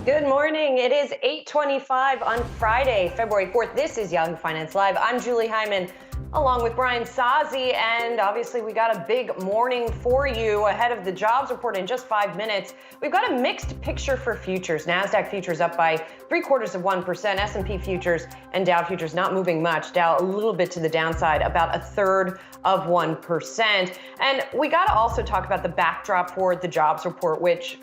Good morning. It is 8:25 on Friday, February 4th. This is Yahoo Finance Live. I'm Julie Hyman, along with Brian Sazi, and obviously we got a big morning for you ahead of the jobs report in just 5 minutes. We've got a mixed picture for futures. Nasdaq futures up by 0.75%, S&P futures and Dow futures not moving much. Dow a little bit to the downside, about 0.33%. And we got to also talk about the backdrop for the jobs report, which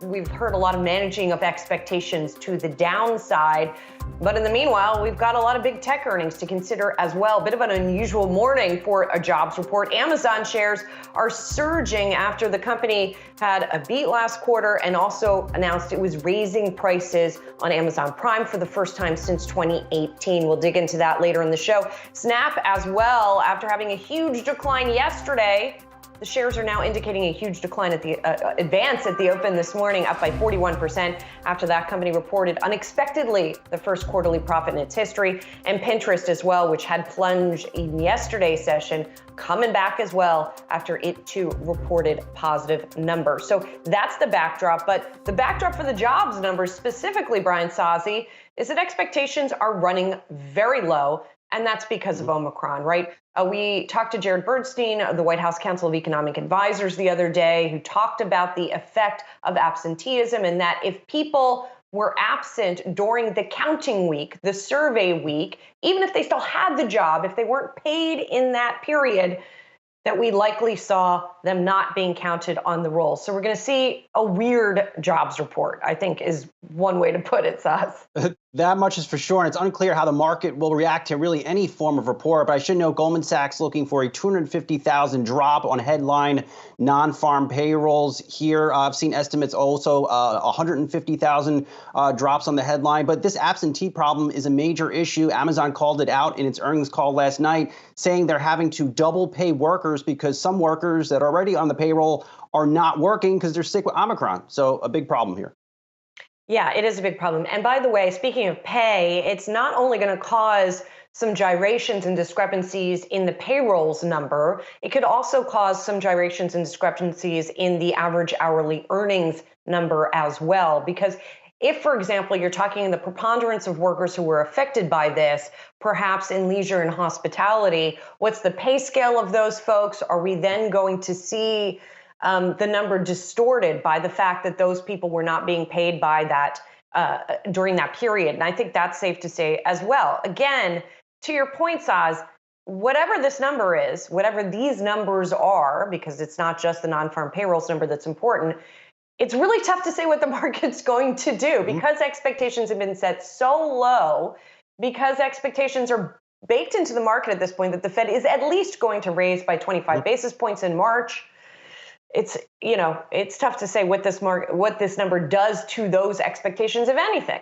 we've heard a lot of managing of expectations to the downside. But in the meanwhile, we've got a lot of big tech earnings to consider as well. Bit of an unusual morning for a jobs report. Amazon shares are surging after the company had a beat last quarter and also announced it was raising prices on Amazon Prime for the first time since 2018. We'll dig into that later in the show. Snap as well, after having a huge decline yesterday. The shares are now indicating a huge decline at the advance at the open this morning, up by 41% after that company reported unexpectedly the first quarterly profit in its history. And Pinterest as well, which had plunged in yesterday's session, coming back as well after it too reported positive numbers. So that's the backdrop. But the backdrop for the jobs numbers specifically, Brian Sazi, is that expectations are running very low. And that's because of Omicron, right? We talked to Jared Bernstein of the White House Council of Economic Advisors the other day, who talked about the effect of absenteeism and that if people were absent during the counting week, the survey week, even if they still had the job, if they weren't paid in that period, that we likely saw them not being counted on the roll. So we're going to see a weird jobs report, I think is one way to put it, Saz. That much is for sure, and it's unclear how the market will react to really any form of report. But I should note Goldman Sachs looking for a 250,000 drop on headline non-farm payrolls here. I've seen estimates also 150,000 drops on the headline. But this absentee problem is a major issue. Amazon called it out in its earnings call last night, saying they're having to double pay workers because some workers that are already on the payroll are not working because they're sick with Omicron. So a big problem here. Yeah, it is a big problem. And by the way, speaking of pay, it's not only going to cause some gyrations and discrepancies in the payrolls number, it could also cause some gyrations and discrepancies in the average hourly earnings number as well. Because if, for example, you're talking the preponderance of workers who were affected by this, perhaps in leisure and hospitality, what's the pay scale of those folks? Are we then going to see the number distorted by the fact that those people were not being paid by that during that period? And I think that's safe to say as well. Again, to your point, Saz, whatever this number is, whatever these numbers are, because it's not just the non-farm payrolls number that's important, it's really tough to say what the market's going to do because expectations have been set so low, because expectations are baked into the market at this point that the Fed is at least going to raise by 25 basis points in March. It's tough to say what this number does to those expectations, if anything.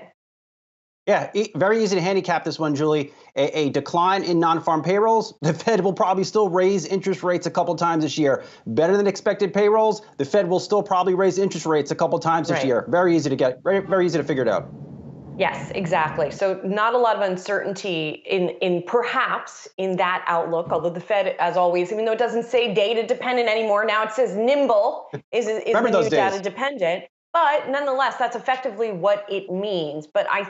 Yeah, very easy to handicap this one, Julie. A decline in non-farm payrolls, the Fed will probably still raise interest rates a couple times this year. Better than expected payrolls, the Fed will still probably raise interest rates a couple times this year. Very easy to very easy to figure it out. Yes, exactly. So not a lot of uncertainty in perhaps in that outlook, although the Fed, as always, even though it doesn't say data dependent anymore, now it says nimble is the new data dependent. But nonetheless, that's effectively what it means. But I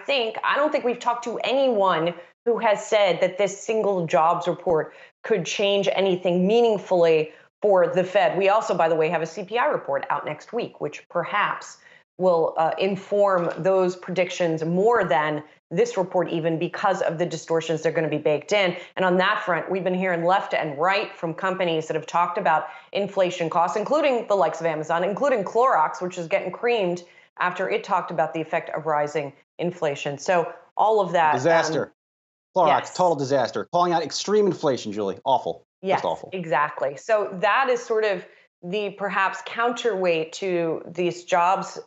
don't think we've talked to anyone who has said that this single jobs report could change anything meaningfully for the Fed. We also, by the way, have a CPI report out next week, which perhaps will inform those predictions more than this report, even because of the distortions they're going to be baked in. And on that front, we've been hearing left and right from companies that have talked about inflation costs, including the likes of Amazon, including Clorox, which is getting creamed after it talked about the effect of rising inflation. So all of that. Disaster. Clorox, total disaster. Calling out extreme inflation, Julie. Awful. Yes, just awful. Exactly. So that is sort of the perhaps counterweight to these jobs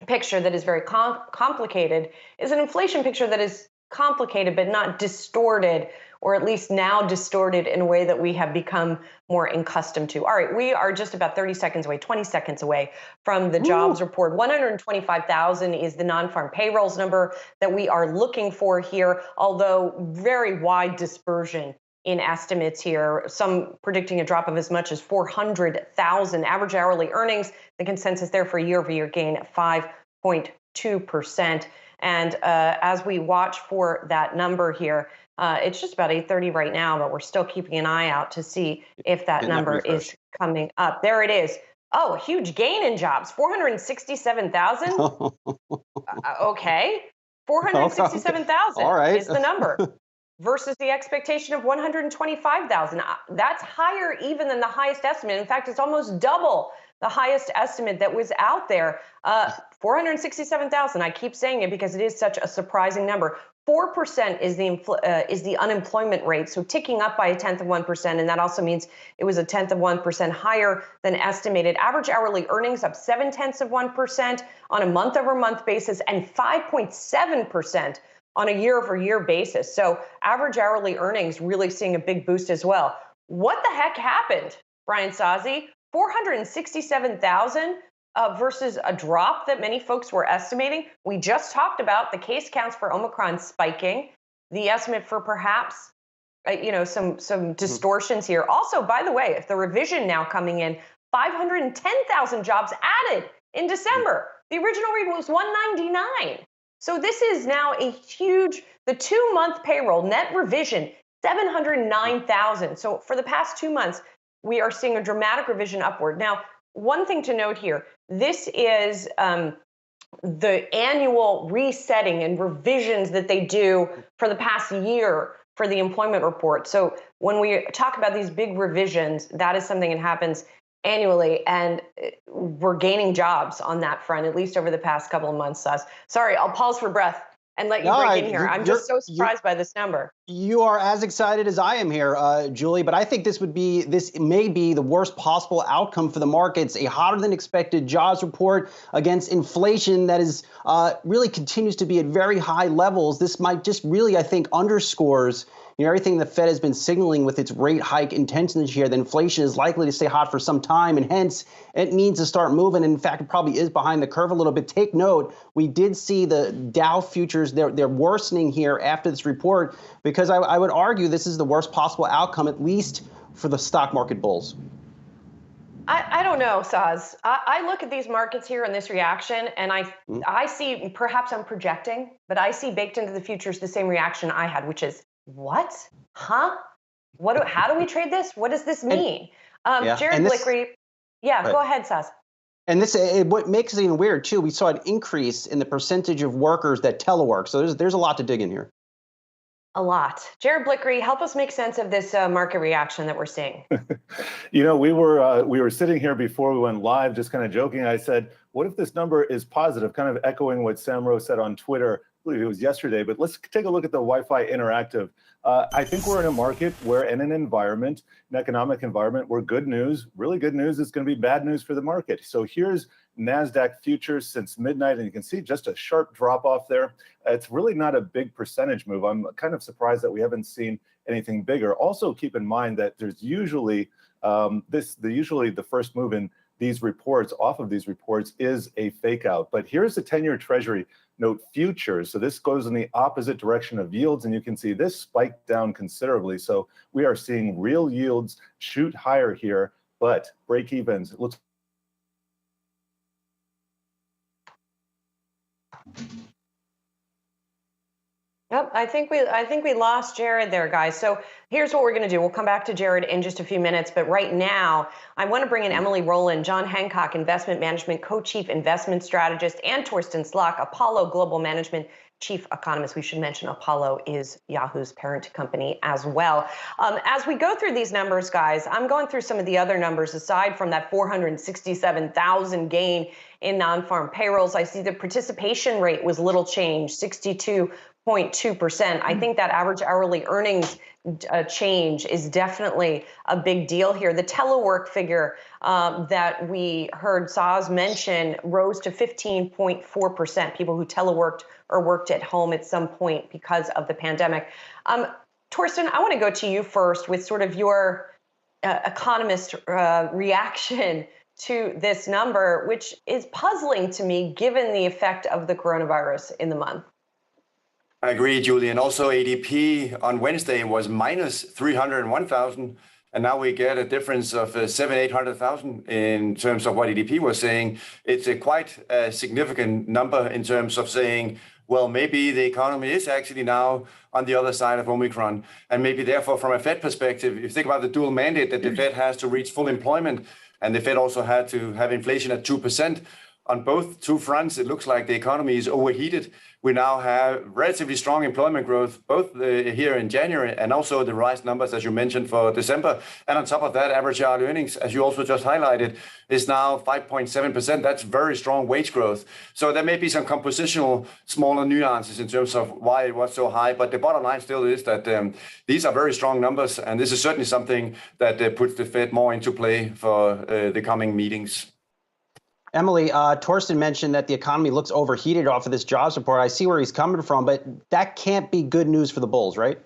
picture that is very complicated, is an inflation picture that is complicated but not distorted, or at least now distorted in a way that we have become more accustomed to. All right, we are just about 30 seconds away, 20 seconds away from the jobs report. 125,000 is the non-farm payrolls number that we are looking for here, although very wide dispersion in estimates here, some predicting a drop of as much as 400,000. Average hourly earnings, the consensus there for year-over-year gain, 5.4%. 2%. And as we watch for that number here, it's just about 8:30 right now, but we're still keeping an eye out to see if that number is coming up. There it is. Oh, a huge gain in jobs, 467,000. Okay, 467,000 All right. is the number versus the expectation of 125,000. That's higher even than the highest estimate. In fact, it's almost double the highest estimate that was out there. 467,000. I keep saying it because it is such a surprising number. 4% is the unemployment rate, so ticking up by 0.1%, and that also means it was 0.1% higher than estimated. Average hourly earnings up 0.7% on a month-over-month basis, and 5.7% on a year-over-year basis. So average hourly earnings really seeing a big boost as well. What the heck happened, Brian Sozzi? 467,000 versus a drop that many folks were estimating. We just talked about the case counts for Omicron spiking, the estimate for perhaps some distortions here. Also, by the way, if the revision now coming in, 510,000 jobs added in December. The original read was 199. So this is now a huge, the 2-month payroll net revision, 709,000. So for the past 2 months, we are seeing a dramatic revision upward. Now, one thing to note here, this is the annual resetting and revisions that they do for the past year for the employment report. So when we talk about these big revisions, that is something that happens annually, and we're gaining jobs on that front, at least over the past couple of months. Sorry, I'll pause for breath and let you break in here. I'm just so surprised by this number. You are as excited as I am here, Julie, but I think this may be the worst possible outcome for the markets. A hotter than expected jobs report against inflation that is really continues to be at very high levels. This might just really, I think, underscores everything the Fed has been signaling with its rate hike intentions here. That inflation is likely to stay hot for some time, and hence it needs to start moving. And in fact, it probably is behind the curve a little bit. Take note, we did see the Dow futures, they're worsening here after this report, because I would argue this is the worst possible outcome, at least for the stock market bulls. I don't know, Saz. I look at these markets here and this reaction, and I see, perhaps I'm projecting, but I see baked into the futures the same reaction I had, which is, what? Huh? How do we trade this? What does this mean? Jared Blickery. Yeah, right. Go ahead, Saz. And what makes it even weird, too, we saw an increase in the percentage of workers that telework. So there's a lot to dig in here. A lot. Jared Blickery, help us make sense of this market reaction that we're seeing. We were sitting here before we went live, just kind of joking. I said, what if this number is positive? Kind of echoing what Sam Rowe said on Twitter. I believe it was yesterday, but let's take a look at the Wi-Fi Interactive. I think we're in a market where, in an environment, an economic environment, where good news, really good news, is going to be bad news for the market. So here's Nasdaq futures since midnight, and you can see just a sharp drop off there. It's really not a big percentage move. I'm kind of surprised that we haven't seen anything bigger. Also, keep in mind that there's usually the first move in these reports, off of these reports, is a fake out. But here's the 10-year Treasury note futures. So this goes in the opposite direction of yields, and you can see this spiked down considerably. So we are seeing real yields shoot higher here, but break evens. Let's Yep, I think we lost Jared there, guys. So here's what we're going to do. We'll come back to Jared in just a few minutes, but right now I want to bring in Emily Rowland, John Hancock, Investment Management Co-Chief Investment Strategist, and Torsten Slok, Apollo Global Management Chief Economist. We should mention Apollo is Yahoo's parent company as well. As we go through these numbers, guys, I'm going through some of the other numbers aside from that 467,000 gain in non-farm payrolls. I see the participation rate was little change, 62.2%. I think that average hourly earnings change is definitely a big deal here. The telework figure that we heard Saz mention rose to 15.4%, people who teleworked or worked at home at some point because of the pandemic. Torsten, I want to go to you first with sort of your economist reaction to this number, which is puzzling to me given the effect of the coronavirus in the month. I agree, Julie. And also ADP on Wednesday was minus 301,000. and now we get a difference of 800,000 in terms of what EDP was saying. It's a quite significant number in terms of saying, well, maybe the economy is actually now on the other side of Omicron. And maybe therefore, from a Fed perspective, if you think about the dual mandate that the Fed has to reach full employment, and the Fed also had to have inflation at 2%, on both two fronts, it looks like the economy is overheated. We now have relatively strong employment growth, both here in January and also the rise numbers, as you mentioned, for December. And on top of that, average hourly earnings, as you also just highlighted, is now 5.7%. That's very strong wage growth. So there may be some compositional smaller nuances in terms of why it was so high. But the bottom line still is that these are very strong numbers. And this is certainly something that puts the Fed more into play for the coming meetings. Emily, Torsten mentioned that the economy looks overheated off of this jobs report. I see where he's coming from, but that can't be good news for the bulls, right?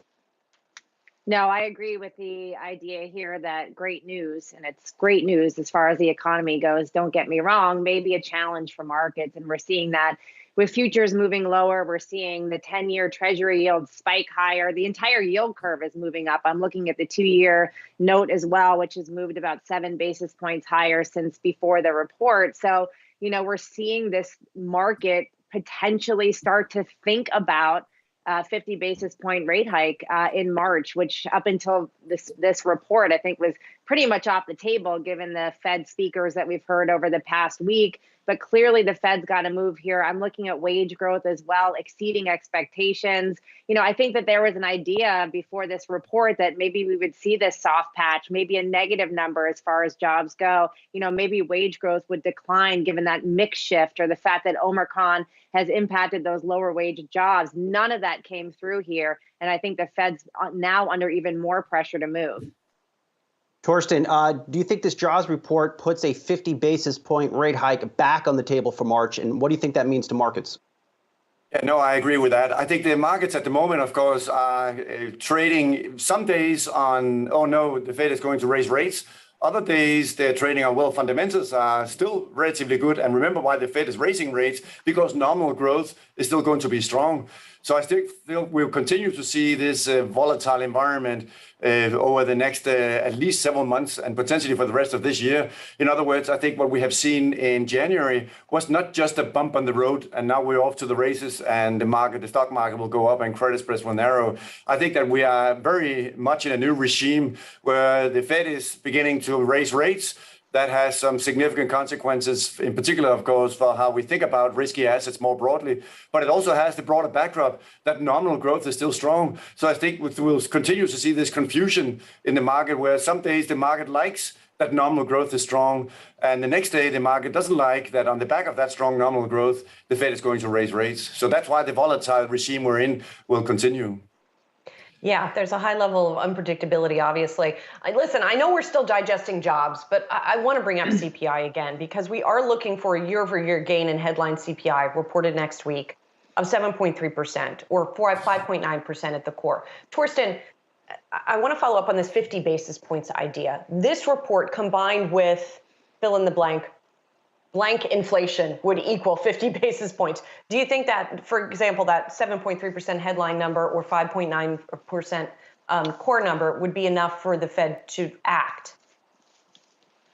No, I agree with the idea here that great news, and it's great news as far as the economy goes. Don't get me wrong, maybe a challenge for markets, and we're seeing that with futures moving lower. We're seeing the 10-year Treasury yield spike higher. The entire yield curve is moving up. I'm looking at the 2-year note as well, which has moved about 7 basis points higher since before the report. So, we're seeing this market potentially start to think about 50 basis point rate hike in March, which up until this report, I think was pretty much off the table given the Fed speakers that we've heard over the past week. But clearly the Fed's got to move here. I'm looking at wage growth as well, exceeding expectations. I think that there was an idea before this report that maybe we would see this soft patch, maybe a negative number as far as jobs go. Maybe wage growth would decline given that mix shift or the fact that Omicron has impacted those lower wage jobs. None of that came through here. And I think the Fed's now under even more pressure to move. Torsten, do you think this jobs report puts a 50 basis point rate hike back on the table for March? And what do you think that means to markets? Yeah, no, I agree with that. I think the markets at the moment, of course, are trading some days on, oh no, the Fed is going to raise rates. Other days, they're trading on, well, fundamentals are still relatively good. And remember why the Fed is raising rates, because nominal growth is still going to be strong. So I still feel we'll continue to see this volatile environment over the next at least several months and potentially for the rest of this year. In other words, I think what we have seen in January was not just a bump on the road, and now we're off to the races and the stock market will go up and credit spreads will narrow. I think that we are very much in a new regime where the Fed is beginning to raise rates. That has some significant consequences, in particular, of course, for how we think about risky assets more broadly. But it also has the broader backdrop that nominal growth is still strong. So I think we'll continue to see this confusion in the market where some days the market likes that nominal growth is strong, and the next day the market doesn't like that on the back of that strong nominal growth, the Fed is going to raise rates. So that's why the volatile regime we're in will continue. Yeah, there's a high level of unpredictability, obviously. Listen, I know we're still digesting jobs, but I want to bring up CPI again, because we are looking for a year-over-year gain in headline CPI reported next week of 7.3% or 5.9% at the core. Torsten, I want to follow up on this 50 basis points idea. This report combined with fill in the blank inflation would equal 50 basis points. Do you think that, for example, that 7.3% headline number or 5.9% core number would be enough for the Fed to act?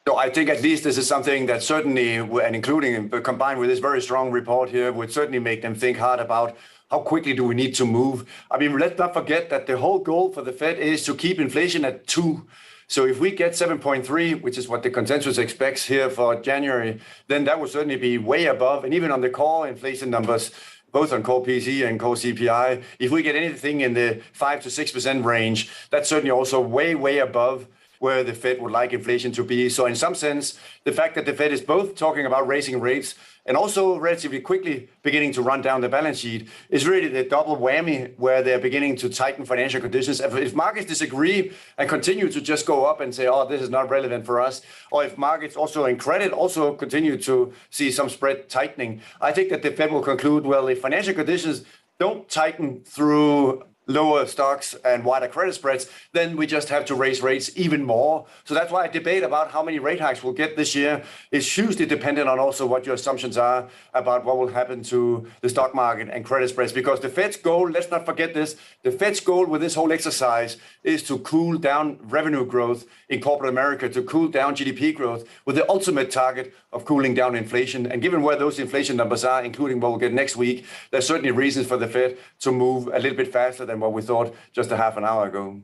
So I think at least this is something that certainly, and including combined with this very strong report here, would certainly make them think hard about how quickly do we need to move. I mean, let's not forget that the whole goal for the Fed is to keep inflation at 2%. So if we get 7.3, which is what the consensus expects here for January, then that would certainly be way above. And even on the core inflation numbers, both on core PCE and core CPI, if we get anything in the 5 to 6% range, that's certainly also way, way above where the Fed would like inflation to be. So in some sense, the fact that the Fed is both talking about raising rates and also relatively quickly beginning to run down the balance sheet is really the double whammy where they're beginning to tighten financial conditions. If markets disagree and continue to just go up and say, oh, this is not relevant for us, or if markets also in credit also continue to see some spread tightening, I think that the Fed will conclude, well, if financial conditions don't tighten through lower stocks and wider credit spreads, then we just have to raise rates even more. So that's why a debate about how many rate hikes we'll get this year is hugely dependent on also what your assumptions are about what will happen to the stock market and credit spreads. Because the Fed's goal, let's not forget this, the Fed's goal with this whole exercise is to cool down revenue growth in corporate America, to cool down GDP growth, with the ultimate target of cooling down inflation. And given where those inflation numbers are, including what we'll get next week, there's certainly reasons for the Fed to move a little bit faster than what we thought just a half an hour ago.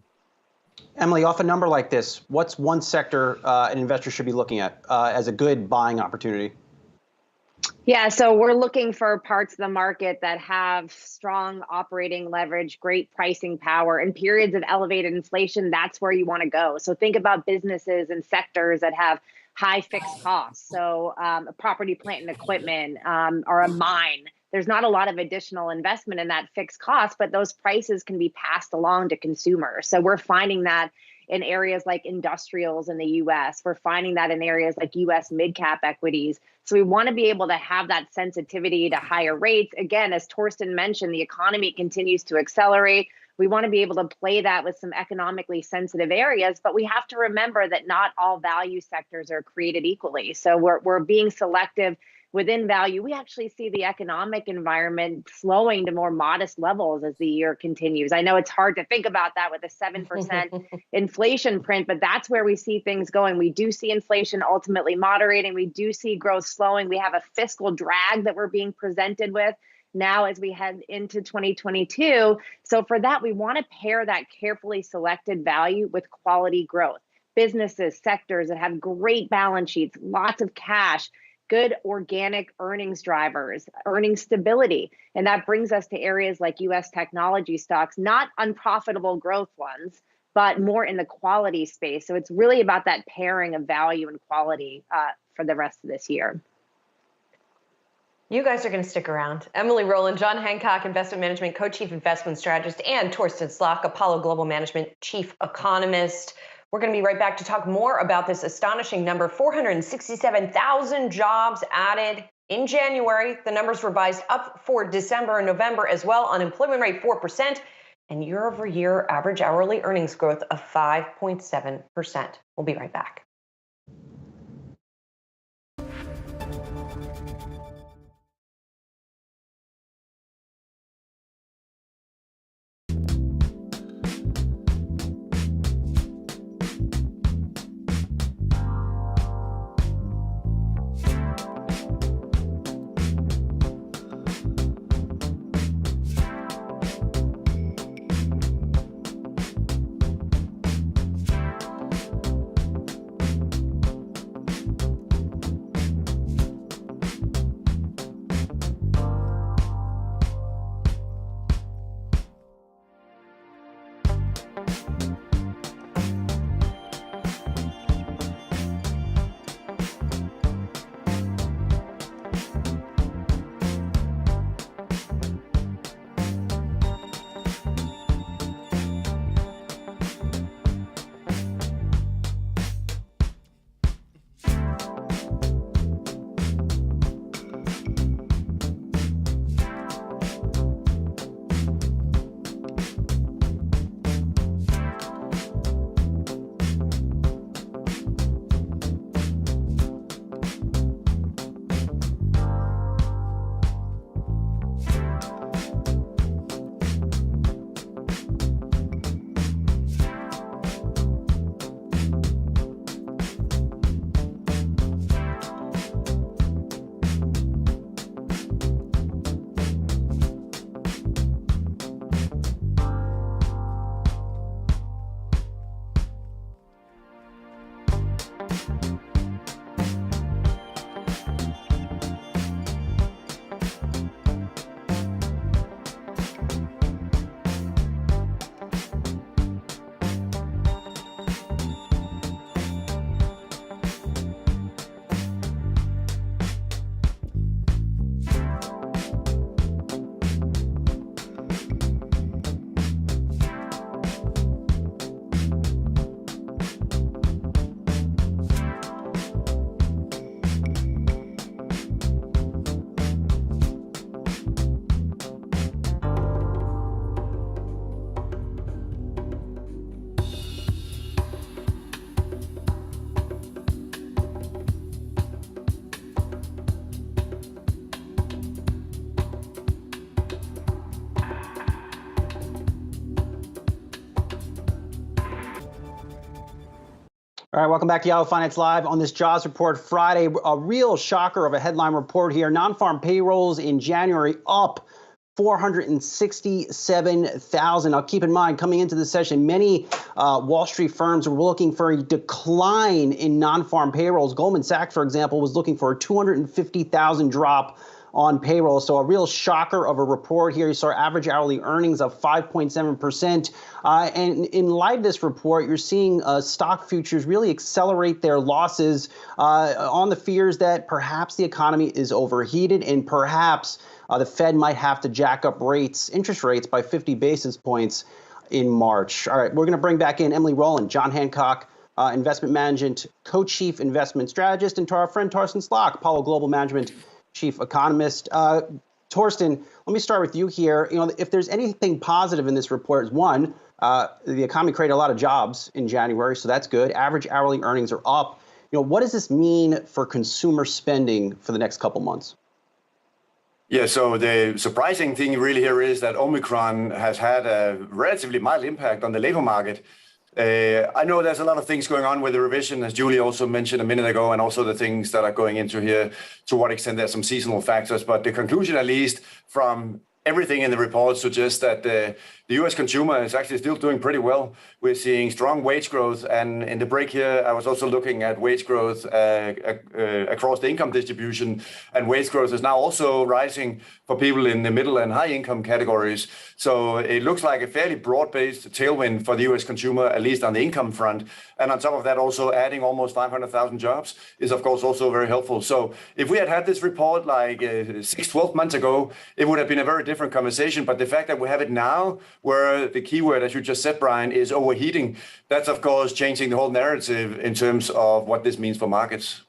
Emily, off a number like this, what's one sector an investor should be looking at as a good buying opportunity? Yeah, so we're looking for parts of the market that have strong operating leverage, great pricing power. In periods of elevated inflation, that's where you want to go. So think about businesses and sectors that have high fixed costs. So a property, plant, and equipment, or a mine. There's not a lot of additional investment in that fixed cost, but those prices can be passed along to consumers. So we're finding that in areas like industrials in the US. We're finding that in areas like US mid-cap equities. So we want to be able to have that sensitivity to higher rates. Again, as Torsten mentioned, the economy continues to accelerate. We want to be able to play that with some economically sensitive areas, but we have to remember that not all value sectors are created equally. So we're being selective within value. We actually see the economic environment slowing to more modest levels as the year continues. I know it's hard to think about that with a 7% inflation print, but that's where we see things going. We do see inflation ultimately moderating. We do see growth slowing. We have a fiscal drag that we're being presented with now as we head into 2022. So for that, we want to pair that carefully selected value with quality growth. Businesses, sectors that have great balance sheets, lots of cash, good organic earnings drivers, earnings stability. And that brings us to areas like US technology stocks, not unprofitable growth ones, but more in the quality space. So it's really about that pairing of value and quality for the rest of this year. You guys are going to stick around. Emily Rowland, John Hancock, Investment Management Co-Chief Investment Strategist, and Torsten Slok, Apollo Global Management Chief Economist. We're going to be right back to talk more about this astonishing number, 467,000 jobs added in January. The numbers revised up for December and November as well. Unemployment rate 4% and year-over-year average hourly earnings growth of 5.7%. We'll be right back. All right, welcome back to Yahoo Finance Live on this jobs report Friday. A real shocker of a headline report here. Non-farm payrolls in January up 467,000. Now, keep in mind, coming into this session, many Wall Street firms were looking for a decline in non-farm payrolls. Goldman Sachs, for example, was looking for a 250,000 drop on payroll. So a real shocker of a report here. You saw average hourly earnings of 5.7%. And in light of this report, you're seeing stock futures really accelerate their losses on the fears that perhaps the economy is overheated and perhaps the Fed might have to jack up interest rates by 50 basis points in March. All right, we're going to bring back in Emily Rowland, John Hancock, Investment Management Co-Chief Investment Strategist, and to our friend Torsten Slok, Apollo Global Management Chief Economist. Torsten, let me start with you here. You know, if there's anything positive in this report, is one, the economy created a lot of jobs in January, so that's good. Average hourly earnings are up. You know, what does this mean for consumer spending for the next couple months? Yeah, so the surprising thing really here is that Omicron has had a relatively mild impact on the labor market. I know there's a lot of things going on with the revision, as Julie also mentioned a minute ago, and also the things that are going into here, to what extent there's some seasonal factors. But the conclusion, at least from everything in the report, suggests that the U.S. consumer is actually still doing pretty well. We're seeing strong wage growth. And in the break here, I was also looking at wage growth across the income distribution. And wage growth is now also rising for people in the middle and high income categories. So it looks like a fairly broad-based tailwind for the U.S. consumer, at least on the income front. And on top of that, also adding almost 500,000 jobs is, of course, also very helpful. So if we had had this report like 6-12 months ago, it would have been a very different conversation. But the fact that we have it now, where the keyword, as you just said, Brian, is overheating, that's, of course, changing the whole narrative in terms of what this means for markets.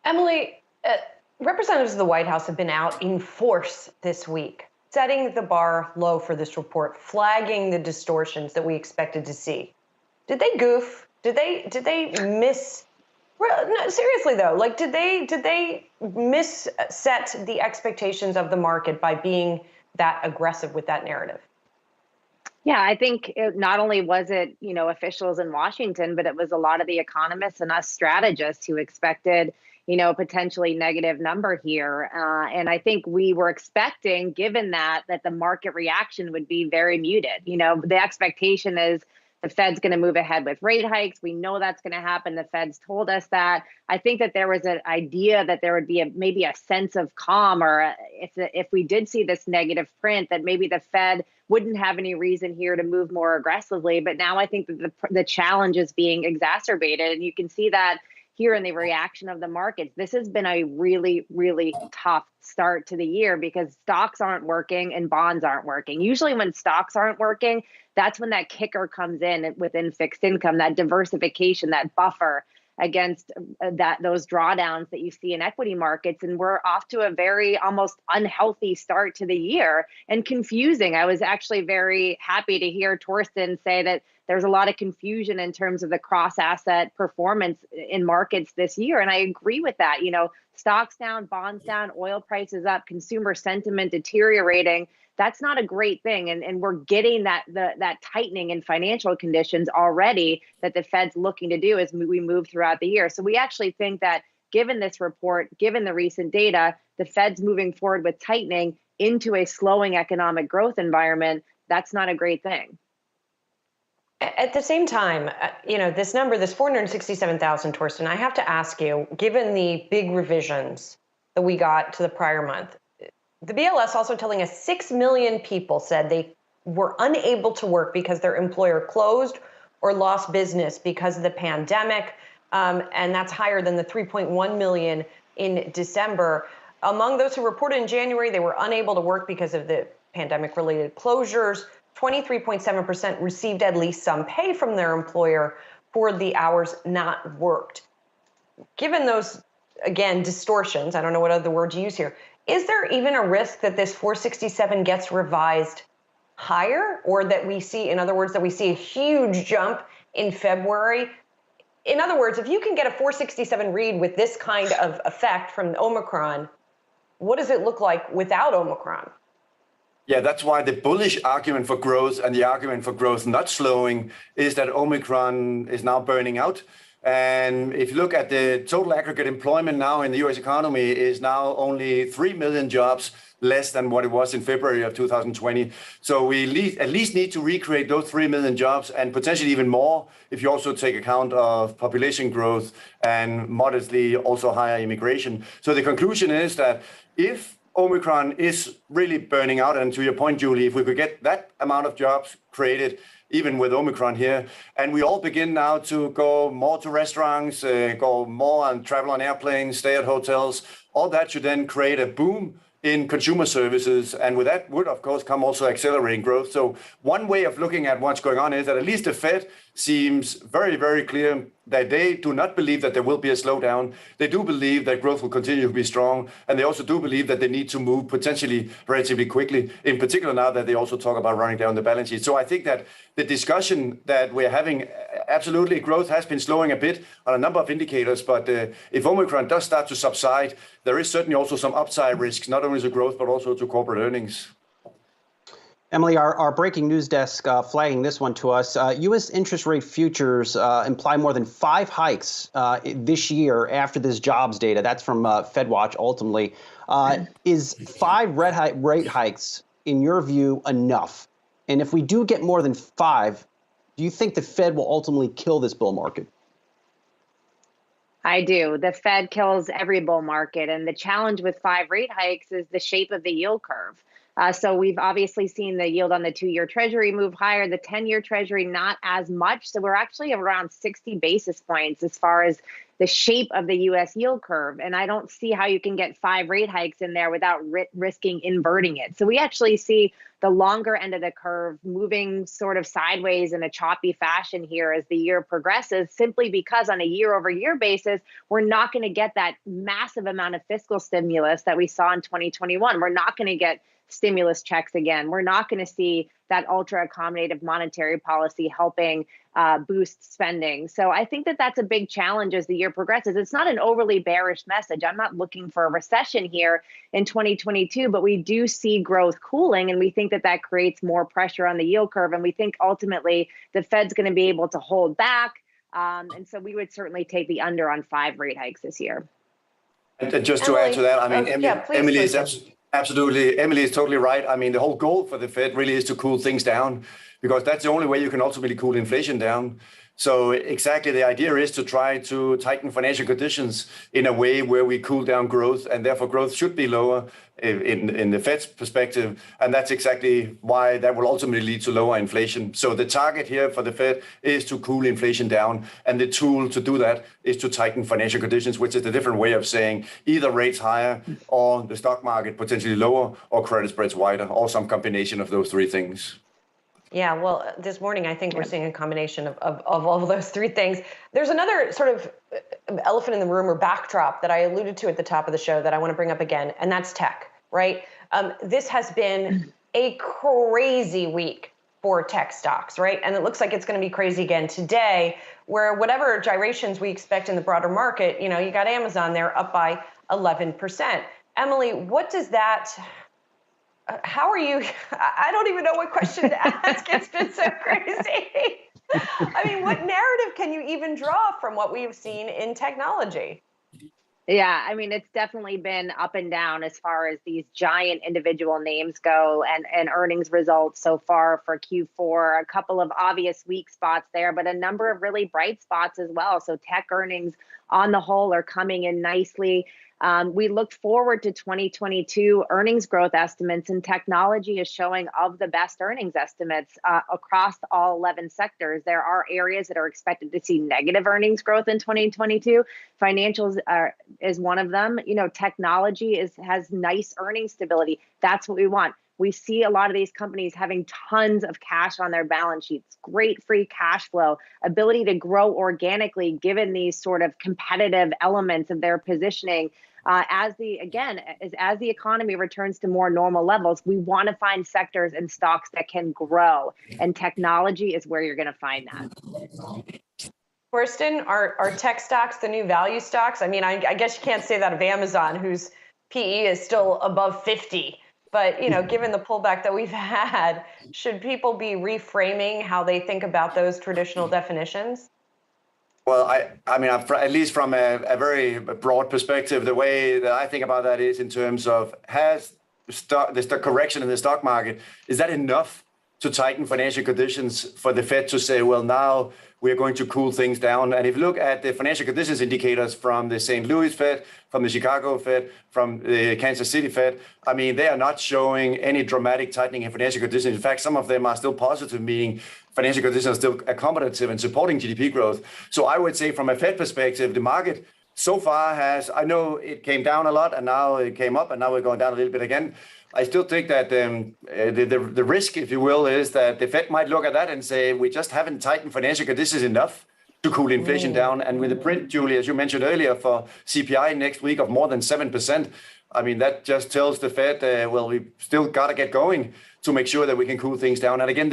Emily, representatives of the White House have been out in force this week, setting the bar low for this report, flagging the distortions that we expected to see. Did they goof? Did they miss? No, seriously though, like did they misset the expectations of the market by being that aggressive with that narrative? Yeah, I think not only was it, officials in Washington, but it was a lot of the economists and us strategists who expected, potentially negative number here. And I think we were expecting, given that the market reaction would be very muted. The expectation is the Fed's going to move ahead with rate hikes. We know that's going to happen. The Fed's told us that. I think that there was an idea that there would be maybe a sense of calm, or if we did see this negative print, that maybe the Fed wouldn't have any reason here to move more aggressively. But now I think that the challenge is being exacerbated, and you can see that here in the reaction of the markets. This has been a really, really tough start to the year because stocks aren't working and bonds aren't working. Usually when stocks aren't working, that's when that kicker comes in within fixed income, that diversification, that buffer against those drawdowns that you see in equity markets. And we're off to a very almost unhealthy start to the year, and confusing. I was actually very happy to hear Torsten say that there's a lot of confusion in terms of the cross-asset performance in markets this year. And I agree with that. Stocks down, bonds down, oil prices up, consumer sentiment deteriorating. That's not a great thing. And we're getting that tightening in financial conditions already that the Fed's looking to do as we move throughout the year. So we actually think that given this report, given the recent data, the Fed's moving forward with tightening into a slowing economic growth environment. That's not a great thing. At the same time, this number, this 467,000, Torsten, I have to ask you, given the big revisions that we got to the prior month, the BLS also telling us 6 million people said they were unable to work because their employer closed or lost business because of the pandemic. And that's higher than the 3.1 million in December. Among those who reported in January, they were unable to work because of the pandemic-related closures. 23.7% received at least some pay from their employer for the hours not worked. Given those, again, distortions, I don't know what other word to use here, is there even a risk that this 467 gets revised higher, or that we see, in other words, that we see a huge jump in February? In other words, if you can get a 467 read with this kind of effect from Omicron, what does it look like without Omicron? Yeah, that's why the bullish argument for growth and the argument for growth not slowing is that Omicron is now burning out. And if you look at the total aggregate employment now in the US economy is now only 3 million jobs less than what it was in February of 2020. So we at least need to recreate those 3 million jobs and potentially even more if you also take account of population growth and modestly also higher immigration. So the conclusion is that if Omicron is really burning out, and to your point, Julie, if we could get that amount of jobs created, even with Omicron here, and we all begin now to go more to restaurants, go more and travel on airplanes, stay at hotels, all that should then create a boom in consumer services. And with that would, of course, come also accelerating growth. So one way of looking at what's going on is that at least the Fed seems very, very clear that they do not believe that there will be a slowdown. They do believe that growth will continue to be strong. And they also do believe that they need to move potentially relatively quickly, in particular now that they also talk about running down the balance sheet. So I think that the discussion that we're having, absolutely growth has been slowing a bit on a number of indicators. But if Omicron does start to subside, there is certainly also some upside risks, not only to growth, but also to corporate earnings. Emily, our breaking news desk flagging this one to us. U.S. interest rate futures imply more than 5 hikes this year after this jobs data. That's from FedWatch, ultimately. Is 5 rate hikes, in your view, enough? And if we do get more than 5, do you think the Fed will ultimately kill this bull market? I do. The Fed kills every bull market. And the challenge with 5 rate hikes is the shape of the yield curve. So we've obviously seen the yield on the 2-year Treasury move higher, the 10-year Treasury not as much. So we're actually around 60 basis points as far as the shape of the U.S. yield curve. And I don't see how you can get 5 rate hikes in there without risking inverting it. So we actually see the longer end of the curve moving sort of sideways in a choppy fashion here as the year progresses, simply because on a year-over-year basis, we're not going to get that massive amount of fiscal stimulus that we saw in 2021. We're not going to get stimulus checks again. We're not going to see that ultra accommodative monetary policy helping boost spending. So I think that that's a big challenge as the year progresses. It's not an overly bearish message. I'm not looking for a recession here in 2022, but we do see growth cooling, and we think that that creates more pressure on the yield curve. And we think ultimately the Fed's going to be able to hold back. And so we would certainly take the under on 5 rate hikes this year. And just to add to that, I mean, Emily is absolutely, Emily is totally right. I mean, the whole goal for the Fed really is to cool things down, because that's the only way you can ultimately cool inflation down. So exactly, the idea is to try to tighten financial conditions in a way where we cool down growth, and therefore growth should be lower in the Fed's perspective. And that's exactly why that will ultimately lead to lower inflation. So the target here for the Fed is to cool inflation down. And the tool to do that is to tighten financial conditions, which is a different way of saying either rates higher or the stock market potentially lower or credit spreads wider, or some combination of those 3 things. Yeah, well, this morning, I think we're seeing a combination of all of those 3 things. There's another sort of elephant in the room or backdrop that I alluded to at the top of the show that I want to bring up again, and that's tech, right? This has been a crazy week for tech stocks, right? And it looks like it's going to be crazy again today, where whatever gyrations we expect in the broader market, you know, you got Amazon there up by 11%. Emily, what does that... how are you? I don't even know what question to ask. It's been so crazy. I mean, what narrative can you even draw from what we've seen in technology? Yeah, I mean, it's definitely been up and down as far as these giant individual names go, and earnings results so far for Q4. A couple of obvious weak spots there, but a number of really bright spots as well. So tech earnings on the whole are coming in nicely. We look forward to 2022 earnings growth estimates, and technology is showing of the best earnings estimates across all 11 sectors. There are areas that are expected to see negative earnings growth in 2022. Financials is one of them. You know, technology has nice earnings stability. That's what we want. We see a lot of these companies having tons of cash on their balance sheets, great free cash flow, ability to grow organically given these sort of competitive elements of their positioning. As the economy returns to more normal levels, we want to find sectors and stocks that can grow, and technology is where you're going to find that. Kirsten, are tech stocks the new value stocks? I mean, I guess you can't say that of Amazon, whose PE is still above 50. But, given the pullback that we've had, should people be reframing how they think about those traditional definitions? Well, I mean, at least from a very broad perspective, the way that I think about that is in terms of has the correction in the stock market, is that enough to tighten financial conditions for the Fed to say, well, now we're going to cool things down? And if you look at the financial conditions indicators from the St. Louis Fed, from the Chicago Fed, from the Kansas City Fed, I mean, they are not showing any dramatic tightening in financial conditions. In fact, some of them are still positive, meaning financial conditions are still accommodative and supporting GDP growth. So I would say from a Fed perspective, the market so far has, I know it came down a lot and now it came up and now we're going down a little bit again. I still think that the risk, if you will, is that the Fed might look at that and say, we just haven't tightened financial conditions enough to cool inflation down. And with the print, Julie, as you mentioned earlier, for CPI next week of more than 7%, I mean, that just tells the Fed, well, we still got to get going to make sure that we can cool things down. And again,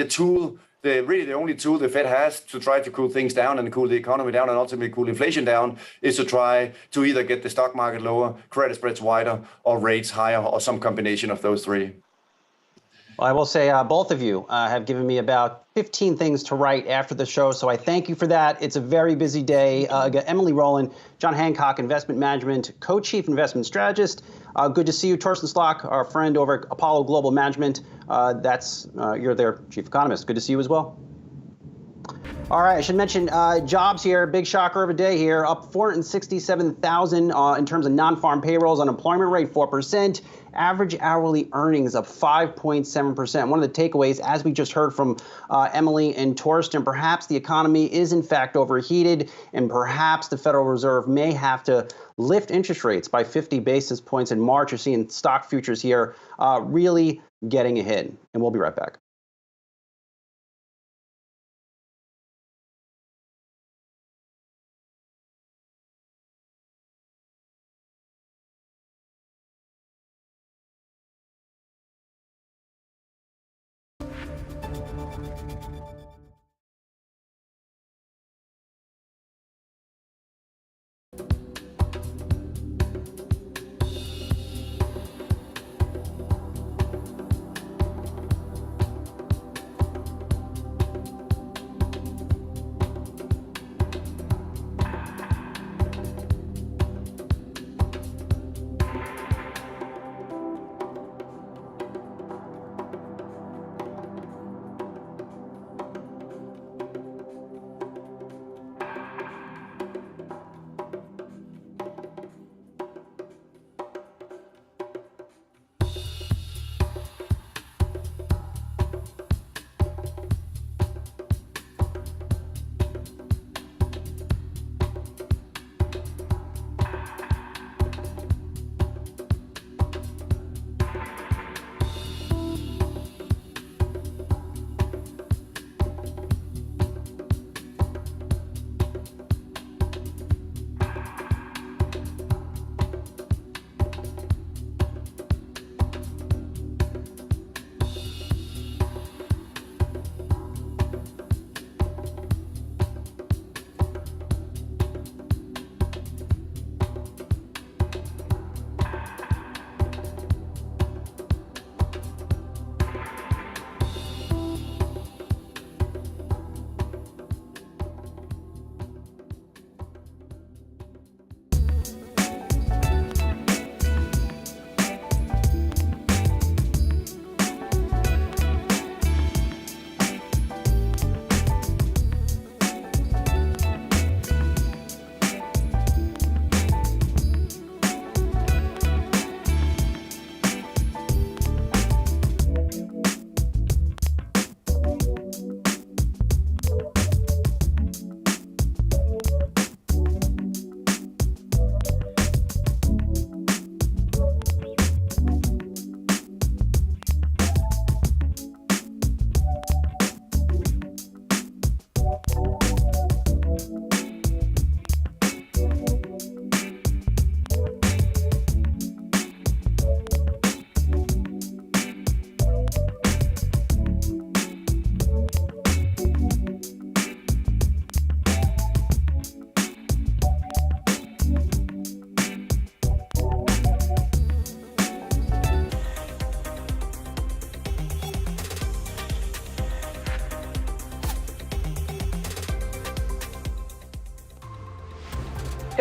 really the only tool the Fed has to try to cool things down and cool the economy down and ultimately cool inflation down is to try to either get the stock market lower, credit spreads wider, or rates higher, or some combination of those three. Well, I will say both of you have given me about 15 things to write after the show, so I thank you for that. It's a very busy day. Got Emily Rowland, John Hancock, Investment Management, Co-Chief Investment Strategist. Good to see you, Torsten Slok, our friend over at Apollo Global Management. You're their Chief Economist. Good to see you as well. All right, I should mention jobs here. Big shocker of a day here, up 467,000 in terms of non-farm payrolls. Unemployment rate 4%. Average hourly earnings up 5.7%. One of the takeaways, as we just heard from Emily and Torsten, perhaps the economy is in fact overheated, and perhaps the Federal Reserve may have to lift interest rates by 50 basis points in March. You're seeing stock futures here really getting a hit. And we'll be right back.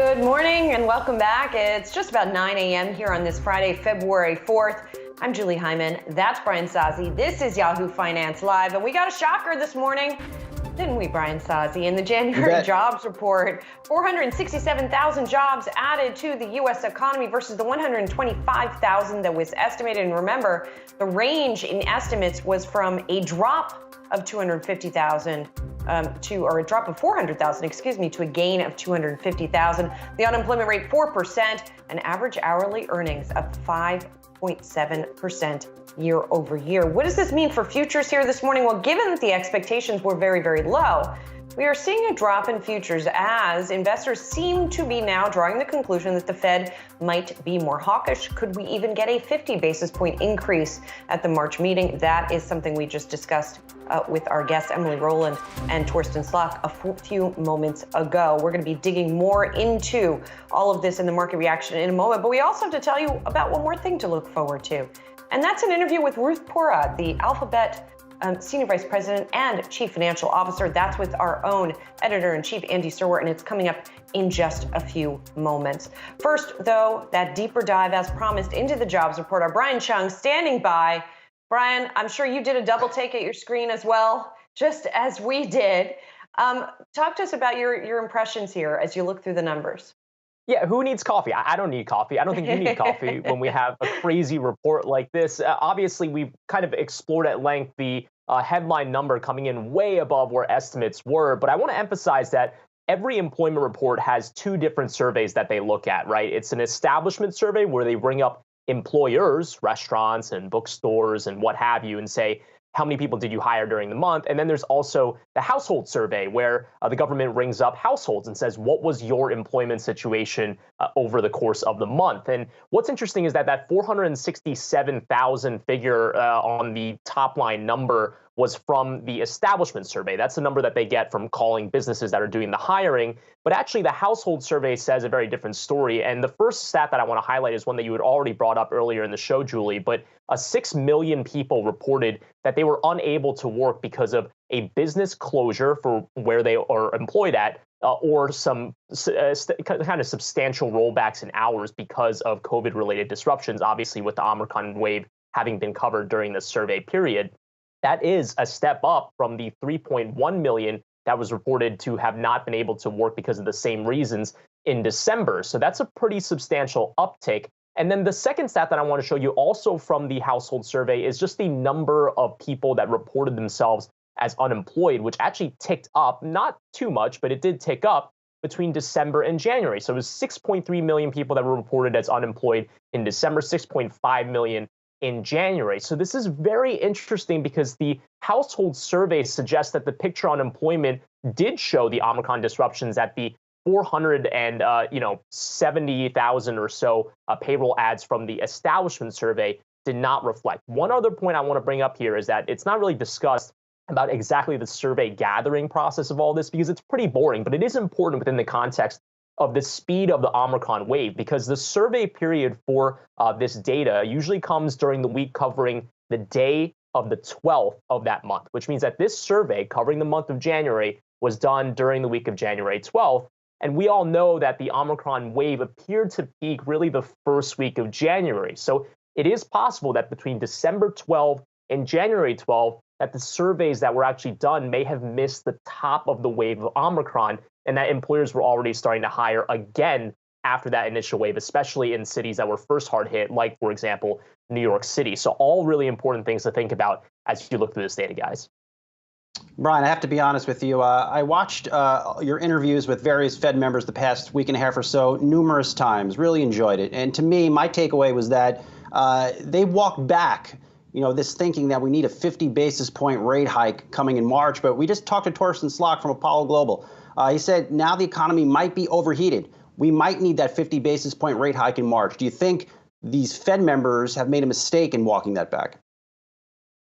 Good morning and welcome back. It's just about 9 a.m. here on this Friday, February 4th. I'm Julie Hyman. That's Brian Sozzi. This is Yahoo Finance Live, and we got a shocker this morning, didn't we, Brian Sozzi? In the January jobs report, 467,000 jobs added to the U.S. economy versus the 125,000 that was estimated. And remember, the range in estimates was from a drop of 250,000 or a drop of 400,000, to a gain of 250,000. The unemployment rate 4%, and average hourly earnings up 5.7% year over year. What does this mean for futures here this morning? Well, given that the expectations were very, very low, we are seeing a drop in futures as investors seem to be now drawing the conclusion that the Fed might be more hawkish. Could we even get a 50 basis point increase at the March meeting? That is something we just discussed with our guests, Emily Rowland and Torsten Slok, a few moments ago. We're going to be digging more into all of this in the market reaction in a moment, but we also have to tell you about one more thing to look forward to. And that's an interview with Ruth Porat, the Alphabet Senior Vice President and Chief Financial Officer. That's with our own Editor-in-Chief, Andy Serwer, and it's coming up in just a few moments. First, though, that deeper dive, as promised, into the jobs report. Our Brian Chung standing by. Brian, I'm sure you did a double take at your screen as well, just as we did. Talk to us about your impressions here as you look through the numbers. Yeah, who needs coffee? I don't need coffee. I don't think you need coffee when we have a crazy report like this. Obviously, we've kind of explored at length the headline number coming in way above where estimates were. But I want to emphasize that every employment report has two different surveys that they look at, right? It's an establishment survey where they bring up employers, restaurants and bookstores and what have you, and say, how many people did you hire during the month? And then there's also the household survey where the government rings up households and says, what was your employment situation over the course of the month? And what's interesting is that 467,000 figure on the top line number was from the establishment survey. That's the number that they get from calling businesses that are doing the hiring. But actually, the household survey says a very different story. And the first stat that I want to highlight is one that you had already brought up earlier in the show, Julie. But 6 million people reported that they were unable to work because of a business closure for where they are employed at, or some kind of substantial rollbacks in hours because of COVID-related disruptions, obviously with the Omicron wave having been covered during the survey period. That is a step up from the 3.1 million that was reported to have not been able to work because of the same reasons in December. So that's a pretty substantial uptick. And then the second stat that I want to show you also from the household survey is just the number of people that reported themselves as unemployed, which actually ticked up, not too much, but it did tick up between December and January. So it was 6.3 million people that were reported as unemployed in December, 6.5 million in January. So this is very interesting because the household survey suggests that the picture on employment did show the Omicron disruptions at the 470,000 or so payroll ads from the establishment survey did not reflect. One other point I want to bring up here is that it's not really discussed about exactly the survey gathering process of all this because it's pretty boring, but it is important within the context of the speed of the Omicron wave, because the survey period for this data usually comes during the week covering the day of the 12th of that month, which means that this survey covering the month of January was done during the week of January 12th. And we all know that the Omicron wave appeared to peak really the first week of January. So it is possible that between December 12th and January 12th, that the surveys that were actually done may have missed the top of the wave of Omicron, and that employers were already starting to hire again after that initial wave, especially in cities that were first hard hit, like, for example, New York City. So all really important things to think about as you look through this data, guys. Brian, I have to be honest with you. I watched your interviews with various Fed members the past week and a half or so numerous times, really enjoyed it. And to me, my takeaway was that they walked back this thinking that we need a 50 basis point rate hike coming in March. But we just talked to Torsten Slok from Apollo Global. He said now the economy might be overheated. We might need that 50 basis point rate hike in March. Do you think these Fed members have made a mistake in walking that back?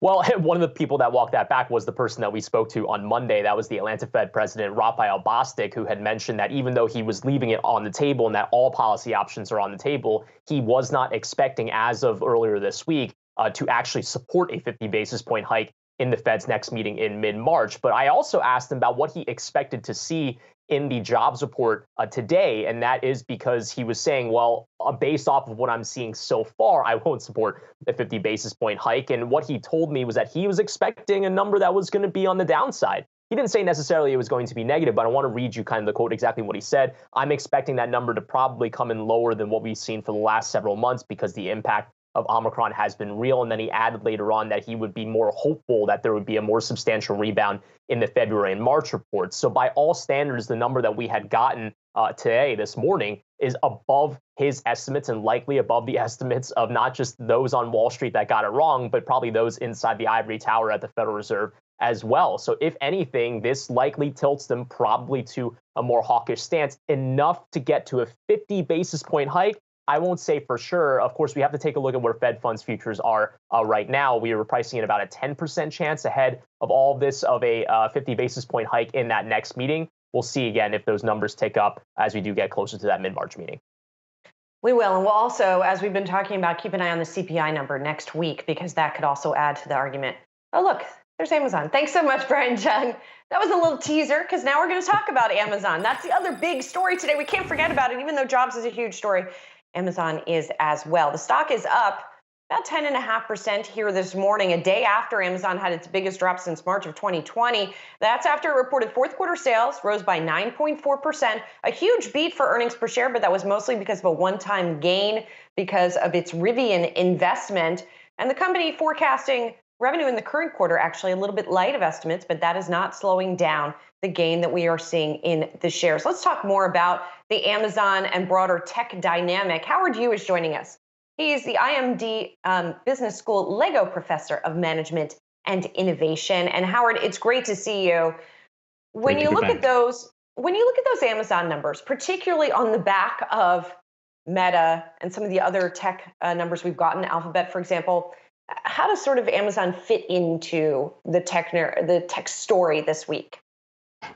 Well, one of the people that walked that back was the person that we spoke to on Monday. That was the Atlanta Fed President, Raphael Bostic, who had mentioned that even though he was leaving it on the table and that all policy options are on the table, he was not expecting, as of earlier this week, to actually support a 50 basis point hike in the Fed's next meeting in mid-March. But I also asked him about what he expected to see in the jobs report today, and that is because he was saying, well, based off of what I'm seeing so far, I won't support the 50 basis point hike. And what he told me was that he was expecting a number that was going to be on the downside. He didn't say necessarily it was going to be negative, but I want to read you kind of the quote exactly what he said. I'm expecting that number to probably come in lower than what we've seen for the last several months because the impact of Omicron has been real. And then he added later on that he would be more hopeful that there would be a more substantial rebound in the February and March reports. So by all standards, the number that we had gotten today, this morning, is above his estimates and likely above the estimates of not just those on Wall Street that got it wrong, but probably those inside the ivory tower at the Federal Reserve as well. So if anything, this likely tilts them probably to a more hawkish stance, enough to get to a 50 basis point hike. I won't say for sure. Of course, we have to take a look at where Fed funds futures are right now. We are pricing in about a 10% chance ahead of all of this of a 50 basis point hike in that next meeting. We'll see again if those numbers tick up as we do get closer to that mid-March meeting. We will. And we'll also, as we've been talking about, keep an eye on the CPI number next week, because that could also add to the argument. Oh, look, there's Amazon. Thanks so much, Brian Jung. That was a little teaser, because now we're going to talk about Amazon. That's the other big story today. We can't forget about it, even though jobs is a huge story. Amazon is as well. The stock is up about 10.5% here this morning, a day after Amazon had its biggest drop since March of 2020. That's after it reported fourth quarter sales rose by 9.4%, a huge beat for earnings per share, but that was mostly because of a one-time gain because of its Rivian investment. And the company forecasting revenue in the current quarter actually a little bit light of estimates, but that is not slowing down the gain that we are seeing in the shares. Let's talk more about the Amazon and broader tech dynamic. Howard Yu is joining us. He is the IMD Business School Lego Professor of Management and Innovation. And Howard, it's great to see you. When you look at those Amazon numbers, particularly on the back of Meta and some of the other tech numbers we've gotten, Alphabet, for example, how does sort of Amazon fit into the tech story this week?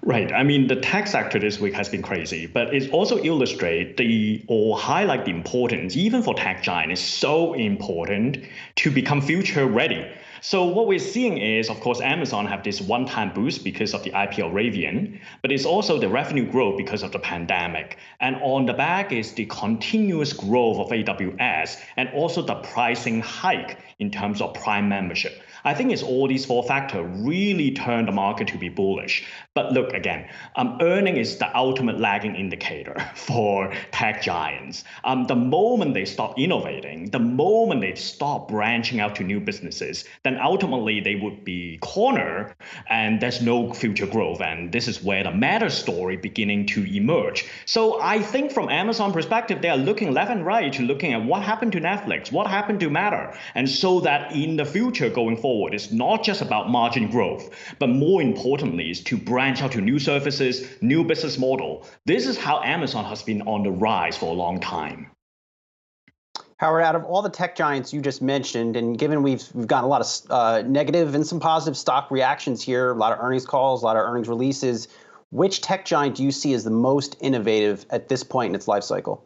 Right. I mean, the tech sector this week has been crazy, but it also illustrates or highlight the importance, even for tech giants, it's so important to become future ready. So what we're seeing is, of course, Amazon have this one-time boost because of the IPO of Rivian, but it's also the revenue growth because of the pandemic. And on the back is the continuous growth of AWS and also the pricing hike in terms of Prime membership. I think it's all these four factors really turn the market to be bullish. But look, again, earning is the ultimate lagging indicator for tech giants. The moment they stop innovating, the moment they stop branching out to new businesses, then ultimately they would be cornered and there's no future growth. And this is where the Meta story beginning to emerge. So I think from Amazon perspective, they are looking left and right to looking at what happened to Netflix, what happened to Meta. And so that in the future going forward, it's not just about margin growth, but more importantly is to branch out to new services, new business model. This is how Amazon has been on the rise for a long time. Howard, out of all the tech giants you just mentioned, and given we've gotten a lot of negative and some positive stock reactions here, a lot of earnings calls, a lot of earnings releases, which tech giant do you see as the most innovative at this point in its life cycle?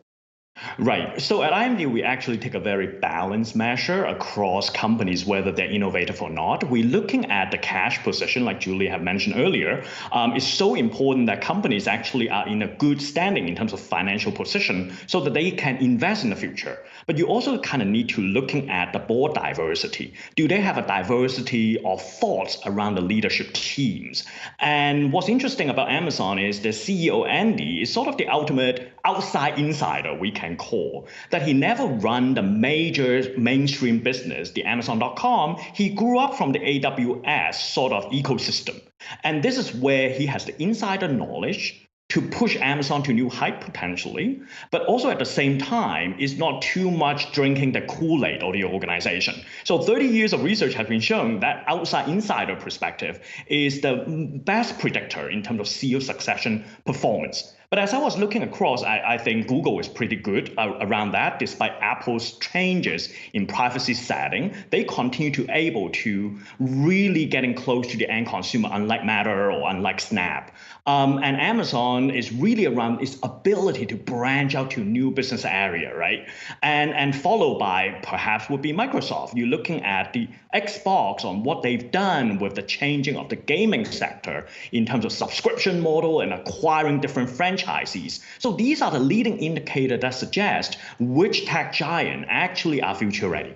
Right. So at IMD, we actually take a very balanced measure across companies, whether they're innovative or not. We're looking at the cash position, like Julie had mentioned earlier. It's so important that companies actually are in a good standing in terms of financial position so that they can invest in the future. But you also kind of need to looking at the board diversity. Do they have a diversity of thoughts around the leadership teams? And what's interesting about Amazon is the CEO, Andy, is sort of the ultimate outside insider, we can call, that he never run the major mainstream business, the Amazon.com. He grew up from the AWS sort of ecosystem. And this is where he has the insider knowledge to push Amazon to new height potentially, but also at the same time is not too much drinking the Kool-Aid of the organization. So 30 years of research has been shown that outside insider perspective is the best predictor in terms of CEO succession performance. But as I was looking across, I think Google is pretty good around that. Despite Apple's changes in privacy setting, they continue to able to really getting close to the end consumer, unlike Meta or unlike Snap. And Amazon is really around its ability to branch out to new business area, right? And followed by perhaps would be Microsoft. You're looking at the Xbox on what they've done with the changing of the gaming sector in terms of subscription model and acquiring different franchisees. So these are the leading indicator that suggest which tech giant actually are future ready.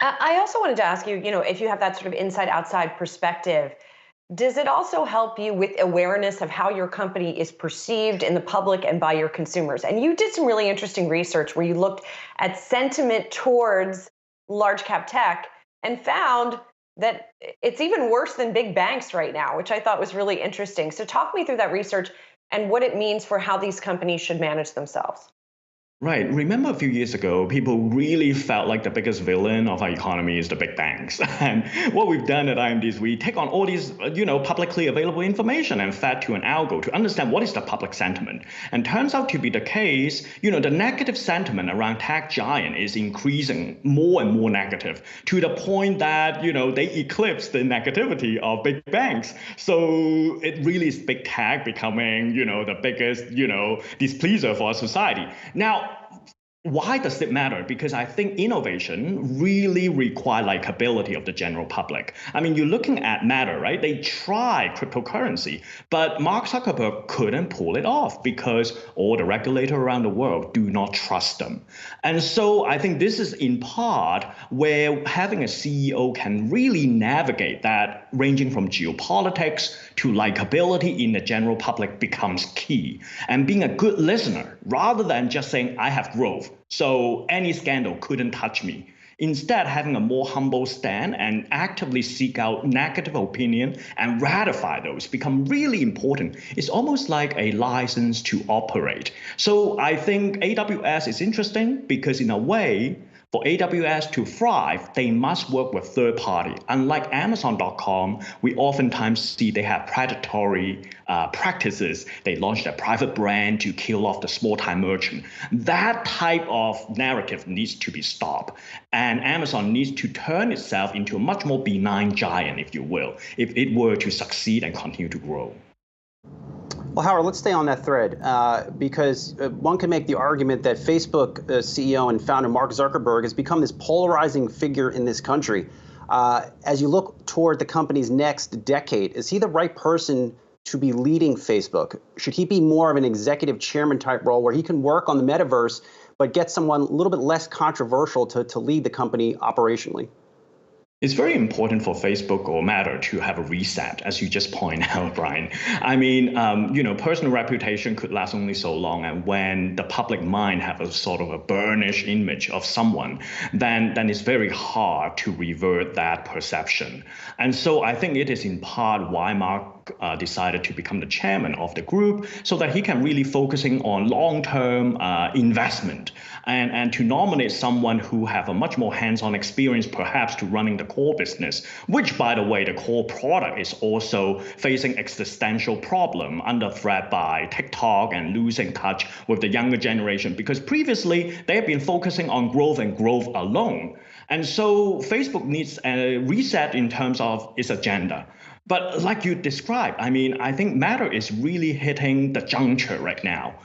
I also wanted to ask you, if you have that sort of inside-outside perspective, does it also help you with awareness of how your company is perceived in the public and by your consumers? And you did some really interesting research where you looked at sentiment towards large cap tech and found that it's even worse than big banks right now, which I thought was really interesting. So talk me through that research and what it means for how these companies should manage themselves. Right. Remember a few years ago, people really felt like the biggest villain of our economy is the big banks. And what we've done at IMD is we take on all these, publicly available information and fed to an algo to understand what is the public sentiment. And turns out to be the case, the negative sentiment around tech giant is increasing more and more negative to the point that, they eclipse the negativity of big banks. So it really is big tech becoming, the biggest, displeaser for our society. Now, why does it matter? Because I think innovation really requires likability of the general public. I mean, you're looking at Meta, right? They tried cryptocurrency, but Mark Zuckerberg couldn't pull it off because all the regulators around the world do not trust them. And so I think this is in part where having a CEO can really navigate that, ranging from geopolitics to likability in the general public becomes key. And being a good listener, rather than just saying, I have growth, so any scandal couldn't touch me. Instead, having a more humble stand and actively seek out negative opinion and ratify those become really important. It's almost like a license to operate. So I think AWS is interesting because in a way, for AWS to thrive, they must work with third party. Unlike Amazon.com, we oftentimes see they have predatory practices. They launch their private brand to kill off the small-time merchant. That type of narrative needs to be stopped. And Amazon needs to turn itself into a much more benign giant, if you will, if it were to succeed and continue to grow. Well, Howard, let's stay on that thread because one can make the argument that Facebook CEO and founder Mark Zuckerberg has become this polarizing figure in this country. As you look toward the company's next decade, is he the right person to be leading Facebook? Should he be more of an executive chairman type role where he can work on the metaverse, but get someone a little bit less controversial to lead the company operationally? It's very important for Facebook or Meta to have a reset, as you just point out, Brian. I mean, personal reputation could last only so long, and when the public mind have a sort of a burnished image of someone, then it's very hard to revert that perception. And so I think it is in part why Mark decided to become the chairman of the group, so that he can really focusing on long-term investment and to nominate someone who have a much more hands-on experience, perhaps to running the core business, which, by the way, the core product is also facing existential problem under threat by TikTok and losing touch with the younger generation, because previously they have been focusing on growth and growth alone. And so Facebook needs a reset in terms of its agenda. But like you described, I mean, I think Meta is really hitting the juncture right now.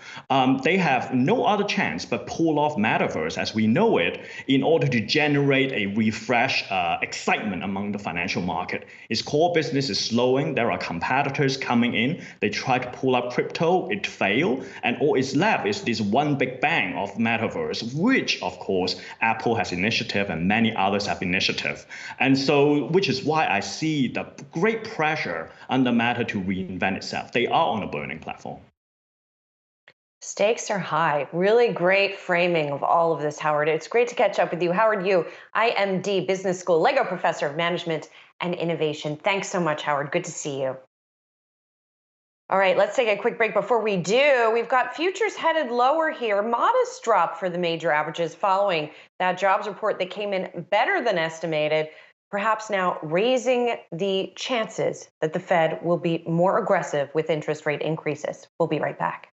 They have no other chance but pull off Metaverse as we know it in order to generate a refresh excitement among the financial market. Its core business is slowing. There are competitors coming in. They try to pull up crypto. It failed. And all it's left is this one big bang of Metaverse, which, of course, Apple has initiative and many others have initiative. And so, which is why I see the great pressure under Meta to reinvent itself. They are on a burning platform. Stakes are high. Really great framing of all of this, Howard. It's great to catch up with you. Howard Yu, IMD Business School, Lego Professor of Management and Innovation. Thanks so much, Howard. Good to see you. All right, let's take a quick break. Before we do, we've got futures headed lower here. Modest drop for the major averages following that jobs report that came in better than estimated. perhaps now raising the chances that the Fed will be more aggressive with interest rate increases. We'll be right back.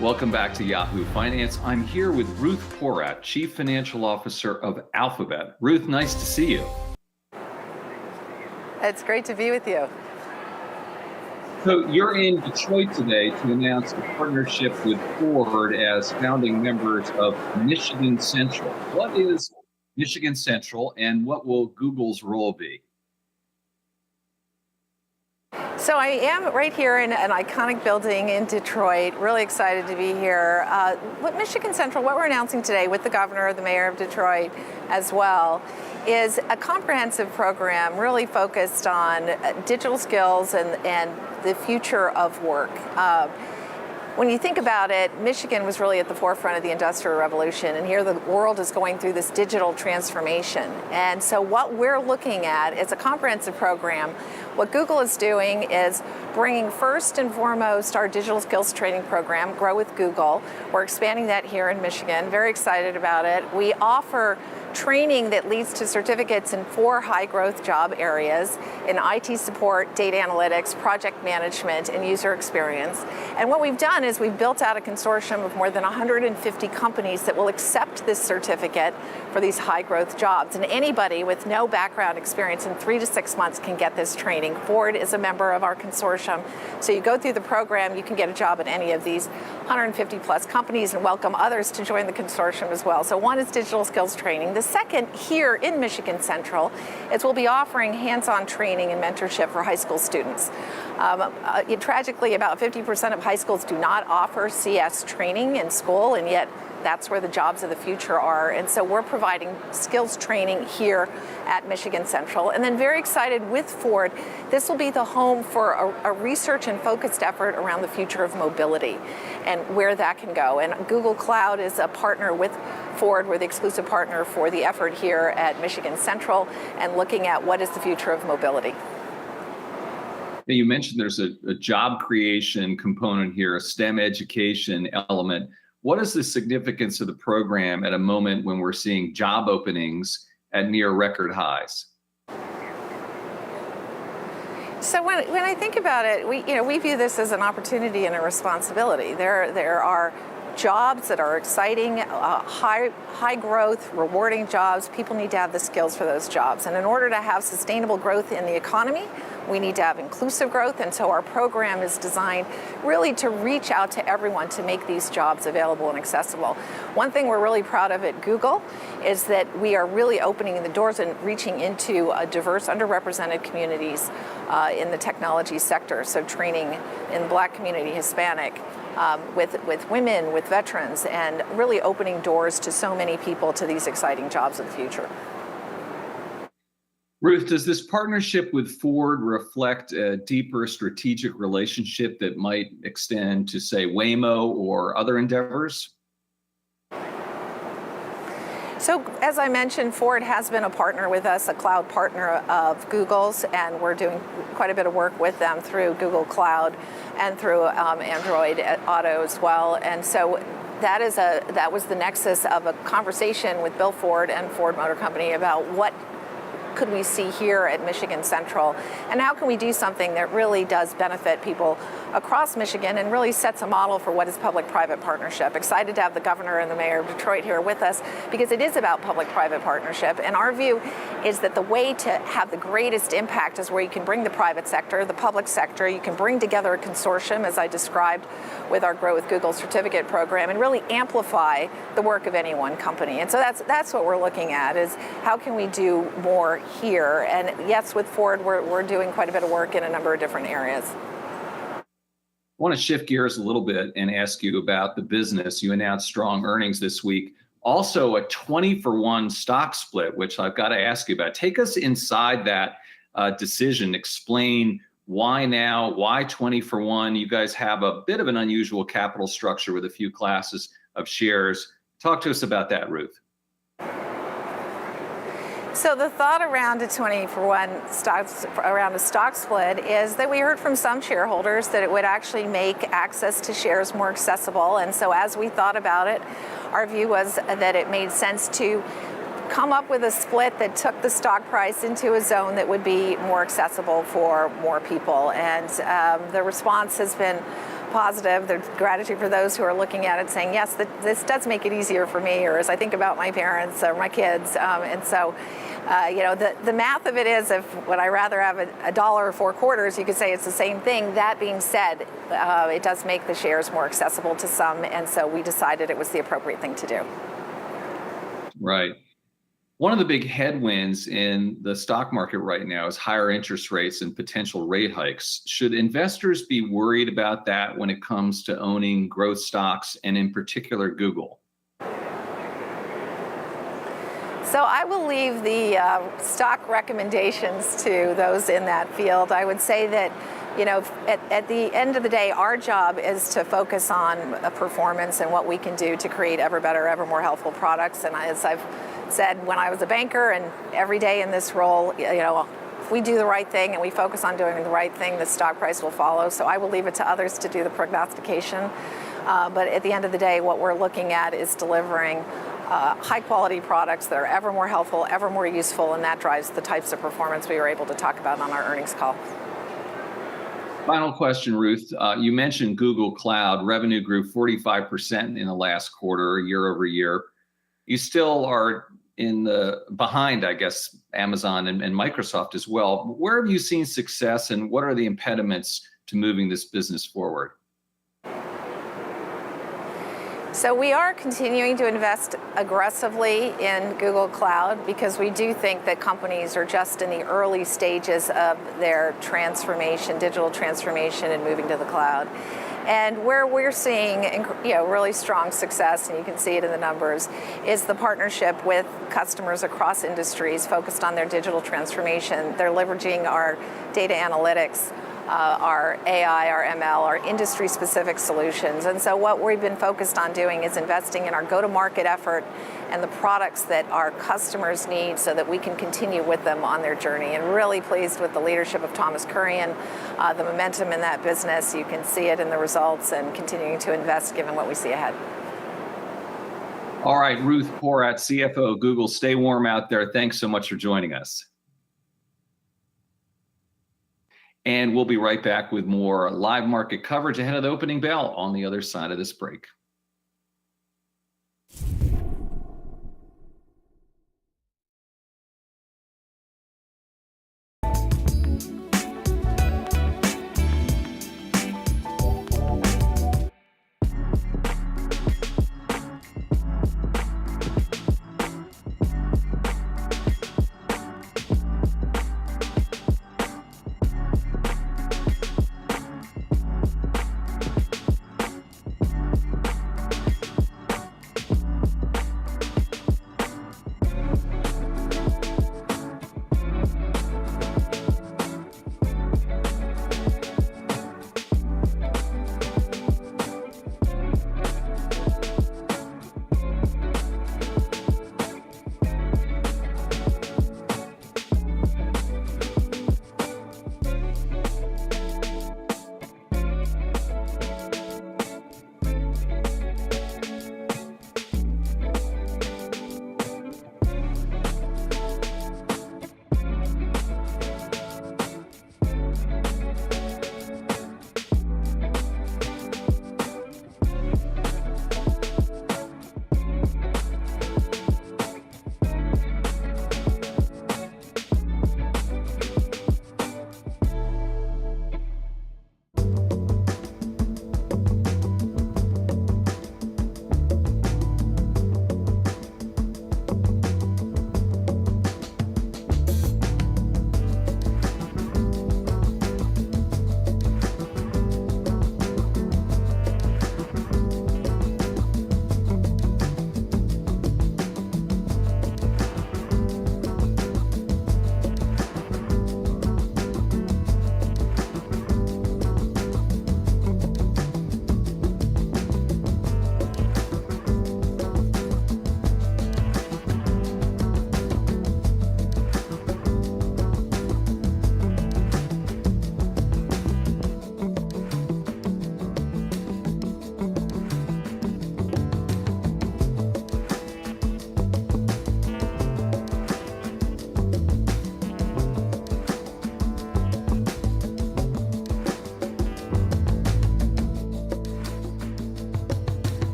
Welcome back to Yahoo Finance. I'm here with Ruth Porat, Chief Financial Officer of Alphabet. Ruth, nice to see you. It's great to be with you. So you're in Detroit today to announce a partnership with Ford as founding members of Michigan Central. What is Michigan Central and what will Google's role be? So I am right here in an iconic building in Detroit, really excited to be here. What Michigan Central, what we're announcing today with the governor, the mayor of Detroit as well, is a comprehensive program really focused on digital skills and the future of work. When you think about it, Michigan was really at the forefront of the Industrial Revolution, and here the world is going through this digital transformation. And so what we're looking at is a comprehensive program. What Google is doing is bringing first and foremost our digital skills training program, Grow with Google. We're expanding that here in Michigan, very excited about it. We offer training that leads to certificates in 4 high-growth job areas in IT support, data analytics, project management, and user experience. And what we've done is we've built out a consortium of more than 150 companies that will accept this certificate for these high-growth jobs. And anybody with no background experience in 3 to 6 months can get this training. Ford is a member of our consortium. So you go through the program, you can get a job at any of these 150-plus companies and welcome others to join the consortium as well. So one is digital skills training. The second, here in Michigan Central, is we'll be offering hands-on training and mentorship for high school students. Tragically, about 50% of high schools do not offer CS training in school, and yet that's where the jobs of the future are. And so we're providing skills training here at Michigan Central. And then very excited with Ford, this will be the home for a research and focused effort around the future of mobility and where that can go. And Google Cloud is a partner with Ford, we're the exclusive partner for the effort here at Michigan Central and looking at what is the future of mobility. You mentioned there's a job creation component here, a STEM education element. What is the significance of the program at a moment when we're seeing job openings at near record highs? So when I think about it, we view this as an opportunity and a responsibility. There are jobs that are exciting, high growth, rewarding jobs. People need to have the skills for those jobs. And in order to have sustainable growth in the economy, we need to have inclusive growth. And so our program is designed really to reach out to everyone to make these jobs available and accessible. One thing we're really proud of at Google is that we are really opening the doors and reaching into diverse, underrepresented communities in the technology sector. So training in the Black community, Hispanic, with women, with veterans, and really opening doors to so many people to these exciting jobs of the future. Ruth, does this partnership with Ford reflect a deeper strategic relationship that might extend to, say, Waymo or other endeavors? So as I mentioned, Ford has been a partner with us, a cloud partner of Google's, and we're doing quite a bit of work with them through Google Cloud and through Android Auto as well. And so that was the nexus of a conversation with Bill Ford and Ford Motor Company about what could we see here at Michigan Central, and how can we do something that really does benefit people across Michigan and really sets a model for what is public-private partnership. Excited to have the governor and the mayor of Detroit here with us because it is about public-private partnership. And our view is that the way to have the greatest impact is where you can bring the private sector, the public sector, you can bring together a consortium, as I described with our Grow with Google certificate program, and really amplify the work of any one company. And so that's what we're looking at, is how can we do more here? And yes, with Ford, we're doing quite a bit of work in a number of different areas. I want to shift gears a little bit and ask you about the business. You announced strong earnings this week. Also, a 20-for-1 stock split, which I've got to ask you about. Take us inside that decision. Explain why now, why 20-for-1? You guys have a bit of an unusual capital structure with a few classes of shares. Talk to us about that, Ruth. So the thought around a 20-for-1 around a stock split is that we heard from some shareholders that it would actually make access to shares more accessible. And so as we thought about it, our view was that it made sense to come up with a split that took the stock price into a zone that would be more accessible for more people. And the response has been positive. There's gratitude for those who are looking at it saying, yes, this does make it easier for me, or as I think about my parents or my kids. And so, the math of it is, if would I rather have a dollar or 4 quarters, you could say it's the same thing. That being said, it does make the shares more accessible to some, and so we decided it was the appropriate thing to do. Right. One of the big headwinds in the stock market right now is higher interest rates and potential rate hikes. Should investors be worried about that when it comes to owning growth stocks, and in particular Google? So I will leave the stock recommendations to those in that field. I would say that, at the end of the day, our job is to focus on performance and what we can do to create ever better, ever more helpful products. And as I've said when I was a banker and every day in this role, if we do the right thing and we focus on doing the right thing, the stock price will follow. So I will leave it to others to do the prognostication. But at the end of the day, what we're looking at is delivering high quality products that are ever more helpful, ever more useful, and that drives the types of performance we were able to talk about on our earnings call. Final question, Ruth. You mentioned Google Cloud. Revenue grew 45% in the last quarter, year over year. You still are behind, I guess, Amazon and Microsoft as well. Where have you seen success, and what are the impediments to moving this business forward? So we are continuing to invest aggressively in Google Cloud because we do think that companies are just in the early stages of their transformation, digital transformation, and moving to the cloud. And where we're seeing really strong success, and you can see it in the numbers, is the partnership with customers across industries focused on their digital transformation. They're leveraging our data analytics, our AI, our ML, our industry-specific solutions. And so what we've been focused on doing is investing in our go-to-market effort and the products that our customers need so that we can continue with them on their journey. And really pleased with the leadership of Thomas Kurian, the momentum in that business. You can see it in the results, and continuing to invest given what we see ahead. All right, Ruth Porat, CFO of Google. Stay warm out there. Thanks so much for joining us. And we'll be right back with more live market coverage ahead of the opening bell on the other side of this break.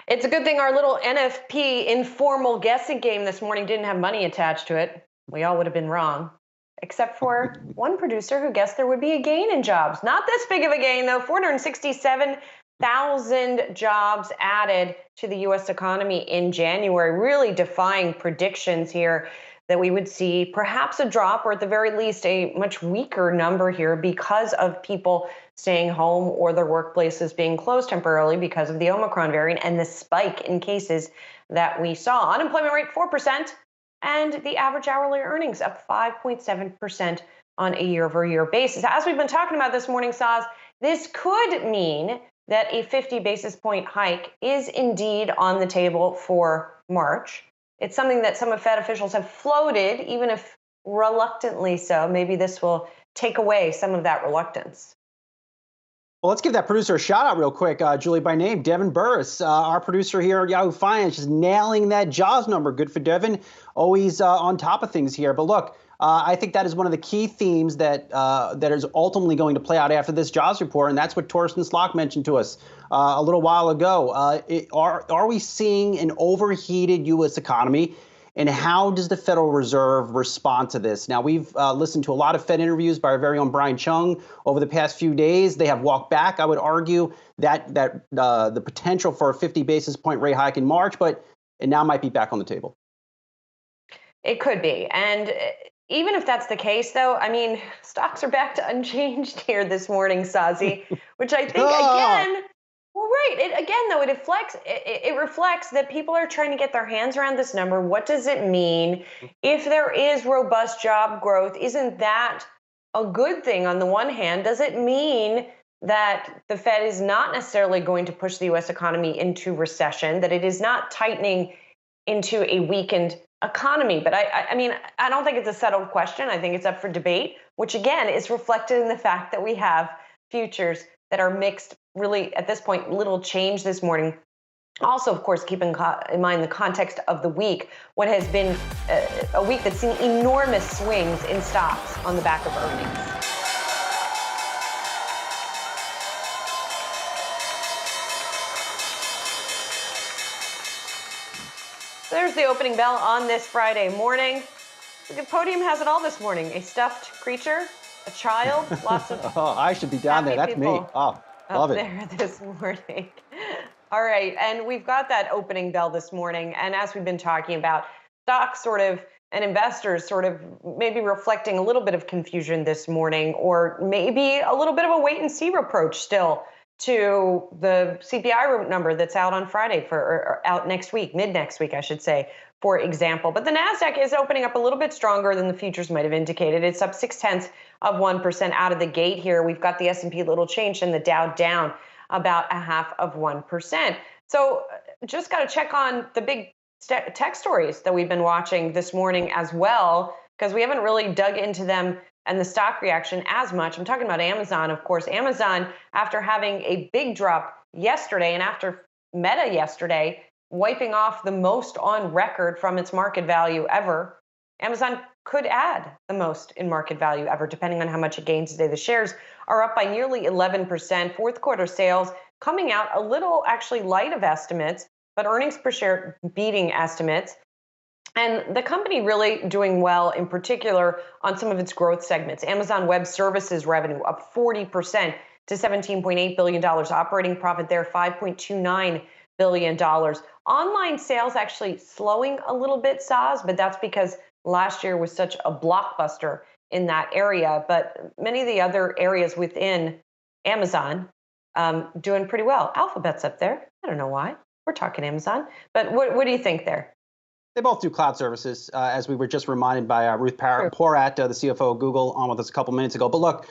It's a good thing our little NFP informal guessing game this morning didn't have money attached to it. We all would have been wrong, except for one producer who guessed there would be a gain in jobs. Not this big of a gain, though. 467,000 jobs added to the U.S. economy in January, really defying predictions here that we would see perhaps a drop, or at the very least a much weaker number here because of people staying home or their workplaces being closed temporarily because of the Omicron variant and the spike in cases that we saw. Unemployment rate 4%, and the average hourly earnings up 5.7% on a year-over-year basis. As we've been talking about this morning, Saz, this could mean that a 50 basis point hike is indeed on the table for March. It's something that some of Fed officials have floated, even if reluctantly so. Maybe this will take away some of that reluctance. Well, let's give that producer a shout out real quick, Julie by name, Devin Burris, our producer here at Yahoo Finance, just nailing that jobs number. Good for Devin, always on top of things here. But look, I think that is one of the key themes that that is ultimately going to play out after this jobs report, and that's what Torsten Slok mentioned to us a little while ago. Are we seeing an overheated U.S. economy? And how does the Federal Reserve respond to this? Now, we've listened to a lot of Fed interviews by our very own Brian Chung over the past few days. They have walked back, I would argue, that the potential for a 50 basis point rate hike in March, but it now might be back on the table. It could be. And even if that's the case, though, I mean, stocks are back to unchanged here this morning, Sazi, which I think, again, Well, right. Again, though, it reflects that people are trying to get their hands around this number. What does it mean? If there is robust job growth, isn't that a good thing on the one hand? Does it mean that the Fed is not necessarily going to push the U.S. economy into recession, that it is not tightening into a weakened economy? But I mean, I don't think it's a settled question. I think it's up for debate, which again is reflected in the fact that we have futures that are mixed, really at this point, little change this morning. Also, of course, keep in mind the context of the week, what has been a week that's seen enormous swings in stocks on the back of earnings. There's the opening bell on this Friday morning. The podium has it all this morning. A stuffed creature, a child, lots of Oh, I should be down there. That's me. Oh, love it. there this morning. All right, and we've got that opening bell this morning. And as we've been talking about, stocks sort of and investors sort of maybe reflecting a little bit of confusion this morning, or maybe a little bit of a wait and see approach still to the CPI number that's out on Friday or out next week, mid next week, I should say, for example. But the Nasdaq is opening up a little bit stronger than the futures might have indicated. It's up 0.6% out of the gate here. We've got the S&P little change and the Dow down about 0.5%. So just got to check on the big tech stories that we've been watching this morning as well, because we haven't really dug into them and the stock reaction as much. I'm talking about Amazon, of course. Amazon, after having a big drop yesterday and after Meta yesterday, wiping off the most on record from its market value ever, Amazon could add the most in market value ever, depending on how much it gains today. The shares are up by nearly 11%. Fourth quarter sales coming out a little actually light of estimates, but earnings per share beating estimates. And the company really doing well, in particular on some of its growth segments. Amazon Web Services revenue up 40% to $17.8 billion. Operating profit there, $5.29 billion. Online sales actually slowing a little bit, Saz, but that's because last year was such a blockbuster in that area. But many of the other areas within Amazon doing pretty well. Alphabet's up there. I don't know why. We're talking Amazon. But what do you think there? They both do cloud services, as we were just reminded by Ruth Porat, the CFO of Google, on with us a couple minutes ago. But look,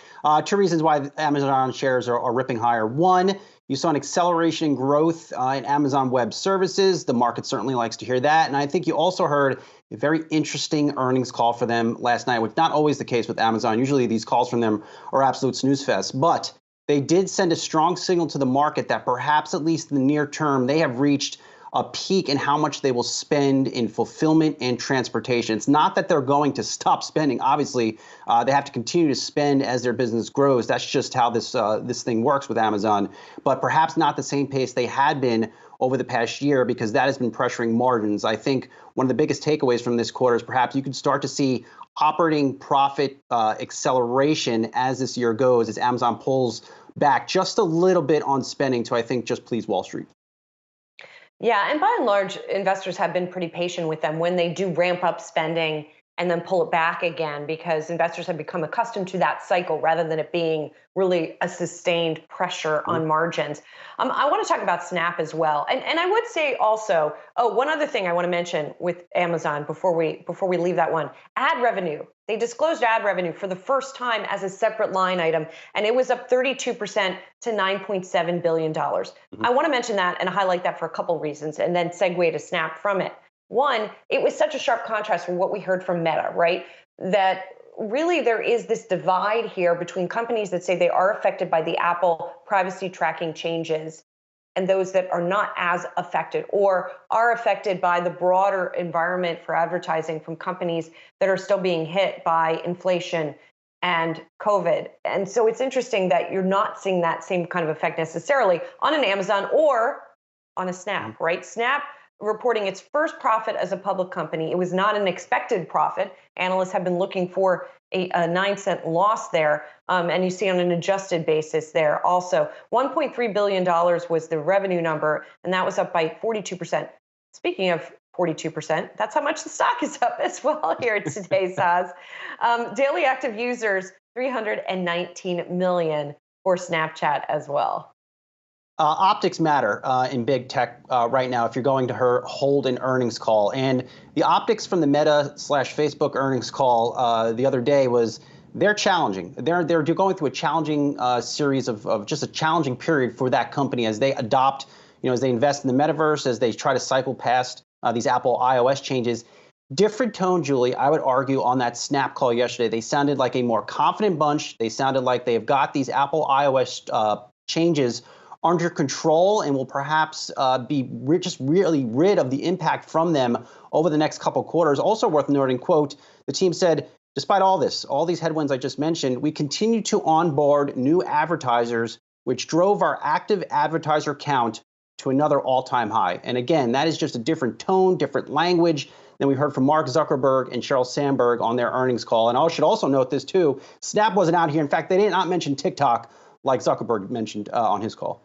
two reasons why Amazon shares are ripping higher. One, you saw an acceleration in growth in Amazon Web Services. The market certainly likes to hear that. And I think you also heard a very interesting earnings call for them last night, which is not always the case with Amazon. Usually these calls from them are absolute snooze fest. But they did send a strong signal to the market that perhaps, at least in the near term, they have reached a peak in how much they will spend in fulfillment and transportation. It's not that they're going to stop spending. Obviously, they have to continue to spend as their business grows. That's just how this thing works with Amazon. But perhaps not the same pace they had been over the past year, because that has been pressuring margins. I think one of the biggest takeaways from this quarter is perhaps you could start to see operating profit acceleration as this year goes, as Amazon pulls back just a little bit on spending to, I think, just please Wall Street. Yeah, and by and large, investors have been pretty patient with them when they do ramp up spending and then pull it back again, because investors have become accustomed to that cycle rather than it being really a sustained pressure on margins. I want to talk about Snap as well. And I would say also, one other thing I want to mention with Amazon before we leave that one, ad revenue. They disclosed ad revenue for the first time as a separate line item, and it was up 32% to $9.7 billion. I want to mention that and highlight that for a couple reasons, and then segue to Snap from it. One, it was such a sharp contrast from what we heard from Meta, right? That really there is this divide here between companies that say they are affected by the Apple privacy tracking changes and those that are not as affected or are affected by the broader environment for advertising from companies that are still being hit by inflation and COVID. And so it's interesting that you're not seeing that same kind of effect necessarily on an Amazon or on a Snap, right? Snap reporting its first profit as a public company. It was not an expected profit. Analysts have been looking for a 9-cent loss there. And you see on an adjusted basis there also. $1.3 billion was the revenue number, and that was up by 42%. Speaking of 42%, that's how much the stock is up as well here today, Saz. Daily active users, 319 million for Snapchat as well. Optics matter in big tech right now if you're going to hold an earnings call. And the optics from the Meta/Facebook earnings call the other day was they're challenging. They're going through a challenging series of just a challenging period for that company as they adopt, as they invest in the metaverse, as they try to cycle past these Apple iOS changes. Different tone, Julie, I would argue, on that Snap call yesterday. They sounded like a more confident bunch. They sounded like they've got these Apple iOS changes under control and will perhaps be just really rid of the impact from them over the next couple quarters. Also worth noting, quote, the team said, despite all this, all these headwinds I just mentioned, we continue to onboard new advertisers, which drove our active advertiser count to another all-time high. And again, that is just a different tone, different language than we heard from Mark Zuckerberg and Sheryl Sandberg on their earnings call. And I should also note this too, Snap wasn't out here. In fact, they did not mention TikTok like Zuckerberg mentioned on his call.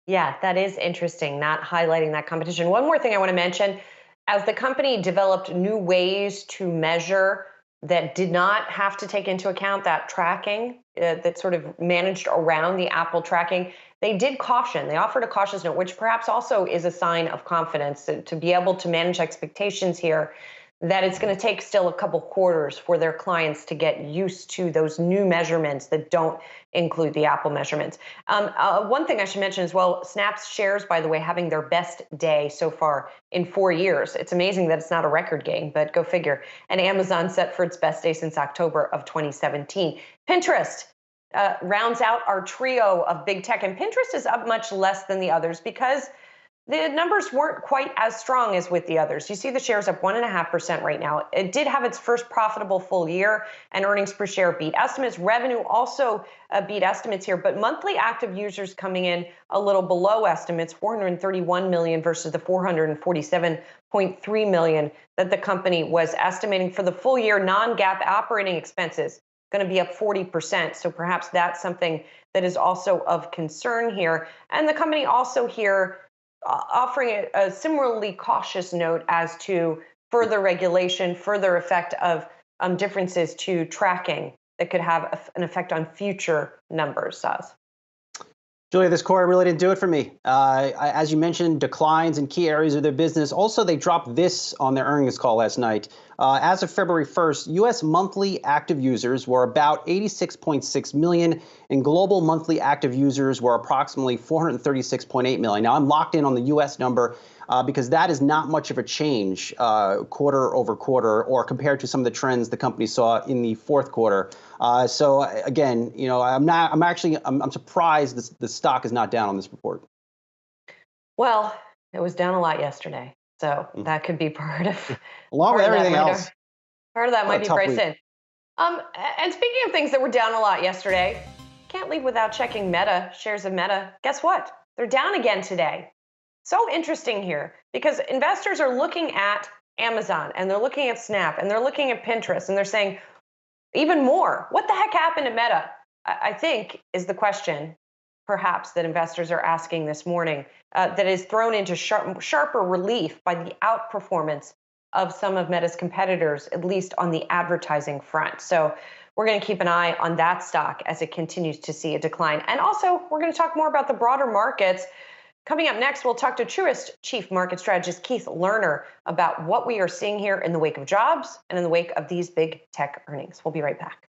Yeah, that is interesting, not highlighting that competition. One more thing I want to mention, as the company developed new ways to measure that did not have to take into account that tracking that sort of managed around the Apple tracking, they did caution. They offered a cautious note, which perhaps also is a sign of confidence to be able to manage expectations here, that it's going to take still a couple quarters for their clients to get used to those new measurements that don't include the Apple measurements. One thing I should mention as well, Snap's shares, by the way, having their best day so far in 4 years. It's amazing that it's not a record gain, but go figure. And Amazon set for its best day since October of 2017. Pinterest rounds out our trio of big tech, and Pinterest is up much less than the others because the numbers weren't quite as strong as with the others. You see the shares up 1.5% right now. It did have its first profitable full year, and earnings per share beat estimates. Revenue also beat estimates here, but monthly active users coming in a little below estimates, 431 million versus the 447.3 million that the company was estimating for the full year. Non-GAAP operating expenses going to be up 40%. So perhaps that's something that is also of concern here. And the company also here offering a similarly cautious note as to further regulation, further effect of differences to tracking that could have an effect on future numbers, Saz. Julia, this quarter really didn't do it for me. As you mentioned, declines in key areas of their business. Also, they dropped this on their earnings call last night. As of February 1st, U.S. monthly active users were about 86.6 million, and global monthly active users were approximately 436.8 million. Now, I'm locked in on the U.S. number because that is not much of a change quarter over quarter or compared to some of the trends the company saw in the fourth quarter. So again, I'm surprised the stock is not down on this report. Well, it was down a lot yesterday, so that could be part of along with everything else. Part of that might be priced in. And speaking of things that were down a lot yesterday, can't leave without checking Meta, shares of Meta. Guess what? They're down again today. So interesting here because investors are looking at Amazon and they're looking at Snap and they're looking at Pinterest and they're saying even more, what the heck happened to Meta? I think is the question perhaps that investors are asking this morning that is thrown into sharper relief by the outperformance of some of Meta's competitors, at least on the advertising front. So we're going to keep an eye on that stock as it continues to see a decline. And also, we're going to talk more about the broader markets. Coming up next, we'll talk to Truist Chief Market Strategist Keith Lerner about what we are seeing here in the wake of jobs and in the wake of these big tech earnings. We'll be right back.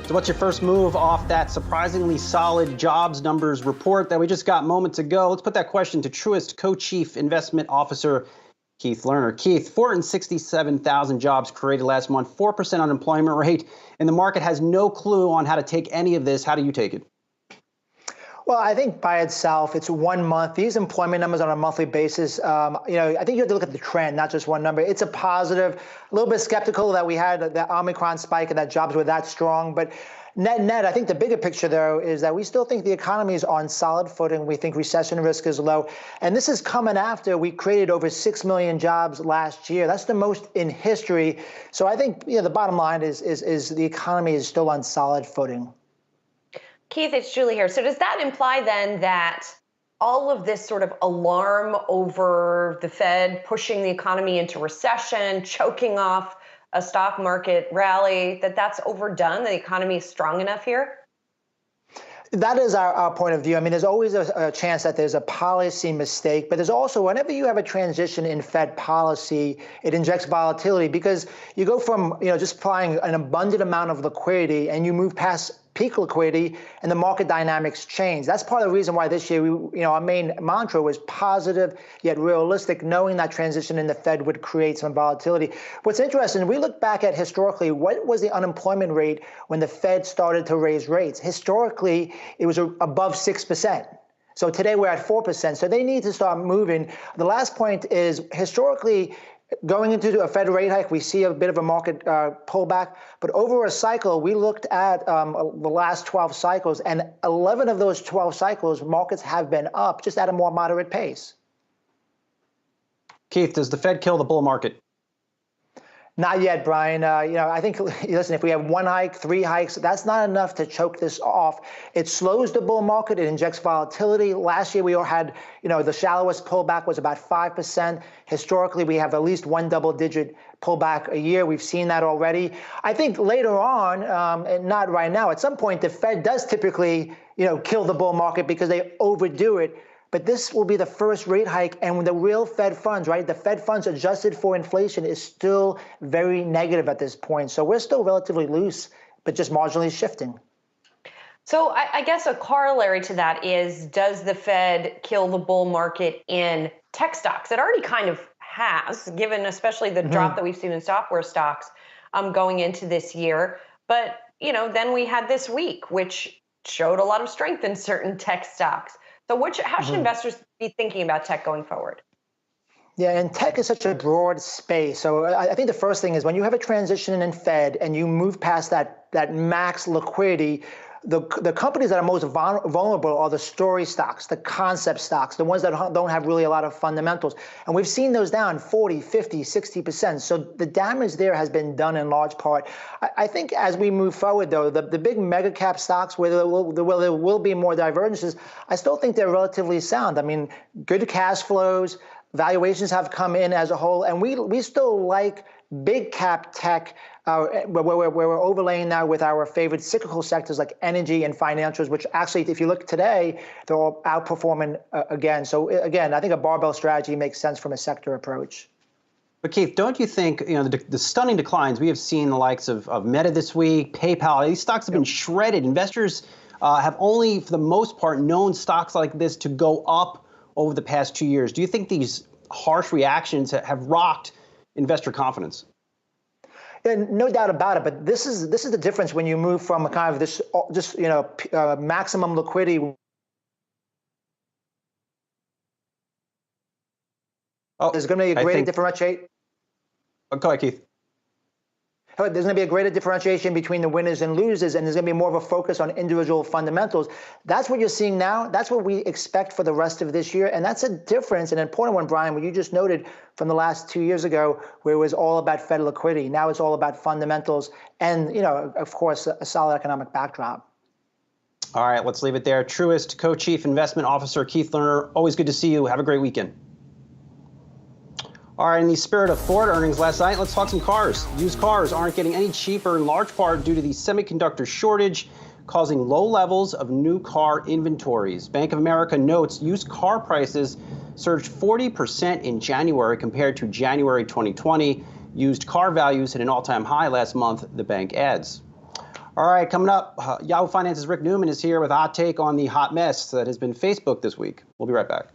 So what's your first move off that surprisingly solid jobs numbers report that we just got moments ago? Let's put that question to Truist Co-Chief Investment Officer Keith Lerner. Keith, 467,000 jobs created last month, 4% unemployment rate, and the market has no clue on how to take any of this. How do you take it? Well, I think by itself, it's 1 month. These employment numbers on a monthly basis, I think you have to look at the trend, not just one number. It's a positive. A little bit skeptical that we had that Omicron spike and that jobs were that strong. But net, I think the bigger picture, though, is that we still think the economy is on solid footing. We think recession risk is low. And this is coming after we created over 6 million jobs last year. That's the most in history. So I think the bottom line is the economy is still on solid footing. Keith, it's Julie here. So does that imply then that all of this sort of alarm over the Fed pushing the economy into recession, choking off a stock market rally, that's overdone? The economy is strong enough here? That is our point of view. I mean, there's always a chance that there's a policy mistake, but there's also, whenever you have a transition in Fed policy, it injects volatility because you go from, just applying an abundant amount of liquidity and you move past peak liquidity and the market dynamics change. That's part of the reason why this year, our main mantra was positive yet realistic, knowing that transition in the Fed would create some volatility. What's interesting, we look back at historically, what was the unemployment rate when the Fed started to raise rates? Historically, it was above 6%. So today we're at 4%. So they need to start moving. The last point is historically, going into a Fed rate hike, we see a bit of a market pullback. But over a cycle, we looked at the last 12 cycles, and 11 of those 12 cycles, markets have been up, just at a more moderate pace. Keith, does the Fed kill the bull market? Not yet, Brian. I think, listen, if we have 1 hike, 3 hikes, that's not enough to choke this off. It slows the bull market. It injects volatility. Last year, we all had, the shallowest pullback was about 5%. Historically, we have at least 1 double-digit pullback a year. We've seen that already. I think later on, and not right now, at some point, the Fed does typically, kill the bull market because they overdo it. But this will be the first rate hike, and the real Fed funds, right? The Fed funds adjusted for inflation is still very negative at this point. So we're still relatively loose, but just marginally shifting. So I guess a corollary to that is, does the Fed kill the bull market in tech stocks? It already kind of has, given especially the drop that we've seen in software stocks going into this year. But, then we had this week, which showed a lot of strength in certain tech stocks. So how should investors be thinking about tech going forward? Yeah, and tech is such a broad space. So I think the first thing is when you have a transition in Fed and you move past that max liquidity, the companies that are most vulnerable are the story stocks, the concept stocks, the ones that don't have really a lot of fundamentals. And we've seen those down 40, 50, 60%. So the damage there has been done in large part. I think as we move forward, though, the big mega cap stocks where there will be more divergences, I still think they're relatively sound. I mean, good cash flows, valuations have come in as a whole, and we still like big cap tech, where we're overlaying now with our favorite cyclical sectors like energy and financials, which actually, if you look today, they're all outperforming again. So again, I think a barbell strategy makes sense from a sector approach. But Keith, don't you think the stunning declines we have seen, the likes of Meta this week, PayPal, these stocks have been shredded. Investors have only, for the most part, known stocks like this to go up over the past 2 years. Do you think these harsh reactions have rocked investor confidence? Yeah, no doubt about it. But this is the difference when you move from a kind of this maximum liquidity. There's going to be a greater differentiate. Go ahead, Keith. There's going to be a greater differentiation between the winners and losers, and there's going to be more of a focus on individual fundamentals. That's what you're seeing now. That's what we expect for the rest of this year. And that's a difference, an important one, Brian, what you just noted from the last 2 years ago, where it was all about Fed liquidity. Now it's all about fundamentals and, of course, a solid economic backdrop. All right, let's leave it there. Truist Co-Chief Investment Officer Keith Lerner, always good to see you. Have a great weekend. All right, in the spirit of Ford earnings last night, let's talk some cars. Used cars aren't getting any cheaper in large part due to the semiconductor shortage, causing low levels of new car inventories. Bank of America notes used car prices surged 40% in January compared to January 2020. Used car values hit an all-time high last month, the bank adds. All right, coming up, Yahoo Finance's Rick Newman is here with a hot take on the hot mess that has been Facebook this week. We'll be right back.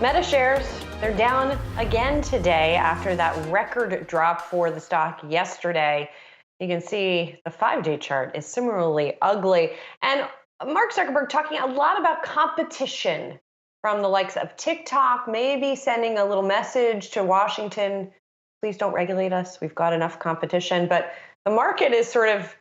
Meta shares, they're down again today after that record drop for the stock yesterday. You can see the 5-day chart is similarly ugly. And Mark Zuckerberg talking a lot about competition from the likes of TikTok, maybe sending a little message to Washington, please don't regulate us, we've got enough competition. But the market is sort of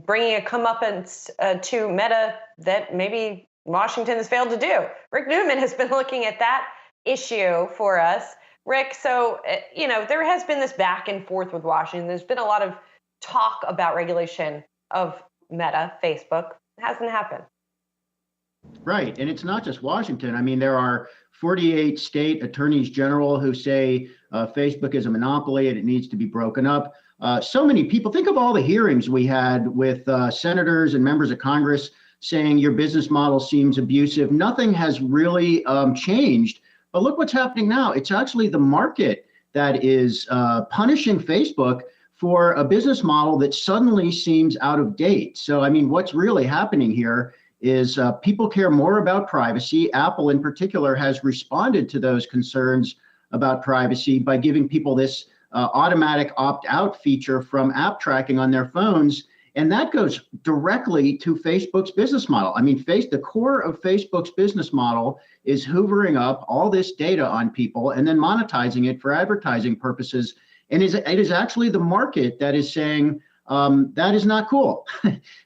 bringing a comeuppance to Meta that maybe Washington has failed to do. Rick Newman has been looking at that issue for us. Rick, so, there has been this back and forth with Washington. There's been a lot of talk about regulation of Meta, Facebook. It hasn't happened. Right. And it's not just Washington. I mean, there are 48 state attorneys general who say Facebook is a monopoly and it needs to be broken up. So many people, think of all the hearings we had with senators and members of Congress saying your business model seems abusive. Nothing has really changed. But look what's happening now. It's actually the market that is punishing Facebook for a business model that suddenly seems out of date. So, I mean, what's really happening here is people care more about privacy. Apple in particular has responded to those concerns about privacy by giving people this automatic opt-out feature from app tracking on their phones. And that goes directly to Facebook's business model. I mean, the core of Facebook's business model is hoovering up all this data on people and then monetizing it for advertising purposes. And it is actually the market that is saying that is not cool.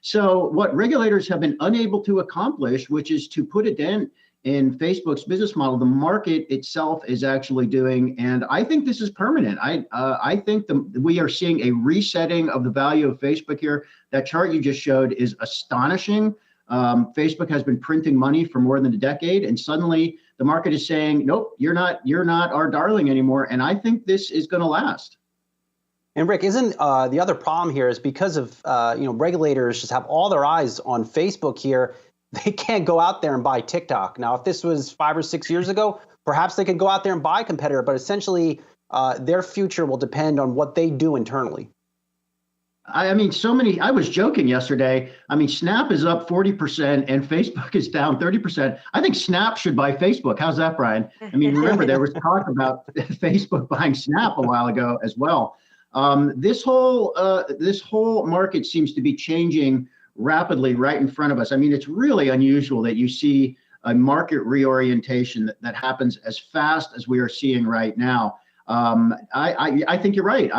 So what regulators have been unable to accomplish, which is to put a dent in Facebook's business model, the market itself is actually doing. And I think this is permanent. I think we are seeing a resetting of the value of Facebook here. That chart you just showed is astonishing. Facebook has been printing money for more than a decade, and suddenly the market is saying, nope, you're not our darling anymore. And I think this is going to last. And Rick, isn't the other problem here is because of regulators just have all their eyes on Facebook here, they can't go out there and buy TikTok. Now, if this was 5 or 6 years ago, perhaps they could go out there and buy a competitor, but essentially their future will depend on what they do internally. I mean, I was joking yesterday. I mean, Snap is up 40% and Facebook is down 30%. I think Snap should buy Facebook. How's that, Brian? I mean, remember there was talk about Facebook buying Snap a while ago as well. This whole market seems to be changing rapidly right in front of us. I mean, it's really unusual that you see a market reorientation that happens as fast as we are seeing right now. I think you're right.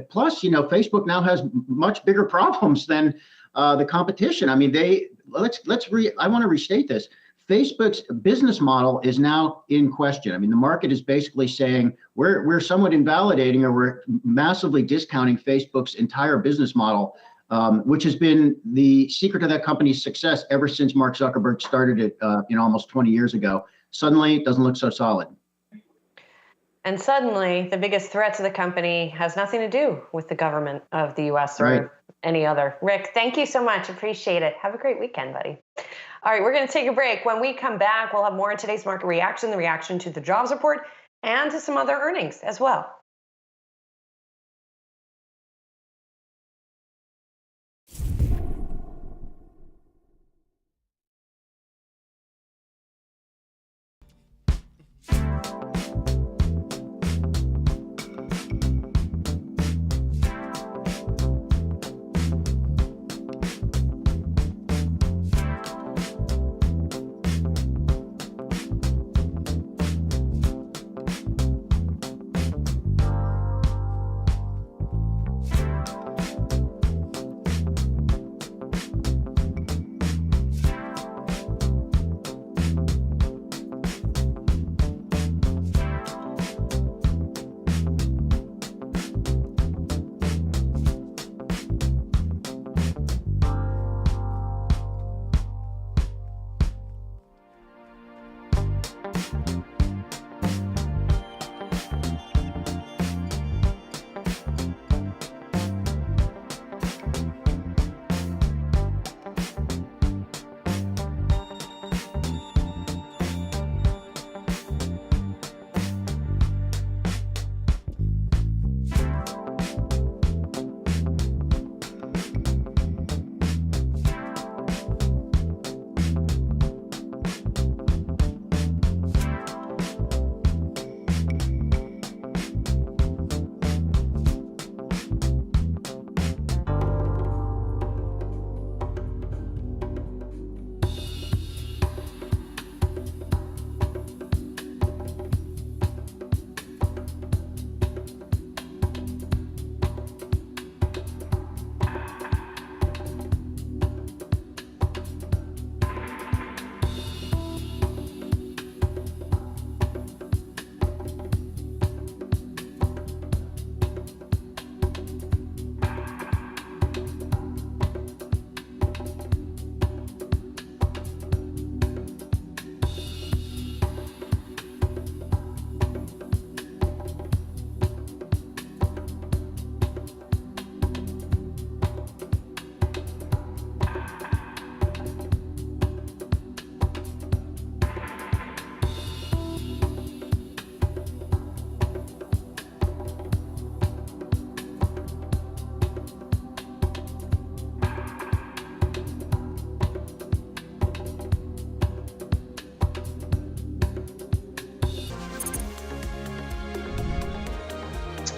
Plus, Facebook now has much bigger problems than the competition. I mean, I want to restate this. Facebook's business model is now in question. I mean, the market is basically saying we're somewhat invalidating or we're massively discounting Facebook's entire business model, which has been the secret of that company's success ever since Mark Zuckerberg started it, almost 20 years ago. Suddenly, it doesn't look so solid. And suddenly, the biggest threat to the company has nothing to do with the government of the U.S. or any other. Rick, thank you so much. Appreciate it. Have a great weekend, buddy. All right, we're going to take a break. When we come back, we'll have more in today's market reaction, the reaction to the jobs report, and to some other earnings as well.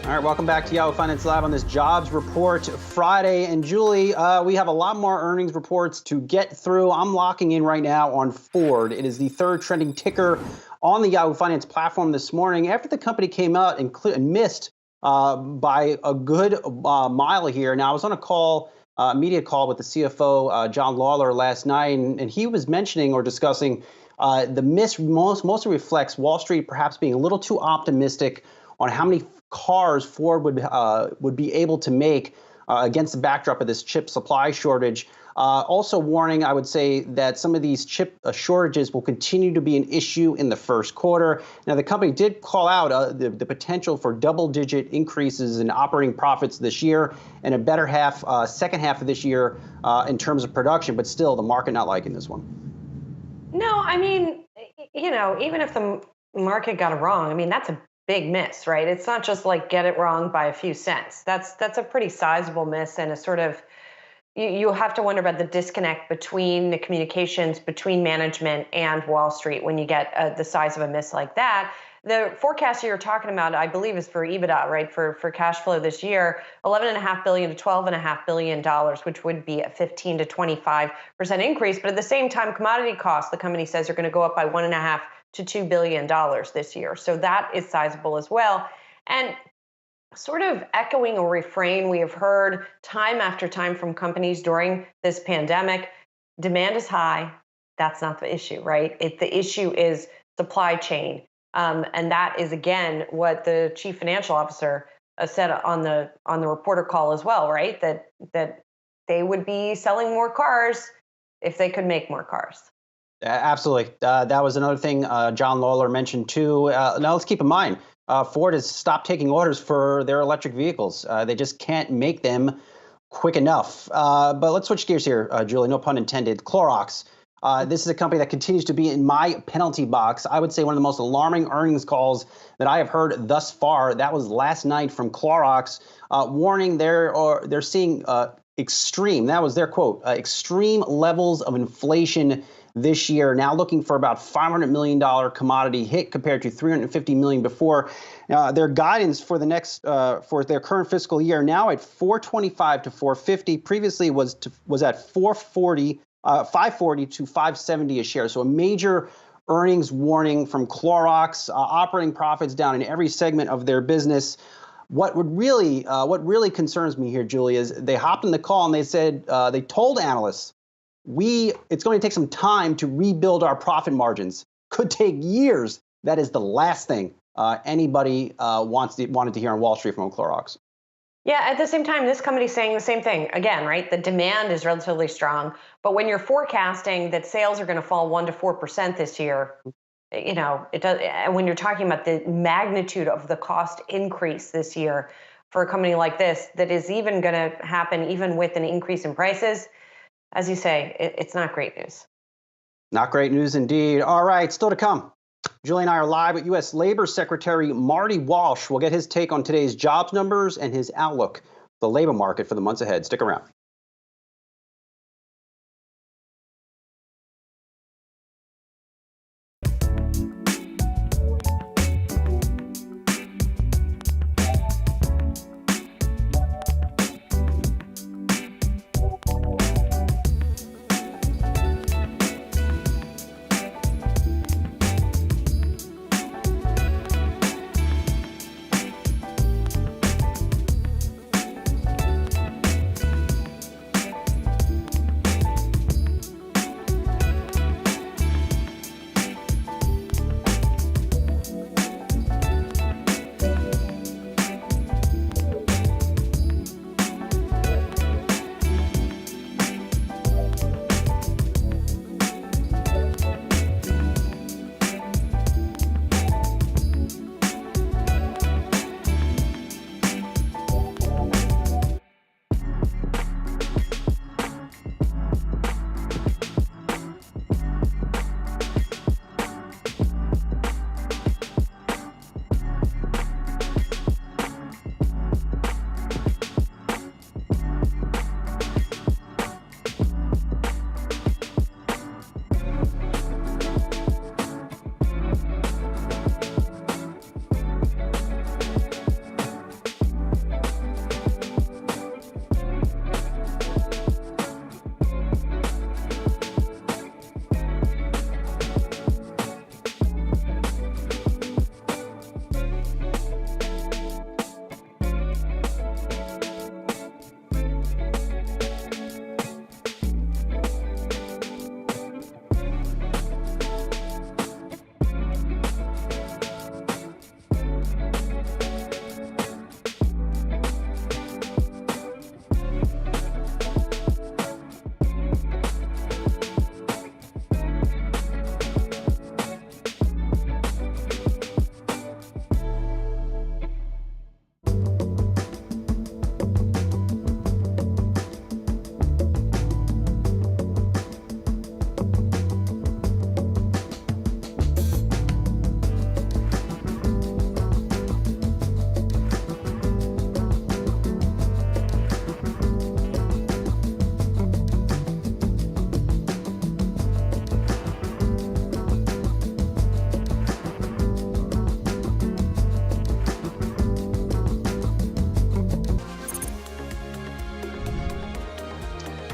All right, welcome back to Yahoo Finance Live on this jobs report Friday. And Julie, we have a lot more earnings reports to get through. I'm locking in right now on Ford. It is the third trending ticker on the Yahoo Finance platform this morning after the company came out and missed by a good mile here. Now, I was on a media call with the CFO, John Lawler, last night, and he was mentioning or discussing the miss mostly reflects Wall Street perhaps being a little too optimistic on how many cars Ford would be able to make against the backdrop of this chip supply shortage. Also warning, I would say, that some of these chip shortages will continue to be an issue in the first quarter. Now, the company did call out the potential for double-digit increases in operating profits this year and a better second half of this year in terms of production, but still the market not liking this one. No, I mean, even if the market got it wrong, I mean, that's a big miss, right? It's not just like get it wrong by a few cents. That's a pretty sizable miss, and a sort of, you have to wonder about the disconnect between the communications between management and Wall Street when you get the size of a miss like that. The forecast you're talking about, I believe, is for EBITDA, right? For cash flow this year, $11.5 billion to $12.5 billion, which would be a 15 to 25% increase. But at the same time, commodity costs, the company says, are going to go up by $1.5 to $2 billion this year. So that is sizable as well. And sort of echoing a refrain we have heard time after time from companies during this pandemic, demand is high. That's not the issue, right? The issue is supply chain. And that is, again, what the chief financial officer said on the reporter call as well, right? That they would be selling more cars if they could make more cars. Absolutely. That was another thing John Lawler mentioned too. Now let's keep in mind, Ford has stopped taking orders for their electric vehicles. They just can't make them quick enough. But let's switch gears here, Julie, no pun intended. Clorox. This is a company that continues to be in my penalty box. I would say one of the most alarming earnings calls that I have heard thus far. That was last night from Clorox, warning they're seeing extreme, that was their quote, extreme levels of inflation this year, now looking for about $500 million commodity hit compared to $350 million before. Their guidance for the next for their current fiscal year now at $425 to $450. Previously was at $540 to $570 a share. So a major earnings warning from Clorox. Operating profits down in every segment of their business. What really concerns me here, Julie, is they hopped in the call and they said they told analysts it's going to take some time to rebuild our profit margins. Could take years. That is the last thing anybody wanted to hear on Wall Street from Clorox. Yeah, at the same time, this company's saying the same thing again, right? The demand is relatively strong, but when you're forecasting that sales are going to fall 1% to 4% this year, it does. And when you're talking about the magnitude of the cost increase this year for a company like this, that is even going to happen even with an increase in prices, as you say, it's not great news. Not great news indeed. All right, still to come. Julie and I are live with U.S. Labor Secretary Marty Walsh. We'll get his take on today's jobs numbers and his outlook for the labor market for the months ahead. Stick around.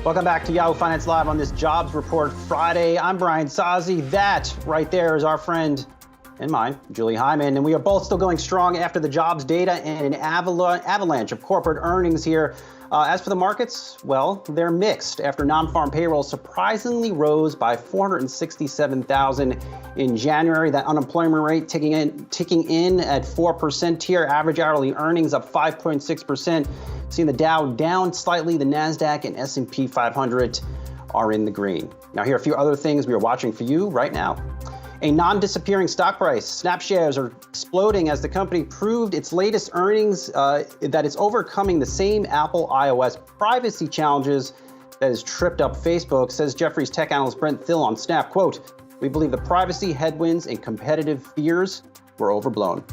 Welcome back to Yahoo Finance Live on this Jobs Report Friday. I'm Brian Sazi. That right there is our friend and mine, Julie Hyman, and we are both still going strong after the jobs data and an avalanche of corporate earnings here. As for the markets, well, they're mixed after non-farm payrolls surprisingly rose by 467,000 in January. That unemployment rate ticking in at 4% here. Average hourly earnings up 5.6%. Seeing the Dow down slightly, the Nasdaq and S&P 500 are in the green. Now, here are a few other things we are watching for you right now. A non-disappearing stock price. Snap shares are exploding as the company proved its latest earnings that it's overcoming the same Apple iOS privacy challenges that has tripped up Facebook, says Jefferies tech analyst Brent Thill on Snap. Quote, "We believe the privacy headwinds and competitive fears were overblown."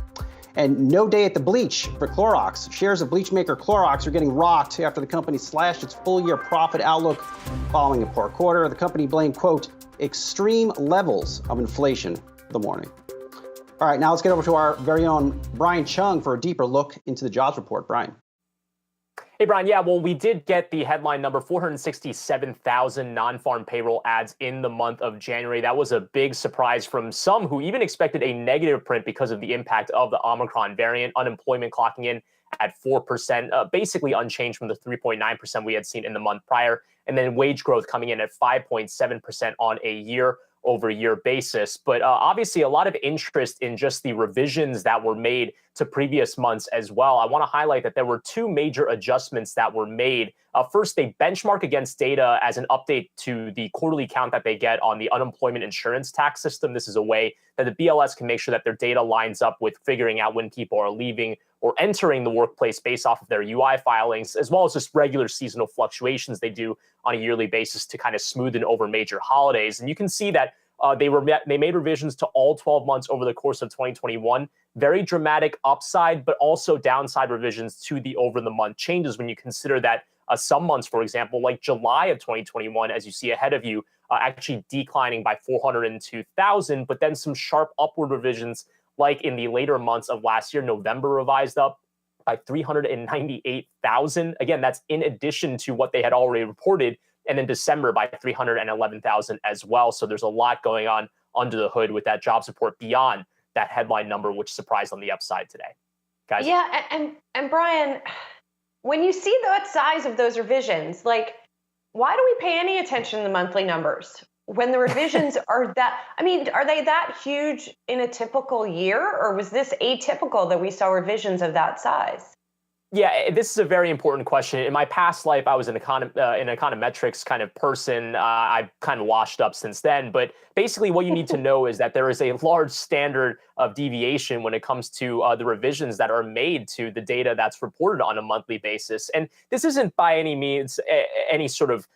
And no day at the bleach for Clorox. Shares of bleach maker Clorox are getting rocked after the company slashed its full-year profit outlook following a poor quarter. The company blamed, quote, "extreme levels of inflation" for the warning. All right, now let's get over to our very own Brian Chung for a deeper look into the jobs report. Brian. Hey, Brian. Yeah, well, we did get the headline number, 467,000 non-farm payroll ads in the month of January. That was a big surprise from some who even expected a negative print because of the impact of the Omicron variant. Unemployment clocking in at 4%, basically unchanged from the 3.9% we had seen in the month prior. And then wage growth coming in at 5.7% on a year-over-year basis. But obviously a lot of interest in just the revisions that were made to previous months as well. I want to highlight that there were two major adjustments that were made. First, they benchmark against data as an update to the quarterly count that they get on the unemployment insurance tax system. This is a way that the BLS can make sure that their data lines up with figuring out when people are leaving or entering the workplace based off of their UI filings, as well as just regular seasonal fluctuations they do on a yearly basis to kind of smoothen over major holidays. And you can see that they made revisions to all 12 months over the course of 2021. Very dramatic upside, but also downside revisions to the over-the-month changes when you consider that some months, for example, like July of 2021, as you see ahead of you, actually declining by 402,000, but then some sharp upward revisions like in the later months of last year. November revised up by 398,000. Again, that's in addition to what they had already reported. And then December by 311,000 as well. So there's a lot going on under the hood with that jobs report beyond that headline number, which surprised on the upside today. Guys? Yeah, and Brian, when you see that size of those revisions, like, why do we pay any attention to the monthly numbers when the revisions are that, I mean, are they that huge in a typical year, or was this atypical that we saw revisions of that size? Yeah, this is a very important question. In my past life, I was an econometrics kind of person. I've kind of washed up since then. But basically what you need to know is that there is a large standard of deviation when it comes to the revisions that are made to the data that's reported on a monthly basis. And this isn't by any means any sort of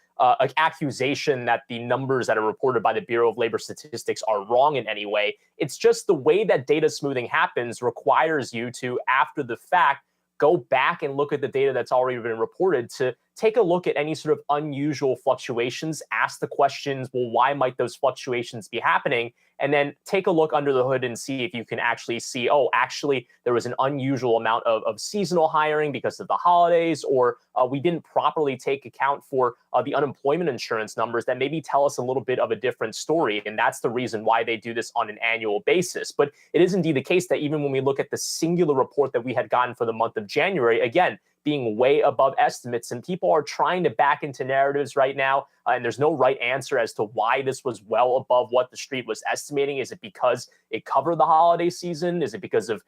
accusation that the numbers that are reported by the Bureau of Labor Statistics are wrong in any way. It's just the way that data smoothing happens requires you to, after the fact, go back and look at the data that's already been reported to take a look at any sort of unusual fluctuations, ask the questions, well, why might those fluctuations be happening? And then take a look under the hood and see if you can actually see, oh, actually, there was an unusual amount of seasonal hiring because of the holidays, or we didn't properly take account for the unemployment insurance numbers that maybe tell us a little bit of a different story. And that's the reason why they do this on an annual basis. But it is indeed the case that even when we look at the singular report that we had gotten for the month of January, again, being way above estimates, and people are trying to back into narratives right now, and there's no right answer as to why this was well above what the street was estimating. Is it because it covered the holiday season? Is it because of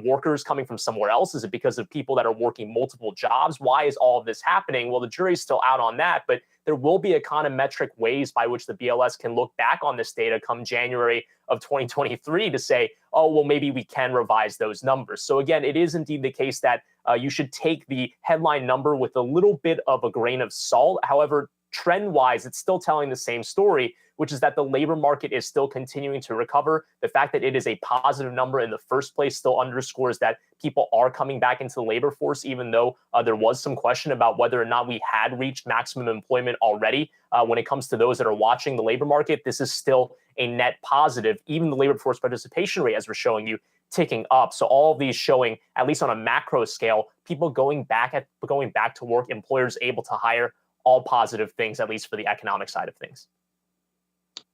workers coming from somewhere else? Is it because of people that are working multiple jobs? Why is all of this happening? Well, the jury's still out on that, but there will be econometric ways by which the BLS can look back on this data come January of 2023 to say, oh, well, maybe we can revise those numbers. So again, it is indeed the case that you should take the headline number with a little bit of a grain of salt. However, trend-wise, it's still telling the same story, which is that the labor market is still continuing to recover. The fact that it is a positive number in the first place still underscores that people are coming back into the labor force, even though there was some question about whether or not we had reached maximum employment already. When it comes to those that are watching the labor market, this is still a net positive. Even the labor force participation rate, as we're showing you, ticking up. So all of these showing, at least on a macro scale, people going back to work, employers able to hire, all positive things, at least for the economic side of things.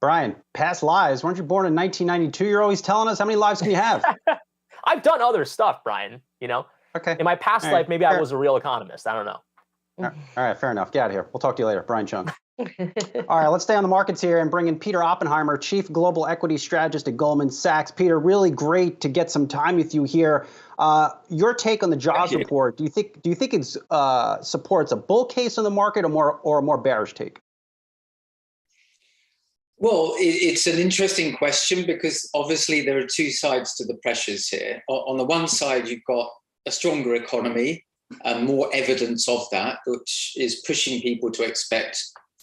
Brian, past lives. Weren't you born in 1992? You're always telling us. How many lives can you have? I've done other stuff, Brian, you know? Okay. In my past life, maybe I was a real economist. I don't know. All right, fair enough. Get out of here. We'll talk to you later. Brian Chung. All right, let's stay on the markets here and bring in Peter Oppenheimer, Chief Global Equity Strategist at Goldman Sachs. Peter, really great to get some time with you here. Your take on the jobs report, do you think it supports a bull case in the market or a more bearish take? Well, it's an interesting question because obviously there are two sides to the pressures here. On the one side, you've got a stronger economy and more evidence of that, which is pushing people to expect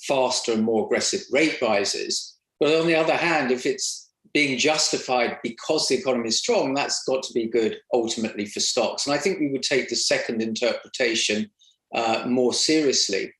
faster and more aggressive rate rises. But on the other hand, if it's being justified because the economy is strong, that's got to be good ultimately for stocks. And I think we would take the second interpretation more seriously.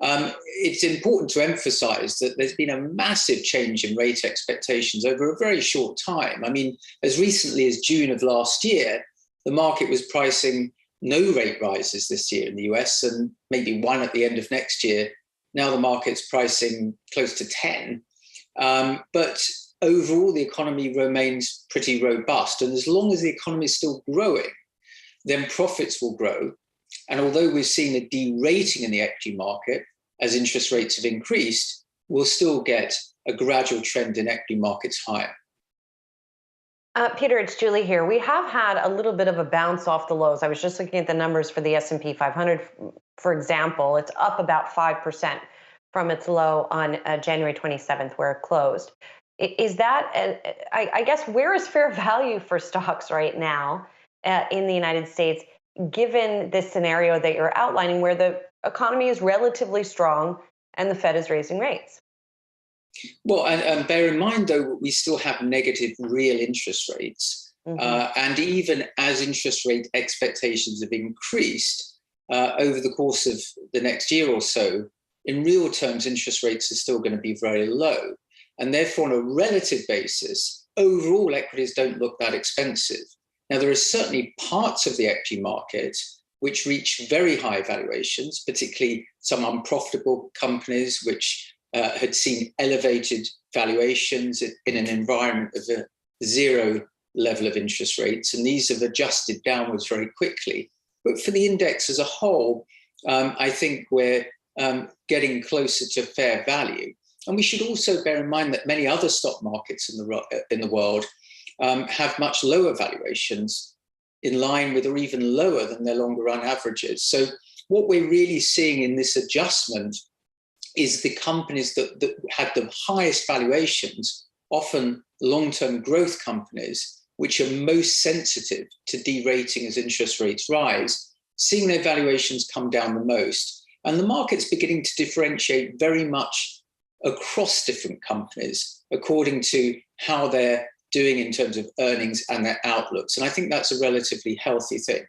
It's important to emphasize that there's been a massive change in rate expectations over a very short time. I mean, as recently as June of last year, the market was pricing no rate rises this year in the US and maybe one at the end of next year. Now the market's pricing close to 10. But overall, the economy remains pretty robust. And as long as the economy is still growing, then profits will grow. And although we've seen a derating in the equity market as interest rates have increased, we'll still get a gradual trend in equity markets higher. Peter, it's Julie here. We have had a little bit of a bounce off the lows. I was just looking at the numbers for the S&P 500, for example. It's up about 5% from its low on January 27th, where it closed. Is that, I guess, where is fair value for stocks right now in the United States, given this scenario that you're outlining, where the economy is relatively strong and the Fed is raising rates? Well, and bear in mind, though, we still have negative real interest rates. And even as interest rate expectations have increased over the course of the next year or so, in real terms, interest rates are still going to be very low. And therefore, on a relative basis, overall equities don't look that expensive. Now, there are certainly parts of the equity market which reach very high valuations, particularly some unprofitable companies which had seen elevated valuations in an environment of a zero level of interest rates, and these have adjusted downwards very quickly. But for the index as a whole, I think we're getting closer to fair value. And we should also bear in mind that many other stock markets in the world have much lower valuations in line with or even lower than their longer run averages. So what we're really seeing in this adjustment is the companies that had the highest valuations, often long-term growth companies, which are most sensitive to derating as interest rates rise, seeing their valuations come down the most. And the market's beginning to differentiate very much across different companies according to how they're doing in terms of earnings and their outlooks. And I think that's a relatively healthy thing.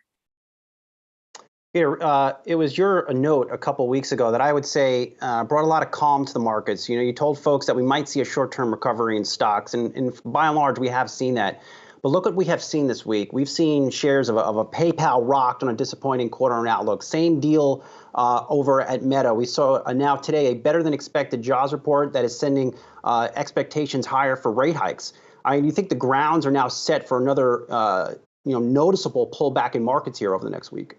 Peter, it was your note a couple of weeks ago that I would say brought a lot of calm to the markets. You know, you told folks that we might see a short-term recovery in stocks, and by and large, we have seen that. But look what we have seen this week. We've seen shares of a PayPal rocked on a disappointing quarter-on outlook. Same deal over at Meta. We saw now today a better-than-expected jobs report that is sending expectations higher for rate hikes. You think the grounds are now set for another noticeable pullback in markets here over the next week?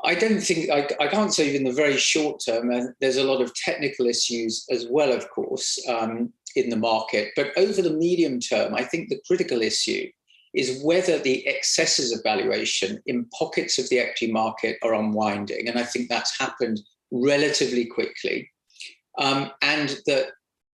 I don't think, I can't say in the very short term, and there's a lot of technical issues as well, of course, in the market. But over the medium term, I think the critical issue is whether the excesses of valuation in pockets of the equity market are unwinding. And I think that's happened relatively quickly. And that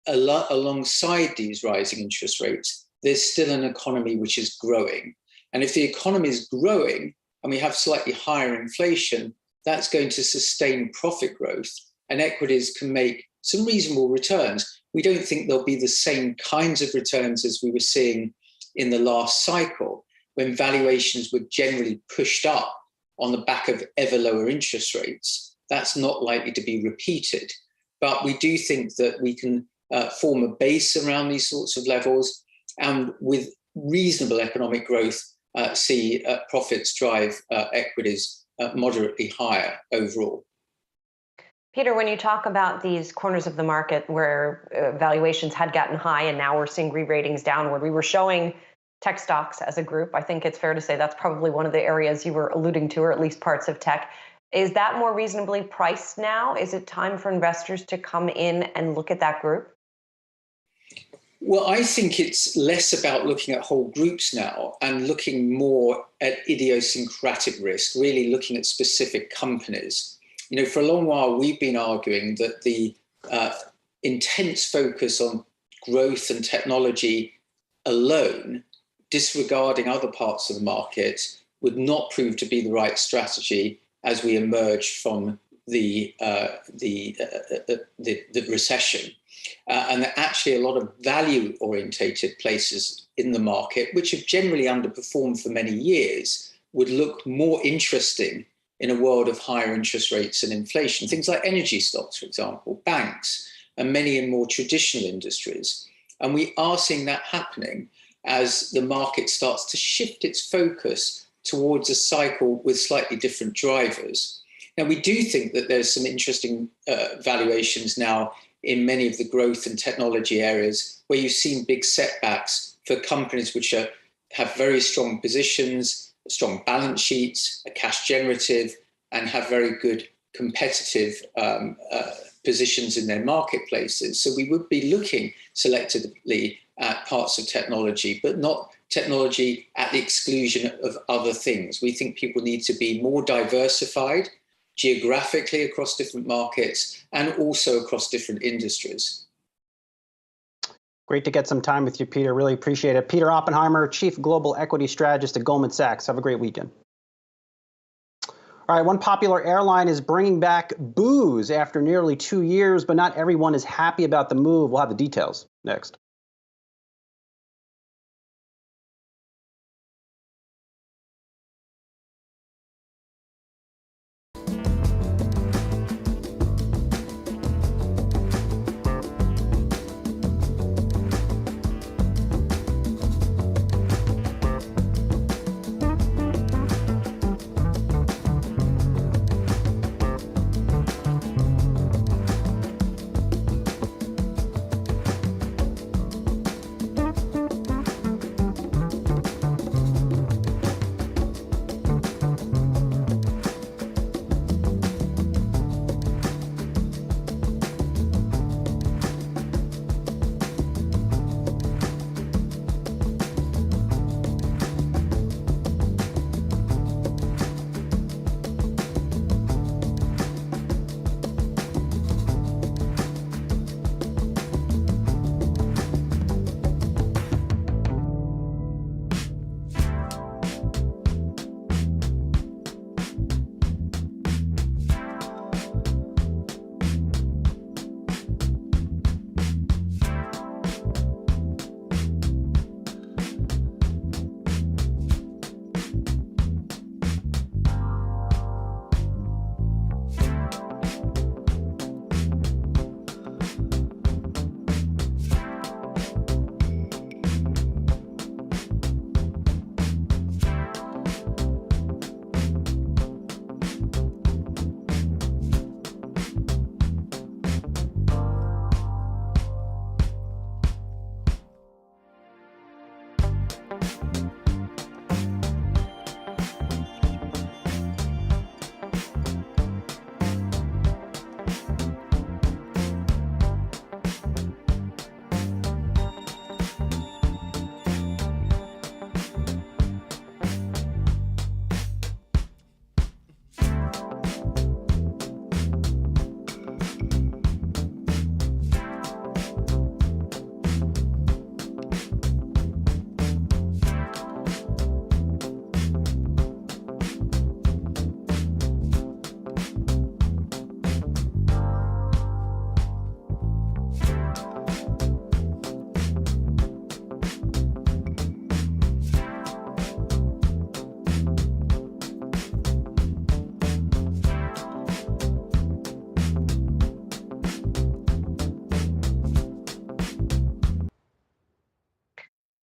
alongside these rising interest rates, there's still an economy which is growing. And if the economy is growing, and we have slightly higher inflation, that's going to sustain profit growth, and equities can make some reasonable returns. We don't think there'll be the same kinds of returns as we were seeing in the last cycle, when valuations were generally pushed up on the back of ever lower interest rates. That's not likely to be repeated. But we do think that we can form a base around these sorts of levels, and with reasonable economic growth, see profits drive equities moderately higher overall. Peter, when you talk about these corners of the market where valuations had gotten high and now we're seeing re-ratings downward, we were showing tech stocks as a group. I think it's fair to say that's probably one of the areas you were alluding to, or at least parts of tech. Is that more reasonably priced now? Is it time for investors to come in and look at that group? Well, I think it's less about looking at whole groups now and looking more at idiosyncratic risk, really looking at specific companies. You know, for a long while, we've been arguing that the intense focus on growth and technology alone, disregarding other parts of the market, would not prove to be the right strategy as we emerge from the recession. And that actually a lot of value-orientated places in the market, which have generally underperformed for many years, would look more interesting in a world of higher interest rates and inflation. Things like energy stocks, for example, banks, and many in more traditional industries. And we are seeing that happening as the market starts to shift its focus towards a cycle with slightly different drivers. Now, we do think that there's some interesting valuations now in many of the growth and technology areas where you've seen big setbacks for companies which have very strong positions, strong balance sheets, are cash generative, and have very good competitive positions in their marketplaces. So we would be looking selectively at parts of technology, but not technology at the exclusion of other things. We think people need to be more diversified geographically across different markets and also across different industries. Great to get some time with you, Peter. Really appreciate it. Peter Oppenheimer, Chief Global Equity Strategist at Goldman Sachs. Have a great weekend. All right, one popular airline is bringing back booze after nearly 2 years, but not everyone is happy about the move. We'll have the details next.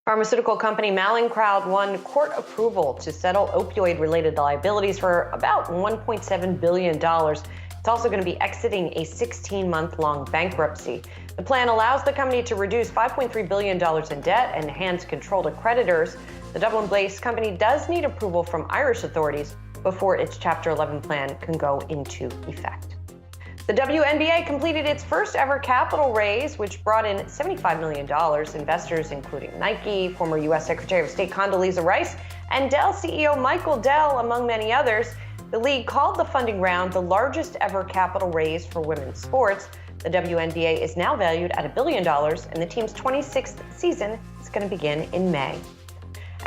Pharmaceutical company Mallinckrodt won court approval to settle opioid-related liabilities for about $1.7 billion. It's also going to be exiting a 16-month-long bankruptcy. The plan allows the company to reduce $5.3 billion in debt and enhance control to creditors. The Dublin-based company does need approval from Irish authorities before its Chapter 11 plan can go into effect. The WNBA completed its first ever capital raise, which brought in $75 million. Investors including Nike, former U.S. Secretary of State Condoleezza Rice, and Dell CEO Michael Dell, among many others. The league called the funding round the largest ever capital raise for women's sports. The WNBA is now valued at $1 billion, and the team's 26th season is going to begin in May.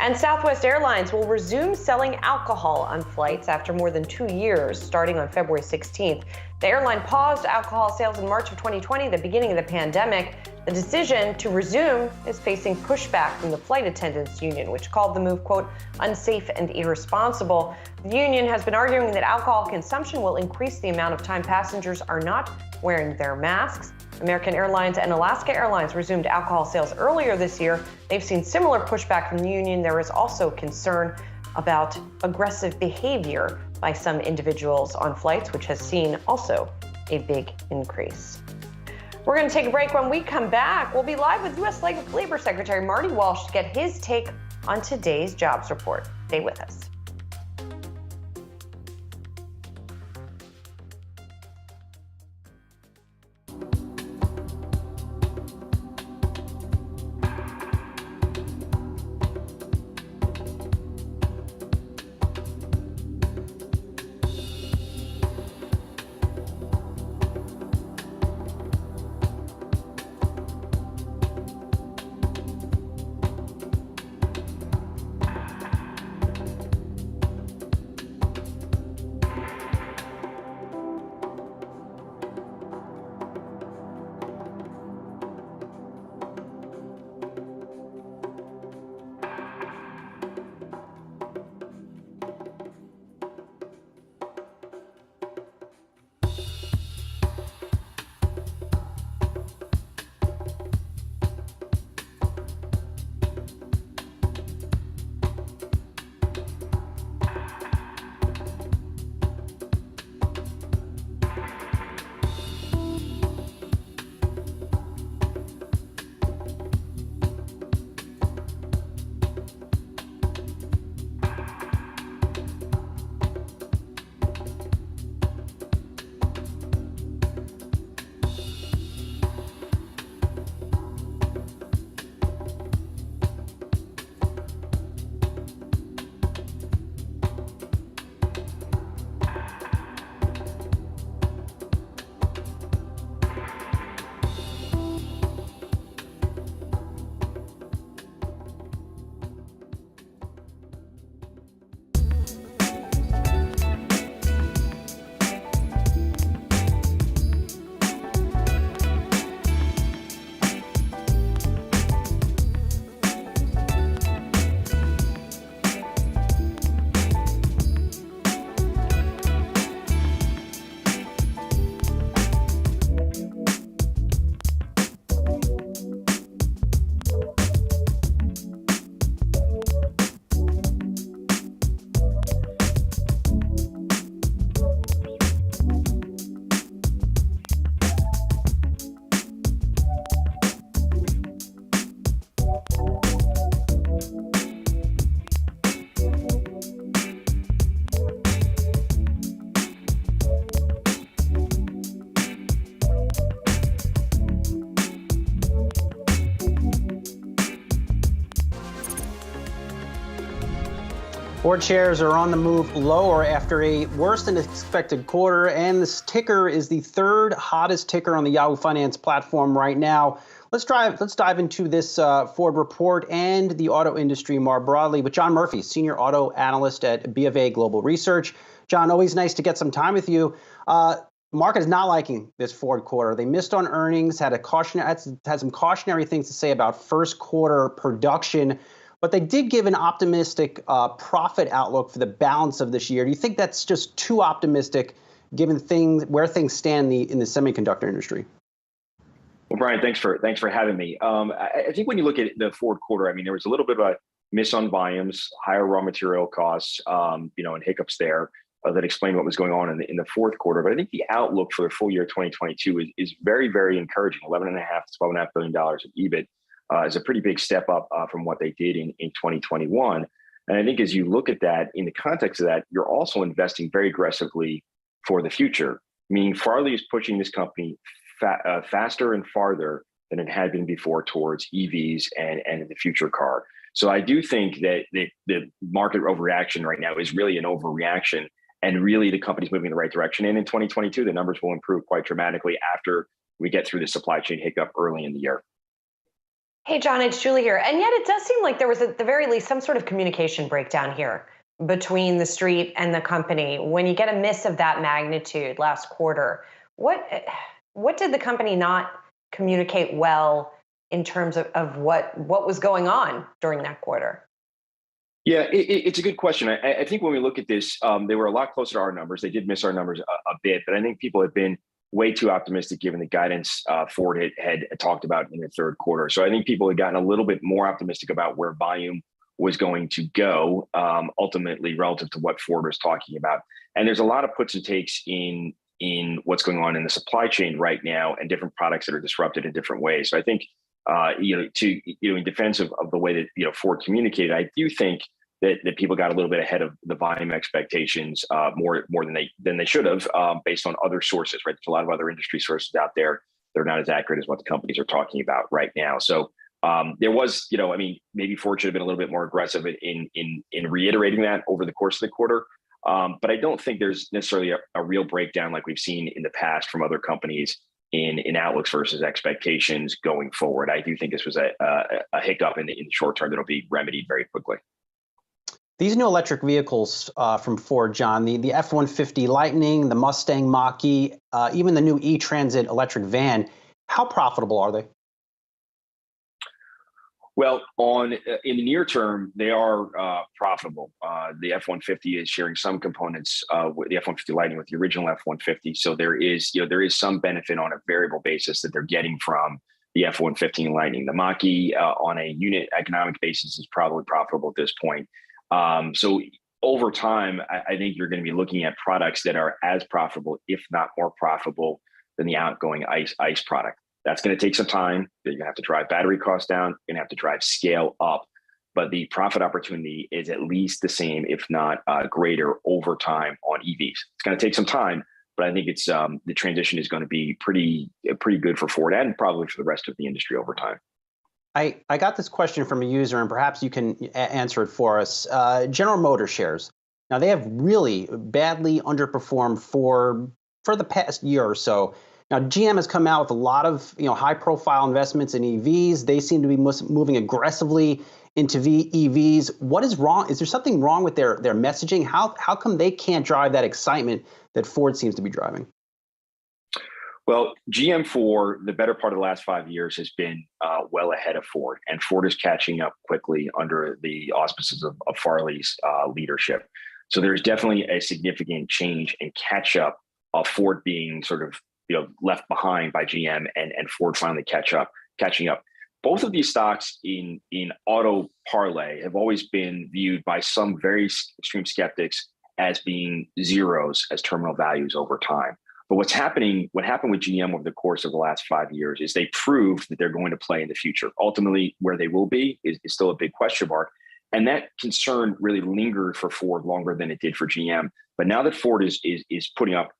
And Southwest Airlines will resume selling alcohol on flights after more than 2 years, starting on February 16th. The airline paused alcohol sales in March of 2020, the beginning of the pandemic. The decision to resume is facing pushback from the flight attendants union, which called the move, quote, unsafe and irresponsible. The union has been arguing that alcohol consumption will increase the amount of time passengers are not wearing their masks. American Airlines and Alaska Airlines resumed alcohol sales earlier this year. They've seen similar pushback from the union. There is also concern about aggressive behavior by some individuals on flights, which has seen also a big increase. We're going to take a break. When we come back, we'll be live with U.S. Labor Secretary Marty Walsh to get his take on today's jobs report. Stay with us. Board shares are on the move lower after a worse than expected quarter, and this ticker is the third hottest ticker on the Yahoo Finance platform right now. Let's dive into this Ford report and the auto industry more broadly with John Murphy, senior auto analyst at BofA Global Research. John, always nice to get some time with you. Market is not liking this Ford quarter. They missed on earnings, had some cautionary things to say about first quarter production, but they did give an optimistic profit outlook for the balance of this year. Do you think that's just too optimistic given where things stand in the semiconductor industry? Well, Brian, thanks for having me. I think when you look at the Ford quarter, I mean, there was a little bit of a miss on volumes, higher raw material costs, and hiccups there. that explained what was going on in the fourth quarter. But I think the outlook for the full year 2022 is very, very encouraging. $11.5 to $12.5 billion of EBIT is a pretty big step up from what they did in 2021. And I think as you look at that, in the context of that, you're also investing very aggressively for the future, meaning Farley is pushing this company faster and farther than it had been before towards EVs and the future car. So I do think that the market overreaction right now is really an overreaction, and really the company's moving in the right direction. And in 2022, the numbers will improve quite dramatically after we get through the supply chain hiccup early in the year. Hey, John, it's Julie here. And yet it does seem like there was at the very least some sort of communication breakdown here between the street and the company. When you get a miss of that magnitude last quarter, what did the company not communicate well in terms of what was going on during that quarter? Yeah, it's a good question. I think when we look at this, they were a lot closer to our numbers. They did miss our numbers a bit, but I think people have been way too optimistic given the guidance Ford had talked about in the third quarter. So I think people had gotten a little bit more optimistic about where volume was going to go, ultimately relative to what Ford was talking about. And there's a lot of puts and takes in what's going on in the supply chain right now, and different products that are disrupted in different ways. So I think, in defense of the way that Ford communicated, I do think that people got a little bit ahead of the volume expectations more than they should have, based on other sources. Right, there's a lot of other industry sources out there that are not as accurate as what the companies are talking about right now. So there was, maybe Ford should have been a little bit more aggressive in reiterating that over the course of the quarter. But I don't think there's necessarily a real breakdown like we've seen in the past from other companies in outlooks versus expectations going forward. I do think this was a hiccup in the short term that'll be remedied very quickly. These new electric vehicles from Ford, John, the F-150 Lightning, the Mustang Mach-E, even the new E-Transit electric van, how profitable are they? Well, in the near term, they are profitable. The F-150 is sharing some components with the F-150 Lightning with the original F-150. So there is some benefit on a variable basis that they're getting from the F-150 Lightning. The Mach-E on a unit economic basis is probably profitable at this point. So over time, I think you're going to be looking at products that are as profitable, if not more profitable, than the outgoing ICE product. That's going to take some time. You're going to have to drive battery costs down. You're going to have to drive scale up. But the profit opportunity is at least the same, if not greater, over time on EVs. It's going to take some time, but I think it's the transition is going to be pretty good for Ford and probably for the rest of the industry over time. I got this question from a user, and perhaps you can answer it for us. General Motors shares. Now, they have really badly underperformed for the past year or so. Now, GM has come out with a lot of high-profile investments in EVs. They seem to be moving aggressively into EVs. What is wrong? Is there something wrong with their messaging? How come they can't drive that excitement that Ford seems to be driving? Well, GM for the better part of the last 5 years has been well ahead of Ford, and Ford is catching up quickly under the auspices of Farley's leadership. So there's definitely a significant change and catch up of Ford being sort of left behind by GM and Ford finally catching up. Both of these stocks in auto parlay have always been viewed by some very extreme skeptics as being zeros as terminal values over time. But what happened with GM over the course of the last 5 years is they proved that they're going to play in the future. Ultimately, where they will be is still a big question mark. And that concern really lingered for Ford longer than it did for GM. But now that Ford is putting up,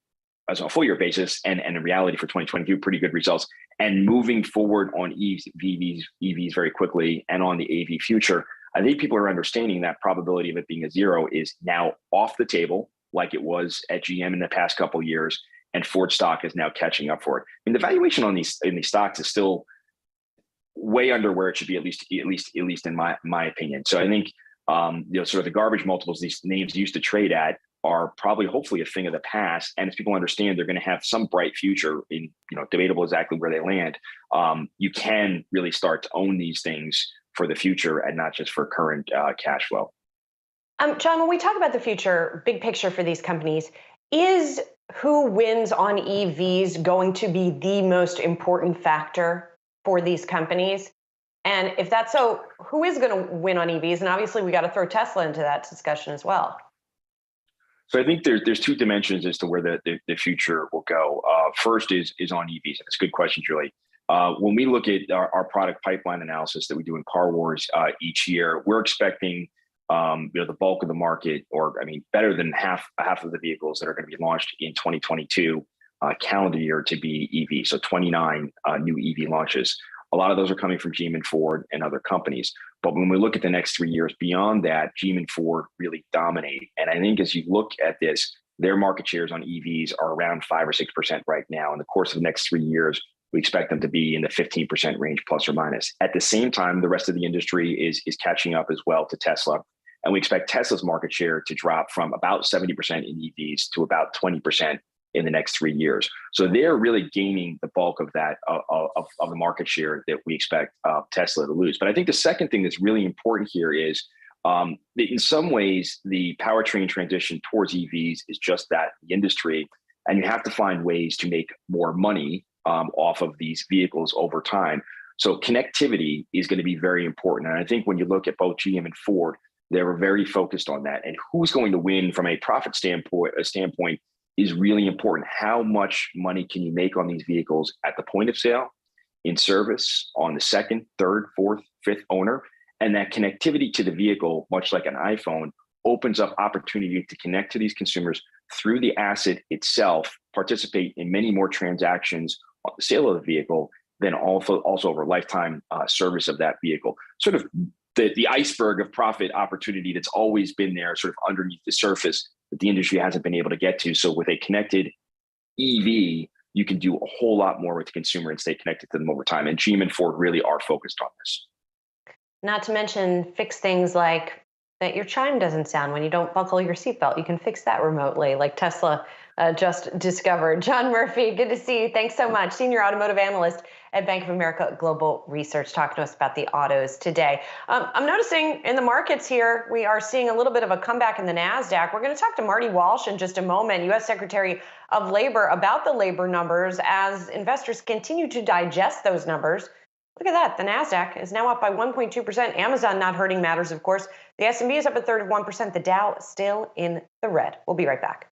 as on a full year basis and in reality for 2022, pretty good results, and moving forward on EVs very quickly and on the AV future, I think people are understanding that probability of it being a zero is now off the table, like it was at GM in the past couple of years, and Ford stock is now catching up for it. I mean, the valuation on these stocks is still way under where it should be, at least in my opinion. So I think sort of the garbage multiples these names used to trade at are probably hopefully a thing of the past. And as people understand they're going to have some bright future in, debatable exactly where they land, you can really start to own these things for the future and not just for current cash flow. John, when we talk about the future, big picture for these companies, is who wins on EVs going to be the most important factor for these companies? And if that's so, who is going to win on EVs? And obviously we got to throw Tesla into that discussion as well. So I think there's two dimensions as to where the future will go. First is on EVs. It's a good question, Julie. When we look at our product pipeline analysis that we do in Car Wars each year, we're expecting the bulk of the market, or I mean, better than half of the vehicles that are going to be launched in 2022 calendar year to be EV. So 29 new EV launches. A lot of those are coming from GM and Ford and other companies. But when we look at the next 3 years beyond that, GM and Ford really dominate. And I think as you look at this, their market shares on EVs are around 5 or 6% right now. In the course of the next 3 years, we expect them to be in the 15% range, plus or minus. At the same time, the rest of the industry is catching up as well to Tesla. And we expect Tesla's market share to drop from about 70% in EVs to about 20% in the next 3 years. So they're really gaining the bulk of that, of the market share that we expect Tesla to lose. But I think the second thing that's really important here is that in some ways, the powertrain transition towards EVs is just that, the industry, and you have to find ways to make more money off of these vehicles over time. So connectivity is going to be very important. And I think when you look at both GM and Ford, they were very focused on that. And who's going to win from a profit standpoint is really important. How much money can you make on these vehicles at the point of sale, in service, on the second, third, fourth, fifth owner? And that connectivity to the vehicle, much like an iPhone, opens up opportunity to connect to these consumers through the asset itself, participate in many more transactions on the sale of the vehicle, than also over lifetime service of that vehicle. Sort of the iceberg of profit opportunity that's always been there, sort of underneath the surface, that the industry hasn't been able to get to. So with a connected EV, you can do a whole lot more with the consumer and stay connected to them over time. And GM and Ford really are focused on this. Not to mention fix things like that your chime doesn't sound when you don't buckle your seatbelt. You can fix that remotely, like Tesla just discovered. John Murphy, good to see you. Thanks so much. Senior automotive analyst at Bank of America Global Research, talking to us about the autos today. I'm noticing in the markets here, we are seeing a little bit of a comeback in the Nasdaq. We're going to talk to Marty Walsh in just a moment, U.S. Secretary of Labor, about the labor numbers as investors continue to digest those numbers. Look at that. The Nasdaq is now up by 1.2%. Amazon not hurting matters, of course. The S&P is up a third of 1%. The Dow still in the red. We'll be right back.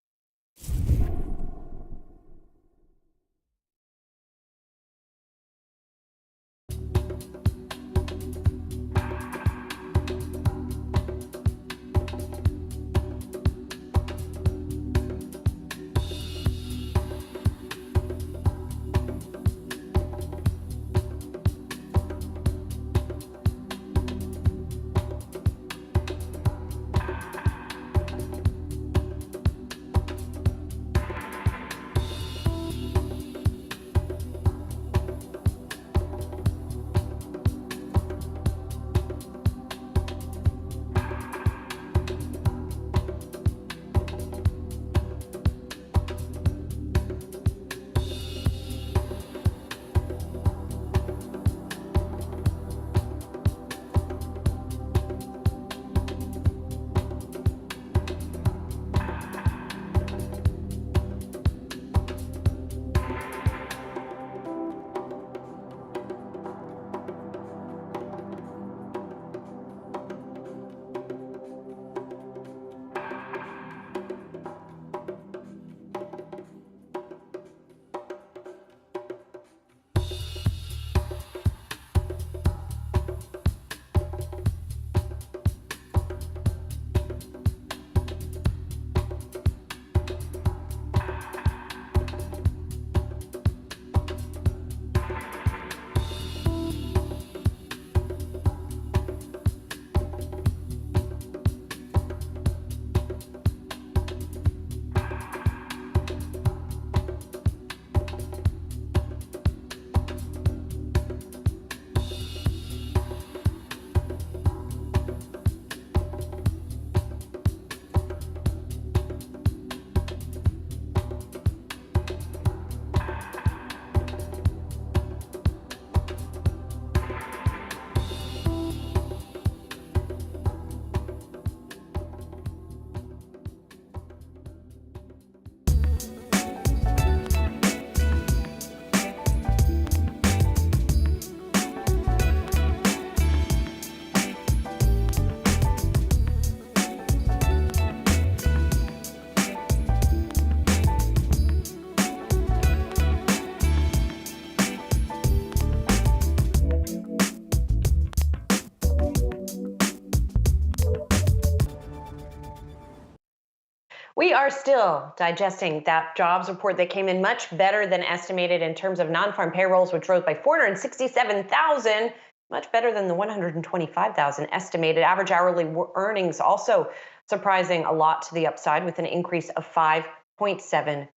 We are still digesting that jobs report that came in much better than estimated in terms of non-farm payrolls, which rose by 467,000, much better than the 125,000 estimated. Average hourly earnings also surprising a lot to the upside with an increase of 5.7%.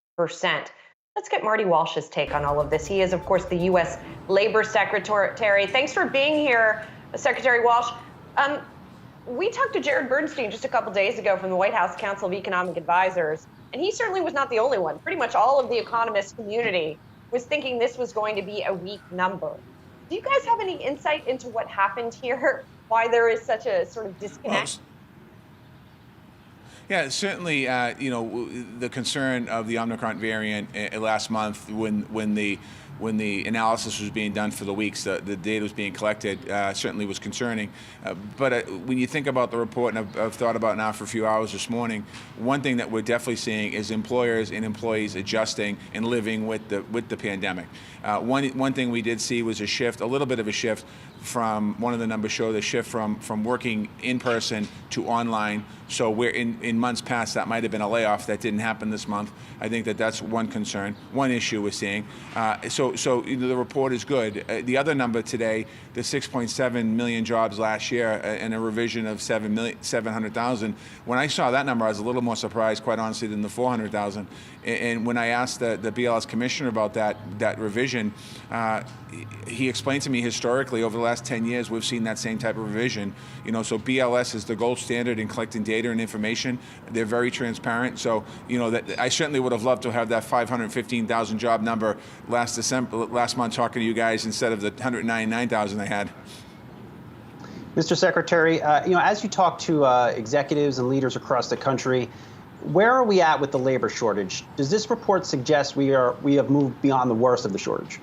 Let's get Marty Walsh's take on all of this. He is, of course, the U.S. Labor Secretary. Thanks for being here, Secretary Walsh. We talked to Jared Bernstein just a couple days ago from the White House Council of Economic Advisors, and he certainly was not the only one. Pretty much all of the economist community was thinking this was going to be a weak number. Do you guys have any insight into what happened here? Why there is such a sort of disconnect? Yeah, certainly, the concern of the Omicron variant last month when the analysis was being done for the weeks, the data was being collected, certainly was concerning. But when you think about the report, and I've thought about it now for a few hours this morning, one thing that we're definitely seeing is employers and employees adjusting and living with the pandemic. One thing we did see was a little bit of a shift from, one of the numbers showed a shift from working in person to online. So we're in months past, that might have been a layoff. That didn't happen this month. I think that's one concern, one issue we're seeing. So the report is good. The other number today, the 6.7 million jobs last year and a revision of 700,000. When I saw that number, I was a little more surprised, quite honestly, than the 400,000. And when I asked the BLS commissioner about that revision, he explained to me historically over the last 10 years we've seen that same type of revision. So BLS is the gold standard in collecting data and information. They're very transparent. So that I certainly would have loved to have that 515,000 job number last month talking to you guys instead of the 199,000 I had. Mr. Secretary, as you talk to executives and leaders across the country, where are we at with the labor shortage? Does this report suggest we have moved beyond the worst of the shortage?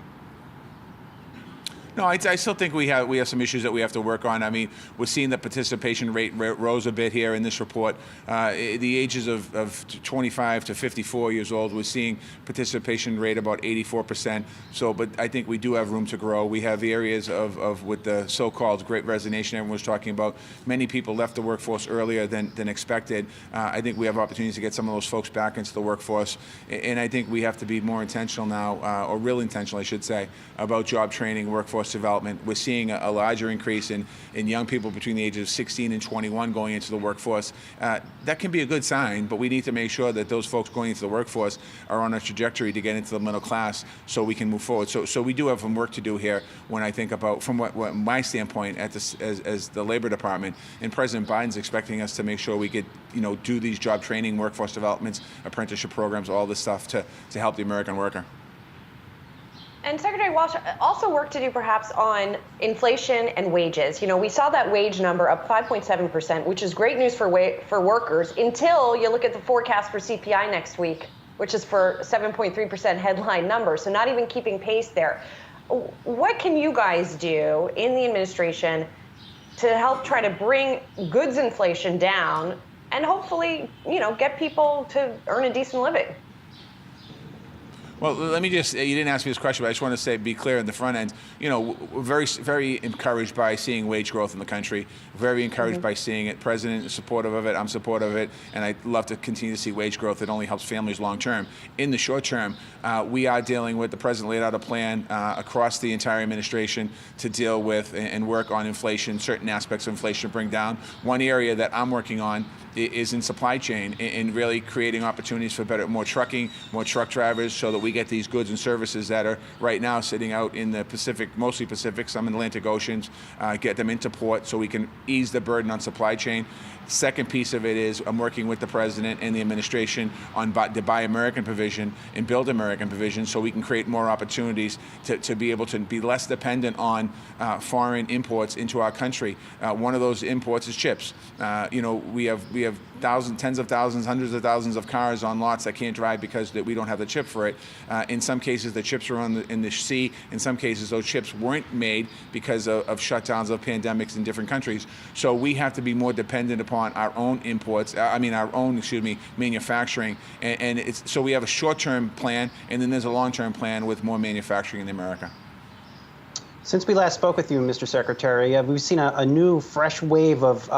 No, I still think we have some issues that we have to work on. I mean, we're seeing the participation rate rose a bit here in this report. The ages of 25 to 54 years old, we're seeing participation rate about 84%. But I think we do have room to grow. We have areas of with the so-called Great Resignation everyone was talking about. Many people left the workforce earlier than expected. I think we have opportunities to get some of those folks back into the workforce. And I think we have to be more intentional now, or real intentional, I should say, about job training, workforce development. We're seeing a larger increase in young people between the ages of 16 and 21 going into the workforce. That can be a good sign, but we need to make sure that those folks going into the workforce are on a trajectory to get into the middle class so we can move forward. So we do have some work to do here when I think about, from what my standpoint as the Labor Department, and President Biden's expecting us to make sure we get, do these job training, workforce developments, apprenticeship programs, all this stuff to help the American worker. And Secretary Walsh, also work to do perhaps on inflation and wages. We saw that wage number up 5.7%, which is great news for workers until you look at the forecast for CPI next week, which is for 7.3% headline number. So not even keeping pace there. What can you guys do in the administration to help try to bring goods inflation down and hopefully, get people to earn a decent living? Well, let me you didn't ask me this question, but I just want to be clear in the front end. We're very, very encouraged by seeing wage growth in the country, very encouraged by seeing it. President is supportive of it, I'm supportive of it, and I'd love to continue to see wage growth. It only helps families long term. In the short term, we are dealing with, the president laid out a plan across the entire administration to deal with and work on inflation, certain aspects of inflation to bring down. One area that I'm working on is in supply chain and really creating opportunities for more trucking, more truck drivers, so that we get these goods and services that are right now sitting out in the Pacific, mostly Pacific, some in Atlantic Oceans, get them into port so we can ease the burden on supply chain. Second piece of it is I'm working with the president and the administration on the Buy American provision and Build American provision so we can create more opportunities to be able to be less dependent on foreign imports into our country. One of those imports is chips. We have thousands, tens of thousands, hundreds of thousands of cars on lots that can't drive because we don't have the chip for it. In some cases, the chips are in the sea. In some cases, those chips weren't made because of shutdowns of pandemics in different countries. So we have to be more dependent upon our own imports, manufacturing. And so we have a short-term plan, and then there's a long-term plan with more manufacturing in America. Since we last spoke with you, Mr. Secretary, we've seen a new, fresh wave of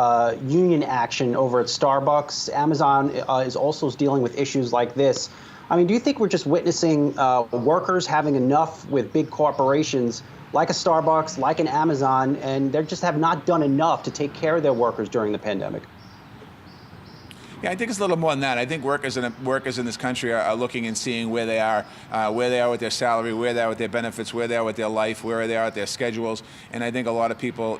union action over at Starbucks. Amazon is also dealing with issues like this. I mean, do you think we're just witnessing workers having enough with big corporations like a Starbucks, like an Amazon, and they just have not done enough to take care of their workers during the pandemic? Yeah, I think it's a little more than that. I think workers in this country are looking and seeing where they are with their salary, where they are with their benefits, where they are with their life, where they are with their schedules. And I think a lot of people,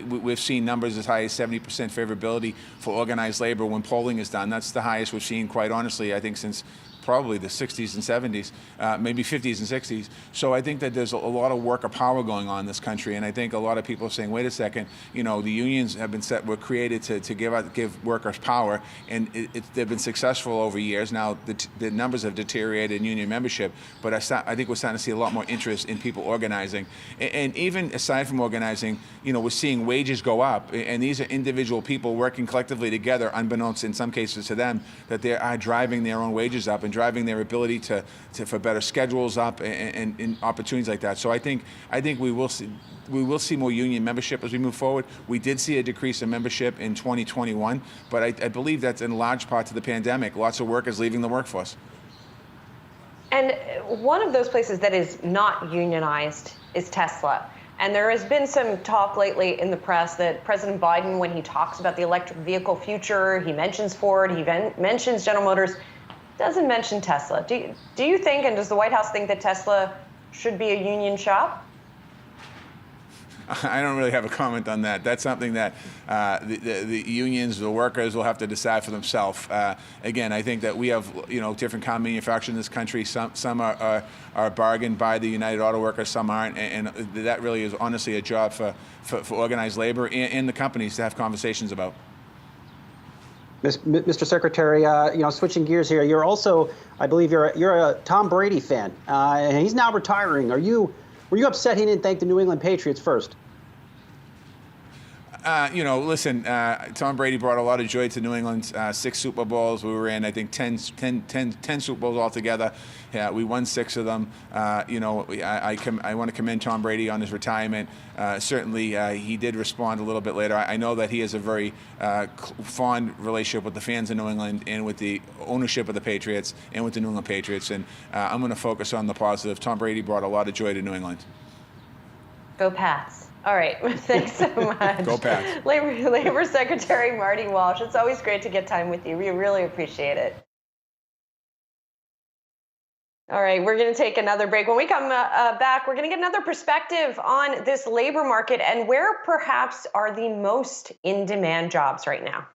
we've seen numbers as high as 70% favorability for organized labor when polling is done. That's the highest we've seen, quite honestly, I think since probably the 60s and 70s, maybe 50s and 60s. So I think that there's a lot of worker power going on in this country, and I think a lot of people are saying, wait a second, the unions have been were created to give workers power, and they've been successful over years. Now the numbers have deteriorated in union membership, but I think we're starting to see a lot more interest in people organizing, and even aside from organizing, we're seeing wages go up, and these are individual people working collectively together, unbeknownst in some cases to them, that they are driving their own wages up and driving their ability for better schedules up and opportunities like that. So I think we will see more union membership as we move forward. We did see a decrease in membership in 2021, but I believe that's in large part to the pandemic. Lots of workers leaving the workforce. And one of those places that is not unionized is Tesla. And there has been some talk lately in the press that President Biden, when he talks about the electric vehicle future, he mentions Ford, he mentions General Motors, doesn't mention Tesla. Do you think, and does the White House think, that Tesla should be a union shop? I don't really have a comment on that. That's something that the unions, the workers will have to decide for themselves. Again, I think that we have different car manufacturers in this country. Some are bargained by the United Auto Workers, some aren't, and that really is honestly a job for organized labor and the companies to have conversations about. Mr. Secretary, switching gears here, you're also, I believe, you're a Tom Brady fan, and he's now retiring. Were you upset he didn't thank the New England Patriots first? Listen, Tom Brady brought a lot of joy to New England. 6 Super Bowls. We were in, I think, 10 Super Bowls altogether. Yeah, we won 6 of them. I want to commend Tom Brady on his retirement. Certainly, he did respond a little bit later. I know that he has a very fond relationship with the fans in New England and with the ownership of the Patriots and with the New England Patriots. And I'm going to focus on the positive. Tom Brady brought a lot of joy to New England. Go Pats. All right, thanks so much. Go Pats. Labor Secretary Marty Walsh, it's always great to get time with you. We really appreciate it. All right, we're going to take another break. When we come back, we're going to get another perspective on this labor market and where perhaps are the most in-demand jobs right now.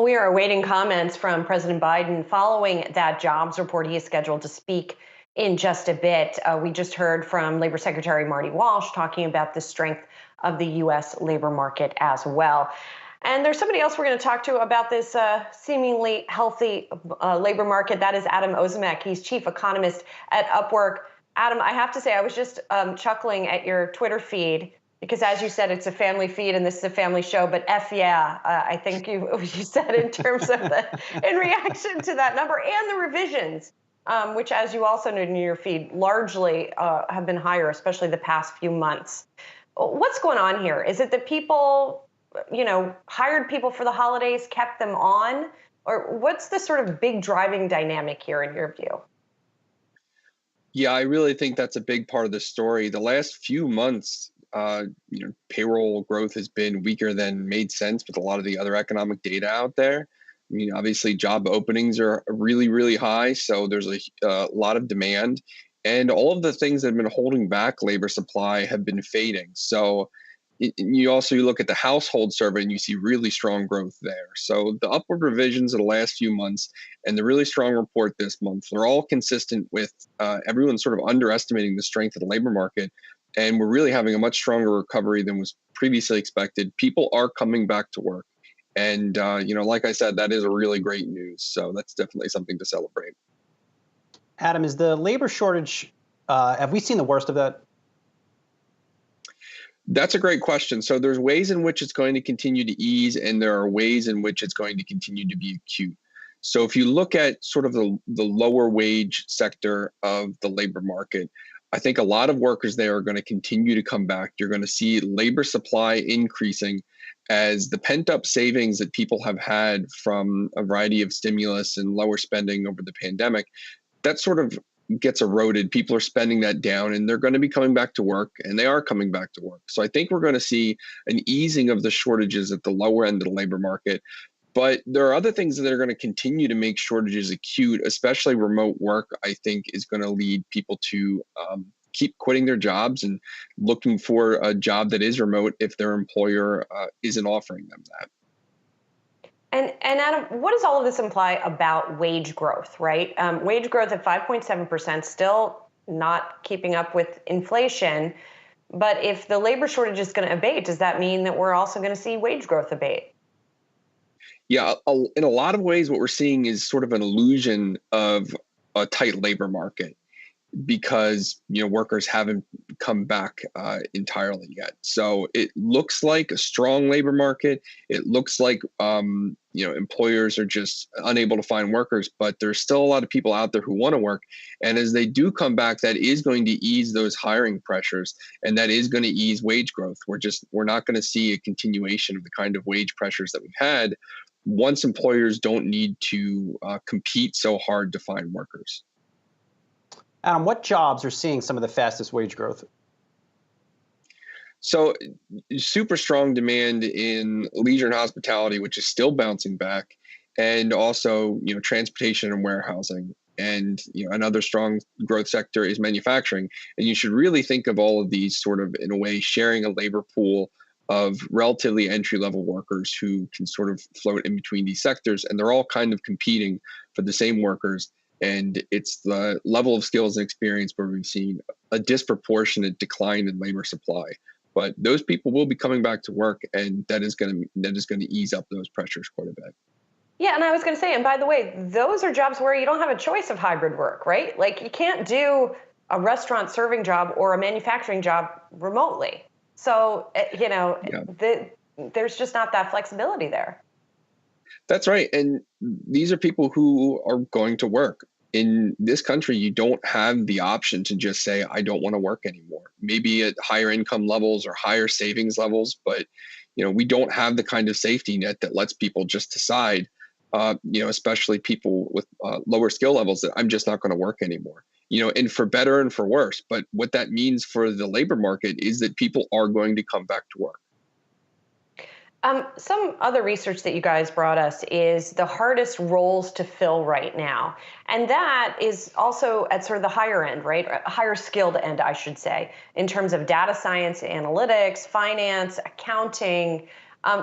We are awaiting comments from President Biden following that jobs report. He is scheduled to speak in just a bit. We just heard from Labor Secretary Marty Walsh talking about the strength of the U.S. labor market as well. And there's somebody else we're going to talk to about this seemingly healthy labor market. That is Adam Ozimek. He's chief economist at Upwork. Adam, I have to say, I was just chuckling at your Twitter feed because, as you said, it's a family feed and this is a family show. But yeah, I think you said in terms of in reaction to that number and the revisions, which, as you also noted in your feed, largely have been higher, especially the past few months. What's going on here? Is it that people, hired people for the holidays, kept them on? Or what's the sort of big driving dynamic here in your view? Yeah, I really think that's a big part of the story. The last few months, payroll growth has been weaker than made sense with a lot of the other economic data out there. I mean, obviously, job openings are really, really high, so there's a lot of demand. And all of the things that have been holding back labor supply have been fading. So you look at the household survey and you see really strong growth there. So the upward revisions of the last few months and the really strong report this month, they're all consistent with everyone sort of underestimating the strength of the labor market. And we're really having a much stronger recovery than was previously expected. People are coming back to work. And, like I said, that is a really great news. So that's definitely something to celebrate. Adam, is the labor shortage, have we seen the worst of that? That's a great question. So there's ways in which it's going to continue to ease, and there are ways in which it's going to continue to be acute. So if you look at sort of the lower wage sector of the labor market, I think a lot of workers there are going to continue to come back. You're going to see labor supply increasing as the pent-up savings that people have had from a variety of stimulus and lower spending over the pandemic, that sort of gets eroded. People are spending that down and they're going to be coming back to work, and they are coming back to work. So I think we're going to see an easing of the shortages at the lower end of the labor market. But there are other things that are going to continue to make shortages acute, especially remote work, I think is going to lead people to keep quitting their jobs and looking for a job that is remote if their employer isn't offering them that. And Adam, what does all of this imply about wage growth, right? Wage growth at 5.7%, still not keeping up with inflation. But if the labor shortage is going to abate, does that mean that we're also going to see wage growth abate? Yeah, in a lot of ways, what we're seeing is sort of an illusion of a tight labor market because workers haven't come back entirely yet. So it looks like a strong labor market. It looks like employers are just unable to find workers, but there's still a lot of people out there who want to work. And as they do come back, that is going to ease those hiring pressures, and that is going to ease wage growth. We're not going to see a continuation of the kind of wage pressures that we've had once employers don't need to compete so hard to find workers. Adam, what jobs are seeing some of the fastest wage growth? So super strong demand in leisure and hospitality, which is still bouncing back, and also, transportation and warehousing. And, another strong growth sector is manufacturing. And you should really think of all of these sort of, in a way, sharing a labor pool of relatively entry-level workers who can sort of float in between these sectors. And they're all kind of competing for the same workers. And it's the level of skills and experience where we've seen a disproportionate decline in labor supply. But those people will be coming back to work, and that is going to ease up those pressures quite a bit. Yeah, and I was going to say, and by the way, those are jobs where you don't have a choice of hybrid work, right? Like you can't do a restaurant serving job or a manufacturing job remotely. So, there's just not that flexibility there. That's right. And these are people who are going to work. In this country, you don't have the option to just say, I don't want to work anymore. Maybe at higher income levels or higher savings levels, but we don't have the kind of safety net that lets people just decide, especially people with lower skill levels, that I'm just not going to work anymore. And for better and for worse. But what that means for the labor market is that people are going to come back to work. Some other research that you guys brought us is the hardest roles to fill right now. And that is also at sort of the higher end, right? Higher skilled end, I should say, in terms of data science, analytics, finance, accounting.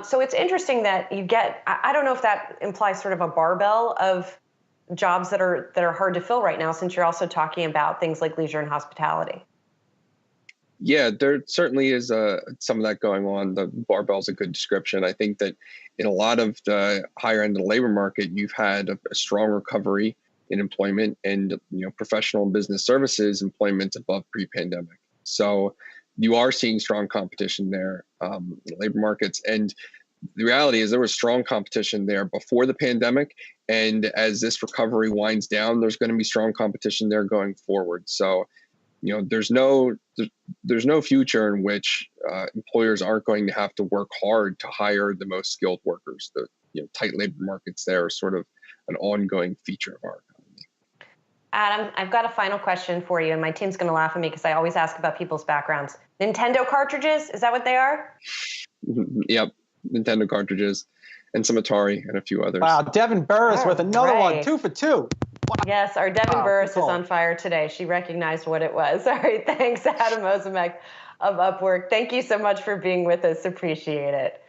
So it's interesting that you get, I don't know if that implies sort of a barbell of jobs that are hard to fill right now, since you're also talking about things like leisure and hospitality. Yeah, there certainly is some of that going on. The barbell is a good description. I think that in a lot of the higher end of the labor market, you've had a strong recovery in employment, and professional and business services employment's above pre-pandemic. So you are seeing strong competition there in the labor markets. And the reality is there was strong competition there before the pandemic. And as this recovery winds down, there's going to be strong competition there going forward. So there's no future in which employers aren't going to have to work hard to hire the most skilled workers. The tight labor markets there are sort of an ongoing feature of our economy. Adam, I've got a final question for you, and my team's going to laugh at me because I always ask about people's backgrounds. Nintendo cartridges, is that what they are? Yep, Nintendo cartridges, and some Atari and a few others. Wow, Devin Burris with another one, right. 2 for 2. Wow. Yes, our Devin Burris is on fire today. She recognized what it was. All right, thanks, Adam Ozimek of Upwork. Thank you so much for being with us. Appreciate it.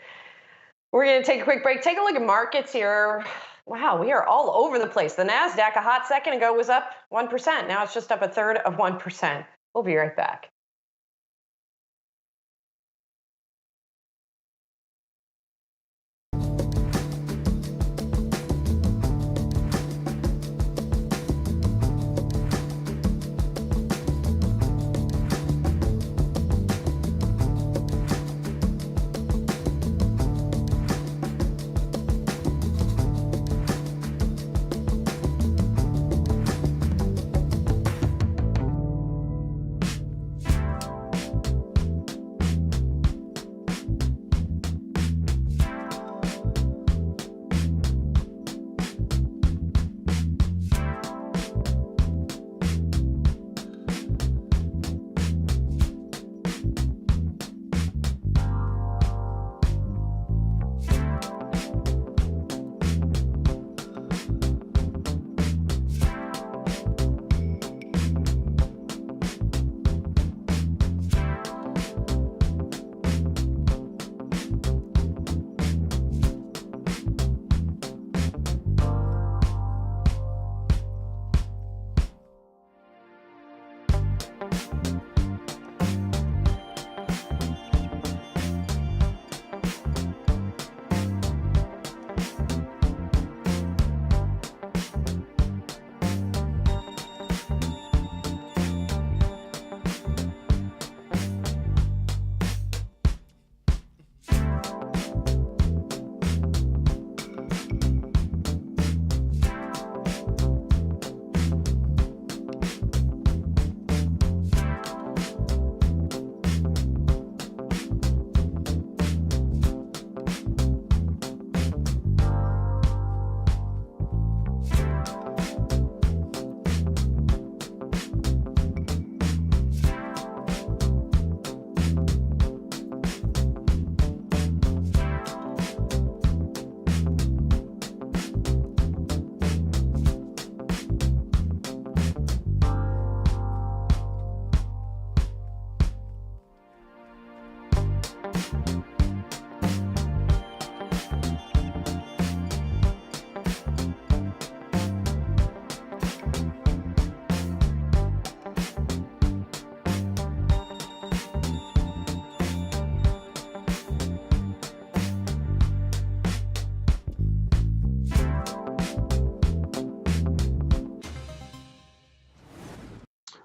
We're going to take a quick break. Take a look at markets here. Wow, we are all over the place. The Nasdaq a hot second ago was up 1%. Now it's just up 1/3 of 1%. We'll be right back.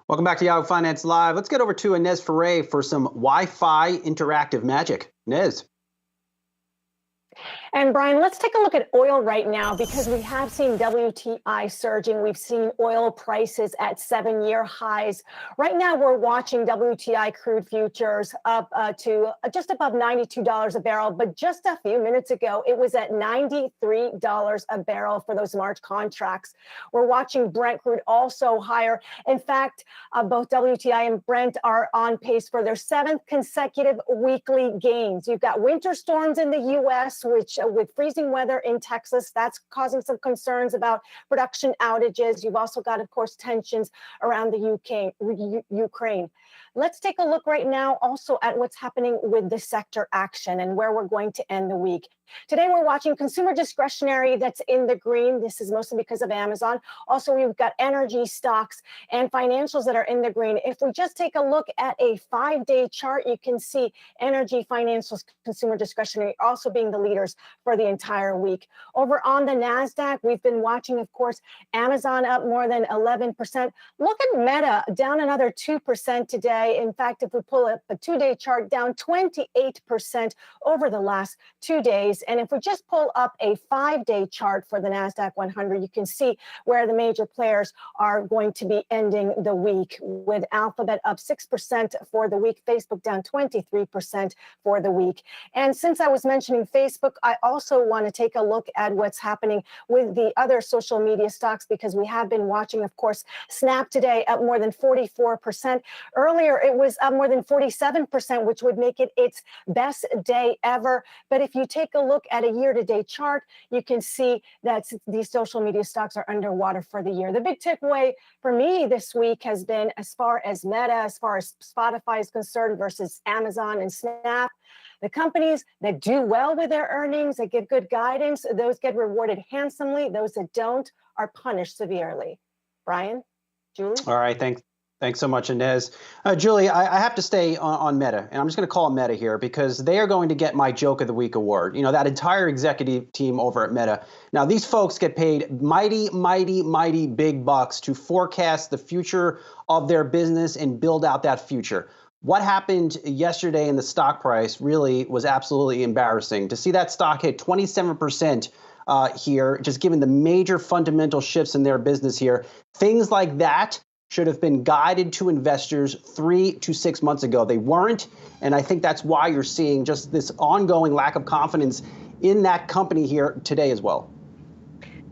Welcome back to Yahoo Finance Live. Let's get over to Inez Ferre for some Wi-Fi interactive magic. Inez. And Brian, let's take a look at oil right now, because we have seen WTI surging. We've seen oil prices at 7-year highs. Right now, we're watching WTI crude futures up to just above $92 a barrel. But just a few minutes ago, it was at $93 a barrel for those March contracts. We're watching Brent crude also higher. In fact, both WTI and Brent are on pace for their 7th consecutive weekly gains. You've got winter storms in the U.S., which with freezing weather in Texas, that's causing some concerns about production outages. You've also got, of course, tensions around the Ukraine. Let's take a look right now also at what's happening with the sector action and where we're going to end the week. Today, we're watching consumer discretionary that's in the green. This is mostly because of Amazon. Also, we've got energy stocks and financials that are in the green. If we just take a look at a 5-day chart, you can see energy, financials, consumer discretionary also being the leaders for the entire week. Over on the Nasdaq, we've been watching, of course, Amazon up more than 11%. Look at Meta down another 2% today. In fact, if we pull up a 2-day chart, down 28% over the last 2 days. And if we just pull up a 5-day chart for the Nasdaq 100, you can see where the major players are going to be ending the week, with Alphabet up 6% for the week, Facebook down 23% for the week. And since I was mentioning Facebook, I also want to take a look at what's happening with the other social media stocks, because we have been watching, of course, Snap today up more than 44%. Earlier, it was up more than 47%, which would make it its best day ever. But if you take a look at a year-to-date chart, you can see that these social media stocks are underwater for the year. The big takeaway for me this week has been, as far as Meta, as far as Spotify is concerned versus Amazon and Snap, the companies that do well with their earnings, that give good guidance, those get rewarded handsomely. Those that don't are punished severely. Brian, Julie? All right, Thanks so much, Inez. Julie, I have to stay on Meta, and I'm just going to call it Meta here because they are going to get my Joke of the Week award. You know, that entire executive team over at Meta. Now, these folks get paid mighty, mighty, mighty big bucks to forecast the future of their business and build out that future. What happened yesterday in the stock price really was absolutely embarrassing. To see that stock hit 27% here, just given the major fundamental shifts in their business here, things like that should have been guided to investors 3 to 6 months ago. They weren't, and I think that's why you're seeing just this ongoing lack of confidence in that company here today as well.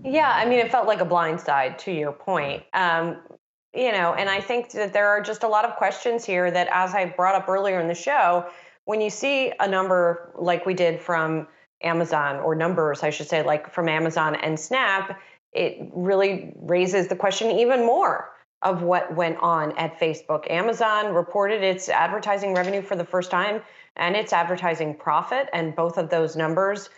Yeah, I mean, it felt like a blindside, to your point. You know, and I think that there are just a lot of questions here that, as I brought up earlier in the show, when you see a number like we did from Amazon, or numbers, I should say, like from Amazon and Snap, it really raises the question even more of what went on at Facebook. Amazon reported its advertising revenue for the first time and its advertising profit, and both of those numbers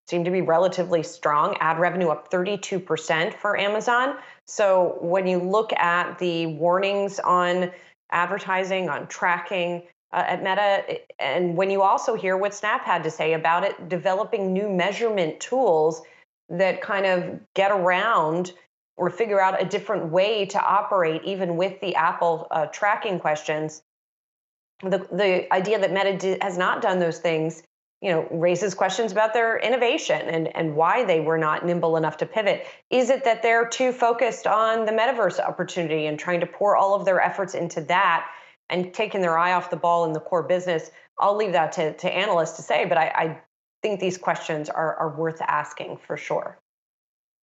seem to be relatively strong. Ad revenue up 32% for Amazon. So when you look at the warnings on advertising, on tracking at Meta, and when you also hear what Snap had to say about it, developing new measurement tools that kind of get around or figure out a different way to operate, even with the Apple tracking questions. The idea that Meta has not done those things, you know, raises questions about their innovation and why they were not nimble enough to pivot. Is it that they're too focused on the metaverse opportunity and trying to pour all of their efforts into that and taking their eye off the ball in the core business? I'll leave that to analysts to say, but I think these questions are worth asking for sure.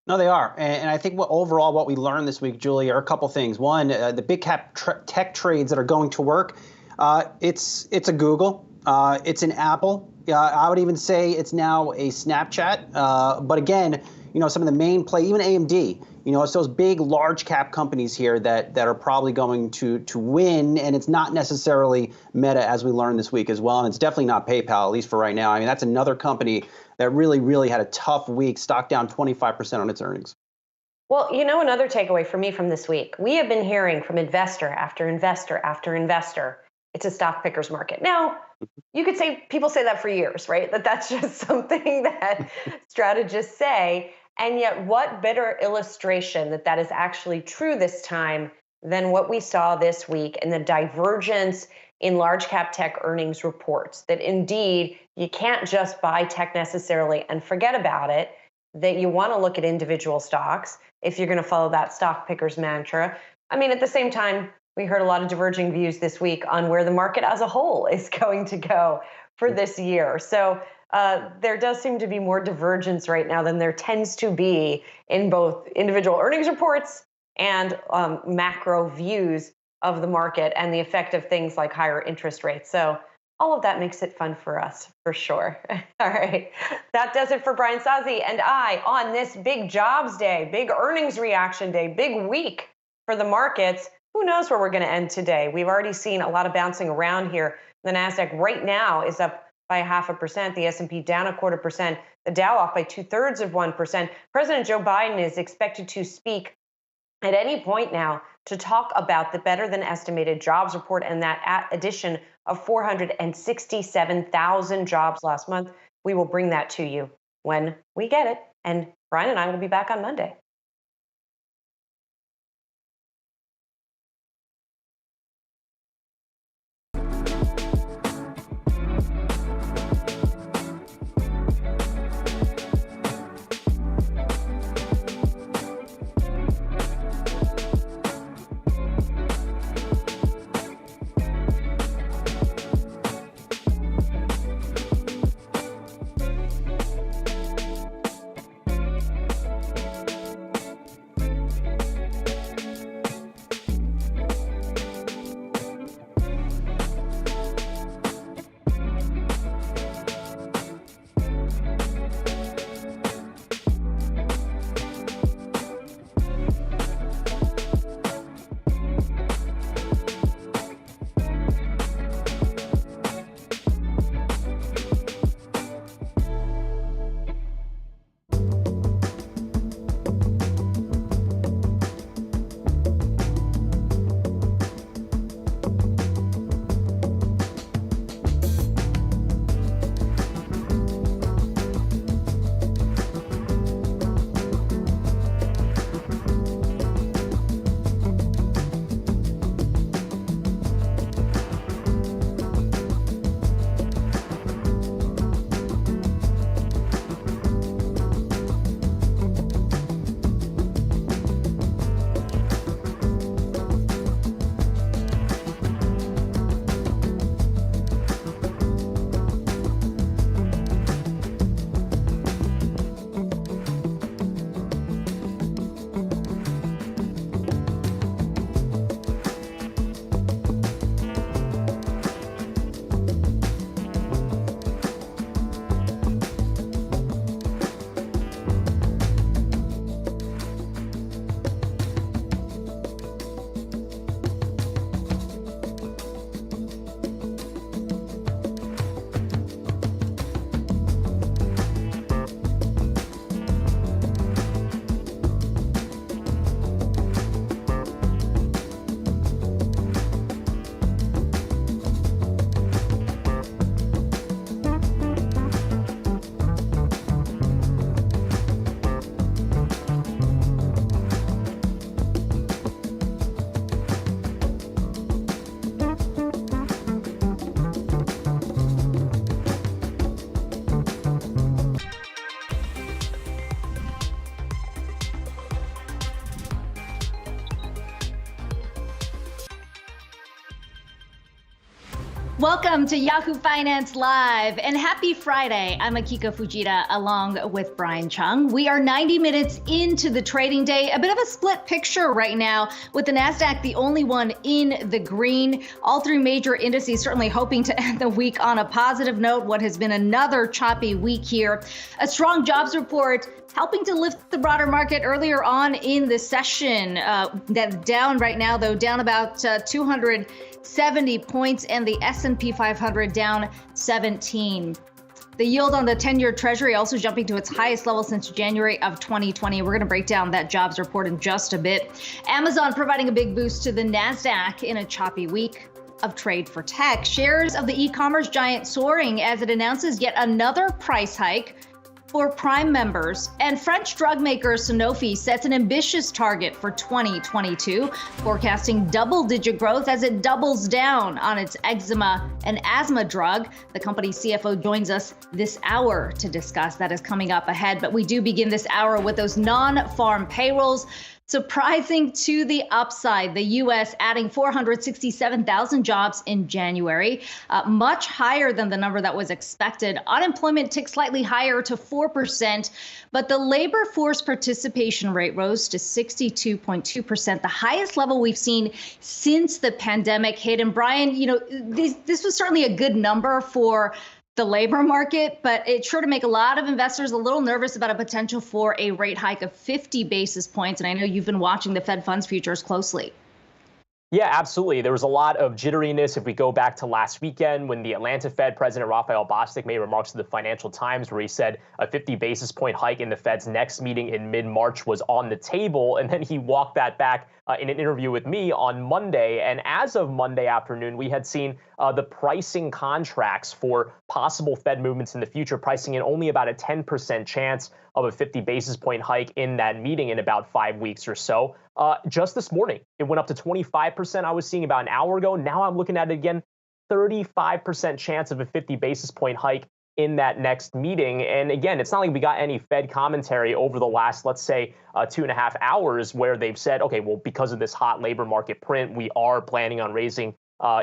No, they are. And I think overall what we learned this week, Julie, are a couple things. One, the big cap tech trades that are going to work, it's a Google, it's an Apple. I would even say it's now a Snapchat. But again, you know, some of the main play, even AMD, you know, it's those big large cap companies here that are probably going to win. And it's not necessarily Meta, as we learned this week as well. And it's definitely not PayPal, at least for right now. I mean, that's another company that really, really had a tough week, stock down 25% on its earnings. Well, you know, another takeaway for me from this week, we have been hearing from investor after investor after investor, it's a stock picker's market. Now, you could say people say that for years, right? That's just something that strategists say. And yet, what better illustration that is actually true this time than what we saw this week and the divergence in large cap tech earnings reports, that indeed you can't just buy tech necessarily and forget about it, that you want to look at individual stocks if you're going to follow that stock picker's mantra. I mean, at the same time, we heard a lot of diverging views this week on where the market as a whole is going to go for this year. So there does seem to be more divergence right now than there tends to be in both individual earnings reports and macro views of the market and the effect of things like higher interest rates. So all of that makes it fun for us, for sure. All right, that does it for Brian Sozzi and I on this big jobs day, big earnings reaction day, big week for the markets. who knows where we're going to end today? We've already seen a lot of bouncing around here. The Nasdaq right now is up by 0.5%, the S&P down 0.25%, the Dow off by 2/3%. President Joe Biden is expected to speak at any point now to talk about the better than estimated jobs report and that addition of 467,000 jobs last month. We will bring that to you when we get it. And Brian and I will be back on Monday. Welcome to Yahoo Finance Live and happy Friday. I'm Akiko Fujita along with Brian Chung. We are 90 minutes into the trading day, a bit of a split picture right now with the Nasdaq, the only one in the green. All three major indices certainly hoping to end the week on a positive note, what has been another choppy week here. A strong jobs report helping to lift the broader market earlier on in the session. That down right now, though, down about 270 points, and the S&P 500 down 17. The yield on the 10-year Treasury also jumping to its highest level since January of 2020. We're going to break down that jobs report in just a bit. Amazon providing a big boost to the Nasdaq in a choppy week of trade for tech. Shares of the e-commerce giant soaring as it announces yet another price hike for Prime members. And French drug maker Sanofi sets an ambitious target for 2022, forecasting double-digit growth as it doubles down on its eczema and asthma drug. The company's CFO joins us this hour to discuss. That is coming up ahead. But we do begin this hour with those non-farm payrolls. Surprising to the upside, the U.S. adding 467,000 jobs in January, much higher than the number that was expected. Unemployment ticked slightly higher to 4%, but the labor force participation rate rose to 62.2%, the highest level we've seen since the pandemic hit. And Brian, you know, this was certainly a good number for the labor market, but it's sure to make a lot of investors a little nervous about a potential for a rate hike of 50 basis points. And I know you've been watching the Fed funds futures closely. Yeah, absolutely. There was a lot of jitteriness if we go back to last weekend when the Atlanta Fed President Raphael Bostic made remarks to the Financial Times where he said a 50 basis point hike in the Fed's next meeting in mid-March was on the table. And then he walked that back in an interview with me on Monday. And as of Monday afternoon, we had seen the pricing contracts for possible Fed movements in the future, pricing in only about a 10% chance of a 50 basis point hike in that meeting in about 5 weeks or so. Just this morning, it went up to 25%. I was seeing about an hour ago. Now I'm looking at it again, 35% chance of a 50 basis point hike in that next meeting. And again, it's not like we got any Fed commentary over the last, let's say, 2.5 hours where they've said, okay, well, because of this hot labor market print, we are planning on raising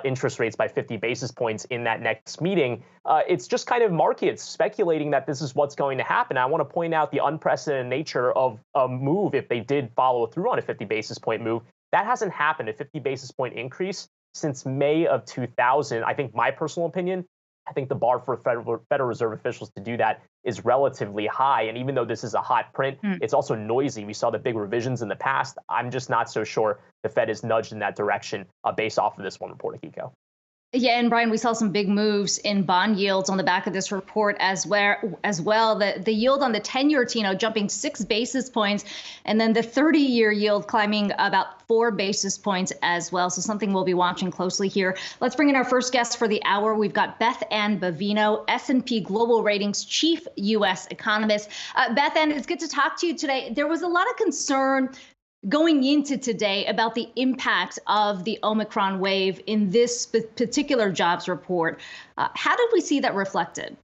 interest rates by 50 basis points in that next meeting. It's just kind of markets speculating that this is what's going to happen. I want to point out the unprecedented nature of a move if they did follow through on a 50 basis point move. That hasn't happened, a 50 basis point increase, since May of 2000. I think my personal opinion, I think the bar for Federal Reserve officials to do that is relatively high. And even though this is a hot print, it's also noisy. We saw the big revisions in the past. I'm just not so sure the Fed is nudged in that direction based off of this one report, Akiko. Yeah, and Brian, we saw some big moves in bond yields on the back of this report as well. The yield on the 10-year T-note jumping 6 basis points, and then the 30-year yield climbing about 4 basis points as well. So something we'll be watching closely here. Let's bring in our first guest for the hour. We've got Beth Ann Bavino, S&P Global Ratings Chief U.S. Economist. Beth Ann, it's good to talk to you today. There was a lot of concern going into today about the impact of the Omicron wave in this particular jobs report. How did we see that reflected?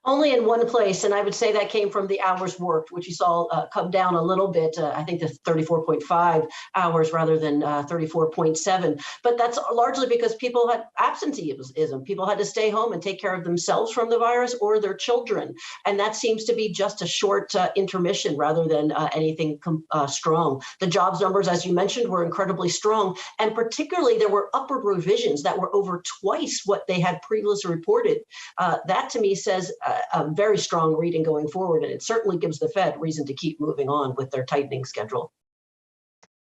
Only in one place, and I would say that came from the hours worked, which you saw come down a little bit, I think to 34.5 hours rather than 34.7. But that's largely because people had absenteeism. People had to stay home and take care of themselves from the virus or their children. And that seems to be just a short intermission rather than anything strong. The jobs numbers, as you mentioned, were incredibly strong. And particularly, there were upward revisions that were over twice what they had previously reported. That to me says a very strong reading going forward, and it certainly gives the Fed reason to keep moving on with their tightening schedule.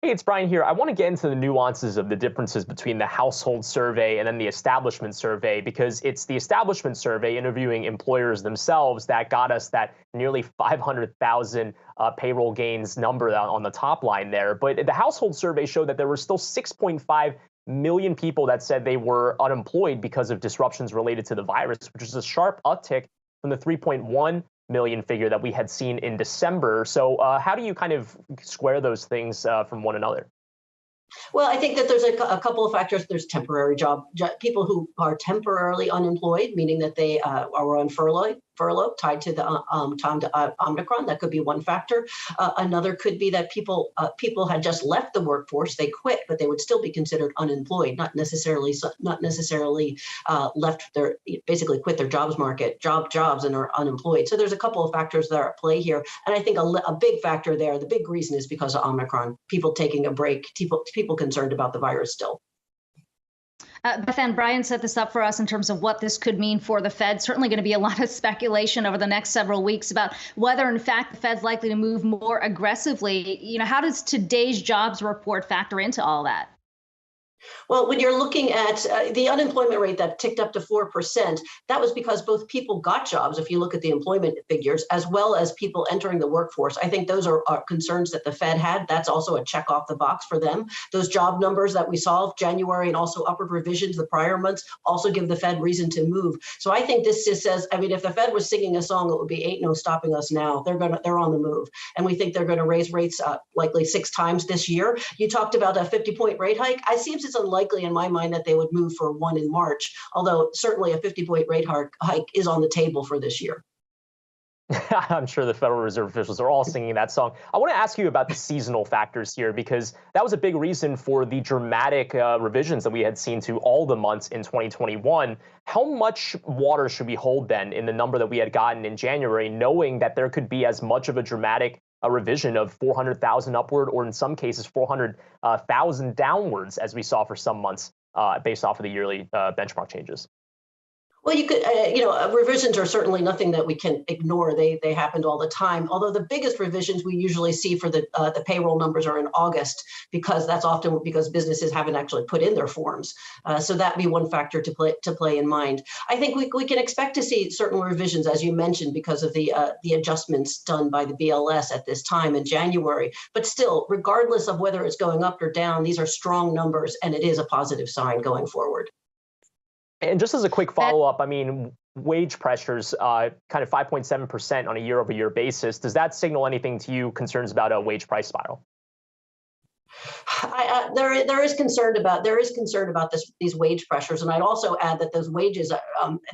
Hey, it's Brian here. I want to get into the nuances of the differences between the household survey and then the establishment survey, because it's the establishment survey interviewing employers themselves that got us that nearly 500,000 payroll gains number on the top line there. But the household survey showed that there were still 6.5 million people that said they were unemployed because of disruptions related to the virus, which is a sharp uptick from the 3.1 million figure that we had seen in December. So how do you kind of square those things from one another? Well, I think that there's a couple of factors. There's temporary people who are temporarily unemployed, meaning that they are on furlough tied to the time to Omicron. That could be one factor. Another could be that people had just left the workforce. They quit, but they would still be considered unemployed, not necessarily left their, basically quit their jobs and are unemployed. So there's a couple of factors that are at play here. And I think a big factor there, the big reason is because of Omicron, people taking a break, people concerned about the virus still. Beth Ann, Brian set this up for us in terms of what this could mean for the Fed. Certainly going to be a lot of speculation over the next several weeks about whether, in fact, the Fed's likely to move more aggressively. You know, how does today's jobs report factor into all that? Well, when you're looking at the unemployment rate that ticked up to 4%, that was because both people got jobs, if you look at the employment figures, as well as people entering the workforce. I think those are concerns that the Fed had. That's also a check off the box for them. Those job numbers that we saw January and also upward revisions the prior months also give the Fed reason to move. So I think this just says, I mean, if the Fed was singing a song, it would be "Ain't no stopping us now." They're on the move. And we think they're going to raise rates likely 6 times this year. You talked about a 50-point rate hike. It seems it's unlikely in my mind that they would move for one in March, although certainly a 50-point rate hike is on the table for this year. I'm sure the Federal Reserve officials are all singing that song. I want to ask you about the seasonal factors here, because that was a big reason for the dramatic revisions that we had seen to all the months in 2021. How much water should we hold then in the number that we had gotten in January, knowing that there could be as much of a dramatic revision of 400,000 upward, or in some cases 400,000 downwards, as we saw for some months based off of the yearly benchmark changes? Well, you could, revisions are certainly nothing that we can ignore. They happened all the time. Although the biggest revisions we usually see for the payroll numbers are in August, because that's often because businesses haven't actually put in their forms. So that'd be one factor to play in mind. I think we can expect to see certain revisions, as you mentioned, because of the adjustments done by the BLS at this time in January. But still, regardless of whether it's going up or down, these are strong numbers, and it is a positive sign going forward. And just as a quick follow-up, I mean, wage pressures, kind of 5.7% on a year-over-year basis. Does that signal anything to you, concerns about a wage price spiral? There is concern about these wage pressures, and I'd also add that those wages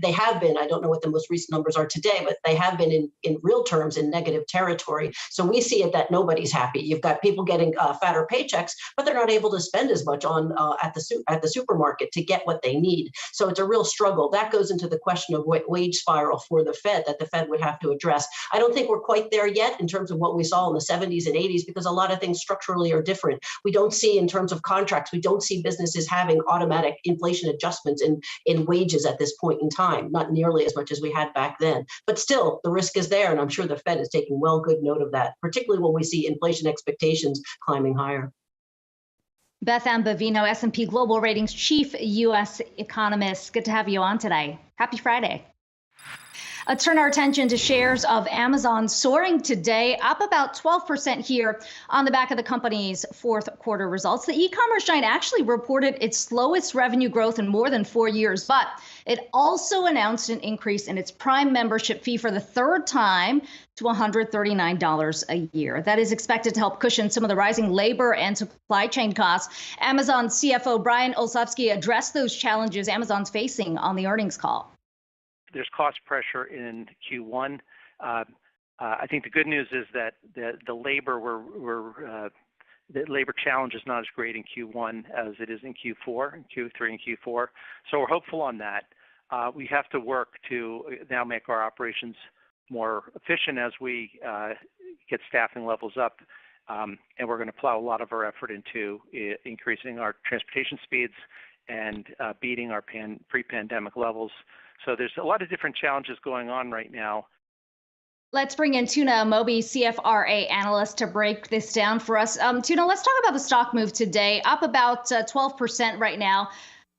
they have been. I don't know what the most recent numbers are today, but they have been in real terms in negative territory. So we see it that nobody's happy. You've got people getting fatter paychecks, but they're not able to spend as much on at the supermarket to get what they need. So it's a real struggle. That goes into the question of what wage spiral for the Fed that the Fed would have to address. I don't think we're quite there yet in terms of what we saw in the 70s and 80s, because a lot of things structurally are different. We don't see in terms of contracts, we don't see businesses having automatic inflation adjustments in wages at this point in time, not nearly as much as we had back then. But still, the risk is there, and I'm sure the Fed is taking good note of that, particularly when we see inflation expectations climbing higher. Beth Ambavino, S&P Global Ratings Chief U.S. Economist. Good to have you on today. Happy Friday. Let's turn our attention to shares of Amazon soaring today, up about 12% here on the back of the company's fourth quarter results. The e-commerce giant actually reported its slowest revenue growth in more than 4 years, but it also announced an increase in its Prime membership fee for the third time to $139 a year. That is expected to help cushion some of the rising labor and supply chain costs. Amazon CFO Brian Olsavsky addressed those challenges Amazon's facing on the earnings call. There's cost pressure in Q1. I think the good news is that the labor the labor challenge is not as great in Q1 as it is in Q4, and Q3 and Q4. So we're hopeful on that. We have to work to now make our operations more efficient as we get staffing levels up, and we're going to plow a lot of our effort into increasing our transportation speeds and beating our pre-pandemic levels. So there's a lot of different challenges going on right now. Let's bring in Tuna Moby, CFRA analyst, to break this down for us. Tuna, let's talk about the stock move today, up about 12% right now.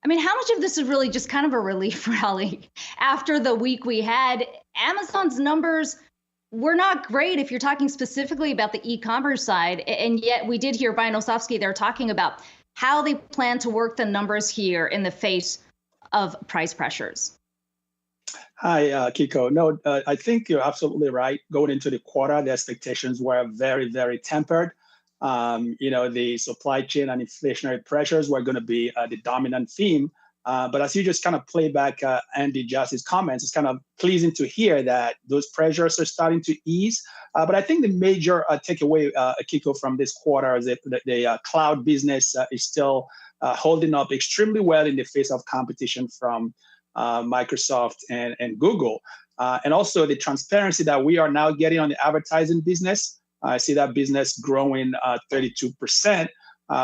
I mean, how much of this is really just kind of a relief rally after the week we had? Amazon's numbers were not great if you're talking specifically about the e-commerce side, and yet we did hear Brian Olsavsky there talking about how they plan to work the numbers here in the face of price pressures. Hi, Kiko. No, I think you're absolutely right. Going into the quarter, the expectations were very, very tempered. The supply chain and inflationary pressures were going to be the dominant theme. But as you just kind of play back Andy Jassi's comments, it's kind of pleasing to hear that those pressures are starting to ease. But I think the major takeaway, Kiko, from this quarter is that the cloud business is still holding up extremely well in the face of competition from Microsoft and Google. And also the transparency that we are now getting on the advertising business. I see that business growing 32%,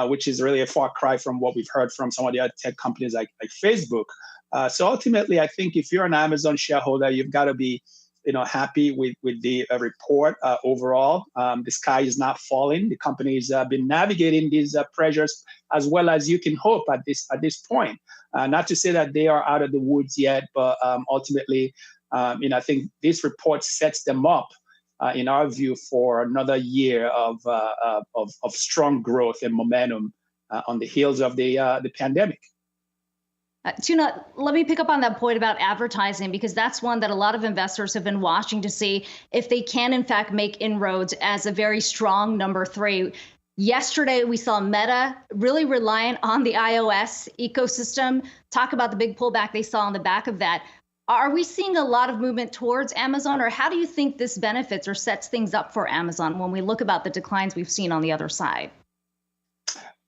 which is really a far cry from what we've heard from some of the other tech companies like Facebook. So ultimately, I think if you're an Amazon shareholder, you've got to be happy with the report overall. The sky is not falling. The company's been navigating these pressures as well as you can hope at this point. Not to say that they are out of the woods yet, but ultimately, I think this report sets them up, in our view, for another year of strong growth and momentum on the heels of the pandemic. Tuna, let me pick up on that point about advertising, because that's one that a lot of investors have been watching to see if they can, in fact, make inroads as a very strong number three. Yesterday, we saw Meta really reliant on the iOS ecosystem. Talk about the big pullback they saw on the back of that. Are we seeing a lot of movement towards Amazon, or how do you think this benefits or sets things up for Amazon when we look about the declines we've seen on the other side?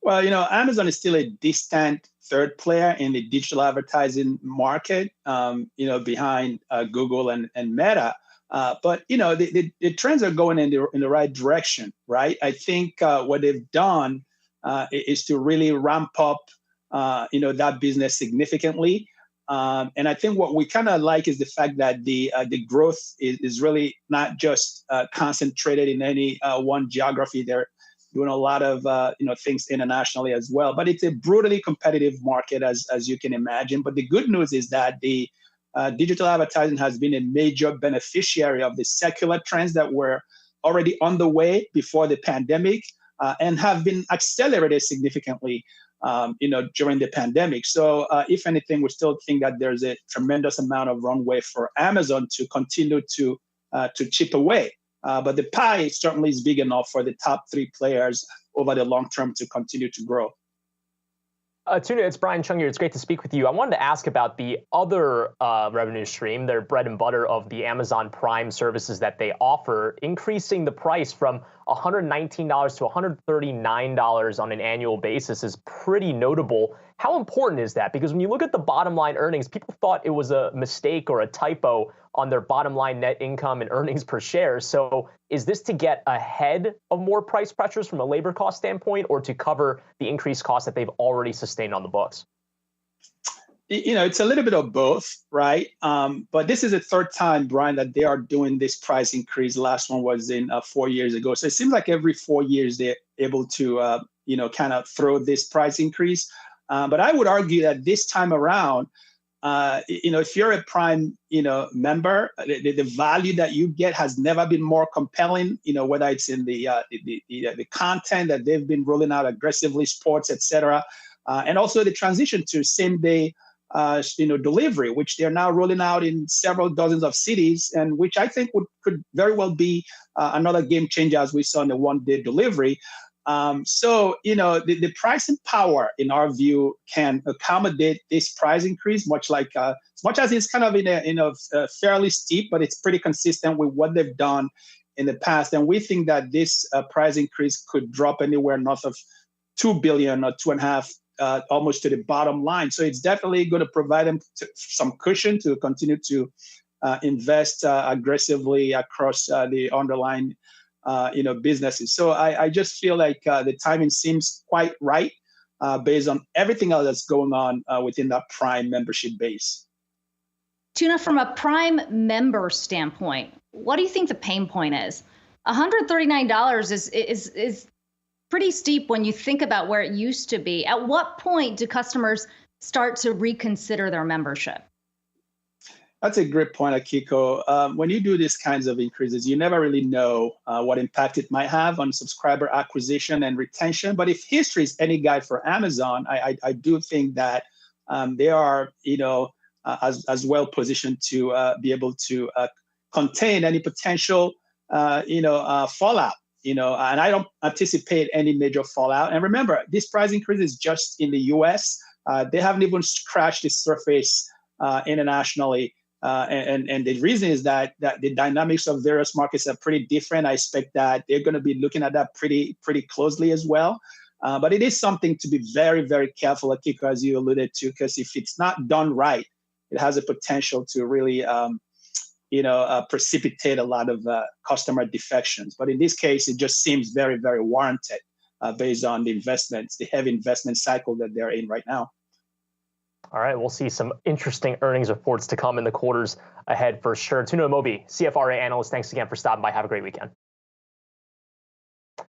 Well, Amazon is still a distant third player in the digital advertising market, behind Google and Meta. But the trends are going in the right direction, right? I think what they've done is to really ramp up, that business significantly. And I think what we kind of like is the fact that the growth is really not just concentrated in any one geography. They're doing a lot of things internationally as well. But it's a brutally competitive market, as you can imagine. But the good news is that the digital advertising has been a major beneficiary of the secular trends that were already on the way before the pandemic and have been accelerated significantly during the pandemic. So if anything, we still think that there's a tremendous amount of runway for Amazon to continue to chip away. But the pie certainly is big enough for the top three players over the long term to continue to grow. Tuna, it's Brian Chung here. It's great to speak with you. I wanted to ask about the other revenue stream, their bread and butter of the Amazon Prime services that they offer, increasing the price from $119 to $139 on an annual basis is pretty notable. How important is that? Because when you look at the bottom line earnings, people thought it was a mistake or a typo on their bottom line net income and earnings per share. So is this to get ahead of more price pressures from a labor cost standpoint or to cover the increased costs that they've already sustained on the books? It's a little bit of both, right? But this is the third time, Brian, that they are doing this price increase. The last one was in 4 years ago. So it seems like every 4 years they're able to, kind of throw this price increase. But I would argue that this time around, if you're a Prime, member, the value that you get has never been more compelling. Whether it's in the content that they've been rolling out aggressively, sports, etc., and also the transition to same-day, delivery, which they're now rolling out in several dozens of cities, and which I think could very well be another game changer, as we saw in the one-day delivery. So the pricing power, in our view, can accommodate this price increase, much as it's kind of in a fairly steep, but it's pretty consistent with what they've done in the past. And we think that this price increase could drop anywhere north of $2 billion or $2.5 almost to the bottom line. So it's definitely going to provide them some cushion to continue to invest aggressively across the underlying businesses. So I just feel like the timing seems quite right based on everything else that's going on within that Prime membership base. Tuna, from a Prime member standpoint, what do you think the pain point is? $139 is pretty steep when you think about where it used to be. At what point do customers start to reconsider their membership? That's a great point, Akiko. When you do these kinds of increases, you never really know what impact it might have on subscriber acquisition and retention. But if history is any guide for Amazon, I do think that they are, as well positioned to be able to contain any potential, fallout. And I don't anticipate any major fallout. And remember, this price increase is just in the U.S. They haven't even scratched the surface internationally. And the reason is that the dynamics of various markets are pretty different. I expect that they're going to be looking at that pretty closely as well. But it is something to be very, very careful, Akiko, as you alluded to, because if it's not done right, it has a potential to really, precipitate a lot of customer defections. But in this case, it just seems very, very warranted based on the investments, the heavy investment cycle that they're in right now. All right, we'll see some interesting earnings reports to come in the quarters ahead for sure. Tuna Mobi, CFRA analyst, thanks again for stopping by. Have a great weekend.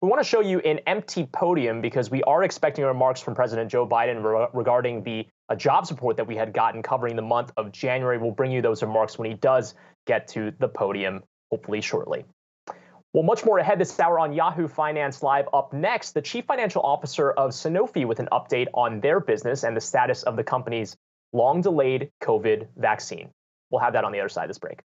We want to show you an empty podium because we are expecting remarks from President Joe Biden regarding the jobs report that we had gotten covering the month of January. We'll bring you those remarks when he does get to the podium, hopefully shortly. Well, much more ahead this hour on Yahoo Finance Live. Up next, the chief financial officer of Sanofi with an update on their business and the status of the company's long-delayed COVID vaccine. We'll have that on the other side of this break.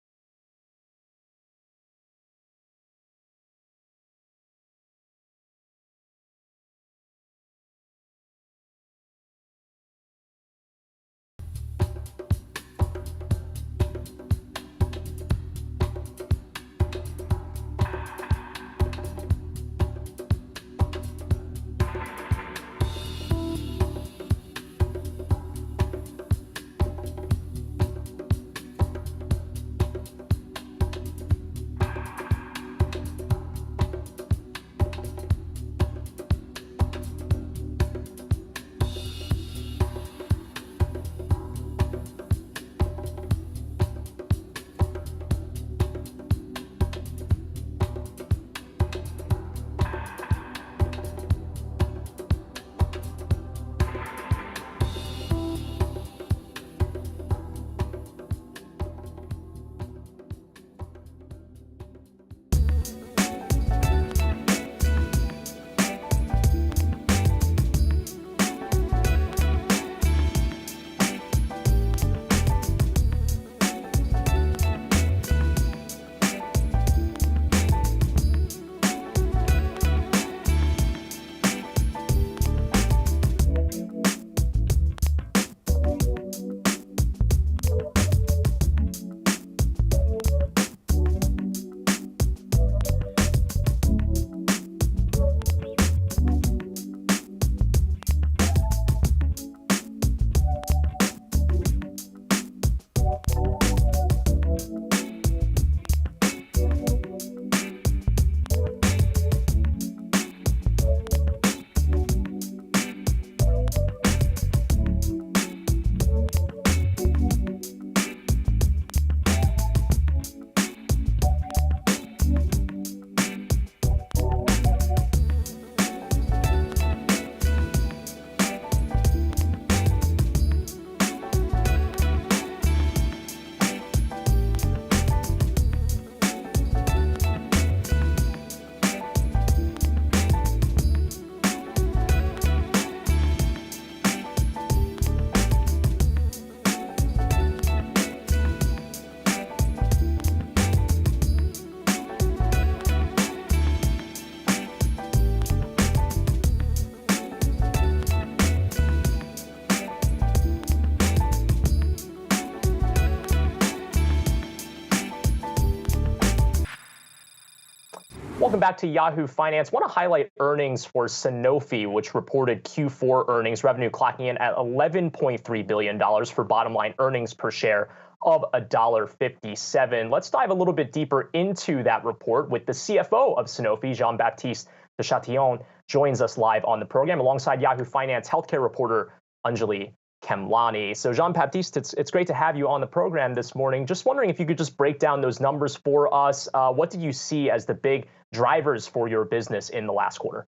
Welcome back to Yahoo Finance. I want to highlight earnings for Sanofi, which reported Q4 earnings, revenue clocking in at $11.3 billion for bottom line earnings per share of $1.57. Let's dive a little bit deeper into that report with the CFO of Sanofi, Jean-Baptiste de Chatillon, joins us live on the program alongside Yahoo Finance healthcare reporter Anjali Kemlani. So Jean-Baptiste, it's great to have you on the program this morning. Just wondering if you could just break down those numbers for us. What did you see as the big drivers for your business in the last quarter?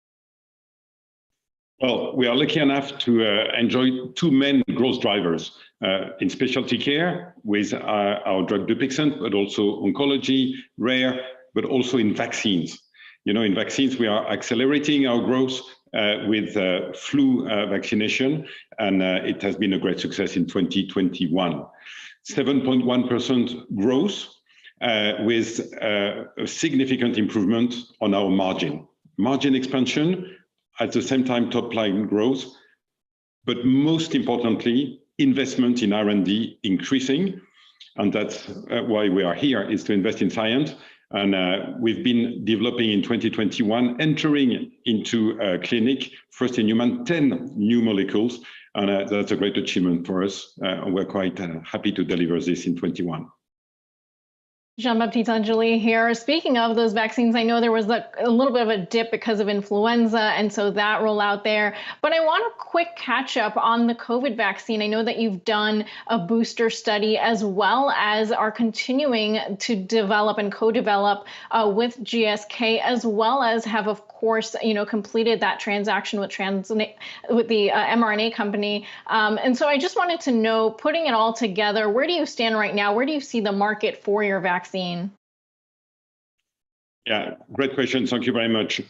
Well, we are lucky enough to enjoy two main growth drivers in specialty care with our drug Dupixent, but also oncology, rare, but also in vaccines. You know, in vaccines, we are accelerating our growth with flu vaccination, and it has been a great success in 2021. 7.1% growth with a significant improvement on our margin. Margin expansion, at the same time top line growth, but most importantly, investment in R&D increasing. And that's why we are here, is to invest in science. And we've been developing in 2021, entering into clinic, first in human, 10 new molecules. And that's a great achievement for us. We're quite happy to deliver this in 21. Jean-Baptiste, Anjali here. Speaking of those vaccines, I know there was a little bit of a dip because of influenza, and so that roll out there. But I want a quick catch up on the COVID vaccine. I know that you've done a booster study as well as are continuing to develop and co-develop with GSK, as well as have, of course, completed that transaction with the mRNA company. And so I just wanted to know, putting it all together, where do you stand right now? Where do you see the market for your vaccine? Yeah, great question. Thank you very much.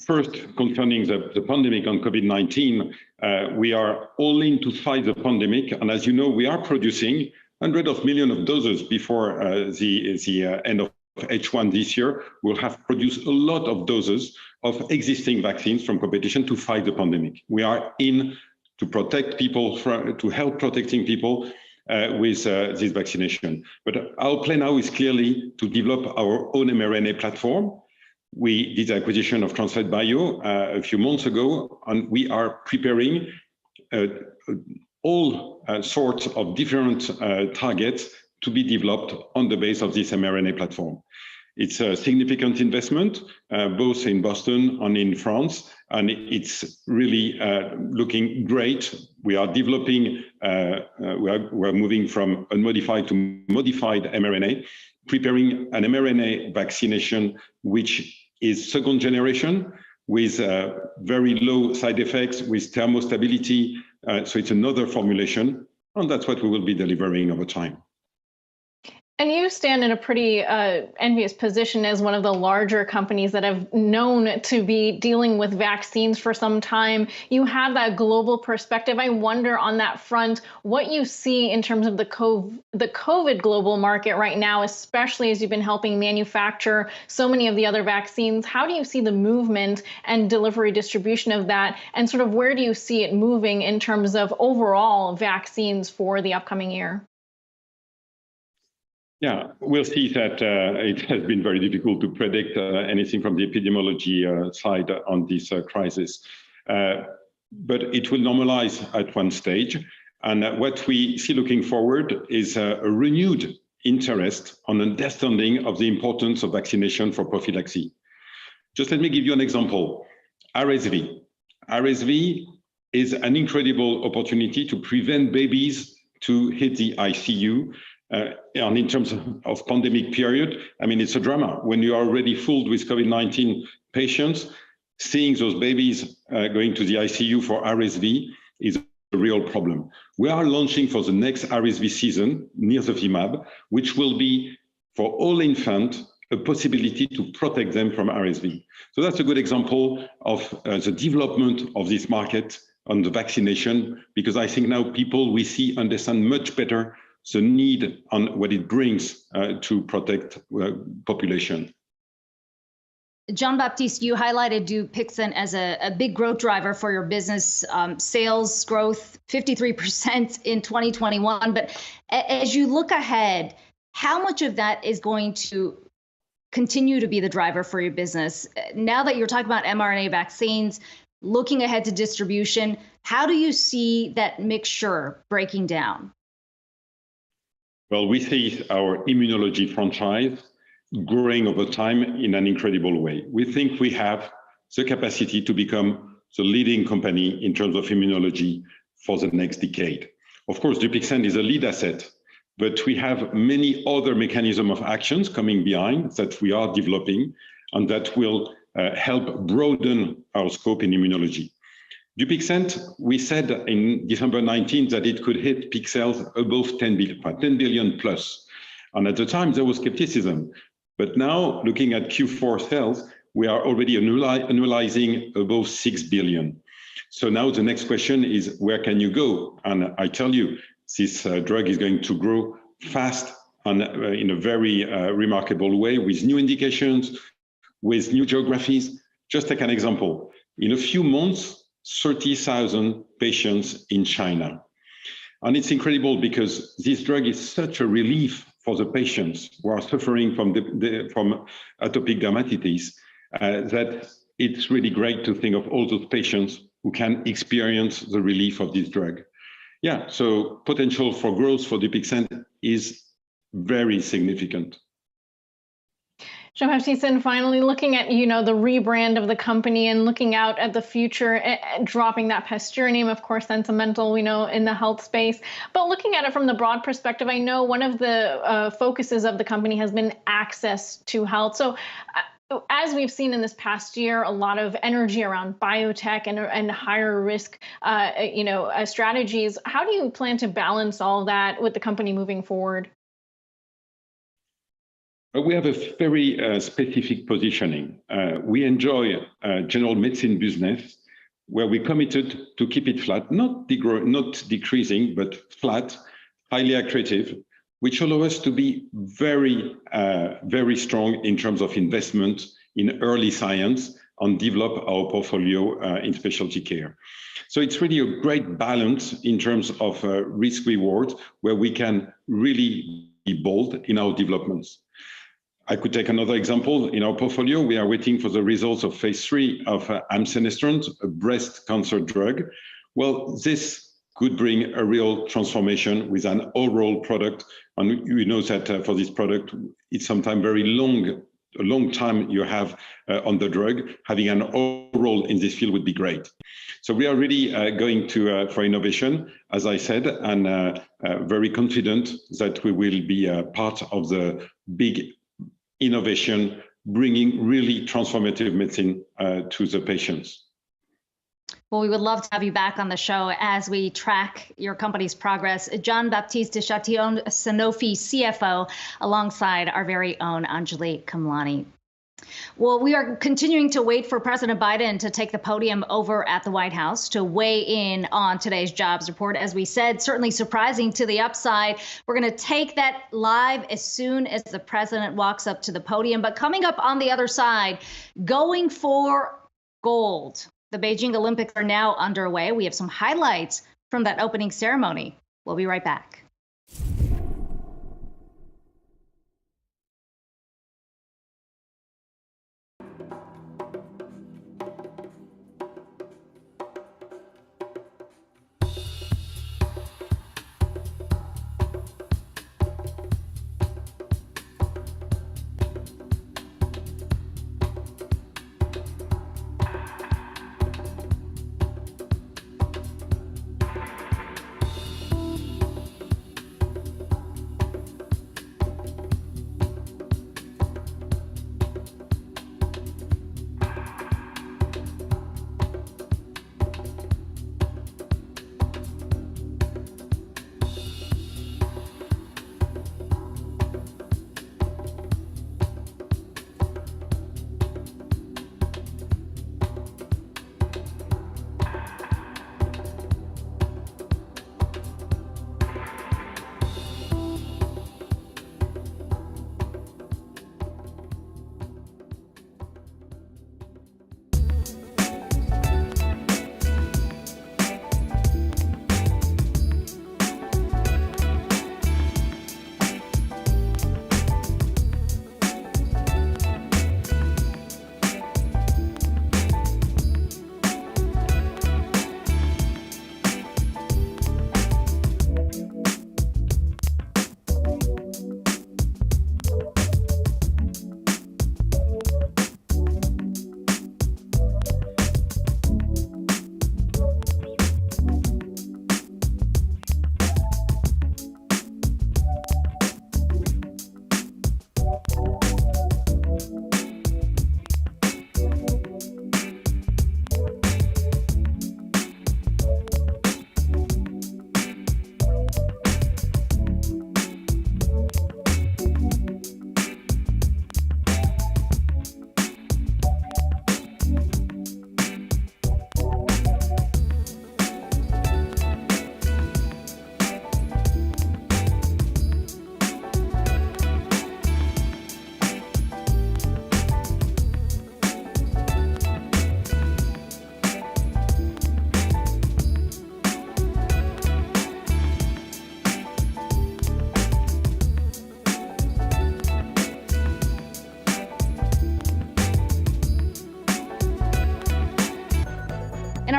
First, concerning the pandemic on COVID-19, we are all in to fight the pandemic. And as you know, we are producing hundreds of millions of doses before the end of H1 this year. We'll have produced a lot of doses of existing vaccines from competition to fight the pandemic. We are in to protect people, to help protecting people with this vaccination. But our plan now is clearly to develop our own mRNA platform. We did the acquisition of Translate Bio a few months ago, and we are preparing all sorts of different targets to be developed on the base of this mRNA platform. It's a significant investment, both in Boston and in France, and it's really looking great. We are developing, we're moving from unmodified to modified mRNA, preparing an mRNA vaccination, which is second generation with very low side effects, with thermostability. So it's another formulation, and that's what we will be delivering over time. And you stand in a pretty envious position as one of the larger companies that have known to be dealing with vaccines for some time. You have that global perspective. I wonder on that front, what you see in terms of the COVID global market right now, especially as you've been helping manufacture so many of the other vaccines. How do you see the movement and delivery distribution of that? And sort of where do you see it moving in terms of overall vaccines for the upcoming year? Yeah, we'll see that it has been very difficult to predict anything from the epidemiology side on this crisis. But it will normalize at one stage. And what we see looking forward is a renewed interest on understanding of the importance of vaccination for prophylaxis. Just let me give you an example. RSV. RSV is an incredible opportunity to prevent babies to hit the ICU. And in terms of pandemic period, I mean, it's a drama. When you are already filled with COVID-19 patients, seeing those babies going to the ICU for RSV is a real problem. We are launching for the next RSV season, nirsevimab, which will be for all infants a possibility to protect them from RSV. So that's a good example of the development of this market on the vaccination, because I think now people we see understand much better the need on what it brings to protect population. Jean-Baptiste, you highlighted Dupixent as a big growth driver for your business, sales growth 53% in 2021. But as you look ahead, how much of that is going to continue to be the driver for your business? Now that you're talking about mRNA vaccines, looking ahead to distribution, how do you see that mixture breaking down? Well, we see our immunology franchise growing over time in an incredible way. We think we have the capacity to become the leading company in terms of immunology for the next decade. Of course, Dupixent is a lead asset, but we have many other mechanisms of actions coming behind that we are developing and that will help broaden our scope in immunology. Dupixent, we said in December 19 that it could hit peak sales above 10 billion plus. And at the time, there was skepticism. But now, looking at Q4 sales, we are already annualizing above 6 billion. So now the next question is, where can you go? And I tell you, this drug is going to grow fast and in a very remarkable way with new indications, with new geographies. Just take an example. In a few months, 30,000 patients in China. And it's incredible because this drug is such a relief for the patients who are suffering from atopic dermatitis that it's really great to think of all those patients who can experience the relief of this drug. Yeah, so potential for growth for Dupixent is very significant. Jean-Baptiste, and finally, looking at, the rebrand of the company and looking out at the future, dropping that Pasteur name, of course, sentimental, we know, in the health space. But looking at it from the broad perspective, I know one of the focuses of the company has been access to health. So as we've seen in this past year, a lot of energy around biotech and higher risk, strategies. How do you plan to balance all that with the company moving forward? We have a very specific positioning. We enjoy general medicine business where we committed to keep it flat, not decreasing, but flat, highly accretive, which allow us to be very, very strong in terms of investment in early science and develop our portfolio in specialty care. So it's really a great balance in terms of risk reward, where we can really be bold in our developments. I could take another example. In our portfolio, we are waiting for the results of phase 3 of amcenestrant, a breast cancer drug. Well, this could bring a real transformation with an oral product. And you know that for this product, it's sometimes very a long time you have on the drug. Having an oral in this field would be great. So we are really going for innovation, as I said, and very confident that we will be part of the big innovation, bringing really transformative medicine to the patients. Well, we would love to have you back on the show as we track your company's progress. Jean-Baptiste de Chatillon, Sanofi CFO, alongside our very own Anjali Kamlani. Well, we are continuing to wait for President Biden to take the podium over at the White House to weigh in on today's jobs report. As we said, certainly surprising to the upside. We're going to take that live as soon as the president walks up to the podium. But coming up on the other side, going for gold. The Beijing Olympics are now underway. We have some highlights from that opening ceremony. We'll be right back.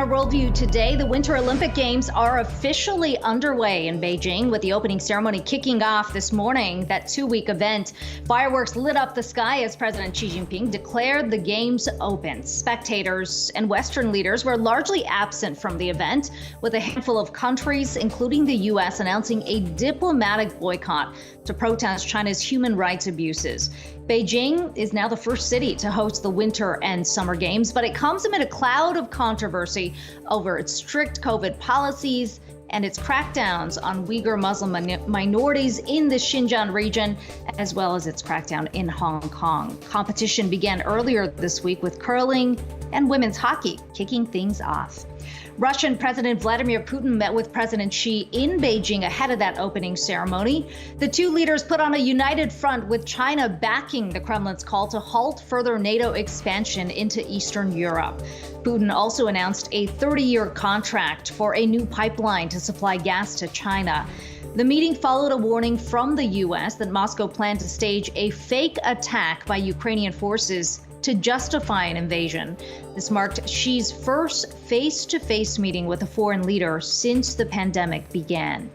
our worldview today. The Winter Olympic Games are officially underway in Beijing, with the opening ceremony kicking off this morning. That 2-week event, fireworks lit up the sky as President Xi Jinping declared the games open. Spectators and Western leaders were largely absent from the event, with a handful of countries, including the U.S., announcing a diplomatic boycott to protest China's human rights abuses. Beijing is now the first city to host the Winter and Summer Games, but it comes amid a cloud of controversy over its strict COVID policies and its crackdowns on Uyghur Muslim minorities in the Xinjiang region, as well as its crackdown in Hong Kong. Competition began earlier this week with curling and women's hockey kicking things off. Russian President Vladimir Putin met with President Xi in Beijing ahead of that opening ceremony. The two leaders put on a united front, with China backing the Kremlin's call to halt further NATO expansion into Eastern Europe. Putin also announced a 30-year contract for a new pipeline to supply gas to China. The meeting followed a warning from the U.S. that Moscow planned to stage a fake attack by Ukrainian forces to justify an invasion. This marked Xi's first face-to-face meeting with a foreign leader since the pandemic began.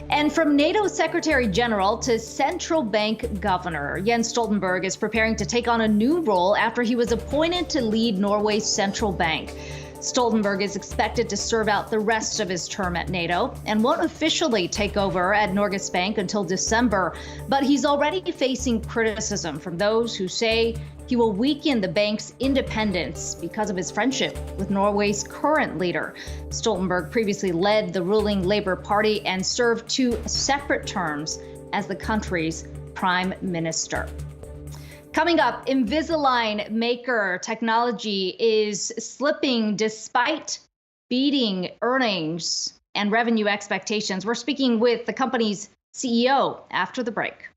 And from NATO Secretary General to central bank governor, Jens Stoltenberg is preparing to take on a new role after he was appointed to lead Norway's central bank. Stoltenberg is expected to serve out the rest of his term at NATO and won't officially take over at Norges Bank until December, but he's already facing criticism from those who say he will weaken the bank's independence because of his friendship with Norway's current leader. Stoltenberg previously led the ruling Labour Party and served 2 separate terms as the country's prime minister. Coming up, Invisalign maker technology is slipping despite beating earnings and revenue expectations. We're speaking with the company's CEO after the break.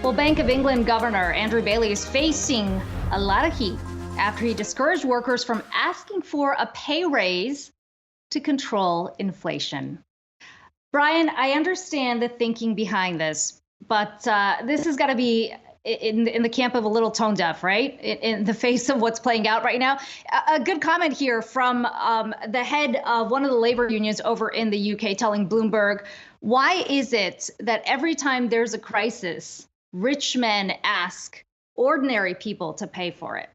Well, Bank of England Governor Andrew Bailey is facing a lot of heat after he discouraged workers from asking for a pay raise to control inflation. Brian, I understand the thinking behind this, but this has got to be in the camp of a little tone deaf, right? In the face of what's playing out right now. A good comment here from the head of one of the labor unions over in the UK telling Bloomberg, why is it that every time there's a crisis, rich men ask ordinary people to pay for it?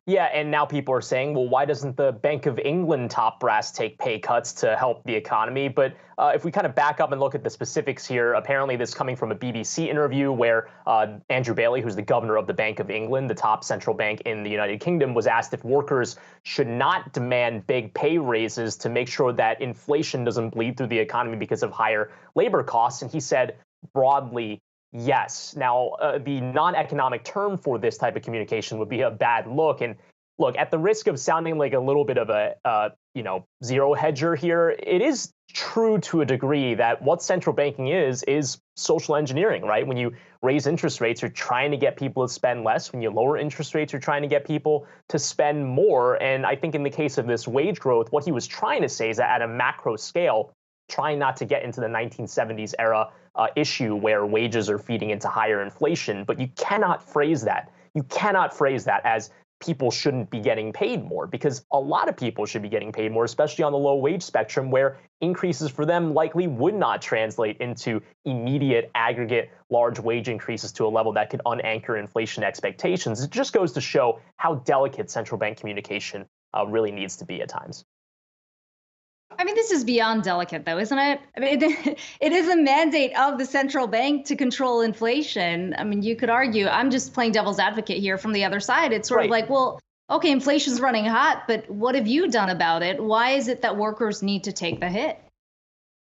Yeah, and now people are saying, well, why doesn't the Bank of England top brass take pay cuts to help the economy? But if we kind of back up and look at the specifics here, apparently this coming from a BBC interview where Andrew Bailey, who's the governor of the Bank of England, the top central bank in the United Kingdom, was asked if workers should not demand big pay raises to make sure that inflation doesn't bleed through the economy because of higher labor costs. And he said broadly, yes. Now, the non-economic term for this type of communication would be a bad look. And look, at the risk of sounding like a little bit of a zero hedger here, it is true to a degree that what central banking is social engineering, right? When you raise interest rates, you're trying to get people to spend less. When you lower interest rates, you're trying to get people to spend more. And I think in the case of this wage growth, what he was trying to say is that at a macro scale, trying not to get into the 1970s era issue where wages are feeding into higher inflation. But you cannot phrase that. You cannot phrase that as people shouldn't be getting paid more, because a lot of people should be getting paid more, especially on the low wage spectrum, where increases for them likely would not translate into immediate aggregate large wage increases to a level that could unanchor inflation expectations. It just goes to show how delicate central bank communication really needs to be at times. I mean, this is beyond delicate, though, isn't it? I mean, it is a mandate of the central bank to control inflation. I mean, you could argue, I'm just playing devil's advocate here from the other side. It's sort of like, well, okay, inflation's running hot, but what have you done about it? Why is it that workers need to take the hit?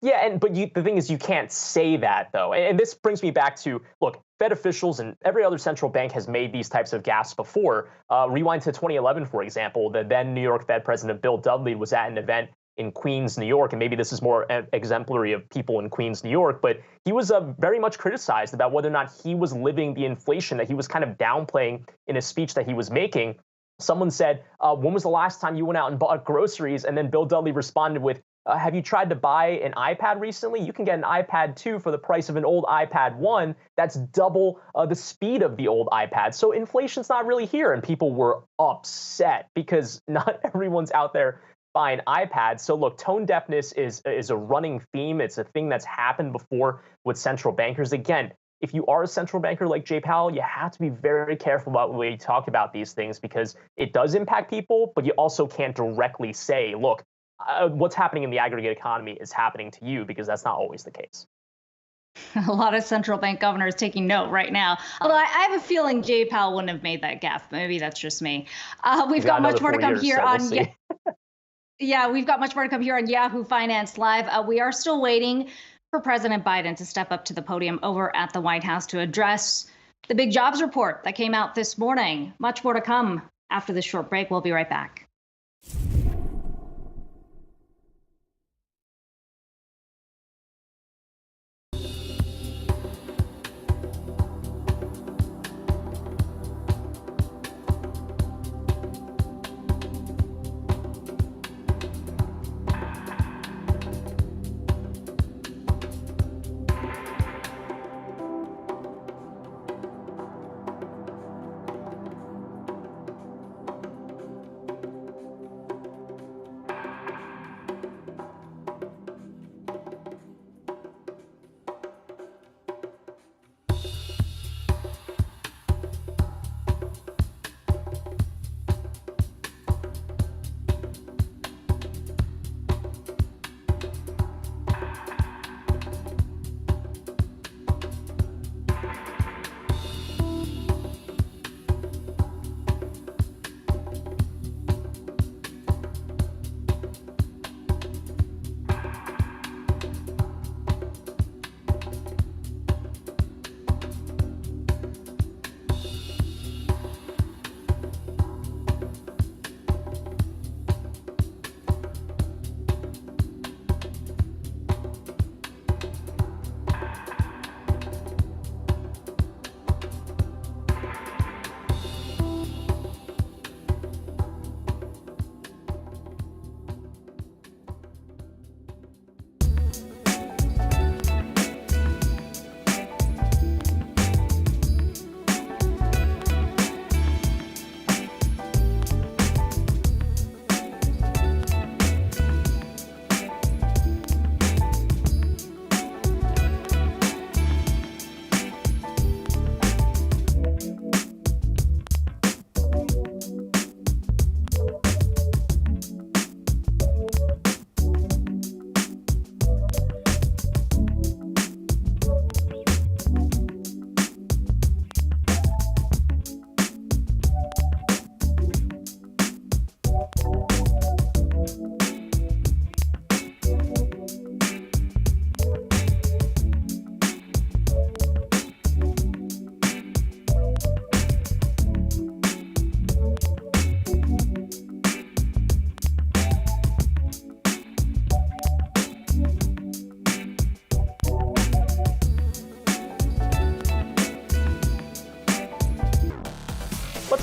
Yeah, but the thing is, you can't say that, though. And this brings me back to, look, Fed officials and every other central bank has made these types of gaffes before. Rewind to 2011, for example, the then New York Fed President Bill Dudley was at an event in Queens, New York, and maybe this is more exemplary of people in Queens, New York, but he was very much criticized about whether or not he was living the inflation that he was kind of downplaying in a speech that he was making. Someone said, when was the last time you went out and bought groceries? And then Bill Dudley responded with, have you tried to buy an iPad recently? You can get an iPad 2 for the price of an old iPad 1. That's double the speed of the old iPad. So inflation's not really here. And people were upset because not everyone's out there buying iPads. So look, tone deafness is a running theme. It's a thing that's happened before with central bankers. Again, if you are a central banker like Jay Powell, you have to be very careful about the way you talk about these things because it does impact people, but you also can't directly say, look, what's happening in the aggregate economy is happening to you, because that's not always the case. A lot of central bank governors taking note right now. Although I have a feeling Jay Powell wouldn't have made that gaffe. Maybe that's just me. We've got much more to come here on. Yeah, we've got much more to come here on Yahoo Finance Live. We are still waiting for President Biden to step up to the podium over at the White House to address the big jobs report that came out this morning. Much more to come after this short break. We'll be right back.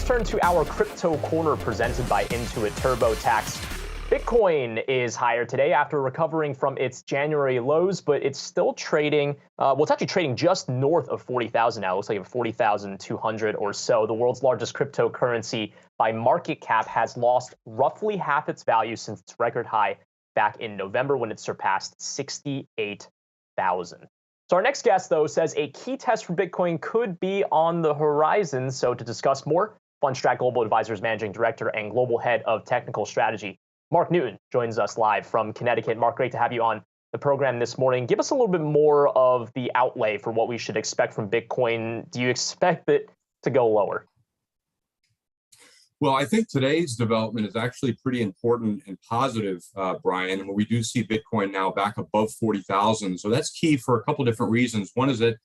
let's turn to our crypto corner presented by Intuit TurboTax. Bitcoin is higher today after recovering from its January lows, but it's still trading, it's actually trading just north of 40,000 now. It looks like 40,200 or so. The world's largest cryptocurrency by market cap has lost roughly half its value since its record high back in November when it surpassed 68,000. So our next guest, though, says a key test for Bitcoin could be on the horizon. So to discuss more, Fundstrat Global Advisors Managing Director and Global Head of Technical Strategy, Mark Newton, joins us live from Connecticut. Mark, great to have you on the program this morning. Give us a little bit more of the outlay for what we should expect from Bitcoin. Do you expect it to go lower? Well, I think today's development is actually pretty important and positive, Brian, and we do see Bitcoin now back above 40,000. So that's key for a couple different reasons. One is that,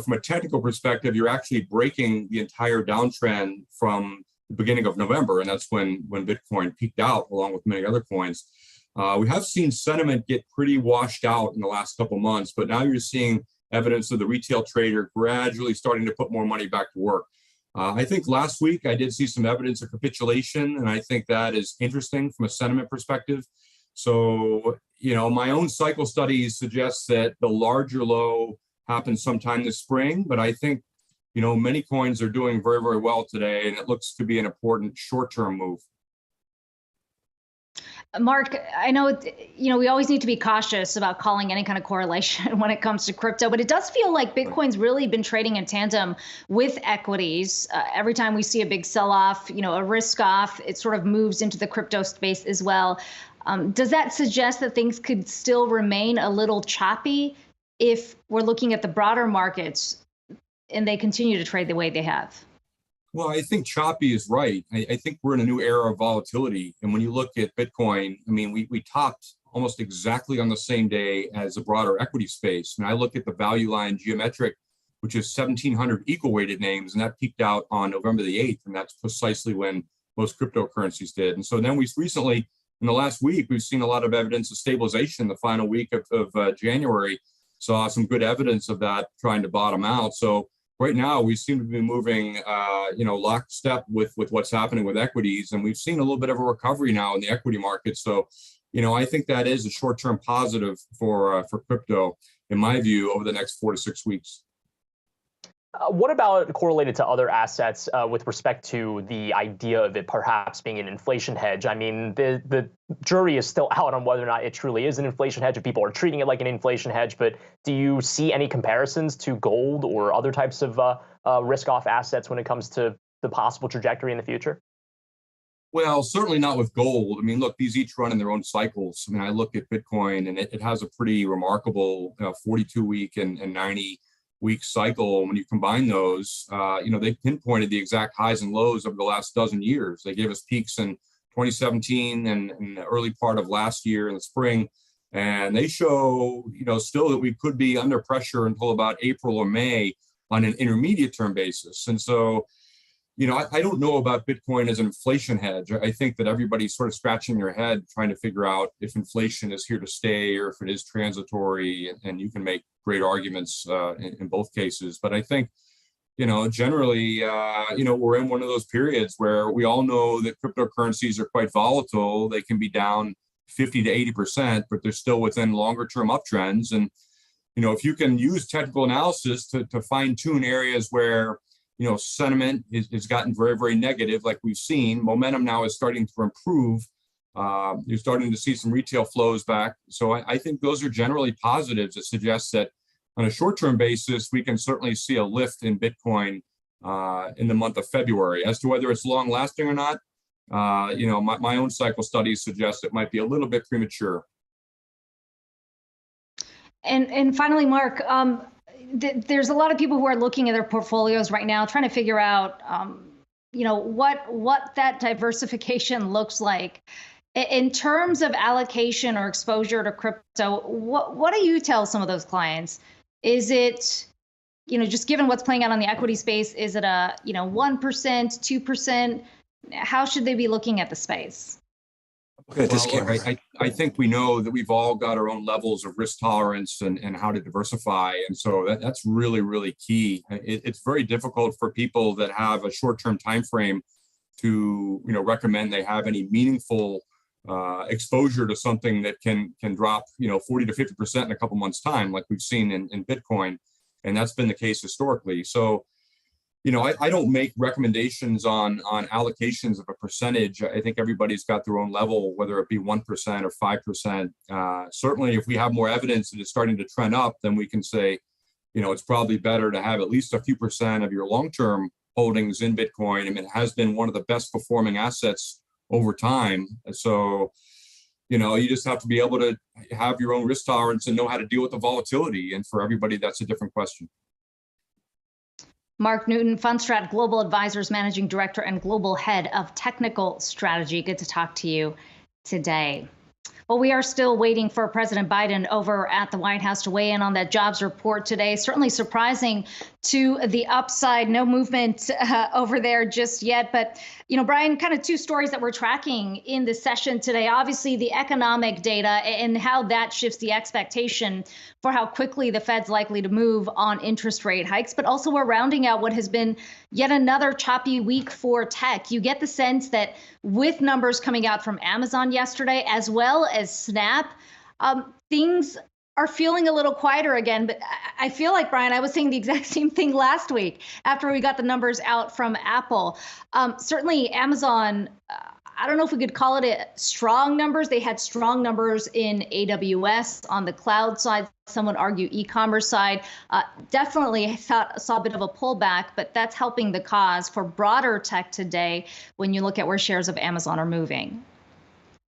from a technical perspective, you're actually breaking the entire downtrend from the beginning of November, and that's when Bitcoin peaked out along with many other coins. We have seen sentiment get pretty washed out in the last couple months, but now you're seeing evidence of the retail trader gradually starting to put more money back to work. I think last week I did see some evidence of capitulation, and I think that is interesting from a sentiment perspective. So, my own cycle studies suggest that the larger low happens sometime this spring, but I think many coins are doing very, very well today, and it looks to be an important short-term move. Mark, I know, we always need to be cautious about calling any kind of correlation when it comes to crypto, but it does feel like Bitcoin's really been trading in tandem with equities. Every time we see a big sell-off, a risk-off, it sort of moves into the crypto space as well. Does that suggest that things could still remain a little choppy if we're looking at the broader markets and they continue to trade the way they have? Well, I think choppy is right. I think we're in a new era of volatility. And when you look at Bitcoin, we topped almost exactly on the same day as the broader equity space. And I look at the value line geometric, which is 1,700 equal weighted names, and that peaked out on November the 8th. And that's precisely when most cryptocurrencies did. And so then we recently, in the last week, we've seen a lot of evidence of stabilization in the final week of January. Saw some good evidence of that trying to bottom out. So right now, we seem to be moving, lockstep with what's happening with equities, and we've seen a little bit of a recovery now in the equity market. So, I think that is a short-term positive for crypto, in my view, over the next 4 to 6 weeks. What about correlated to other assets with respect to the idea of it perhaps being an inflation hedge? I mean, the jury is still out on whether or not it truly is an inflation hedge, if people are treating it like an inflation hedge. But do you see any comparisons to gold or other types of risk-off assets when it comes to the possible trajectory in the future? Well, certainly not with gold. Look, these each run in their own cycles. I look at Bitcoin, and it has a pretty remarkable 42-week and 90-week cycle. When you combine those, they pinpointed the exact highs and lows over the last dozen years. They gave us peaks in 2017 and in the early part of last year in the spring. And they show, still that we could be under pressure until about April or May on an intermediate term basis. And so, I don't know about Bitcoin as an inflation hedge. I think that everybody's sort of scratching their head trying to figure out if inflation is here to stay or if it is transitory, and you can make great arguments in both cases. But I think, generally, we're in one of those periods where we all know that cryptocurrencies are quite volatile. They can be down 50 to 80%, but they're still within longer term uptrends. And, if you can use technical analysis to fine tune areas where sentiment has gotten very, very negative, like we've seen. Momentum now is starting to improve. You're starting to see some retail flows back. So I think those are generally positives that suggest that on a short-term basis, we can certainly see a lift in Bitcoin in the month of February. As to whether it's long-lasting or not, my own cycle studies suggest it might be a little bit premature. And finally, Mark, there's a lot of people who are looking at their portfolios right now, trying to figure out, what that diversification looks like. In terms of allocation or exposure to crypto, what do you tell some of those clients? Is it, just given what's playing out on the equity space, is it a, 1%, 2%? How should they be looking at the space? Look at this camera. I think we know that we've all got our own levels of risk tolerance and how to diversify. And so that's really, really key. It's very difficult for people that have a short-term time frame to recommend they have any meaningful exposure to something that can drop 40 to 50% in a couple months' time, like we've seen in Bitcoin. And that's been the case historically. So I don't make recommendations on allocations of a percentage. I think everybody's got their own level, whether it be 1% or 5%. Certainly, if we have more evidence that it's starting to trend up, then we can say, it's probably better to have at least a few percent of your long-term holdings in Bitcoin. I mean, it has been one of the best performing assets over time. So, you just have to be able to have your own risk tolerance and know how to deal with the volatility. And for everybody, that's a different question. Mark Newton, Fundstrat Global Advisors Managing Director and Global Head of Technical Strategy. Good to talk to you today. Well, we are still waiting for President Biden over at the White House to weigh in on that jobs report today. Certainly surprising to the upside. No movement over there just yet. But, Brian, kind of two stories that we're tracking in the session today. Obviously, the economic data and how that shifts the expectation for how quickly the Fed's likely to move on interest rate hikes. But also we're rounding out what has been yet another choppy week for tech. You get the sense that with numbers coming out from Amazon yesterday, as well as Snap, things are feeling a little quieter again. But I feel like, Brian, I was saying the exact same thing last week after we got the numbers out from Apple. Certainly Amazon, I don't know if we could call it strong numbers. They had strong numbers in AWS on the cloud side. Some would argue e-commerce side. Definitely saw a bit of a pullback, but that's helping the cause for broader tech today when you look at where shares of Amazon are moving.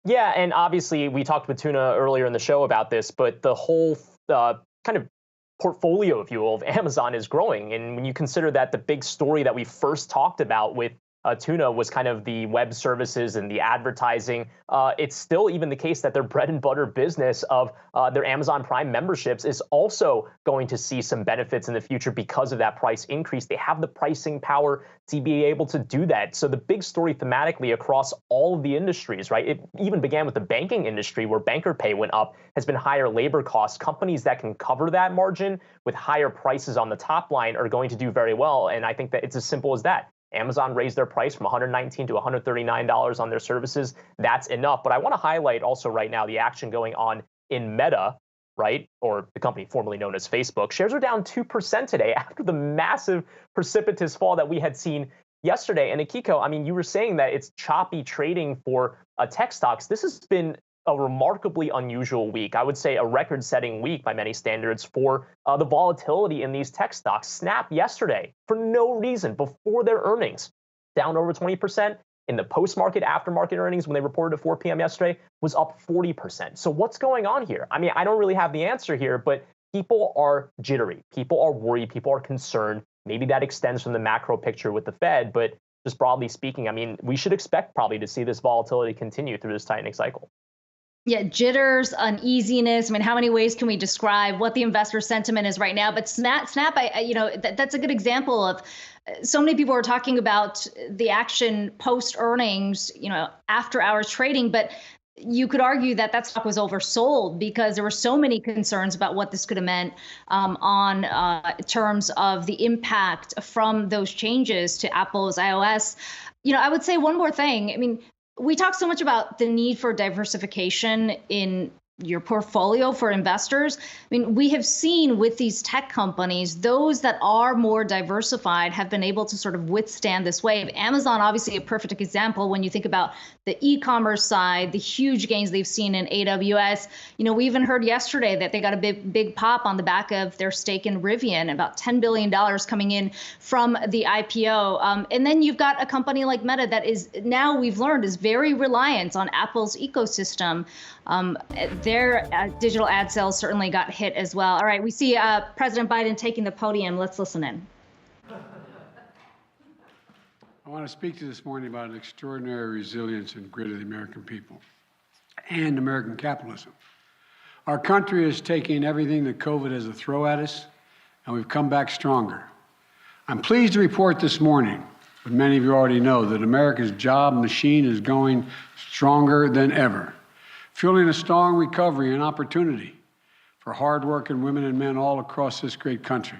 Yeah, and obviously we talked with Tuna earlier in the show about this, but the whole kind of portfolio, if you will, of Amazon is growing. And when you consider that the big story that we first talked about with Tuna was kind of the web services and the advertising, it's still even the case that their bread and butter business of their Amazon Prime memberships is also going to see some benefits in the future because of that price increase. They have the pricing power to be able to do that. So the big story thematically across all of the industries, right? It even began with the banking industry where banker pay went up, has been higher labor costs. Companies that can cover that margin with higher prices on the top line are going to do very well. And I think that it's as simple as that. Amazon raised their price from $119 to $139 on their services. That's enough. But I want to highlight also right now the action going on in Meta, right? Or the company formerly known as Facebook. Shares are down 2% today after the massive precipitous fall that we had seen yesterday. And Akiko, I mean, you were saying that it's choppy trading for tech stocks. This has been a remarkably unusual week. I would say a record-setting week by many standards for the volatility in these tech stocks. Snap yesterday, for no reason, before their earnings, down over 20%. In the post-market, after-market earnings, when they reported at 4 p.m. yesterday, was up 40%. So what's going on here? I mean, I don't really have the answer here, but people are jittery. People are worried. People are concerned. Maybe that extends from the macro picture with the Fed, but just broadly speaking, I mean, we should expect probably to see this volatility continue through this tightening cycle. Yeah, jitters, uneasiness. I mean, how many ways can we describe what the investor sentiment is right now? But Snap, that's a good example of so many people are talking about the action post earnings, after hours trading, but you could argue that that stock was oversold because there were so many concerns about what this could have meant on terms of the impact from those changes to Apple's iOS. I would say one more thing. I mean, we talk so much about the need for diversification in your portfolio for investors. I mean, we have seen with these tech companies, those that are more diversified have been able to sort of withstand this wave. Amazon, obviously a perfect example when you think about the e-commerce side, the huge gains they've seen in AWS. We even heard yesterday that they got a big pop on the back of their stake in Rivian, about $10 billion coming in from the IPO. And then you've got a company like Meta that is now, we've learned, is very reliant on Apple's ecosystem. Their digital ad sales certainly got hit as well. All right, we see President Biden taking the podium. Let's listen in. I want to speak to you this morning about an extraordinary resilience and grit of the American people and American capitalism. Our country is taking everything that COVID has to throw at us, and we've come back stronger. I'm pleased to report this morning But many of you already know that America's job machine is going stronger than ever, fueling a strong recovery and opportunity for hardworking women and men all across this great country.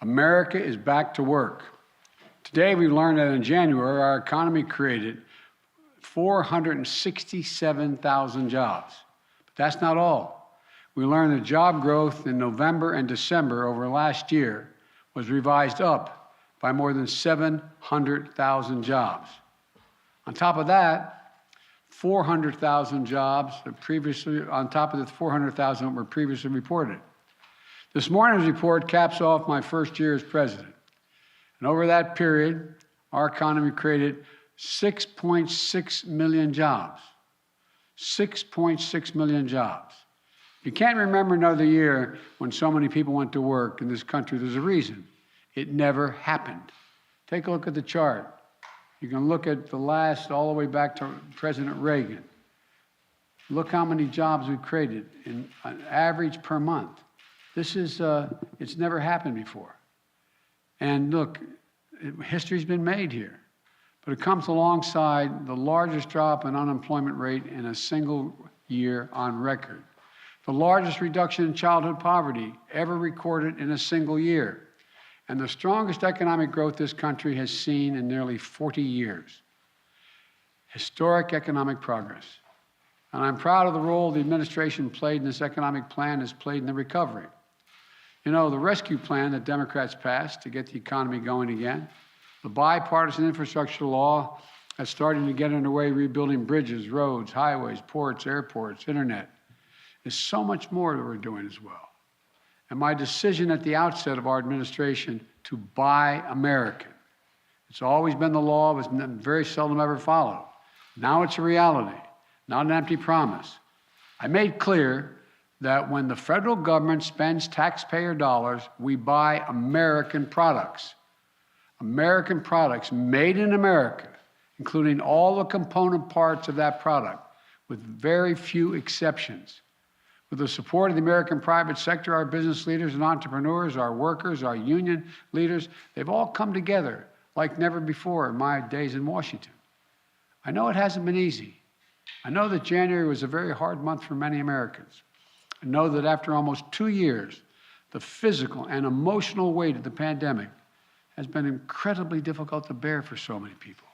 America is back to work. Today, we learned that in January, our economy created 467,000 jobs. But that's not all. We learned that job growth in November and December over last year was revised up by more than 700,000 jobs. On top of that, 400,000 jobs on top of the 400,000 that were previously reported. This morning's report caps off my first year as president. And over that period, our economy created 6.6 million jobs. 6.6 million jobs. You can't remember another year when so many people went to work in this country. There's a reason. It never happened. Take a look at the chart. You can look at the last, all the way back to President Reagan. Look how many jobs we created in an average per month. This is, it's never happened before. And look, history's been made here. But it comes alongside the largest drop in unemployment rate in a single year on record. The largest reduction in childhood poverty ever recorded in a single year. And the strongest economic growth this country has seen in nearly 40 years. Historic economic progress. And I'm proud of the role the administration played in this economic plan has played in the recovery. You know, the rescue plan that Democrats passed to get the economy going again, the bipartisan infrastructure law that's starting to get underway, rebuilding bridges, roads, highways, ports, airports, internet. There's so much more that we're doing as well. And my decision at the outset of our administration to buy American. It's always been the law, it was very seldom ever followed. Now it's a reality, not an empty promise. I made clear that when the federal government spends taxpayer dollars, we buy American products. American products made in America, including all the component parts of that product, with very few exceptions. With the support of the American private sector, our business leaders and entrepreneurs, our workers, our union leaders, they've all come together like never before in my days in Washington. I know it hasn't been easy. I know that January was a very hard month for many Americans. I know that after almost 2 years, the physical and emotional weight of the pandemic has been incredibly difficult to bear for so many people.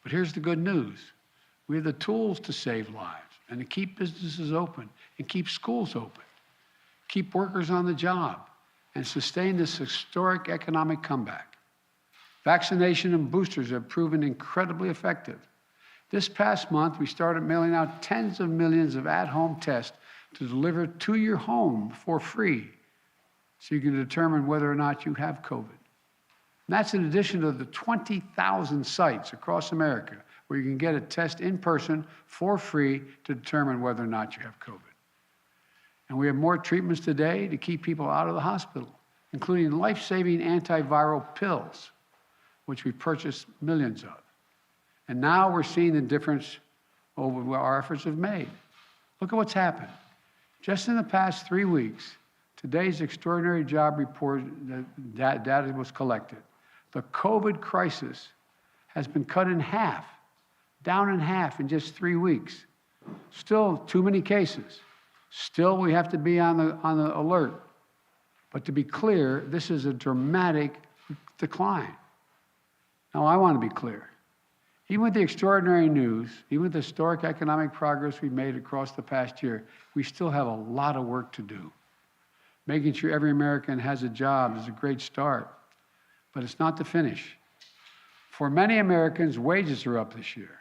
But here's the good news. We have the tools to save lives and to keep businesses open and keep schools open, keep workers on the job, and sustain this historic economic comeback. Vaccination and boosters have proven incredibly effective. This past month, we started mailing out tens of millions of at-home tests to deliver to your home for free so you can determine whether or not you have COVID. And that's in addition to the 20,000 sites across America where you can get a test in person for free to determine whether or not you have COVID. And we have more treatments today to keep people out of the hospital, including life-saving antiviral pills, which we purchased millions of. And now we're seeing the difference over what our efforts have made. Look at what's happened. Just in the past 3 weeks, today's extraordinary job report that data was collected. The COVID crisis has been cut in half, down in half in just 3 weeks. Still too many cases. Still, we have to be on the alert. But to be clear, this is a dramatic decline. Now, I want to be clear. Even with the extraordinary news, even with the historic economic progress we've made across the past year, we still have a lot of work to do. Making sure every American has a job is a great start, but it's not the finish. For many Americans, wages are up this year.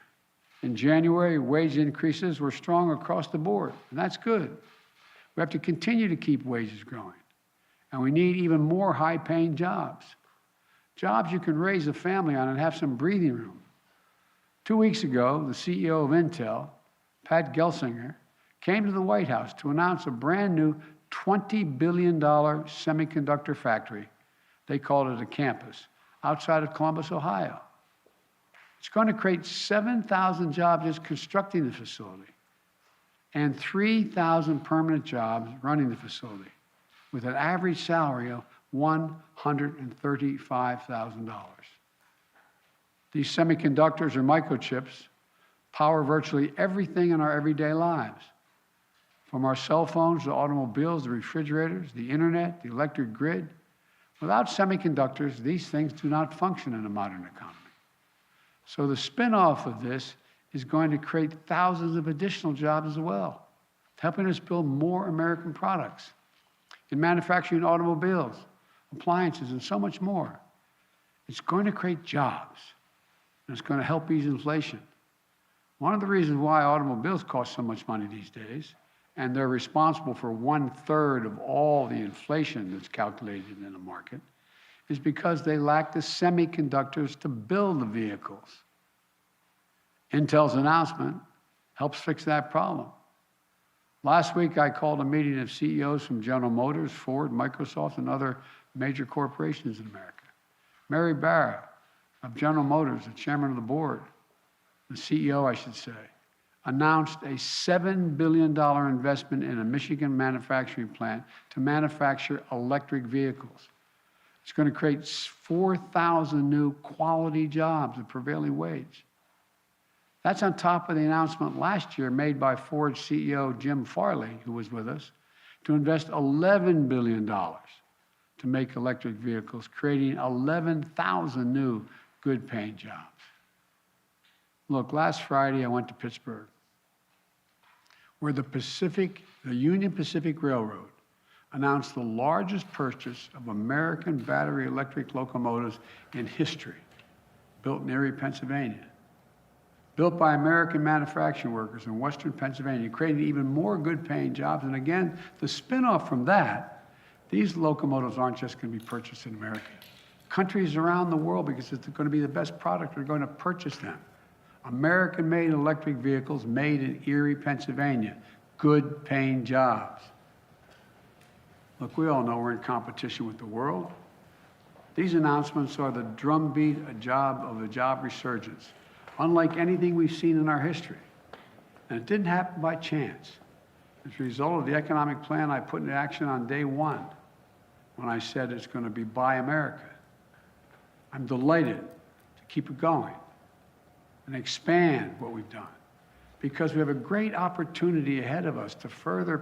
In January, wage increases were strong across the board, and that's good. We have to continue to keep wages growing, and we need even more high-paying jobs. Jobs you can raise a family on and have some breathing room. 2 weeks ago, the CEO of Intel, Pat Gelsinger, came to the White House to announce a brand new $20 billion semiconductor factory. They called it a campus outside of Columbus, Ohio. It's going to create 7,000 jobs just constructing the facility and 3,000 permanent jobs running the facility with an average salary of $135,000. These semiconductors or microchips power virtually everything in our everyday lives, from our cell phones to automobiles, the refrigerators, the internet, the electric grid. Without semiconductors, these things do not function in a modern economy. So the spin-off of this is going to create thousands of additional jobs as well, helping us build more American products in manufacturing automobiles, appliances, and so much more. It's going to create jobs, and it's going to help ease inflation. One of the reasons why automobiles cost so much money these days, and they're responsible for 1/3 of all the inflation that's calculated in the market, is because they lack the semiconductors to build the vehicles. Intel's announcement helps fix that problem. Last week, I called a meeting of CEOs from General Motors, Ford, Microsoft, and other major corporations in America. Mary Barra of General Motors, the chairman of the board, the CEO, I should say, announced a $7 billion investment in a Michigan manufacturing plant to manufacture electric vehicles. It's going to create 4,000 new quality jobs at prevailing wage. That's on top of the announcement last year made by Ford CEO Jim Farley, who was with us, to invest $11 billion to make electric vehicles, creating 11,000 new good-paying jobs. Look, last Friday I went to Pittsburgh, where the Union Pacific Railroad announced the largest purchase of American battery electric locomotives in history, built in Erie, Pennsylvania. Built by American manufacturing workers in Western Pennsylvania, creating even more good-paying jobs. And again, the spin-off from that, these locomotives aren't just going to be purchased in America. Countries around the world, because it's going to be the best product, are going to purchase them. American-made electric vehicles made in Erie, Pennsylvania, good-paying jobs. Look, we all know we're in competition with the world. These announcements are the drumbeat of the job resurgence, unlike anything we've seen in our history. And it didn't happen by chance. It's a result of the economic plan I put into action on day one, when I said it's going to be Buy America. I'm delighted to keep it going and expand what we've done, because we have a great opportunity ahead of us to further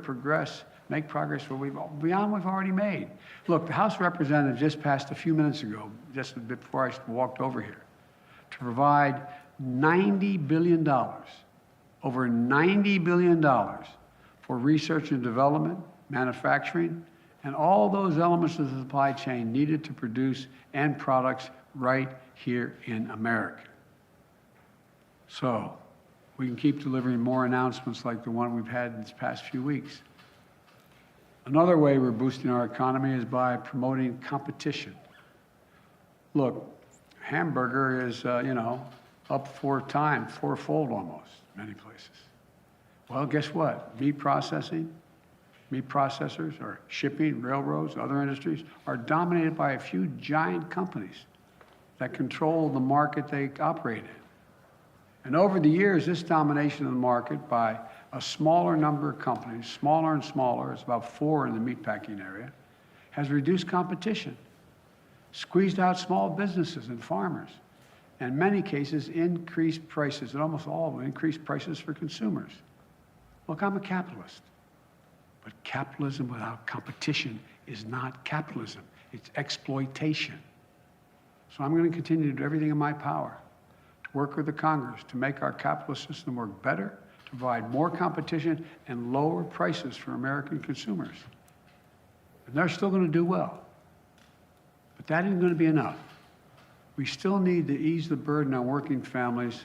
make progress beyond what we've already made. Look, the House of Representatives just passed a few minutes ago, just a bit before I walked over here, to provide $90 billion, over $90 billion for research and development, manufacturing, and all those elements of the supply chain needed to produce end products right here in America. So we can keep delivering more announcements like the one we've had in these past few weeks. Another way we're boosting our economy is by promoting competition. Look, hamburger is, up fourfold almost, many places. Well, guess what? Meat processors, or shipping, railroads, other industries are dominated by a few giant companies that control the market they operate in. And over the years, this domination of the market by a smaller number of companies, smaller and smaller, it's about 4 in the meatpacking area, has reduced competition, squeezed out small businesses and farmers, and in many cases increased prices, and almost all of them increased prices for consumers. Look, I'm a capitalist, but capitalism without competition is not capitalism, it's exploitation. So I'm going to continue to do everything in my power to work with the Congress to make our capitalist system work better, to provide more competition and lower prices for American consumers. And they're still going to do well. But that isn't going to be enough. We still need to ease the burden on working families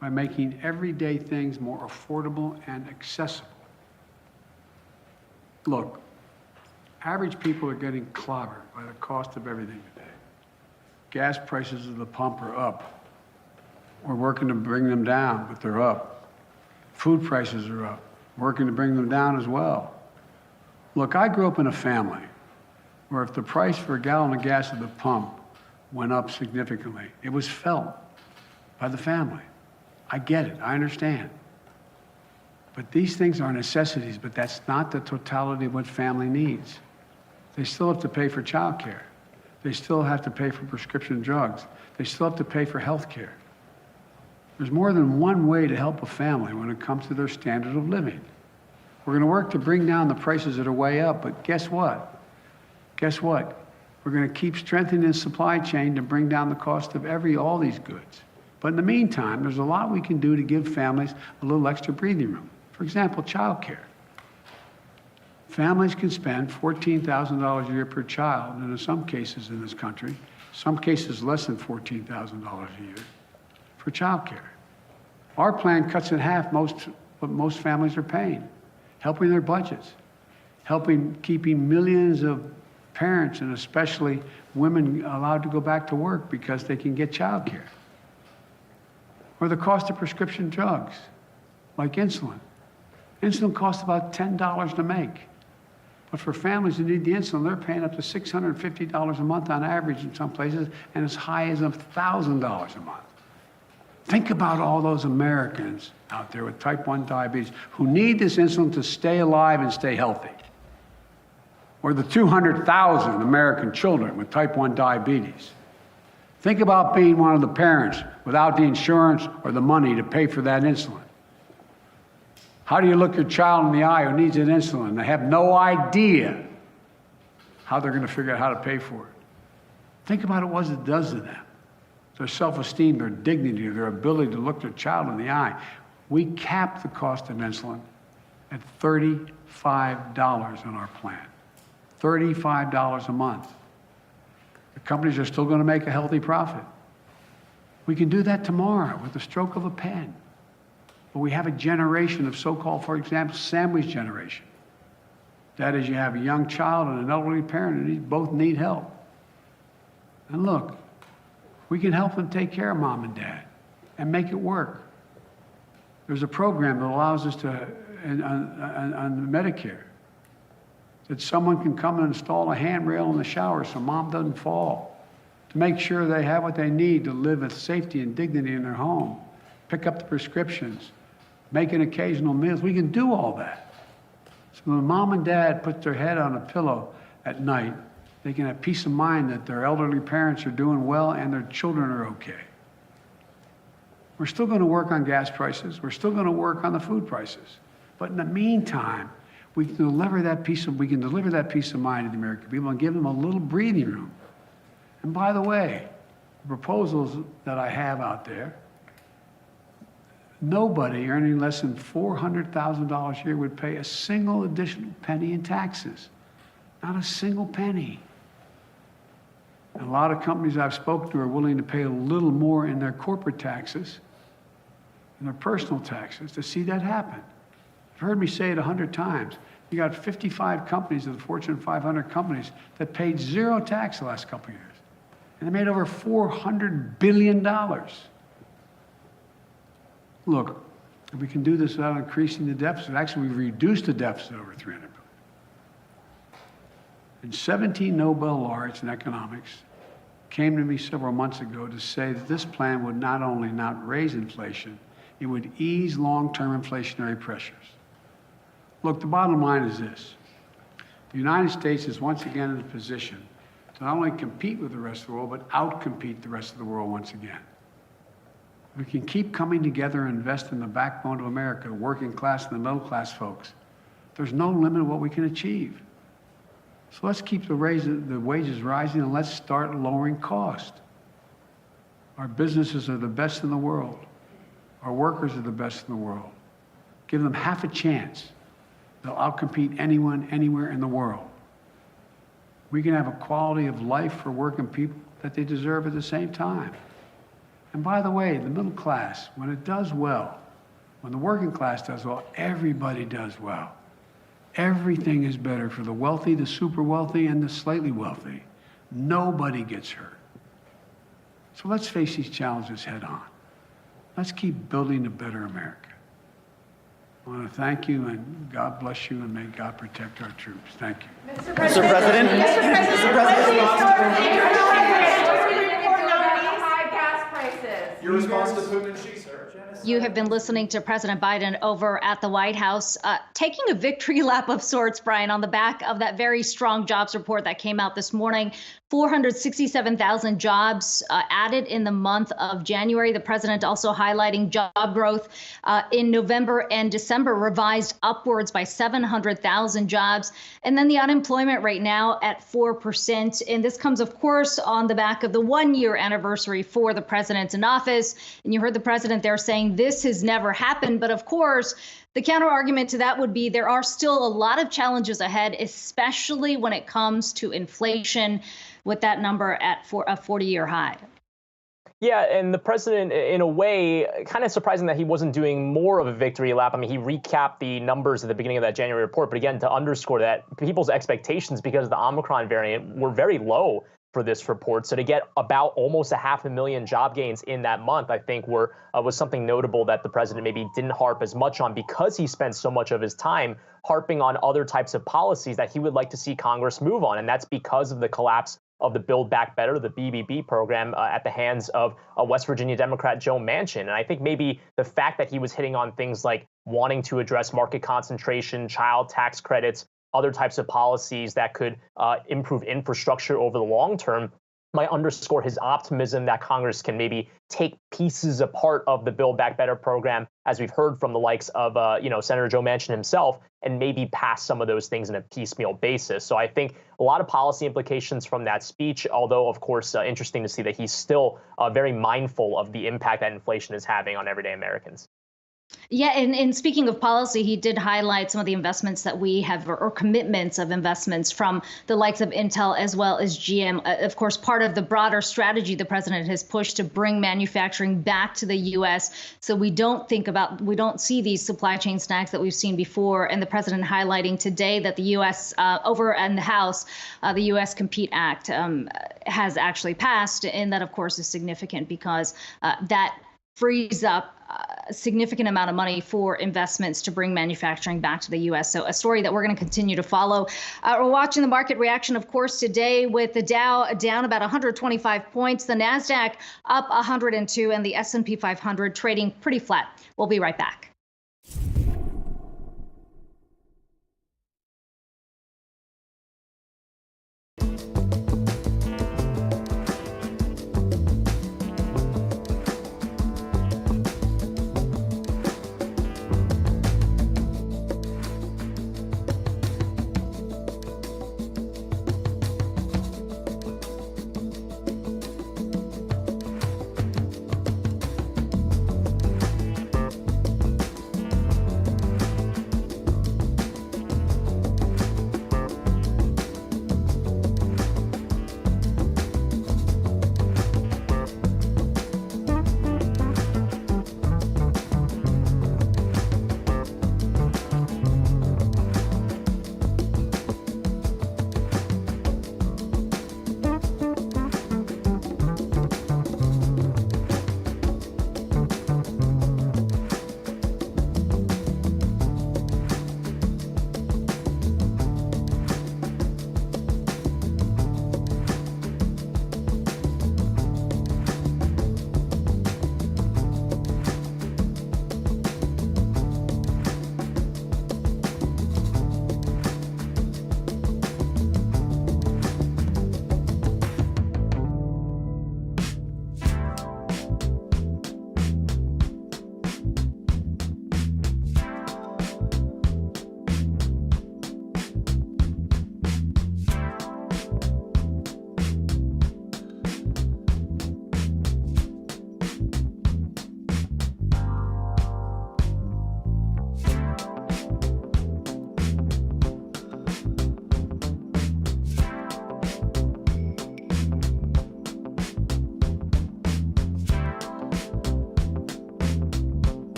by making everyday things more affordable and accessible. Look, average people are getting clobbered by the cost of everything today. Gas prices at the pump are up. We're working to bring them down, but they're up. Food prices are up. Working to bring them down as well. Look, I grew up in a family where if the price for a gallon of gas at the pump went up significantly, it was felt by the family. I get it, I understand. But these things are necessities, but that's not the totality of what family needs. They still have to pay for childcare. They still have to pay for prescription drugs. They still have to pay for health care. There's more than one way to help a family when it comes to their standard of living. We're going to work to bring down the prices that are way up, but guess what? Guess what? We're going to keep strengthening the supply chain to bring down the cost of all these goods. But in the meantime, there's a lot we can do to give families a little extra breathing room. For example, childcare. Families can spend $14,000 a year per child, and in some cases in this country, some cases less than $14,000 a year, for childcare. Our plan cuts in half what most families are paying, helping their budgets, keeping millions of parents and especially women allowed to go back to work because they can get child care. Or the cost of prescription drugs, like insulin. Insulin costs about $10 to make. But for families who need the insulin, they're paying up to $650 a month on average in some places, and as high as $1,000 a month. Think about all those Americans out there with type 1 diabetes who need this insulin to stay alive and stay healthy. Or the 200,000 American children with type 1 diabetes. Think about being one of the parents without the insurance or the money to pay for that insulin. How do you look your child in the eye who needs an insulin? They have no idea how they're going to figure out how to pay for it. Think about what it does to them. Their self-esteem, their dignity, their ability to look their child in the eye. We cap the cost of insulin at $35 on our plan. $35 a month. The companies are still going to make a healthy profit. We can do that tomorrow with the stroke of a pen. But we have a generation of so-called, for example, sandwich generation. That is, you have a young child and an elderly parent, and both need help. And look, we can help them take care of mom and dad and make it work. There's a program that allows us to, on Medicare, that someone can come and install a handrail in the shower so mom doesn't fall, to make sure they have what they need to live with safety and dignity in their home, pick up the prescriptions, make an occasional meals. We can do all that. So when mom and dad put their head on a pillow at night, they can have peace of mind that their elderly parents are doing well and their children are okay. We're still going to work on gas prices. We're still going to work on the food prices. But in the meantime, we can deliver that peace of mind to the American people and give them a little breathing room. And by the way, the proposals that I have out there, nobody earning less than $400,000 a year would pay a single additional penny in taxes. Not a single penny. And a lot of companies I've spoken to are willing to pay a little more in their corporate taxes and their personal taxes to see that happen. You've heard me say it 100 times. You got 55 companies of the Fortune 500 companies that paid zero tax the last couple of years. And they made over $400 billion. Look, if we can do this without increasing the deficit, actually we've reduced the deficit over $300 billion. And 17 Nobel laureates in economics came to me several months ago to say that this plan would not only not raise inflation, it would ease long-term inflationary pressures. Look, the bottom line is this. The United States is once again in a position to not only compete with the rest of the world, but outcompete the rest of the world once again. We can keep coming together and invest in the backbone of America, the working class and the middle class folks. There's no limit to what we can achieve. So let's keep the wages rising and let's start lowering cost. Our businesses are the best in the world. Our workers are the best in the world. Give them half a chance. They'll outcompete anyone, anywhere in the world. We can have a quality of life for working people that they deserve at the same time. And by the way, the middle class, when it does well, when the working class does well, everybody does well. Everything is better for the wealthy, the super wealthy, and the slightly wealthy. Nobody gets hurt. So let's face these challenges head on. Let's keep building a better America. I want to thank you, and God bless you, and may God protect our troops. Thank you. Mr. President. Your response to Putin and Xi, sir. You have been listening to President Biden over at the White House, taking a victory lap of sorts, Brian, on the back of that very strong jobs report that came out this morning. 467,000 jobs added in the month of January. The president also highlighting job growth in November and December revised upwards by 700,000 jobs. And then the unemployment rate now at 4%. And this comes, of course, on the back of the 1-year anniversary for the president in office. And you heard the president there saying this has never happened. But of course, the counter argument to that would be there are still a lot of challenges ahead, especially when it comes to inflation, with that number at a 40-year high. Yeah, and the president, in a way, kind of surprising that he wasn't doing more of a victory lap. I mean, he recapped the numbers at the beginning of that January report, but again, to underscore that people's expectations because of the Omicron variant were very low for this report. So to get about almost 500,000 job gains in that month, I think was something notable that the president maybe didn't harp as much on because he spent so much of his time harping on other types of policies that he would like to see Congress move on. And that's because of the collapse of the Build Back Better, the BBB program, at the hands of West Virginia Democrat Joe Manchin. And I think maybe the fact that he was hitting on things like wanting to address market concentration, child tax credits, other types of policies that could improve infrastructure over the long term might underscore his optimism that Congress can maybe take pieces apart of the Build Back Better program, as we've heard from the likes of Senator Joe Manchin himself, and maybe pass some of those things in a piecemeal basis. So I think a lot of policy implications from that speech, although, of course, interesting to see that he's still very mindful of the impact that inflation is having on everyday Americans. Yeah, and speaking of policy, he did highlight some of the investments that we have, or commitments of investments from the likes of Intel as well as GM. Of course, part of the broader strategy the president has pushed to bring manufacturing back to the U.S. So we don't see these supply chain snags that we've seen before. And the president highlighting today that the U.S. Over in the House, the U.S. Compete Act has actually passed. And that, of course, is significant because that frees up a significant amount of money for investments to bring manufacturing back to the U.S. So a story that we're going to continue to follow. We're watching the market reaction, of course, today with the Dow down about 125 points, the Nasdaq up 102, and the S&P 500 trading pretty flat. We'll be right back.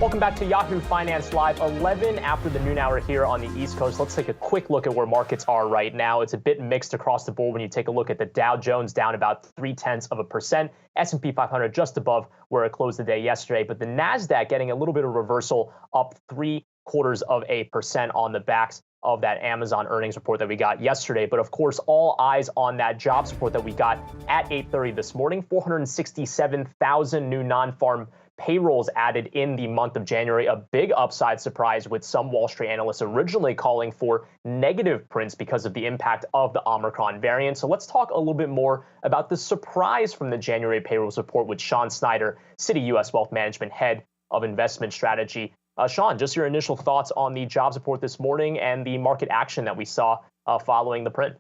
Welcome back to Yahoo Finance Live, 11 after the noon hour here on the East Coast. Let's take a quick look at where markets are right now. It's a bit mixed across the board when you take a look at the Dow Jones down about 0.3%, S&P 500 just above where it closed the day yesterday, but the Nasdaq getting a little bit of reversal, up 0.75% on the backs of that Amazon earnings report that we got yesterday. But of course, all eyes on that jobs report that we got at 8:30 this morning. 467,000 new non-farm payrolls added in the month of January, a big upside surprise, with some Wall Street analysts originally calling for negative prints because of the impact of the Omicron variant. So let's talk a little bit more about the surprise from the January payrolls report with Sean Snyder, Citi U.S. Wealth Management Head of Investment Strategy. Sean, just your initial thoughts on the jobs report this morning and the market action that we saw following the print.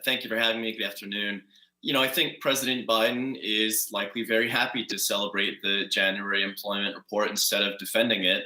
Thank you for having me. Good afternoon. I think President Biden is likely very happy to celebrate the January employment report instead of defending it.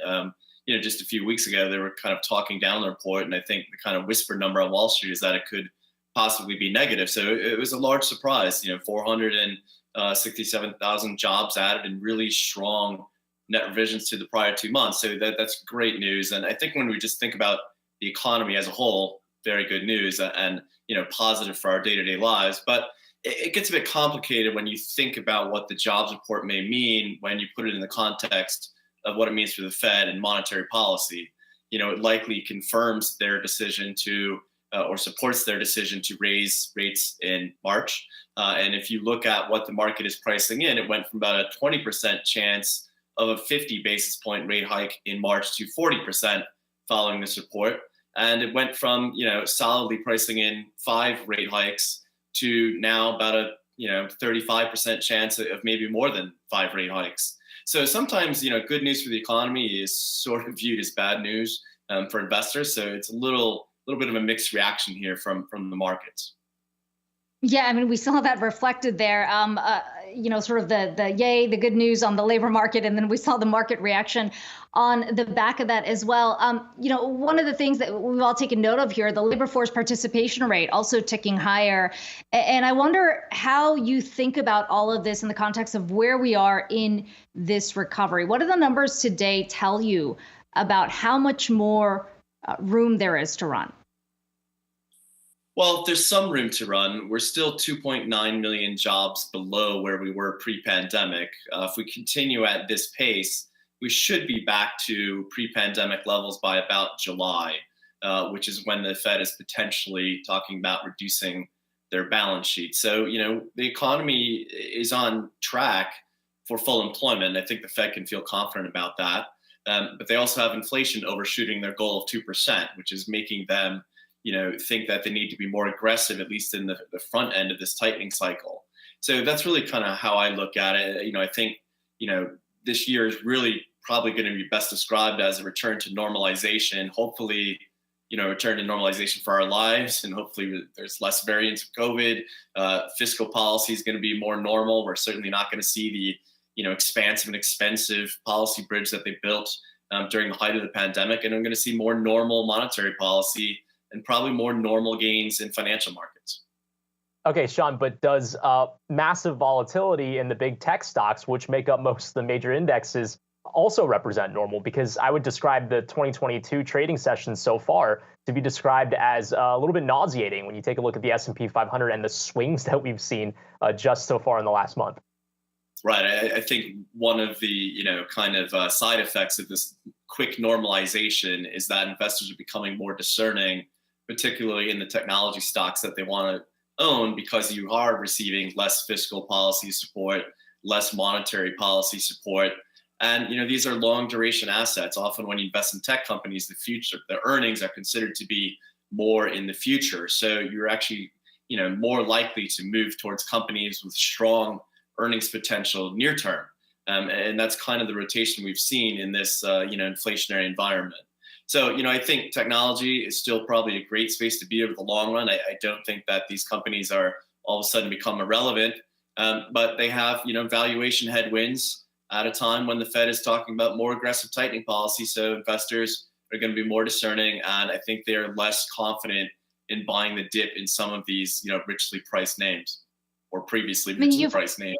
Just a few weeks ago, they were kind of talking down the report, and I think the kind of whisper number on Wall Street is that it could possibly be negative. So it was a large surprise. 467,000 jobs added and really strong net revisions to the prior 2 months. So that's great news. And I think when we just think about the economy as a whole, very good news and positive for our day-to-day lives. But it gets a bit complicated when you think about what the jobs report may mean when you put it in the context of what it means for the Fed and monetary policy. It likely confirms their decision to or supports their decision to raise rates in March. And if you look at what the market is pricing in, it went from about a 20% chance of a 50 basis point rate hike in March to 40% following this report. And it went from, solidly pricing in 5 rate hikes to now about a 35% chance of maybe more than 5 rate hikes. So sometimes good news for the economy is sort of viewed as bad news for investors. So it's a little bit of a mixed reaction here from the markets. Yeah, I mean, we saw that reflected there, sort of the good news on the labor market, and then we saw the market reaction on the back of that as well. One of the things that we've all taken note of here, the labor force participation rate also ticking higher. And I wonder how you think about all of this in the context of where we are in this recovery. What do the numbers today tell you about how much more room there is to run? Well, there's some room to run. We're still 2.9 million jobs below where we were pre-pandemic. If we continue at this pace, we should be back to pre-pandemic levels by about July, which is when the Fed is potentially talking about reducing their balance sheet. So, the economy is on track for full employment. I think the Fed can feel confident about that. But they also have inflation overshooting their goal of 2%, which is making them think that they need to be more aggressive, at least in the front end of this tightening cycle. So that's really kind of how I look at it. I think, this year is really probably going to be best described as a return to normalization. Hopefully, return to normalization for our lives, and hopefully there's less variants of COVID. Fiscal policy is going to be more normal. We're certainly not going to see the, expansive and expensive policy bridge that they built during the height of the pandemic. And I'm going to see more normal monetary policy and probably more normal gains in financial markets. Okay, Sean, but does massive volatility in the big tech stocks, which make up most of the major indexes, also represent normal? Because I would describe the 2022 trading sessions so far to be described as a little bit nauseating when you take a look at the S&P 500 and the swings that we've seen just so far in the last month. Right. I think one of the, side effects of this quick normalization is that investors are becoming more discerning, particularly in the technology stocks that they want to own, because you are receiving less fiscal policy support, less monetary policy support. And, these are long duration assets. Often when you invest in tech companies, the earnings are considered to be more in the future. So you're actually, more likely to move towards companies with strong earnings potential near term. And that's kind of the rotation we've seen in this, inflationary environment. So, I think technology is still probably a great space to be over the long run. I don't think that these companies are all of a sudden become irrelevant, but they have, valuation headwinds at a time when the Fed is talking about more aggressive tightening policy. So investors are going to be more discerning, and I think they're less confident in buying the dip in some of these, richly priced names or previously richly priced names.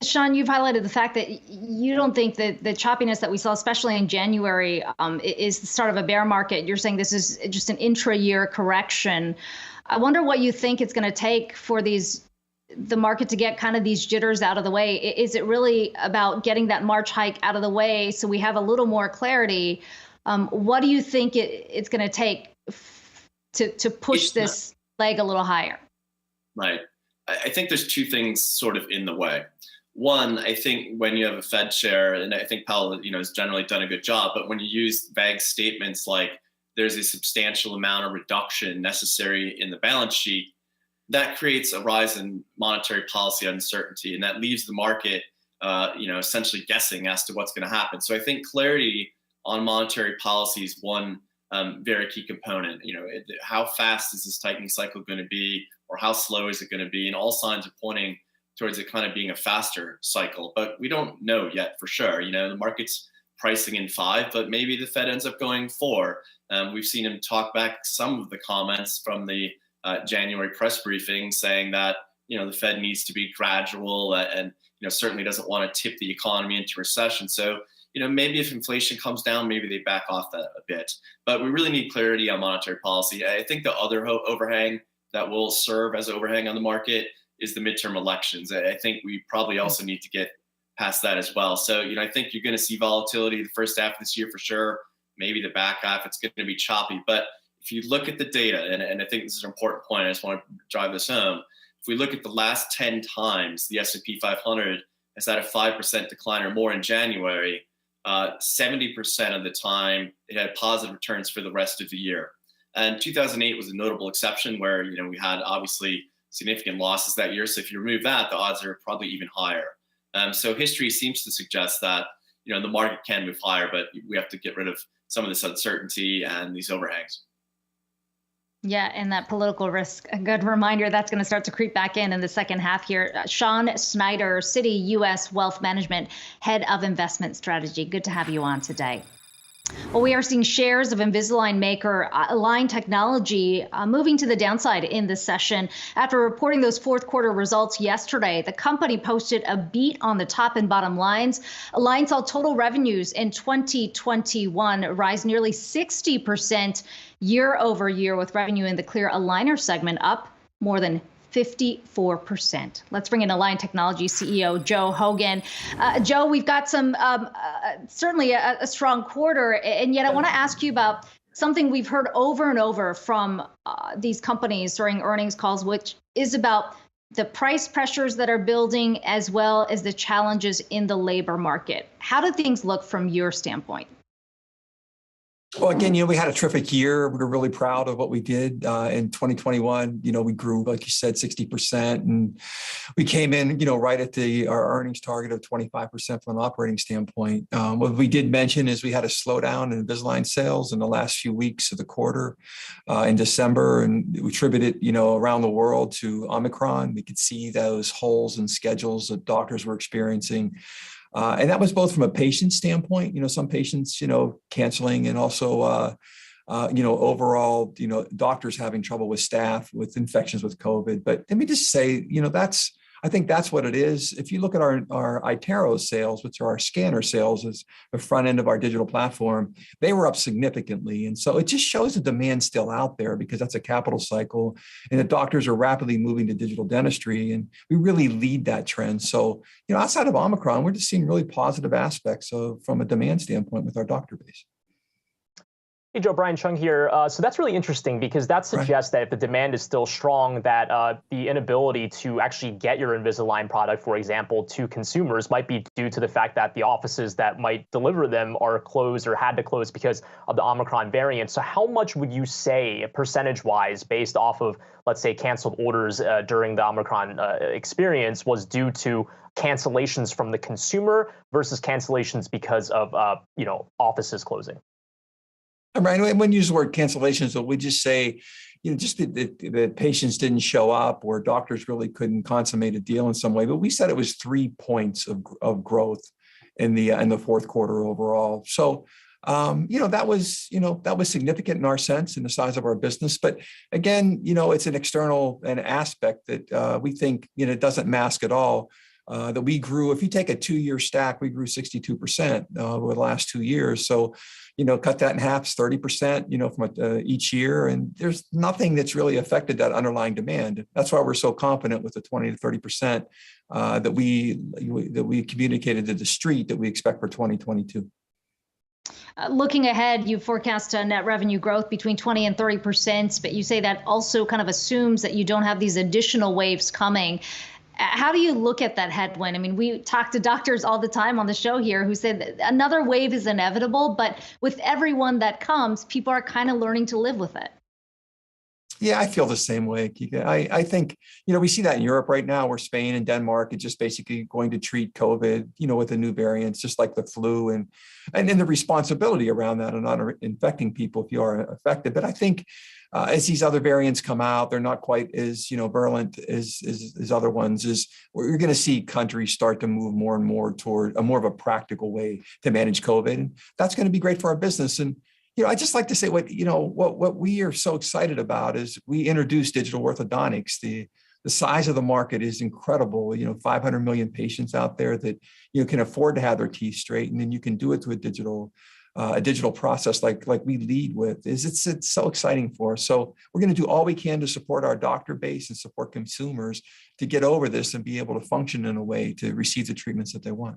Sean, you've highlighted the fact that you don't think that the choppiness that we saw, especially in January, is the start of a bear market. You're saying this is just an intra-year correction. I wonder what you think it's going to take for the market to get kind of these jitters out of the way. Is it really about getting that March hike out of the way so we have a little more clarity? What do you think it's going to take to push this leg a little higher? Right. I think there's two things sort of in the way. One, I think when you have a Fed chair, and I think Powell, has generally done a good job, but when you use vague statements like there's a substantial amount of reduction necessary in the balance sheet, that creates a rise in monetary policy uncertainty, and that leaves the market, essentially guessing as to what's going to happen. So I think clarity on monetary policy is one very key component. How fast is this tightening cycle going to be, or how slow is it going to be? And all signs are pointing towards it kind of being a faster cycle, but we don't know yet for sure. The market's pricing in 5, but maybe the Fed ends up going 4. We've seen him talk back some of the comments from the January press briefing saying that, the Fed needs to be gradual and certainly doesn't want to tip the economy into recession. So, maybe if inflation comes down, maybe they back off that a bit. But we really need clarity on monetary policy. I think the other overhang that will serve as overhang on the market is the midterm elections. I think we probably also need to get past that as well. So, I think you're going to see volatility the first half of this year for sure. Maybe the back half, it's going to be choppy. But if you look at the data, and I think this is an important point, I just want to drive this home. If we look at the last 10 times the S&P 500 has had a 5% decline or more in January, 70% of the time it had positive returns for the rest of the year. And 2008 was a notable exception where, we had obviously significant losses that year. So if you remove that, the odds are probably even higher. So history seems to suggest that, the market can move higher, but we have to get rid of some of this uncertainty and these overhangs. Yeah, and that political risk, a good reminder, that's going to start to creep back in the second half here. Sean Snyder, Citi U.S. Wealth Management, Head of Investment Strategy. Good to have you on today. Well, we are seeing shares of Invisalign maker Align Technology moving to the downside in this session. After reporting those fourth quarter results yesterday, the company posted a beat on the top and bottom lines. Align saw total revenues in 2021 rise nearly 60% year over year, with revenue in the clear aligner segment up more than 54%. Let's bring in Align Technology CEO Joe Hogan. Joe, we've got some certainly a strong quarter, and yet I want to ask you about something we've heard over and over from these companies during earnings calls, which is about the price pressures that are building as well as the challenges in the labor market. How do things look from your standpoint? Well, again, we had a terrific year. We were really proud of what we did in 2021. We grew, like you said, 60%, and we came in, right at our earnings target of 25% from an operating standpoint. What we did mention is we had a slowdown in Invisalign sales in the last few weeks of the quarter in December, and we attributed it, around the world to Omicron. We could see those holes in schedules that doctors were experiencing. And that was both from a patient standpoint, some patients, canceling, and also, overall, doctors having trouble with staff, with infections with COVID. But let me just say, I think that's what it is. If you look at our iTero sales, which are our scanner sales, is the front end of our digital platform, they were up significantly. And so it just shows the demand still out there, because that's a capital cycle, and the doctors are rapidly moving to digital dentistry, and we really lead that trend. So, outside of Omicron, we're just seeing really positive aspects from a demand standpoint with our doctor base. Hey, Joe, Brian Chung here. So that's really interesting, because that suggests that if the demand is still strong, that the inability to actually get your Invisalign product, for example, to consumers might be due to the fact that the offices that might deliver them are closed or had to close because of the Omicron variant. So how much would you say, percentage-wise, based off of, let's say, canceled orders during the Omicron experience, was due to cancellations from the consumer versus cancellations because of offices closing? Right. When we use the word cancellations, so we just say, just the patients didn't show up, or doctors really couldn't consummate a deal in some way. But we said it was 3 points of growth in the fourth quarter overall. So, that was significant in our sense, in the size of our business. But again, it's an external aspect that we think, it doesn't mask at all that we grew. If you take a 2-year stack, we grew 62% over the last 2 years. So, cut that in half, 30%, from each year. And there's nothing that's really affected that underlying demand. That's why we're so confident with the 20 to 30% that we communicated to the street that we expect for 2022. Looking ahead, you forecast net revenue growth between 20 and 30%, but you say that also kind of assumes that you don't have these additional waves coming. How do you look at that headwind? I mean, we talk to doctors all the time on the show here who said that another wave is inevitable, but with everyone that comes, people are kind of learning to live with it. Yeah, I feel the same way, Kika. I think, we see that in Europe right now, where Spain and Denmark are just basically going to treat COVID, with the new variants, just like the flu, and the responsibility around that and not infecting people if you are affected. But I think as these other variants come out, they're not quite as, virulent as other ones. We're going to see countries start to move more and more toward a more of a practical way to manage COVID. And that's going to be great for our business. And I just like to say what we are so excited about is we introduced digital orthodontics. The size of the market is incredible. 500 million patients out there that can afford to have their teeth straightened, and you can do it through a digital process like we lead with. It's so exciting for us. So we're going to do all we can to support our doctor base and support consumers to get over this and be able to function in a way to receive the treatments that they want.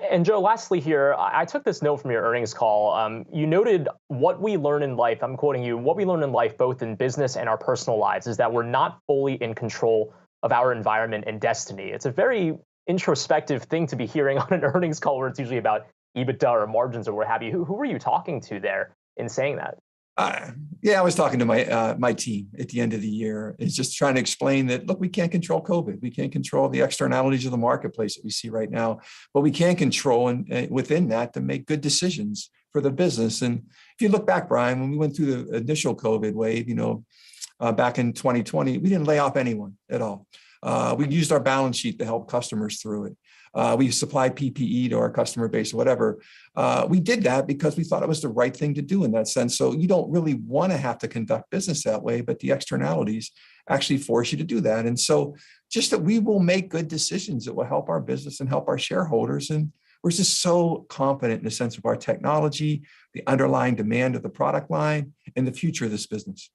And Joe, lastly here, I took this note from your earnings call. You noted what we learn in life, I'm quoting you, what we learn in life, both in business and our personal lives, is that we're not fully in control of our environment and destiny. It's a very introspective thing to be hearing on an earnings call where it's usually about EBITDA or margins or what have you. Who were you talking to there in saying that? I was talking to my team at the end of the year. It's just trying to explain that, look, we can't control COVID. We can't control the externalities of the marketplace that we see right now, but we can control and within that to make good decisions for the business. And if you look back, Brian, when we went through the initial COVID wave, back in 2020, we didn't lay off anyone at all. We used our balance sheet to help customers through it. We supplied PPE to our customer base or whatever. We did that because we thought it was the right thing to do in that sense. So you don't really want to have to conduct business that way, but the externalities actually force you to do that. And so just that we will make good decisions that will help our business and help our shareholders. And we're just so confident in the sense of our technology, the underlying demand of the product line, and the future of this business.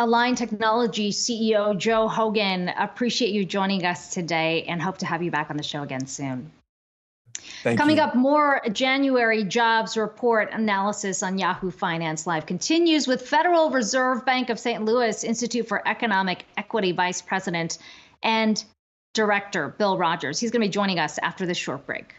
Align Technology CEO Joe Hogan, appreciate you joining us today and hope to have you back on the show again soon. Coming up, more January jobs report analysis on Yahoo Finance Live continues with Federal Reserve Bank of St. Louis Institute for Economic Equity Vice President and Director Bill Rogers. He's going to be joining us after this short break.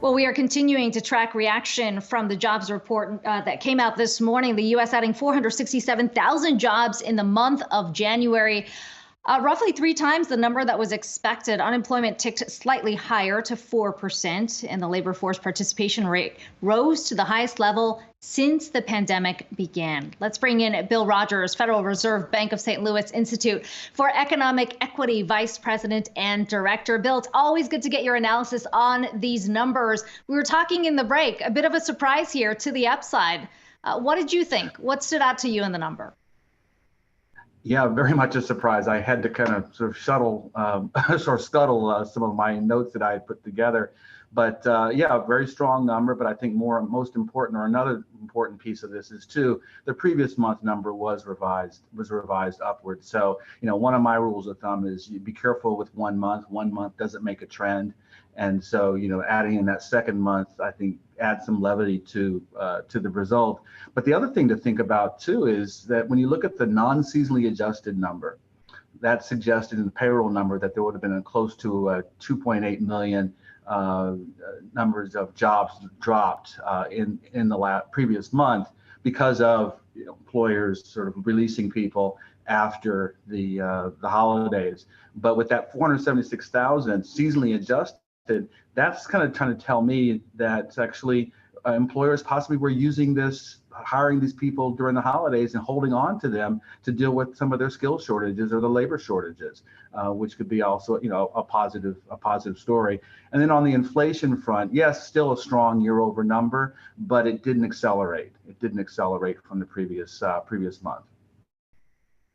Well, we are continuing to track reaction from the jobs report that came out this morning. The U.S. adding 467,000 jobs in the month of January. Roughly 3 times the number that was expected. Unemployment ticked slightly higher to 4%, and the labor force participation rate rose to the highest level since the pandemic began. Let's bring in Bill Rogers, Federal Reserve Bank of St. Louis Institute for Economic Equity Vice President and Director. Bill, it's always good to get your analysis on these numbers. We were talking in the break, a bit of a surprise here to the upside. What did you think? What stood out to you in the number? Yeah, very much a surprise. I had to kind of sort of scuttle some of my notes that I had put together. But yeah, a very strong number. But I think most important, or another important piece of this is too, the previous month number was revised upwards. So, one of my rules of thumb is you be careful with 1 month. 1 month doesn't make a trend. And so, adding in that second month, I think adds some levity to the result. But the other thing to think about too is that when you look at the non-seasonally adjusted number, that suggested in the payroll number that there would have been close to 2.8 million numbers of jobs dropped in the previous month because of employers sort of releasing people after the holidays. But with that 476,000 seasonally adjusted, that's kind of trying to tell me that actually employers possibly were using this, hiring these people during the holidays and holding on to them to deal with some of their skill shortages or the labor shortages, which could be also, a positive story. And then on the inflation front, yes, still a strong year-over number, but it didn't accelerate. It didn't accelerate from the previous month.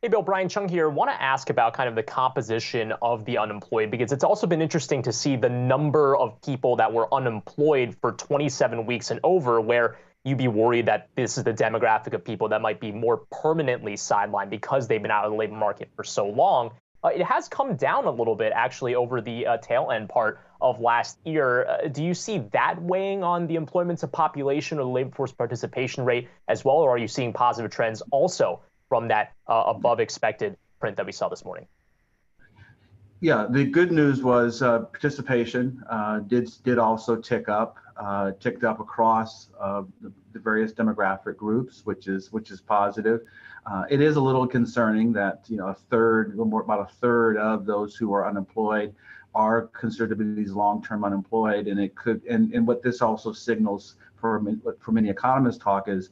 Hey, Bill, Brian Chung here. Want to ask about kind of the composition of the unemployed, because it's also been interesting to see the number of people that were unemployed for 27 weeks and over, where you'd be worried that this is the demographic of people that might be more permanently sidelined because they've been out of the labor market for so long. It has come down a little bit, actually, over the tail end part of last year. Do you see that weighing on the employment to population or the labor force participation rate as well, or are you seeing positive trends also from that above expected print that we saw this morning? Yeah, the good news was participation did also ticked up across the various demographic groups, which is positive. It is a little concerning that about a third of those who are unemployed are considered to be these long-term unemployed, and it could. And what this also signals for many economists talk is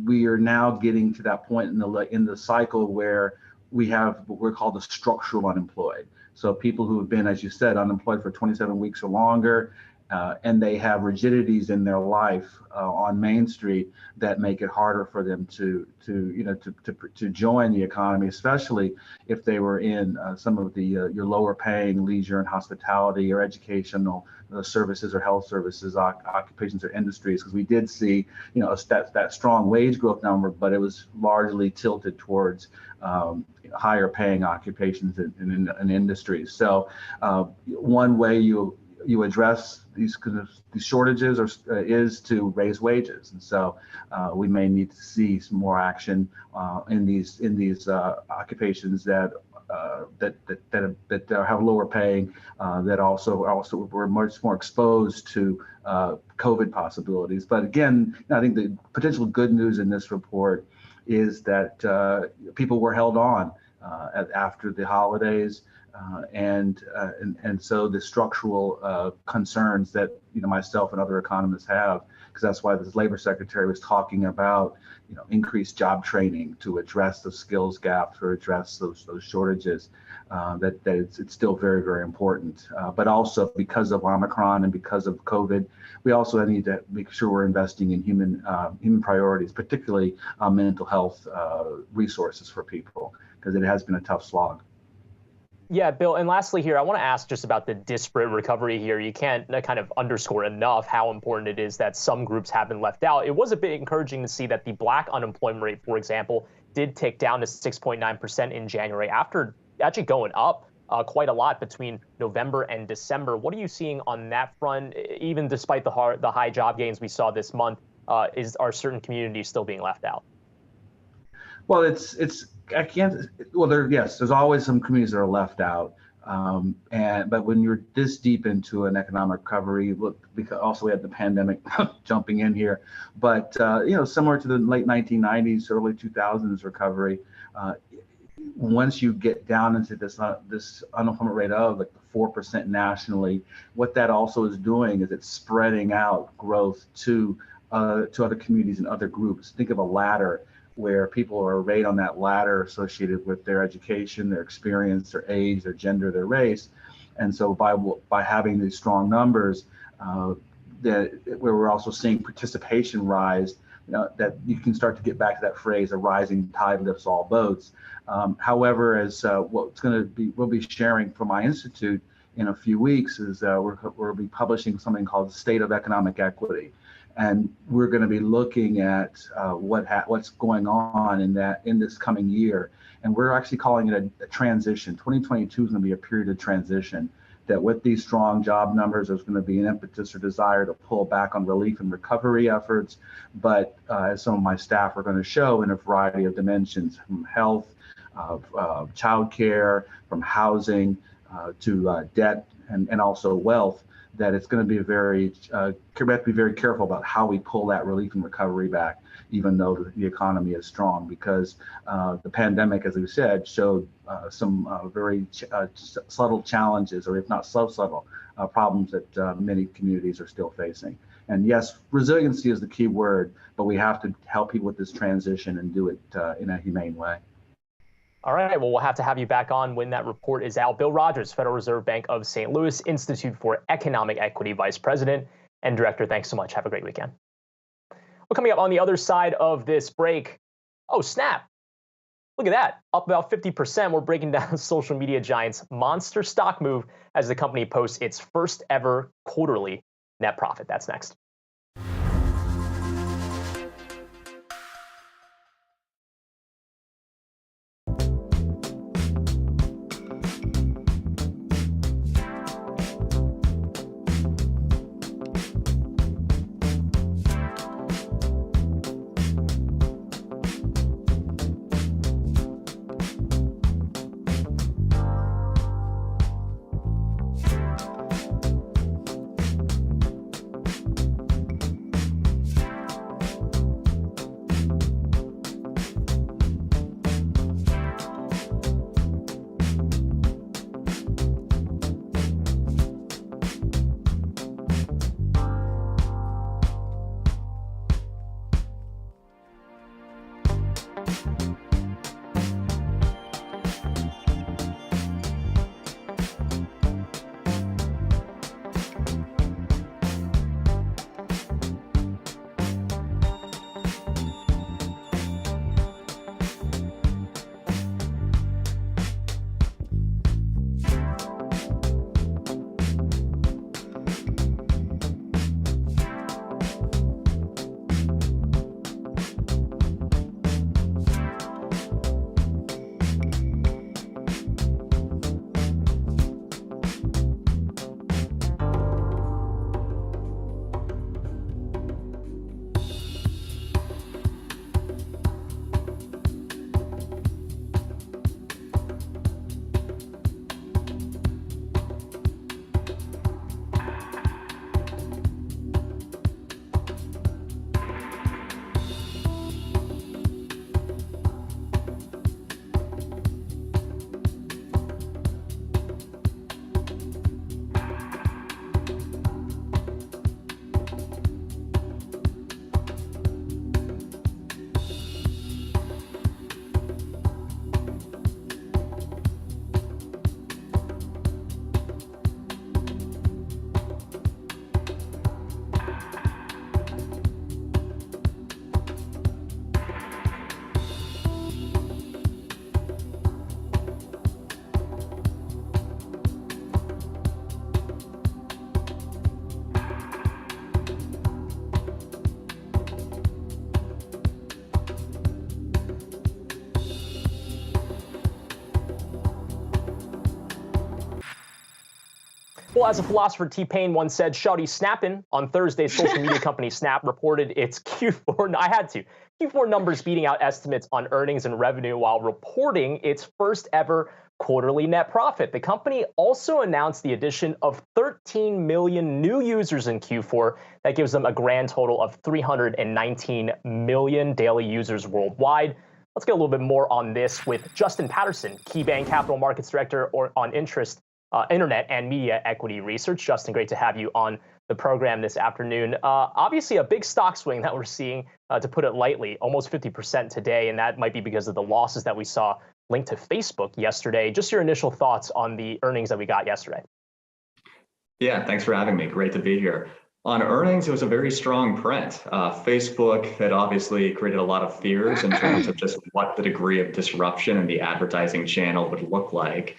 we are now getting to that point in the cycle where we have what we're called the structural unemployed. So people who have been, as you said, unemployed for 27 weeks or longer, and they have rigidities in their life on Main Street that make it harder for them to join the economy, especially if they were in some of the your lower paying leisure and hospitality or educational services or health services occupations or industries. Because we did see that strong wage growth number, but it was largely tilted towards higher paying occupations and industries. So one way you address these shortages is to raise wages, and so we may need to see some more action in these occupations that have lower paying, that also were much more exposed to COVID possibilities. But again, I think the potential good news in this report is that people were held on after the holidays. And so the structural concerns that myself and other economists have, because that's why this labor secretary was talking about increased job training to address the skills gaps or address those shortages, that it's still very, very important. But also because of Omicron and because of COVID, we also need to make sure we're investing in human priorities, particularly mental health resources for people, because it has been a tough slog. Yeah, Bill, and lastly here, I want to ask just about the disparate recovery here. You can't kind of underscore enough how important it is that some groups have been left out. It was a bit encouraging to see that the Black unemployment rate, for example, did tick down to 6.9% in January after actually going up quite a lot between November and December. What are you seeing on that front? Even despite the high job gains we saw this month, are certain communities still being left out? Well, there's always some communities that are left out. But when you're this deep into an economic recovery, look, because also we had the pandemic jumping in here, but similar to the late 1990s, early 2000s recovery, once you get down into this unemployment rate of like 4% nationally, what that also is doing is it's spreading out growth to other communities and other groups. Think of a ladder where people are arrayed on that ladder associated with their education, their experience, their age, their gender, their race. And so by having these strong numbers, where we're also seeing participation rise, that you can start to get back to that phrase, a rising tide lifts all boats. However, as we'll be sharing from my institute in a few weeks is we'll be publishing something called the State of Economic Equity. And we're going to be looking at what's going on in this coming year. And we're actually calling it a transition. 2022 is going to be a period of transition, that with these strong job numbers, there's going to be an impetus or desire to pull back on relief and recovery efforts. But as some of my staff are going to show, in a variety of dimensions, from health, childcare, from housing to debt and also wealth, that it's going to be we have to be very careful about how we pull that relief and recovery back, even though the economy is strong, because the pandemic, as we said, showed some very subtle challenges, or if not so subtle, problems that many communities are still facing. And yes, resiliency is the key word, but we have to help people with this transition and do it in a humane way. All right, well, we'll have to have you back on when that report is out. Bill Rogers, Federal Reserve Bank of St. Louis Institute for Economic Equity Vice President and Director. Thanks so much. Have a great weekend. Well, coming up on the other side of this break, oh, snap. Look at that, up about 50%. We're breaking down social media giant's monster stock move as the company posts its first ever quarterly net profit. That's next. Well, as a philosopher T-Pain once said, "Shawty snapping." On Thursday, social media company Snap reported its Q4 numbers beating out estimates on earnings and revenue while reporting its first ever quarterly net profit. The company also announced the addition of 13 million new users in Q4. That gives them a grand total of 319 million daily users worldwide. Let's get a little bit more on this with Justin Patterson, KeyBank Capital Markets Director on Internet and Media Equity Research. Justin, great to have you on the program this afternoon. Obviously, a big stock swing that we're seeing, to put it lightly, almost 50% today, and that might be because of the losses that we saw linked to Facebook yesterday. Just your initial thoughts on the earnings that we got yesterday. Yeah, thanks for having me. Great to be here. On earnings, it was a very strong print. Facebook had obviously created a lot of fears in terms of just what the degree of disruption in the advertising channel would look like.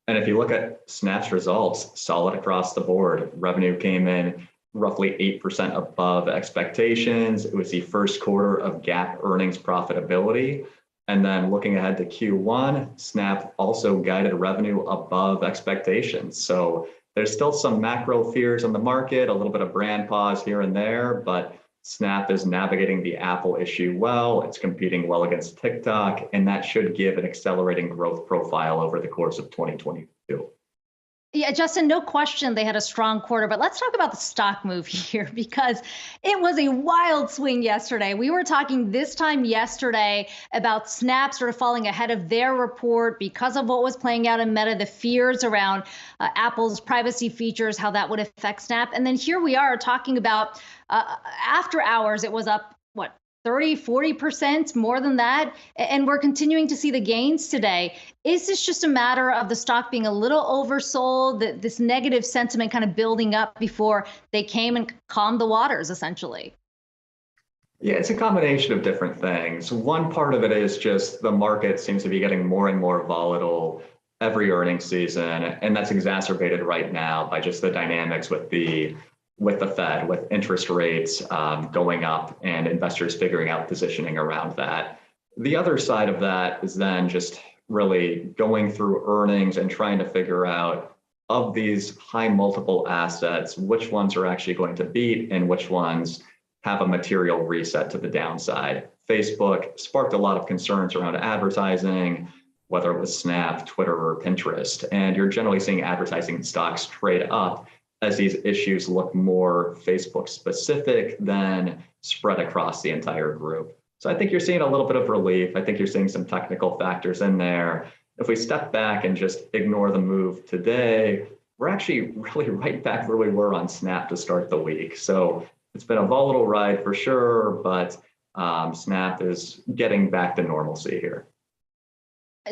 And if you look at Snap's results, solid across the board. Revenue came in roughly 8% above expectations. It was the first quarter of GAAP earnings profitability. And then looking ahead to Q1, Snap also guided revenue above expectations. So there's still some macro fears in the market, a little bit of brand pause here and there, but Snap is navigating the Apple issue well. It's competing well against TikTok, and that should give an accelerating growth profile over the course of 2022. Yeah, Justin, no question they had a strong quarter, but let's talk about the stock move here because it was a wild swing yesterday. We were talking this time yesterday about Snap sort of falling ahead of their report because of what was playing out in Meta, the fears around Apple's privacy features, how that would affect Snap. And then here we are talking about after hours, it was up, 30, 40%, more than that. And we're continuing to see the gains today. Is this just a matter of the stock being a little oversold, this negative sentiment kind of building up before they came and calmed the waters, essentially? Yeah, it's a combination of different things. One part of it is just the market seems to be getting more and more volatile every earnings season. And that's exacerbated right now by just the dynamics with the Fed, with interest rates going up and investors figuring out positioning around that. The other side of that is then just really going through earnings and trying to figure out, of these high multiple assets, which ones are actually going to beat and which ones have a material reset to the downside. Facebook sparked a lot of concerns around advertising, whether it was Snap, Twitter, or Pinterest. And you're generally seeing advertising stocks trade up as these issues look more Facebook specific than spread across the entire group. So I think you're seeing a little bit of relief. I think you're seeing some technical factors in there. If we step back and just ignore the move today, we're actually really right back where we were on Snap to start the week. So it's been a volatile ride for sure, but Snap is getting back to normalcy here.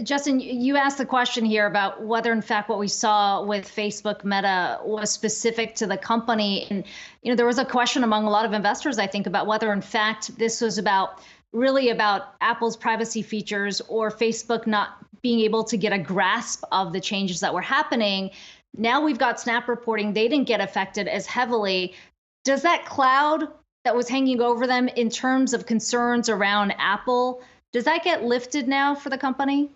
Justin, you asked the question here about whether, in fact, what we saw with Facebook Meta was specific to the company. And, there was a question among a lot of investors, I think, about whether, in fact, this was really about Apple's privacy features or Facebook not being able to get a grasp of the changes that were happening. Now we've got Snap reporting they didn't get affected as heavily. Does that cloud that was hanging over them in terms of concerns around Apple, does that get lifted now for the company?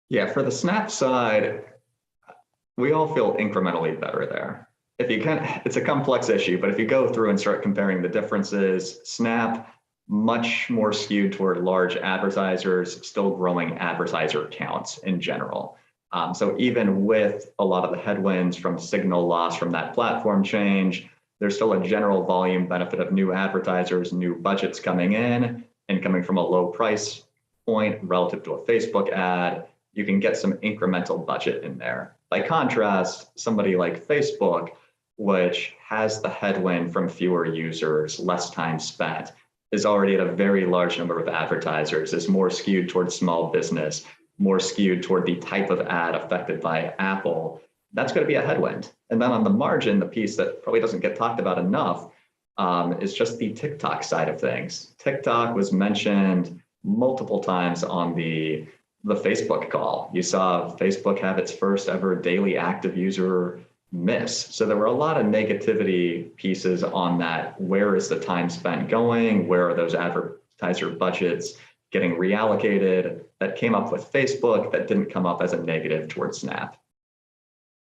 Yeah, for the Snap side, we all feel incrementally better there. If you it's a complex issue, but if you go through and start comparing the differences, Snap much more skewed toward large advertisers, still growing advertiser counts in general. So even with a lot of the headwinds from signal loss from that platform change, there's still a general volume benefit of new advertisers, new budgets coming in and coming from a low price point relative to a Facebook ad. You can get some incremental budget in there. By contrast, somebody like Facebook, which has the headwind from fewer users, less time spent, is already at a very large number of advertisers, is more skewed towards small business, more skewed toward the type of ad affected by Apple. That's going to be a headwind. And then on the margin, the piece that probably doesn't get talked about enough is just the TikTok side of things. TikTok was mentioned multiple times on the Facebook call. You saw Facebook have its first ever daily active user miss. So there were a lot of negativity pieces on that. Where is the time spent going? Where are those advertiser budgets getting reallocated? That came up with Facebook, that didn't come up as a negative towards Snap.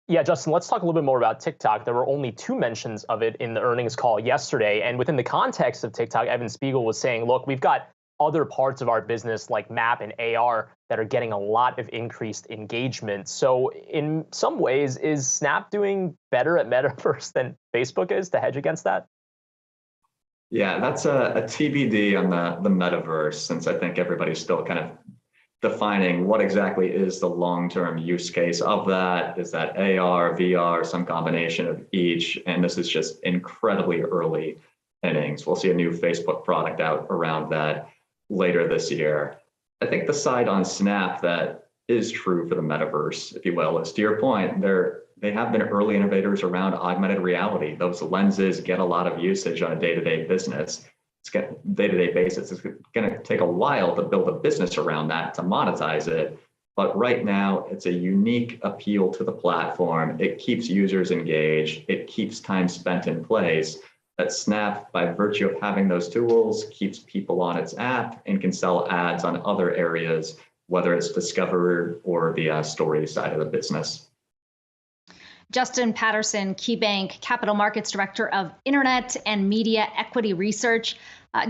Yeah, Justin, let's talk a little bit more about TikTok. There were only 2 mentions of it in the earnings call yesterday. And within the context of TikTok, Evan Spiegel was saying, look, we've got other parts of our business like MAP and AR that are getting a lot of increased engagement. So in some ways, is Snap doing better at metaverse than Facebook is to hedge against that? Yeah, that's a TBD on the metaverse, since I think everybody's still kind of defining what exactly is the long-term use case of that. Is that AR, VR, some combination of each? And this is just incredibly early innings. We'll see a new Facebook product out around that later this year. I think the side on Snap that is true for the metaverse, if you will, is, to your point, they have been early innovators around augmented reality. Those lenses get a lot of usage on a day-to-day business. Day-to-day basis. It's going to take a while to build a business around that, to monetize it. But right now, it's a unique appeal to the platform. It keeps users engaged. It keeps time spent in place. That Snap, by virtue of having those tools, keeps people on its app and can sell ads on other areas, whether it's Discover or the story side of the business. Justin Patterson, KeyBank Capital Markets Director of Internet and Media Equity Research.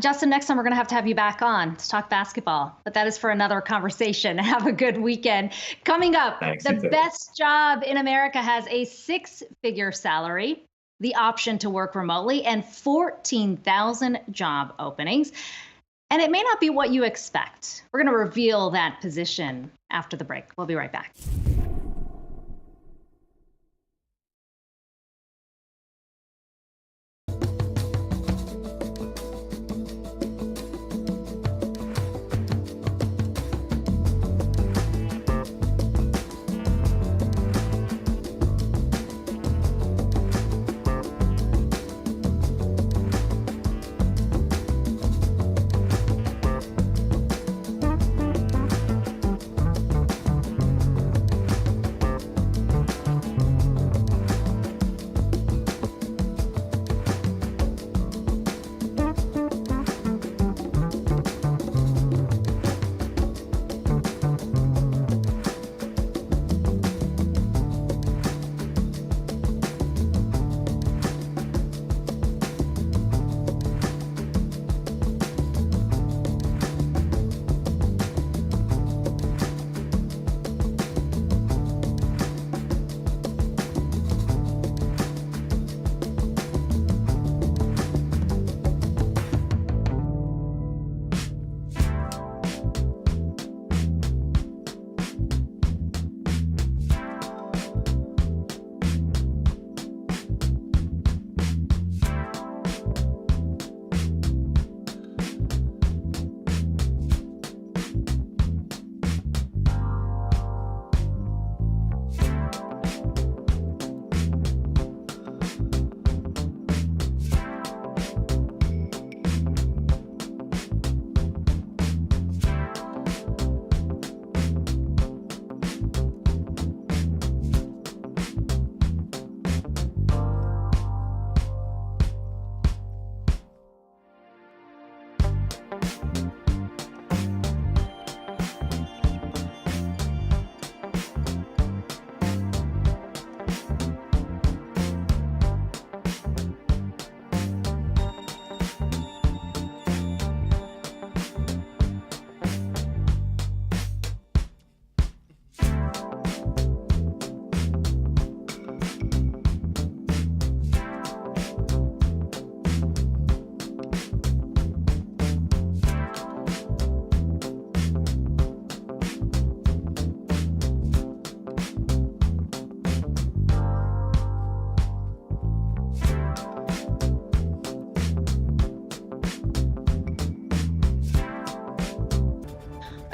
Justin, next time we're going to have you back on to talk basketball, but that is for another conversation. Have a good weekend. Coming up, Thanks, the best job in America has a 6-figure salary, the option to work remotely, and 14,000 job openings. And it may not be what you expect. We're going to reveal that position after the break. We'll be right back.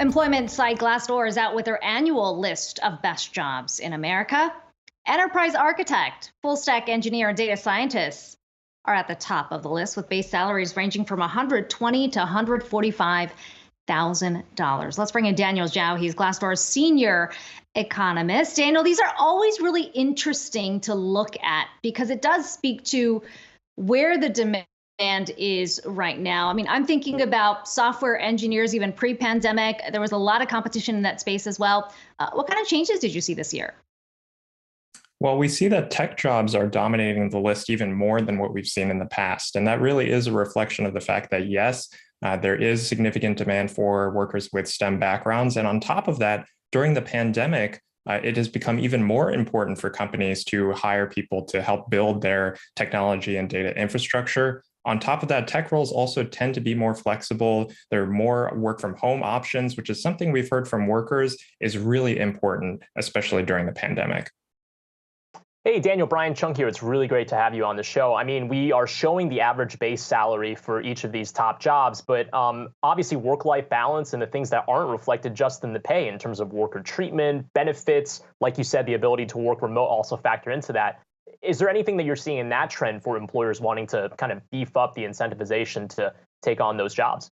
Employment site Glassdoor is out with their annual list of best jobs in America. Enterprise architect, full stack engineer, and data scientists are at the top of the list, with base salaries ranging from $120,000 to $145,000. Let's bring in Daniel Zhao. He's Glassdoor's senior economist. Daniel, these are always really interesting to look at because it does speak to where the demand is right now. I mean, I'm thinking about software engineers, even pre-pandemic. There was a lot of competition in that space as well. What kind of changes did you see this year? Well, we see that tech jobs are dominating the list even more than what we've seen in the past. And that really is a reflection of the fact that, yes, There is significant demand for workers with STEM backgrounds. And on top of that, during the pandemic, it has become even more important for companies to hire people to help build their technology and data infrastructure. On top of that, tech roles also tend to be more flexible. There are more work from home options, which is something we've heard from workers is really important, especially during the pandemic. Hey, Daniel, Brian Chung here. It's really great to have you on the show. I mean, we are showing the average base salary for each of these top jobs, but obviously work-life balance and the things that aren't reflected just in the pay in terms of worker treatment, benefits, like you said, the ability to work remote also factor into that. Is there anything that you're seeing in that trend for employers wanting to kind of beef up the incentivization to take on those jobs?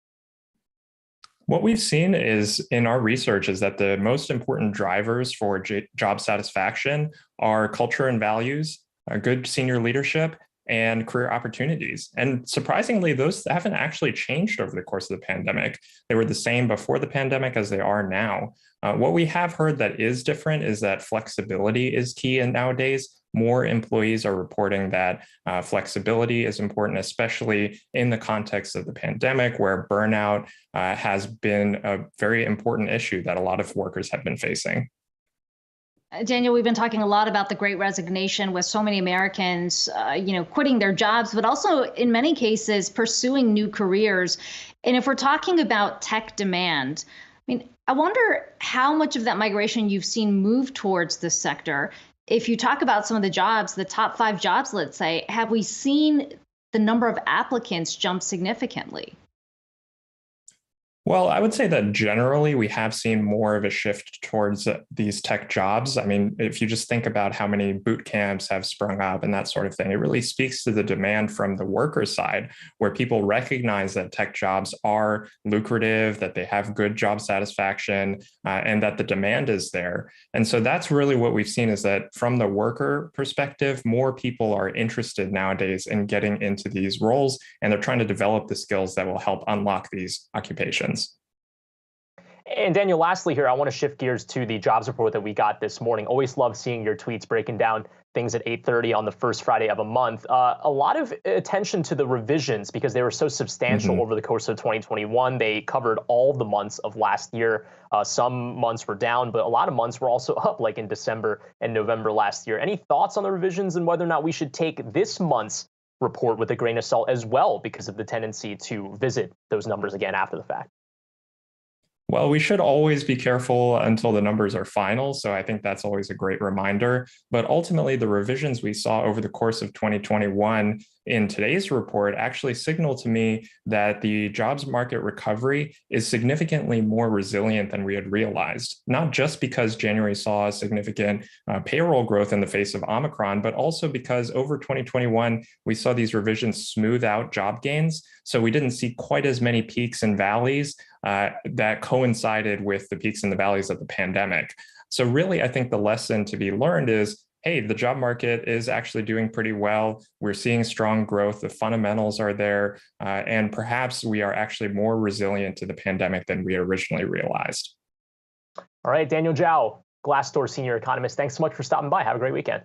What we've seen is in our research is that the most important drivers for job satisfaction are culture and values, good senior leadership, and career opportunities. And surprisingly, those haven't actually changed over the course of the pandemic. They were the same before the pandemic as they are now. What we have heard that is different is that flexibility is key, and nowadays more employees are reporting that flexibility is important, especially in the context of the pandemic, where burnout has been a very important issue that a lot of workers have been facing. Daniel, we've been talking a lot about the Great Resignation with so many Americans, quitting their jobs, but also in many cases pursuing new careers. And if we're talking about tech demand, I wonder how much of that migration you've seen move towards this sector. If you talk about some of the jobs, the top 5 jobs, let's say, have we seen the number of applicants jump significantly? Well, I would say that generally we have seen more of a shift towards these tech jobs. I mean, if you just think about how many boot camps have sprung up and that sort of thing, it really speaks to the demand from the worker side, where people recognize that tech jobs are lucrative, that they have good job satisfaction, and that the demand is there. And so that's really what we've seen, is that from the worker perspective, more people are interested nowadays in getting into these roles, and they're trying to develop the skills that will help unlock these occupations. And Daniel, lastly here, I want to shift gears to the jobs report that we got this morning. Always love seeing your tweets breaking down things at 8:30 on the first Friday of a month. A lot of attention to the revisions because they were so substantial over the course of 2021. They covered all the months of last year. Some months were down, but a lot of months were also up, like in December and November last year. Any thoughts on the revisions and whether or not we should take this month's report with a grain of salt as well because of the tendency to visit those numbers again after the fact? Well, we should always be careful until the numbers are final. So I think that's always a great reminder. But ultimately, the revisions we saw over the course of 2021 in today's report actually signal to me that the jobs market recovery is significantly more resilient than we had realized, not just because January saw a significant payroll growth in the face of Omicron, but also because over 2021, we saw these revisions smooth out job gains. So we didn't see quite as many peaks and valleys that coincided with the peaks and the valleys of the pandemic. So really, I think the lesson to be learned is, hey, the job market is actually doing pretty well. We're seeing strong growth. The fundamentals are there. And perhaps we are actually more resilient to the pandemic than we originally realized. All right, Daniel Zhao, Glassdoor senior economist. Thanks so much for stopping by. Have a great weekend.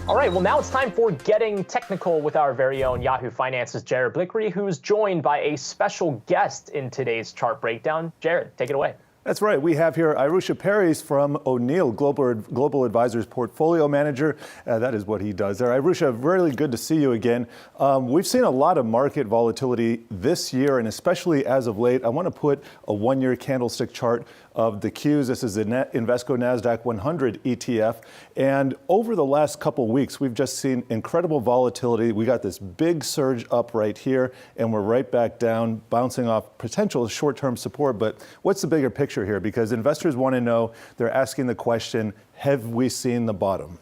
All right, well, now it's time for Getting Technical with our very own Yahoo Finance's Jared Blickery, who's joined by a special guest in today's chart breakdown. Jared, take it away. That's right. We have here Irusha Paris from O'Neill, Global Advisors Portfolio Manager. That is what he does there. Irusha, really good to see you again. We've seen a lot of market volatility this year, and especially as of late. I want to put a one-year candlestick chart of the Qs. This is the Invesco Nasdaq 100 ETF. And over the last couple weeks, we've just seen incredible volatility. We got this big surge up right here, and we're right back down, bouncing off potential short-term support. But what's the bigger picture here? Because investors want to know, they're asking the question, have we seen the bottom?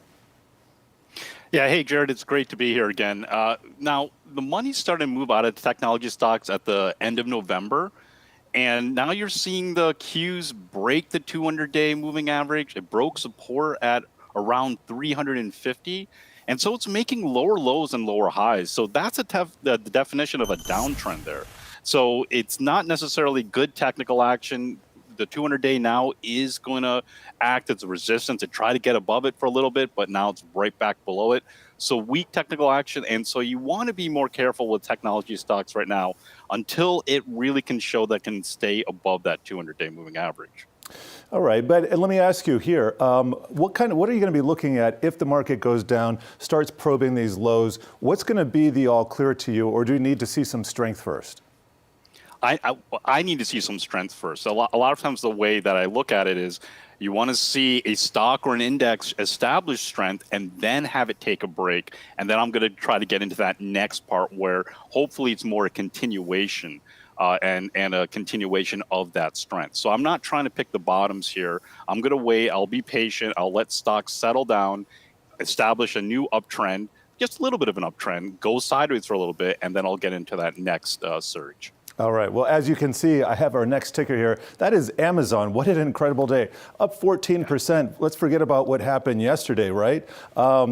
Yeah, hey, Jared, it's great to be here again. Now, the money started to move out of technology stocks at the end of November. And now you're seeing the Qs break the 200-day moving average. It broke support at around 350. And so it's making lower lows and lower highs. So that's the definition of a downtrend there. So it's not necessarily good technical action. The 200-day now is going to act as a resistance to try to get above it for a little bit, but now it's right back below it. So weak technical action. And so you want to be more careful with technology stocks right now until it really can show that can stay above that 200-day moving average. All right, but let me ask you here, what are you going to be looking at if the market goes down, starts probing these lows? What's going to be the all clear to you, or do you need to see some strength first? I need to see some strength first. A lot of times the way that I look at it is you want to see a stock or an index establish strength and then have it take a break. And then I'm going to try to get into that next part where hopefully it's more a continuation and a continuation of that strength. So I'm not trying to pick the bottoms here. I'm going to wait. I'll be patient. I'll let stocks settle down, establish a new uptrend, just a little bit of an uptrend, go sideways for a little bit, and then I'll get into that next surge. All right. Well, as you can see, I have our next ticker here. That is Amazon. What an incredible day. Up 14%. Let's forget about what happened yesterday, right?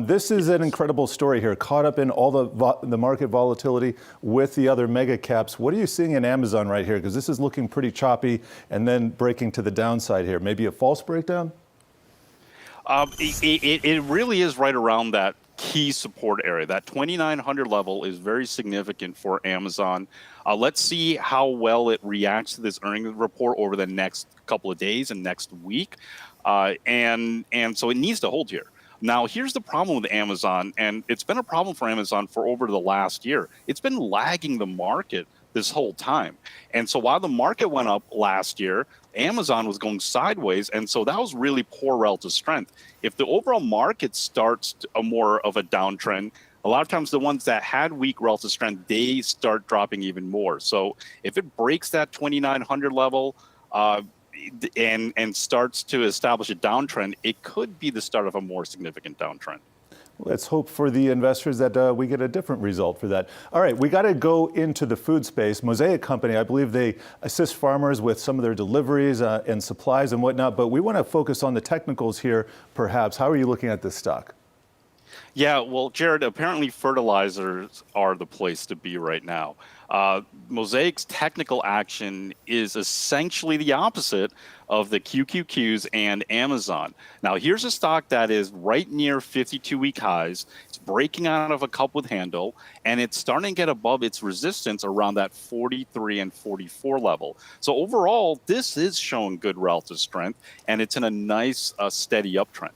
This is an incredible story here, caught up in all the market volatility with the other mega caps. What are you seeing in Amazon right here? Because this is looking pretty choppy and then breaking to the downside here. Maybe a false breakdown? It really is right around that key support area. That 2,900 level is very significant for Amazon. Let's see how well it reacts to this earnings report over the next couple of days and next week. And so it needs to hold here. Now, here's the problem with Amazon, and it's been a problem for Amazon for over the last year. It's been lagging the market this whole time. And so while the market went up last year, Amazon was going sideways, and so that was really poor relative strength. If the overall market starts a more of a downtrend, a lot of times the ones that had weak relative strength, they start dropping even more. So if it breaks that 2,900 level and starts to establish a downtrend, it could be the start of a more significant downtrend. Let's hope for the investors that we get a different result for that. All right, we got to go into the food space. Mosaic Company, I believe they assist farmers with some of their deliveries and supplies and whatnot, but we want to focus on the technicals here, perhaps. How are you looking at this stock? Yeah, well, Jared, apparently fertilizers are the place to be right now. Mosaic's technical action is essentially the opposite of the QQQs and Amazon. Now, here's a stock that is right near 52-week highs. It's breaking out of a cup with handle, and it's starting to get above its resistance around that 43 and 44 level. So overall, this is showing good relative strength, and it's in a nice, steady uptrend.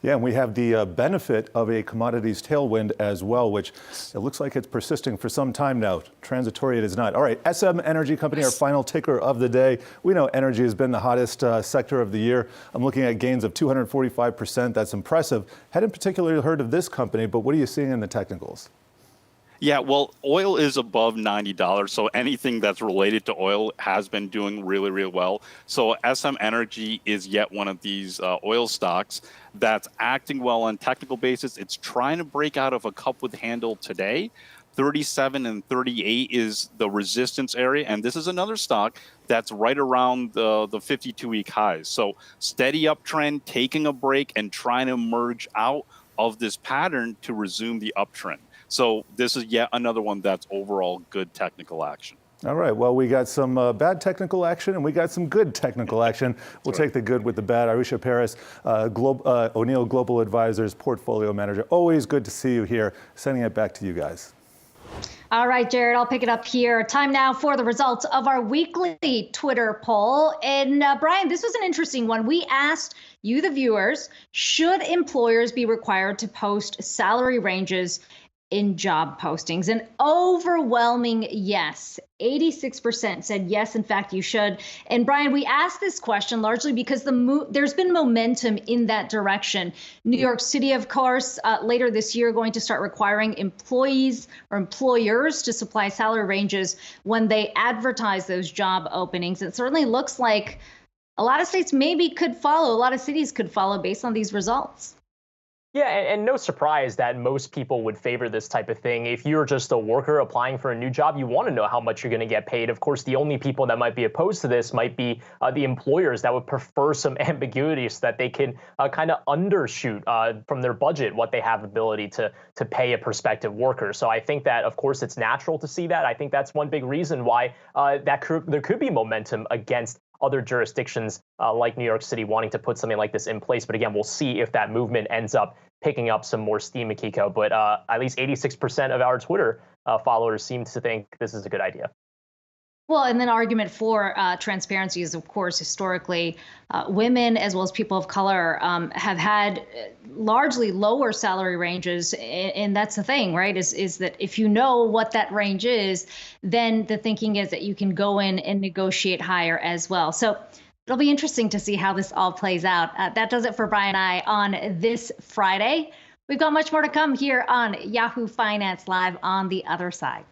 Yeah, and we have the benefit of a commodities tailwind as well, which it looks like it's persisting for some time now. Transitory it is not. All right, SM Energy Company, our final ticker of the day. We know energy has been the hottest sector of the year. I'm looking at gains of 245%. That's impressive. Hadn't particularly heard of this company, but what are you seeing in the technicals? Yeah, well, oil is above $90, so anything that's related to oil has been doing really, really well. So SM Energy is yet one of these oil stocks that's acting well on technical basis. It's trying to break out of a cup with handle today. 37 and 38 is the resistance area, and this is another stock that's right around the 52-week highs. So steady uptrend, taking a break, and trying to emerge out of this pattern to resume the uptrend. So this is yet another one that's overall good technical action. All right. Well, we got some bad technical action and we got some good technical action. We'll take the good with the bad. Arisha Paris, O'Neill Global Advisors Portfolio Manager. Always good to see you here. Sending it back to you guys. All right, Jared, I'll pick it up here. Time now for the results of our weekly Twitter poll. And Brian, this was an interesting one. We asked you, the viewers, should employers be required to post salary ranges in job postings? An overwhelming yes. 86% said yes, in fact, you should. And Brian, we asked this question largely because there's been momentum in that direction. New York City, of course, later this year going to start requiring employees or employers to supply salary ranges when they advertise those job openings. It certainly looks like a lot of states maybe could follow, a lot of cities could follow based on these results. Yeah, and no surprise that most people would favor this type of thing. If you're just a worker applying for a new job, you want to know how much you're going to get paid. Of course, the only people that might be opposed to this might be the employers that would prefer some ambiguity so that they can kind of undershoot from their budget what they have ability to pay a prospective worker. So I think that, of course, it's natural to see that. I think that's one big reason why there could be momentum against other jurisdictions like New York City wanting to put something like this in place. But again, we'll see if that movement ends up picking up some more steam, Akiko. But at least 86% of our Twitter followers seem to think this is a good idea. Well, and then argument for transparency is, of course, historically, women as well as people of color have had largely lower salary ranges. And that's the thing, right, is that if you know what that range is, then the thinking is that you can go in and negotiate higher as well. So it'll be interesting to see how this all plays out. That does it for Brian and I on this Friday. We've got much more to come here on Yahoo Finance Live on the other side.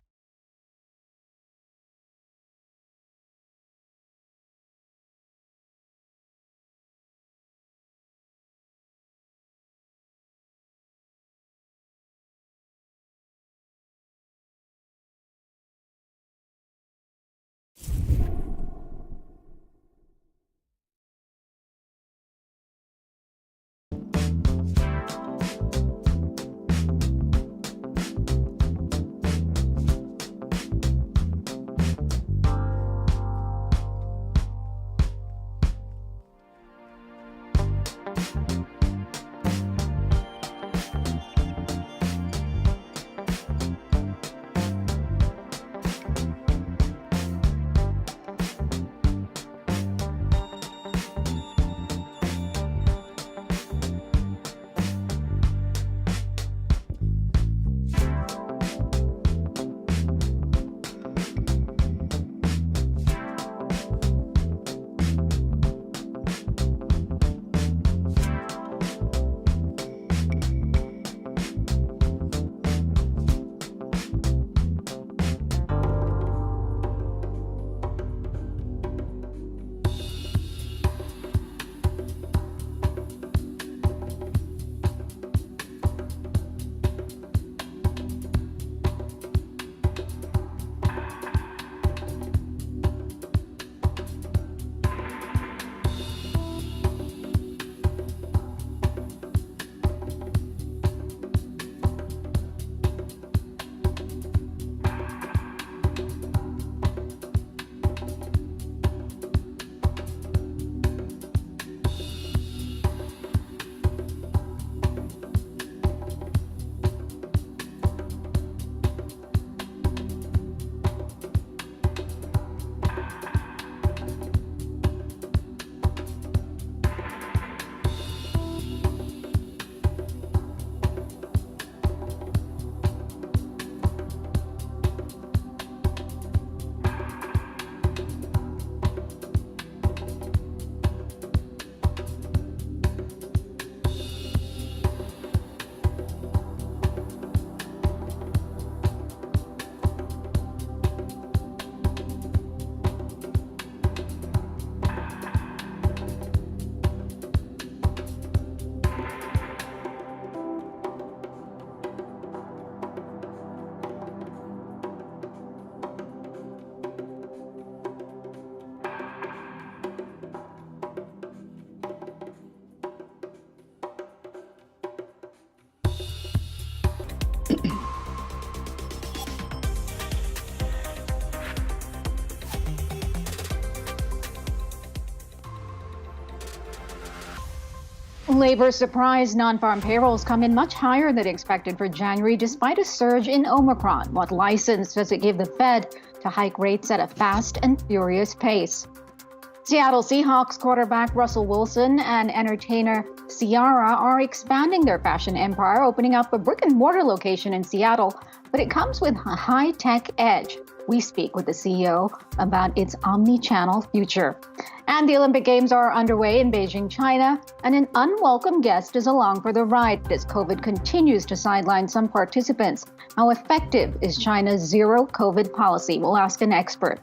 Labor surprise non-farm payrolls come in much higher than expected for January, despite a surge in Omicron. What license does it give the Fed to hike rates at a fast and furious pace? Seattle Seahawks quarterback Russell Wilson and entertainer Ciara are expanding their fashion empire, opening up a brick-and-mortar location in Seattle, but it comes with a high-tech edge. We speak with the CEO about its omni-channel future. And the Olympic Games are underway in Beijing, China, and an unwelcome guest is along for the ride as COVID continues to sideline some participants. How effective is China's zero COVID policy? We'll ask an expert.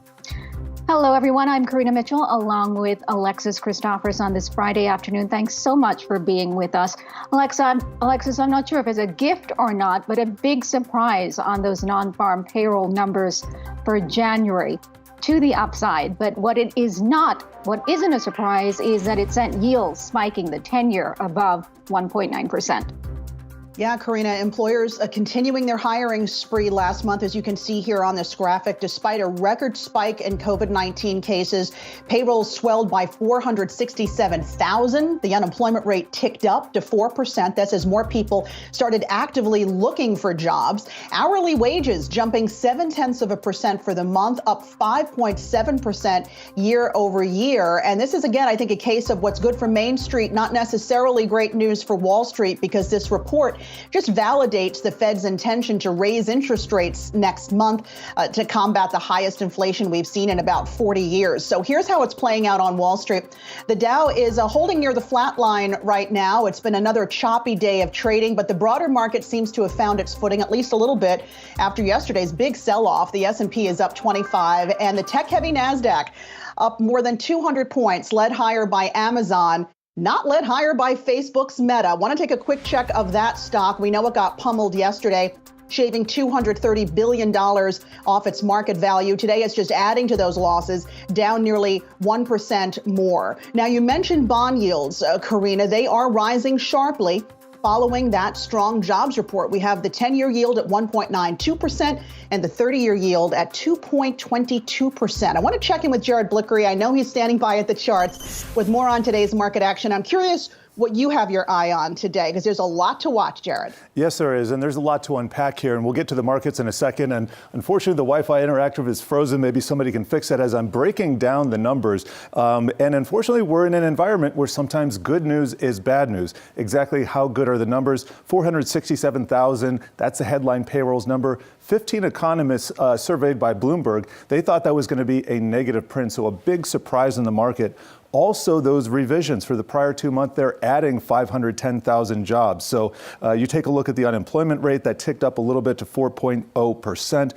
Hello, everyone. I'm Karina Mitchell, along with Alexis Christophers on this Friday afternoon. Thanks so much for being with us. Alexis, I'm not sure if it's a gift or not, but a big surprise on those non-farm payroll numbers for January to the upside. But what isn't a surprise is that it sent yields spiking the 10-year above 1.9%. Yeah, Karina, employers continuing their hiring spree last month, as you can see here on this graphic. Despite a record spike in COVID-19 cases, payrolls swelled by 467,000. The unemployment rate ticked up to 4%. That's as more people started actively looking for jobs. Hourly wages jumping 0.7% for the month, up 5.7% year over year. And this is, again, I think, a case of what's good for Main Street, not necessarily great news for Wall Street, because this report just validates the Fed's intention to raise interest rates next month to combat the highest inflation we've seen in about 40 years. So here's how it's playing out on Wall Street. The Dow is holding near the flat line right now. It's been another choppy day of trading, but the broader market seems to have found its footing at least a little bit after yesterday's big sell-off. The S&P is up 25, and the tech-heavy Nasdaq up more than 200 points, led higher by Amazon. Not led higher by Facebook's Meta. I want to take a quick check of that stock. We know it got pummeled yesterday, shaving $230 billion off its market value. Today, it's just adding to those losses, down nearly 1% more. Now, you mentioned bond yields, Karina. They are rising sharply following that strong jobs report. We have the 10-year yield at 1.92% and the 30-year yield at 2.22%. I want to check in with Jared Blickery. I know he's standing by at the charts with more on today's market action. I'm curious what you have your eye on today, because there's a lot to watch, Jared. Yes, there is, and there's a lot to unpack here, and we'll get to the markets in a second. And unfortunately, the Wi-Fi Interactive is frozen. Maybe somebody can fix it as I'm breaking down the numbers. And unfortunately, we're in an environment where sometimes good news is bad news. Exactly how good are the numbers? 467,000, that's the headline payrolls number. 15 economists surveyed by Bloomberg, they thought that was going to be a negative print, so a big surprise in the market. Also, those revisions for the prior 2 months, they're adding 510,000 jobs. So you take a look at the unemployment rate that ticked up a little bit to 4.0%.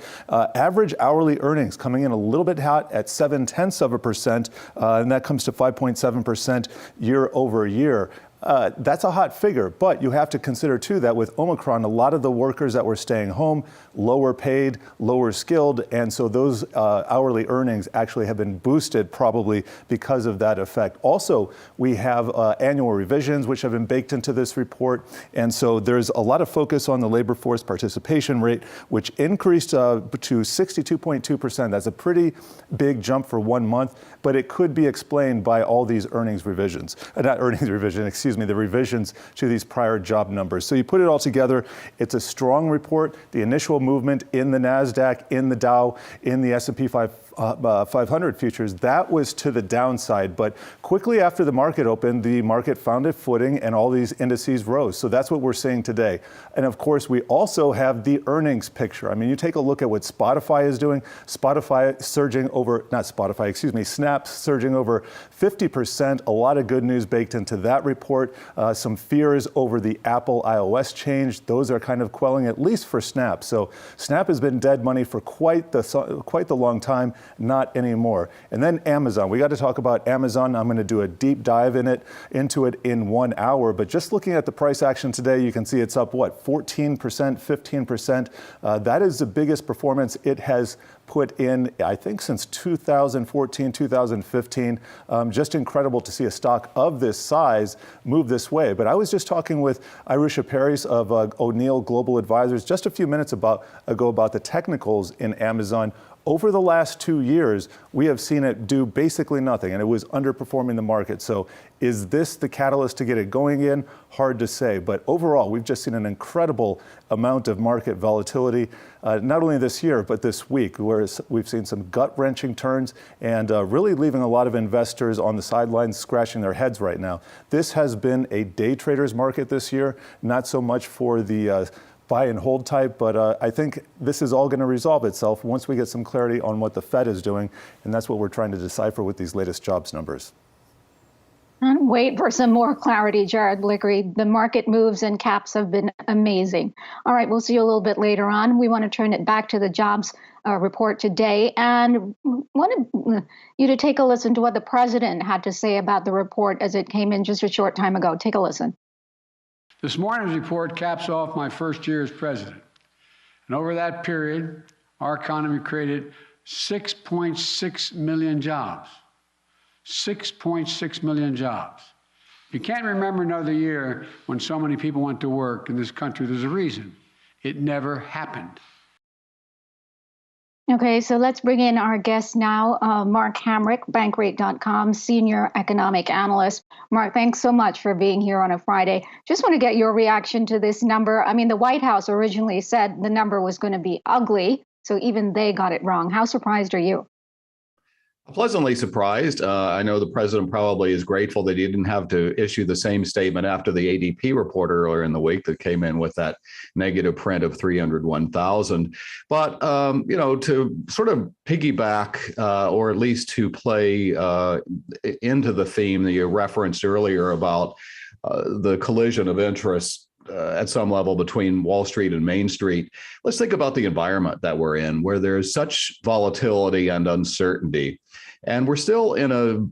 Average hourly earnings coming in a little bit hot at 0.7%, and that comes to 5.7% year over year. That's a hot figure, but you have to consider, too, that with Omicron, a lot of the workers that were staying home, lower paid, lower skilled, and so those hourly earnings actually have been boosted probably because of that effect. Also, we have annual revisions, which have been baked into this report, and so there's a lot of focus on the labor force participation rate, which increased to 62.2%. That's a pretty big jump for 1 month, but it could be explained by all these earnings revisions. Not earnings revision, excuse me, the revisions to these prior job numbers. So you put it all together, it's a strong report. The initial movement in the NASDAQ, in the Dow, in the S&P 500 futures, that was to the downside. But quickly after the market opened, the market found a footing and all these indices rose. So that's what we're seeing today. And of course, we also have the earnings picture. I mean, you take a look at what Spotify is doing. Snap surging over 50%. A lot of good news baked into that report. Some fears over the Apple iOS change. Those are kind of quelling, at least for Snap. So Snap has been dead money for quite the long time, not anymore. And then Amazon. We got to talk about Amazon. I'm going to do a deep dive into it in 1 hour. But just looking at the price action today, you can see it's up, 14%, 15%. That is the biggest performance it has put in, I think, since 2014, 2015. Just incredible to see a stock of this size move this way. But I was just talking with Irusha Paris of O'Neill Global Advisors just a few minutes ago about the technicals in Amazon. Over the last 2 years, we have seen it do basically nothing, and it was underperforming the market. So is this the catalyst to get it going in? Hard to say. But overall, we've just seen an incredible amount of market volatility, not only this year, but this week, where we've seen some gut-wrenching turns and really leaving a lot of investors on the sidelines scratching their heads right now. This has been a day trader's market this year, not so much for the buy and hold type, but I think this is all going to resolve itself once we get some clarity on what the Fed is doing, and that's what we're trying to decipher with these latest jobs numbers. And wait for some more clarity, Jared Blickery. The market moves and caps have been amazing. All right, we'll see you a little bit later on. We want to turn it back to the jobs report today, and wanted you to take a listen to what the president had to say about the report as it came in just a short time ago. Take a listen. This morning's report caps off my first year as president. And over that period, our economy created 6.6 million jobs. 6.6 million jobs. You can't remember another year when so many people went to work in this country. There's a reason. It never happened. Okay, so let's bring in our guest now, Mark Hamrick, Bankrate.com, Senior Economic Analyst. Mark, thanks so much for being here on a Friday. Just want to get your reaction to this number. I mean, the White House originally said the number was going to be ugly, so even they got it wrong. How surprised are you? Pleasantly surprised. I know the president probably is grateful that he didn't have to issue the same statement after the ADP report earlier in the week that came in with that negative print of 301,000. But, to sort of piggyback or at least to play into the theme that you referenced earlier about the collision of interests at some level between Wall Street and Main Street, let's think about the environment that we're in, where there's such volatility and uncertainty. And we're still in a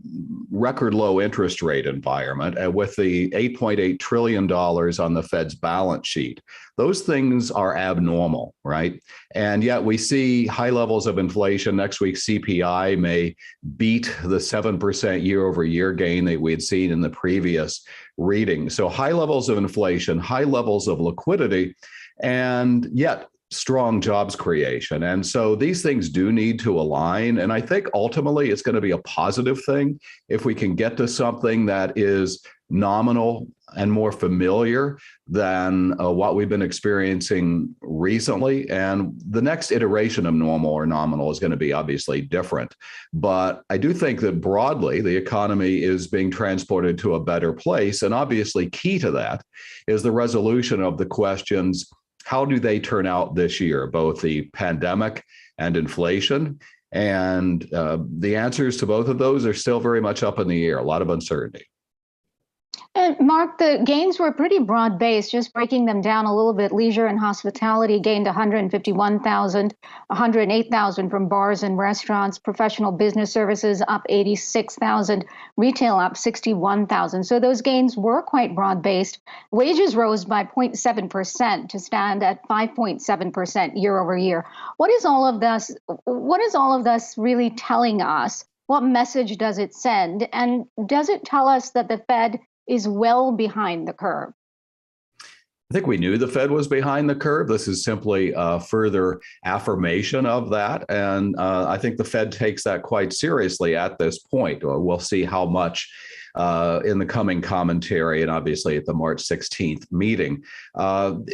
record low interest rate environment with the $8.8 trillion on the Fed's balance sheet. Those things are abnormal, right? And yet we see high levels of inflation. Next week, CPI may beat the 7% year over year gain that we had seen in the previous reading. So high levels of inflation, high levels of liquidity, and yet strong jobs creation. And so these things do need to align. And I think ultimately it's going to be a positive thing if we can get to something that is nominal and more familiar than what we've been experiencing recently. And the next iteration of normal or nominal is going to be obviously different. But I do think that broadly, the economy is being transported to a better place. And obviously key to that is the resolution of the questions: how do they turn out this year, both the pandemic and inflation? And the answers to both of those are still very much up in the air, a lot of uncertainty. And Mark, the gains were pretty broad-based. Just breaking them down a little bit, leisure and hospitality gained 151,000, 108,000 from bars and restaurants, professional business services up 86,000, retail up 61,000. So those gains were quite broad-based. Wages rose by 0.7% to stand at 5.7% year over year. What is all of this really telling us? What message does it send? And does it tell us that the Fed is well behind the curve? I think we knew the Fed was behind the curve. This is simply a further affirmation of that. And I think the Fed takes that quite seriously at this point. We'll see how much in the coming commentary and obviously at the March 16th meeting.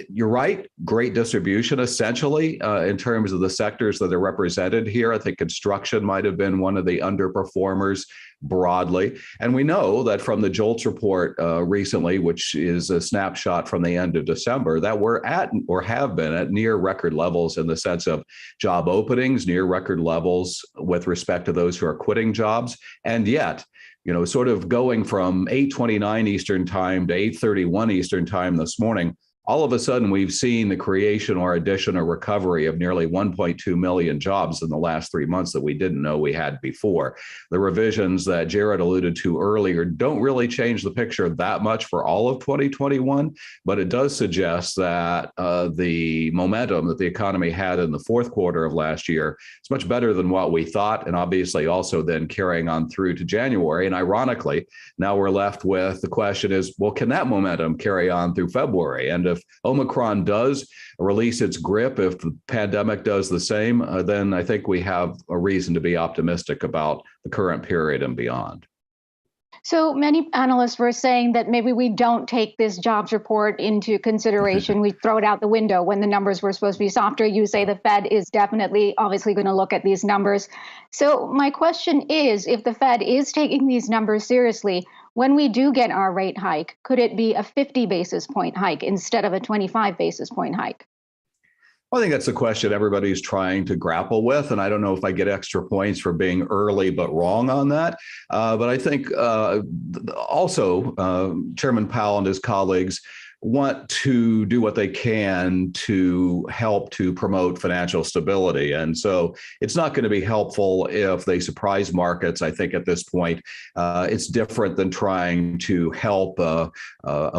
You're right, great distribution essentially in terms of the sectors that are represented here. I think construction might have been one of the underperformers broadly. And we know that from the JOLTS report recently, which is a snapshot from the end of December, that we're at or have been at near record levels in the sense of job openings, near record levels with respect to those who are quitting jobs. And yet, sort of going from 8:29 Eastern time to 8:31 Eastern time this morning, all of a sudden we've seen the creation or addition or recovery of nearly 1.2 million jobs in the last 3 months that we didn't know we had before. The revisions that Jared alluded to earlier don't really change the picture that much for all of 2021, but it does suggest that the momentum that the economy had in the fourth quarter of last year is much better than what we thought, and obviously also then carrying on through to January. And ironically, now we're left with the question is, well, can that momentum carry on through February? And if Omicron does release its grip, if the pandemic does the same, then I think we have a reason to be optimistic about the current period and beyond. So many analysts were saying that maybe we don't take this jobs report into consideration. We throw it out the window when the numbers were supposed to be softer. You say the Fed is definitely, obviously going to look at these numbers. So my question is, if the Fed is taking these numbers seriously, when we do get our rate hike, could it be a 50 basis point hike instead of a 25 basis point hike? Well, I think that's the question everybody's trying to grapple with. And I don't know if I get extra points for being early but wrong on that. But I think also Chairman Powell and his colleagues want to do what they can to help to promote financial stability. And so it's not going to be helpful if they surprise markets. I think at this point, it's different than trying to help a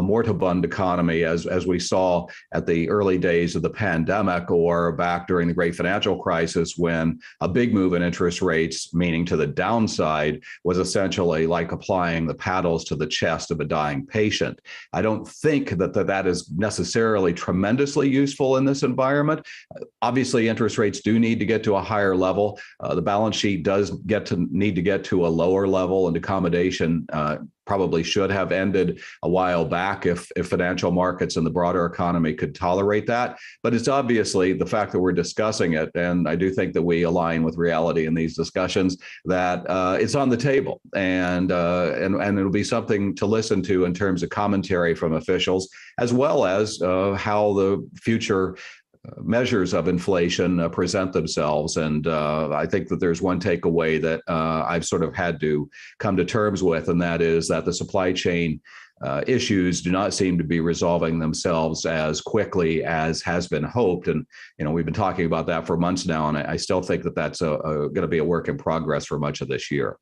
moribund economy as we saw at the early days of the pandemic or back during the great financial crisis, when a big move in interest rates, meaning to the downside, was essentially like applying the paddles to the chest of a dying patient. I don't think that is necessarily tremendously useful in this environment. Obviously, interest rates do need to get to a higher level. The balance sheet does need to get to a lower level, and accommodation probably should have ended a while back if financial markets and the broader economy could tolerate that. But it's obviously the fact that we're discussing it, and I do think that we align with reality in these discussions, that it's on the table, and it'll be something to listen to in terms of commentary from officials, as well as how the future measures of inflation present themselves. And I think that there's one takeaway that I've sort of had to come to terms with, and that is that the supply chain issues do not seem to be resolving themselves as quickly as has been hoped. And, we've been talking about that for months now, and I still think that that's going to be a work in progress for much of this year.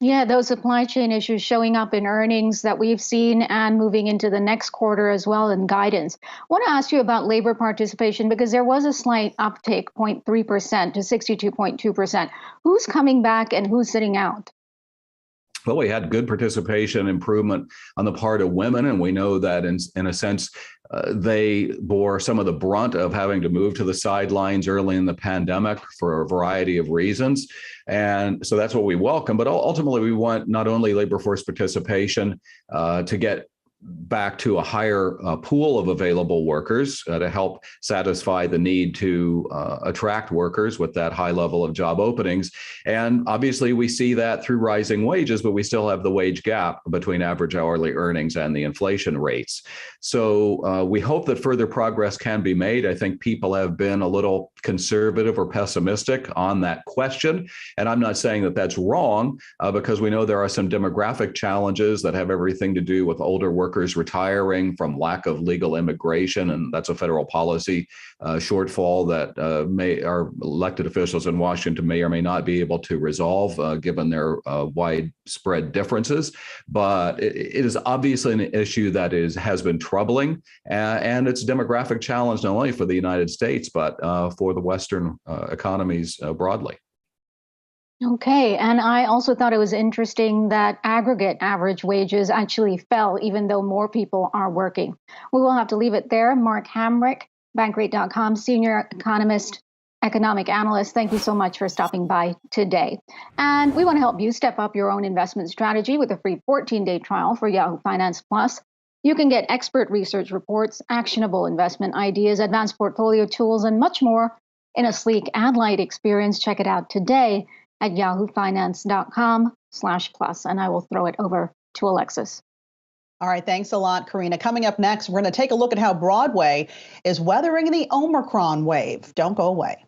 Yeah, those supply chain issues showing up in earnings that we've seen and moving into the next quarter as well in guidance. I want to ask you about labor participation, because there was a slight uptick, 0.3% to 62.2%. Who's coming back and who's sitting out? Well, we had good participation improvement on the part of women, and we know that in a sense, they bore some of the brunt of having to move to the sidelines early in the pandemic for a variety of reasons. And so that's what we welcome. But ultimately, we want not only labor force participation to get back to a higher pool of available workers to help satisfy the need to attract workers with that high level of job openings. And obviously, we see that through rising wages, but we still have the wage gap between average hourly earnings and the inflation rates. So we hope that further progress can be made. I think people have been a little conservative or pessimistic on that question. And I'm not saying that that's wrong, because we know there are some demographic challenges that have everything to do with older workers retiring from lack of legal immigration, and that's a federal policy shortfall that our elected officials in Washington may or may not be able to resolve given their widespread differences. But it is obviously an issue that has been troubling, and it's a demographic challenge not only for the United States, but for the Western economies broadly. Okay, and I also thought it was interesting that aggregate average wages actually fell, even though more people are working. We will have to leave it there. Mark Hamrick, Bankrate.com, senior economist, economic analyst, thank you so much for stopping by today. And we want to help you step up your own investment strategy with a free 14-day trial for Yahoo Finance Plus. You can get expert research reports, actionable investment ideas, advanced portfolio tools, and much more in a sleek and light experience. Check it out today at yahoofinance.com/plus. And I will throw it over to Alexis. All right, thanks a lot, Karina. Coming up next, we're going to take a look at how Broadway is weathering the Omicron wave. Don't go away.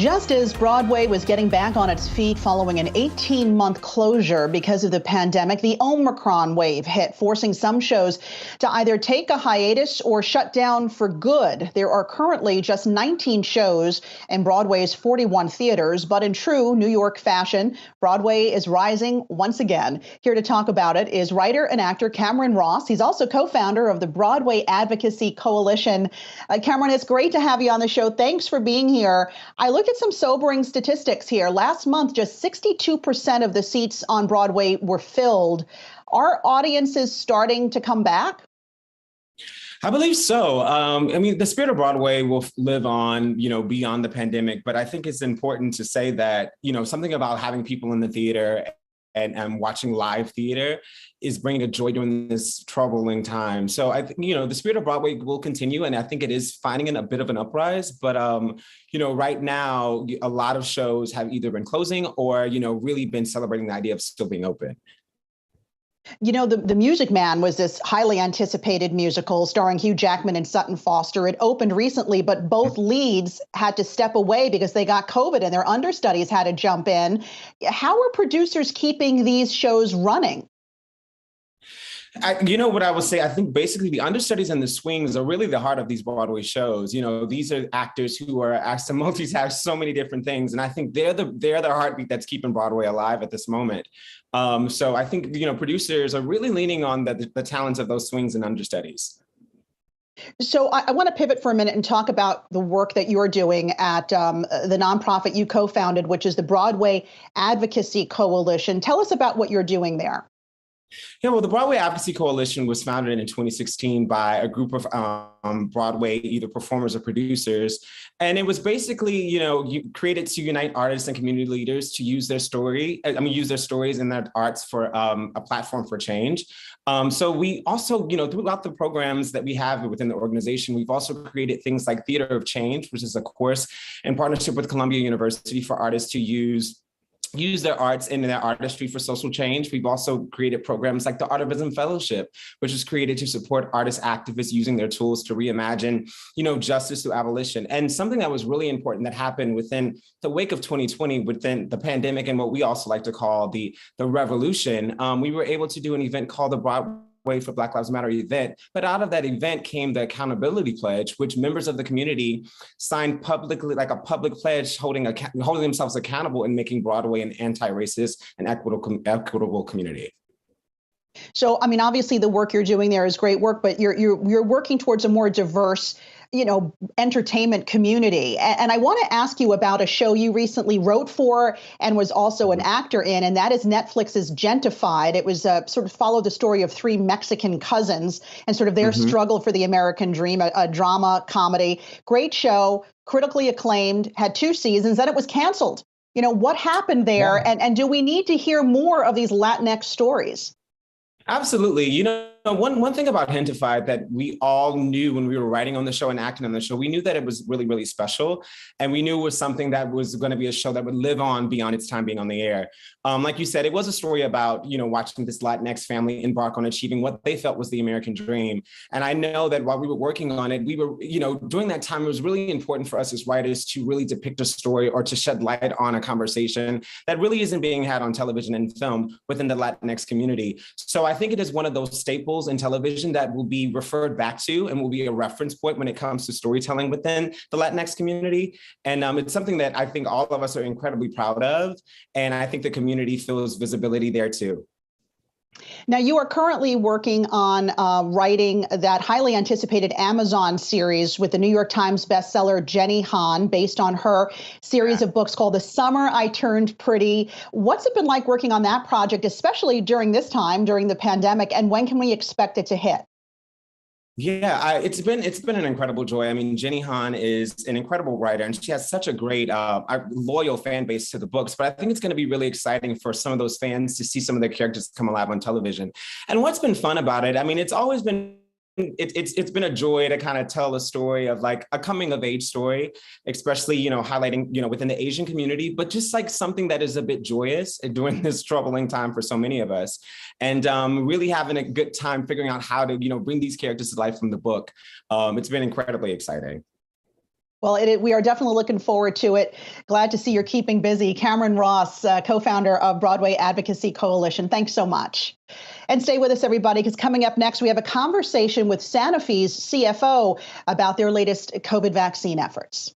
Just as Broadway was getting back on its feet following an 18-month closure because of the pandemic, the Omicron wave hit, forcing some shows to either take a hiatus or shut down for good. There are currently just 19 shows in Broadway's 41 theaters, but in true New York fashion, Broadway is rising once again. Here to talk about it is writer and actor Cameron Ross. He's also co-founder of the Broadway Advocacy Coalition. Cameron, it's great to have you on the show. Thanks for being here. I looked at some sobering statistics here. Last month, just 62% of the seats on Broadway were filled. Are audiences starting to come back? I believe so. I mean, the spirit of Broadway will live on, beyond the pandemic. But I think it's important to say that, something about having people in the theater and watching live theater is bringing a joy during this troubling time. So I think, the spirit of Broadway will continue, and I think it is finding a bit of an uprise. But, right now, a lot of shows have either been closing or, really been celebrating the idea of still being open. The Music Man was this highly anticipated musical starring Hugh Jackman and Sutton Foster. It opened recently, but both leads had to step away because they got COVID and their understudies had to jump in. How are producers keeping these shows running? What I would say, I think basically the understudies and the swings are really the heart of these Broadway shows. These are actors who are asked to multitask so many different things. And I think they're the heartbeat that's keeping Broadway alive at this moment. So I think, producers are really leaning on the talents of those swings and understudies. So I want to pivot for a minute and talk about the work that you're doing at the nonprofit you co-founded, which is the Broadway Advocacy Coalition. Tell us about what you're doing there. Yeah, well, the Broadway Advocacy Coalition was founded in 2016 by a group of Broadway either performers or producers. And it was basically, created to unite artists and community leaders to use their stories and their arts for a platform for change. So we also, throughout the programs that we have within the organization, we've also created things like Theater of Change, which is a course in partnership with Columbia University for artists to use their arts and their artistry for social change. We've also created programs like the Artivism Fellowship, which is created to support artist activists using their tools to reimagine, justice through abolition. And something that was really important that happened within the wake of 2020, within the pandemic and what we also like to call the revolution, we were able to do an event called the Broadway for Black Lives Matter event. But out of that event came the accountability pledge, which members of the community signed publicly, like a public pledge holding themselves accountable in making Broadway an anti-racist and equitable community. So, I mean, obviously the work you're doing there is great work, but you're working towards a more diverse, entertainment community. And I want to ask you about a show you recently wrote for and was also an actor in, and that is Netflix's Gentified. It was sort of followed the story of three Mexican cousins and sort of their struggle for the American dream, a drama comedy. Great show, critically acclaimed, had 2 seasons, then it was canceled. What happened there? Yeah. And do we need to hear more of these Latinx stories? Absolutely. One thing about Gentified that we all knew when we were writing on the show and acting on the show, we knew that it was really, really special. And we knew it was something that was going to be a show that would live on beyond its time being on the air. Like you said, it was a story about, watching this Latinx family embark on achieving what they felt was the American dream. And I know that while we were working on it, we were, during that time, it was really important for us as writers to really depict a story or to shed light on a conversation that really isn't being had on television and film within the Latinx community. So I think it is one of those staples in television that will be referred back to and will be a reference point when it comes to storytelling within the Latinx community. And it's something that I think all of us are incredibly proud of. And I think the community feels visibility there too. Now, you are currently working on writing that highly anticipated Amazon series with the New York Times bestseller Jenny Han, based on her series of books called The Summer I Turned Pretty. What's it been like working on that project, especially during this time, during the pandemic, and when can we expect it to hit? Yeah, it's been an incredible joy. I mean, Jenny Han is an incredible writer, and she has such a great, loyal fan base to the books. But I think it's going to be really exciting for some of those fans to see some of their characters come alive on television. And what's been fun about it, I mean, it's always been it's been a joy to kind of tell a story of like a coming of age story, especially, highlighting, within the Asian community, but just like something that is a bit joyous during this troubling time for so many of us. And really having a good time figuring out how to, bring these characters to life from the book. It's been incredibly exciting. Well, we are definitely looking forward to it. Glad to see you're keeping busy. Cameron Ross, co-founder of Broadway Advocacy Coalition. Thanks so much. And stay with us, everybody, because coming up next, we have a conversation with Sanofi's CFO about their latest COVID vaccine efforts.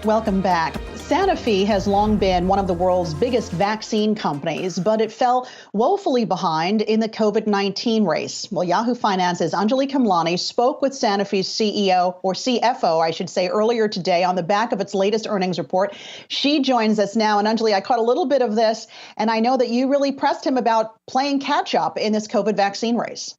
Welcome back. Sanofi has long been one of the world's biggest vaccine companies, but it fell woefully behind in the COVID-19 race. Well, Yahoo Finance's Anjali Kamlani spoke with Sanofi's CEO, or CFO, I should say, earlier today on the back of its latest earnings report. She joins us now. And Anjali, I caught a little bit of this, and I know that you really pressed him about playing catch up in this COVID vaccine race.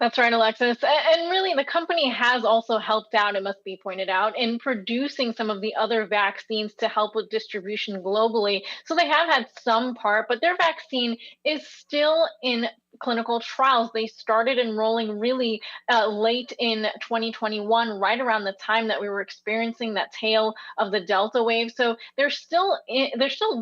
That's right, Alexis. And really, the company has also helped out, it must be pointed out, in producing some of the other vaccines to help with distribution globally. So they have had some part, but their vaccine is still in clinical trials. They started enrolling really late in 2021, right around the time that we were experiencing that tail of the Delta wave. So they're still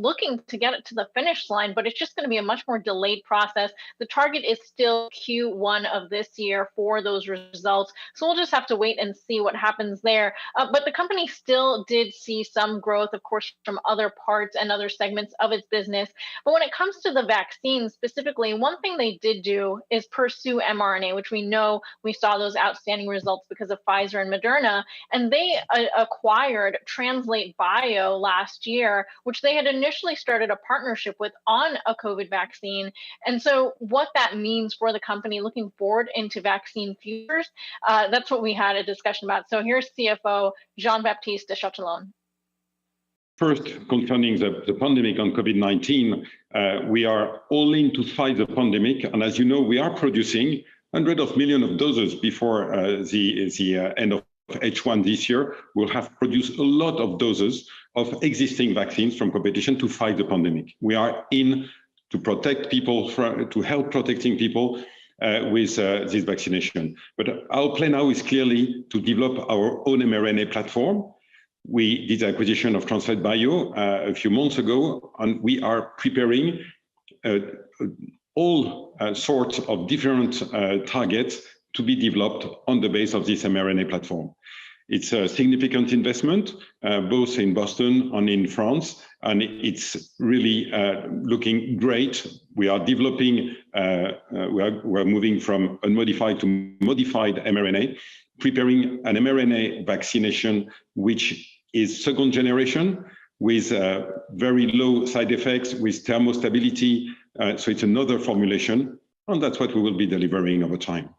looking to get it to the finish line, but it's just going to be a much more delayed process. The target is still Q1 of this year for those results. So we'll just have to wait and see what happens there. But the company still did see some growth, of course, from other parts and other segments of its business. But when it comes to the vaccine specifically, one thing they did do is pursue mRNA, which we know we saw those outstanding results because of Pfizer and Moderna. And they acquired Translate Bio last year, which they had initially started a partnership with on a COVID vaccine. And so what that means for the company looking forward into vaccine futures, that's what we had a discussion about. So here's CFO Jean-Baptiste de Chatillon. First, concerning the pandemic on COVID-19, we are all in to fight the pandemic. And as you know, we are producing hundreds of millions of doses before the end of H1 this year. We'll have produced a lot of doses of existing vaccines from competition to fight the pandemic. We are in to protect people, to help protecting people with this vaccination. But our plan now is clearly to develop our own mRNA platform. we did the acquisition of Translate Bio a few months ago, and we are preparing all sorts of different targets to be developed on the base of this mRNA platform. It's a significant investment, both in Boston and in France, and it's really looking great. We are developing, we're moving from unmodified to modified mRNA, preparing an mRNA vaccination, which is second generation with very low side effects, with thermostability. So it's another formulation, and that's what we will be delivering over time.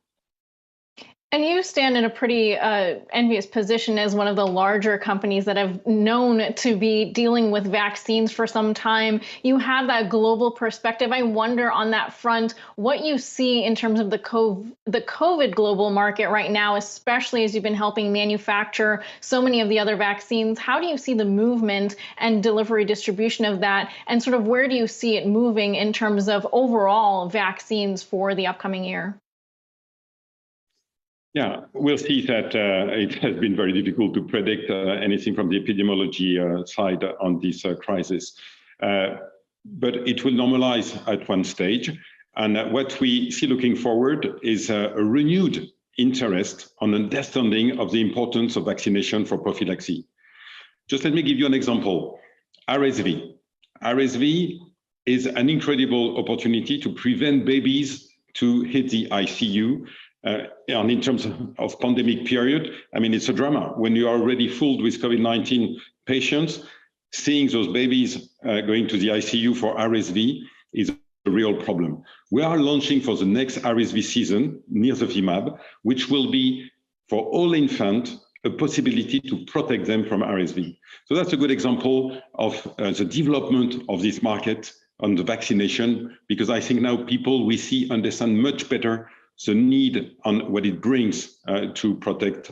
And you stand in a pretty envious position as one of the larger companies that have known to be dealing with vaccines for some time. You have that global perspective. I wonder on that front what you see in terms of the COVID global market right now, especially as you've been helping manufacture so many of the other vaccines. How do you see the movement and delivery distribution of that? And sort of where do you see it moving in terms of overall vaccines for the upcoming year? Yeah, we'll see that it has been very difficult to predict anything from the epidemiology side on this crisis. But it will normalize at one stage. And what we see looking forward is a renewed interest on understanding of the importance of vaccination for prophylaxis. Just let me give you an example. RSV. RSV is an incredible opportunity to prevent babies to hit the ICU. And in terms of pandemic period, I mean, it's a drama. When you are already filled with COVID-19 patients, seeing those babies going to the ICU for RSV is a real problem. We are launching for the next RSV season, nirsevimab, which will be for all infants, a possibility to protect them from RSV. So that's a good example of the development of this market on the vaccination, because I think now people we see understand much better the need on what it brings to protect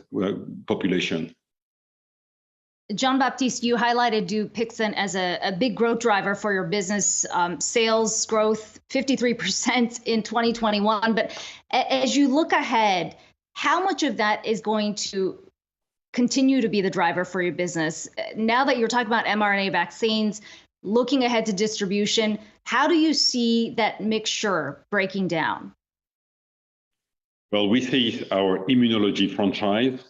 population. Jean-Baptiste, you highlighted Dupixent as a big growth driver for your business. Sales growth 53% in 2021. But as you look ahead, how much of that is going to continue to be the driver for your business? Now that you're talking about mRNA vaccines, looking ahead to distribution, how do you see that mixture breaking down? Well, we see our immunology franchise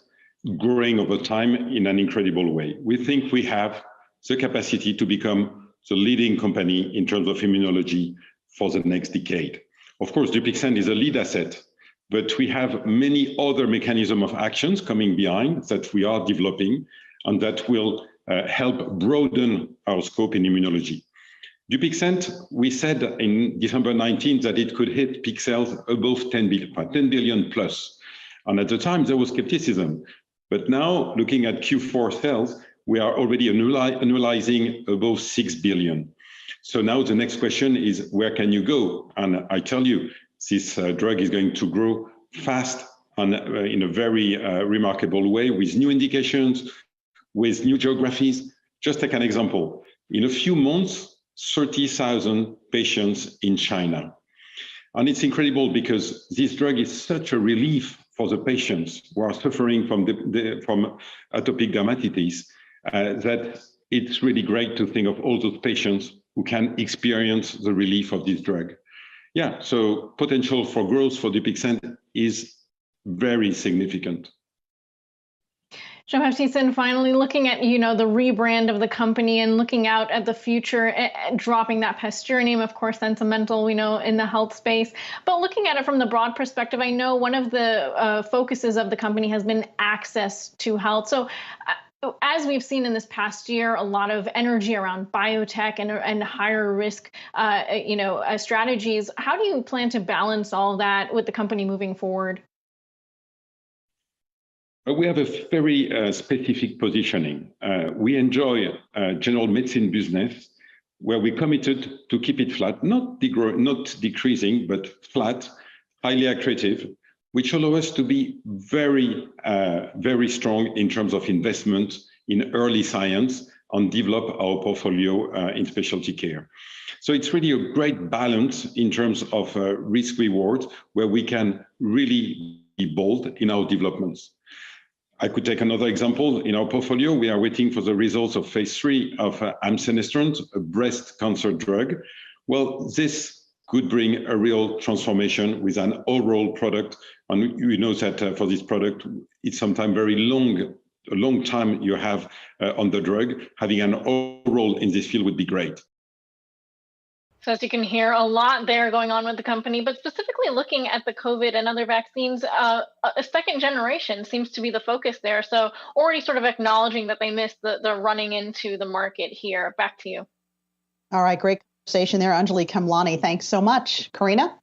growing over time in an incredible way. We think we have the capacity to become the leading company in terms of immunology for the next decade. Of course, Dupixent is a lead asset, but we have many other mechanisms of actions coming behind that we are developing and that will help broaden our scope in immunology. Dupixent, we said in December 19 that it could hit peak sales above 10 billion plus. And at the time, there was skepticism. But now, looking at Q4 sales, we are already annualizing above 6 billion. So now the next question is, where can you go? And I tell you, this drug is going to grow fast and in a very remarkable way with new indications, with new geographies. Just take an example. In a few months, 30,000 patients in China. And it's incredible because this drug is such a relief for the patients who are suffering from atopic dermatitis that it's really great to think of all those patients who can experience the relief of this drug. Yeah, so potential for growth for Dupixent is very significant. Jean-Baptiste, finally, looking at, the rebrand of the company and looking out at the future, dropping that Pasteur name, of course, sentimental, we know, in the health space. But looking at it from the broad perspective, I know one of the focuses of the company has been access to health. So as we've seen in this past year, a lot of energy around biotech and higher risk, strategies. How do you plan to balance all that with the company moving forward? We have a very specific positioning. We enjoy general medicine business where we committed to keep it flat, not decreasing, but flat, highly accretive, which allow us to be very, very strong in terms of investment in early science and develop our portfolio in specialty care. So it's really a great balance in terms of risk reward, where we can really be bold in our developments. I could take another example. In our portfolio, we are waiting for the results of phase 3 of amcenestrant, a breast cancer drug. Well, this could bring a real transformation with an oral product. And you know that for this product, it's sometimes very a long time you have on the drug. Having an oral in this field would be great. So as you can hear, a lot there going on with the company, but specifically looking at the COVID and other vaccines, a second generation seems to be the focus there. So already sort of acknowledging that they missed the running into the market here. Back to you. All right, great conversation there, Anjali Kamlani. Thanks so much. Karina?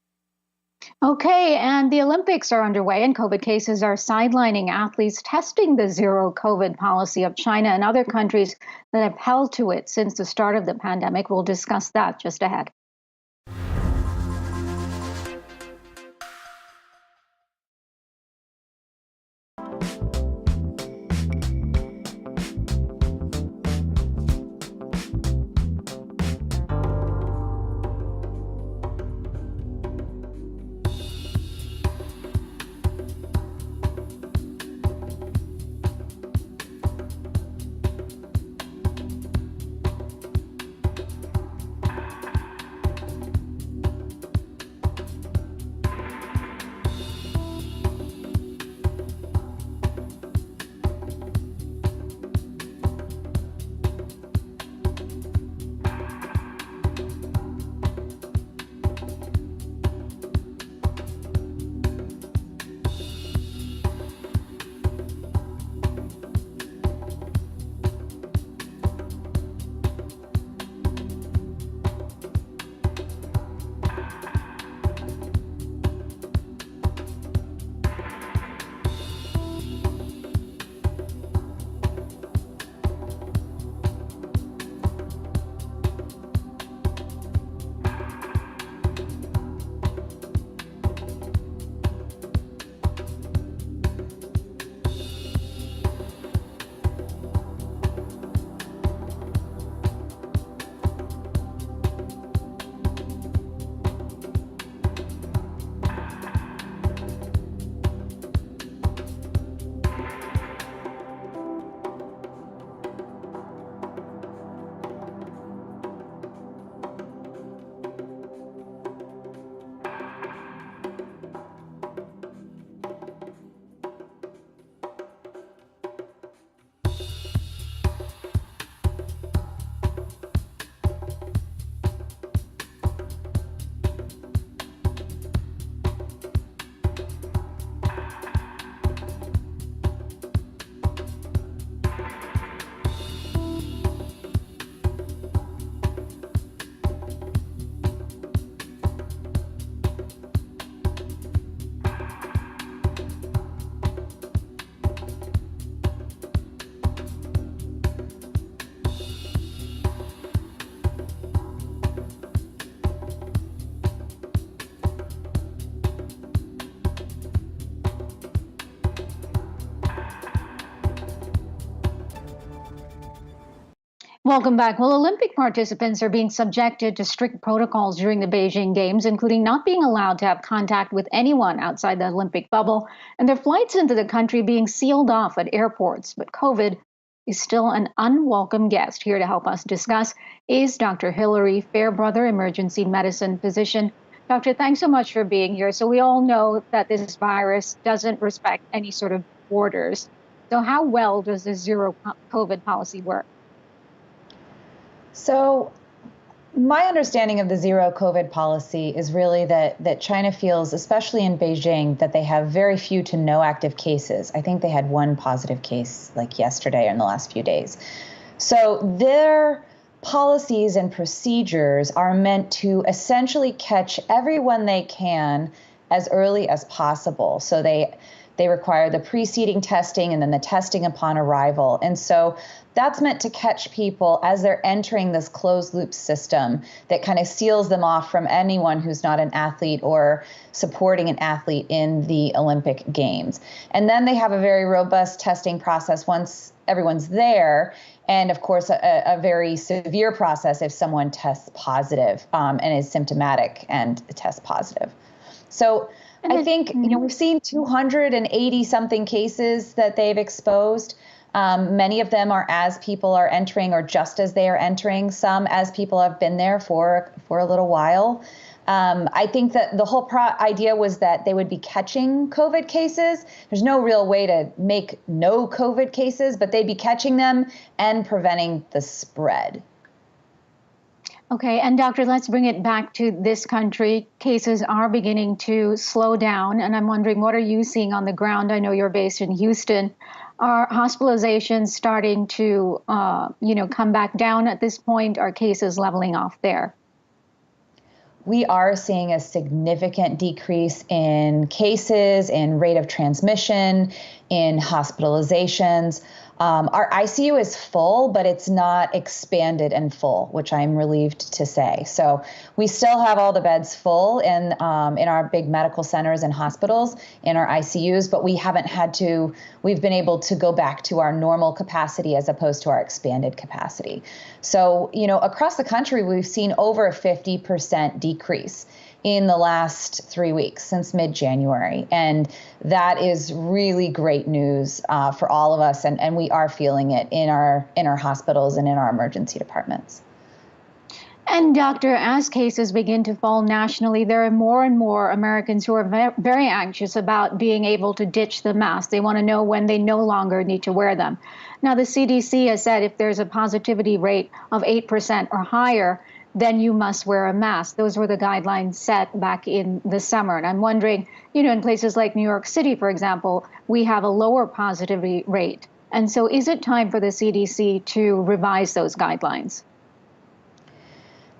Okay, and the Olympics are underway and COVID cases are sidelining athletes testing the zero COVID policy of China and other countries that have held to it since the start of the pandemic. We'll discuss that just ahead. Welcome back. Well, Olympic participants are being subjected to strict protocols during the Beijing Games, including not being allowed to have contact with anyone outside the Olympic bubble, and their flights into the country being sealed off at airports. But COVID is still an unwelcome guest. Here to help us discuss is Dr. Hilary Fairbrother, emergency medicine physician. Doctor, thanks so much for being here. So we all know that this virus doesn't respect any sort of borders. So how well does the zero COVID policy work? So my understanding of the zero COVID policy is really that China feels, especially in Beijing, that they have very few to no active cases. I think they had one positive case like yesterday or in the last few days. So their policies and procedures are meant to essentially catch everyone they can as early as possible. So they require the preceding testing and then the testing upon arrival. And so that's meant to catch people as they're entering this closed loop system that kind of seals them off from anyone who's not an athlete or supporting an athlete in the Olympic Games. And then they have a very robust testing process once everyone's there. And of course, a very severe process if someone tests positive and is symptomatic and tests positive. So I think, we've seen 280 something cases that they've exposed. Many of them are as people are entering or just as they are entering, some as people have been there for a little while. I think that the whole idea was that they would be catching COVID cases. There's no real way to make no COVID cases, but they'd be catching them and preventing the spread. Okay, and doctor, let's bring it back to this country. Cases are beginning to slow down, and I'm wondering, what are you seeing on the ground? I know you're based in Houston. Are hospitalizations starting to, come back down at this point? Are cases leveling off there? We are seeing a significant decrease in cases, in rate of transmission, in hospitalizations. Our ICU is full, but it's not expanded and full, which I'm relieved to say. So we still have all the beds full in our big medical centers and hospitals, in our ICUs, but we've been able to go back to our normal capacity as opposed to our expanded capacity. So, across the country, we've seen over a 50% decrease in the last 3 weeks since mid-January. And that is really great news for all of us. And we are feeling it in our hospitals and in our emergency departments. And doctor, as cases begin to fall nationally, there are more and more Americans who are very anxious about being able to ditch the mask. They want to know when they no longer need to wear them. Now, the CDC has said if there's a positivity rate of 8% or higher, then you must wear a mask. Those were the guidelines set back in the summer. And I'm wondering, in places like New York City, for example, we have a lower positivity rate. And so is it time for the CDC to revise those guidelines?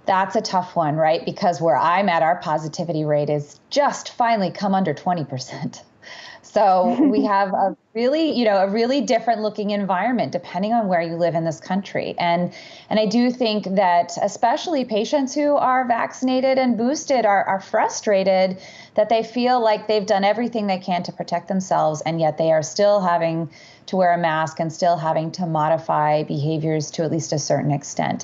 That's a tough one, right? Because where I'm at, our positivity rate is just finally come under 20%. So we have a really different looking environment depending on where you live in this country. And I do think that especially patients who are vaccinated and boosted are frustrated that they feel like they've done everything they can to protect themselves, and yet they are still having to wear a mask and still having to modify behaviors to at least a certain extent.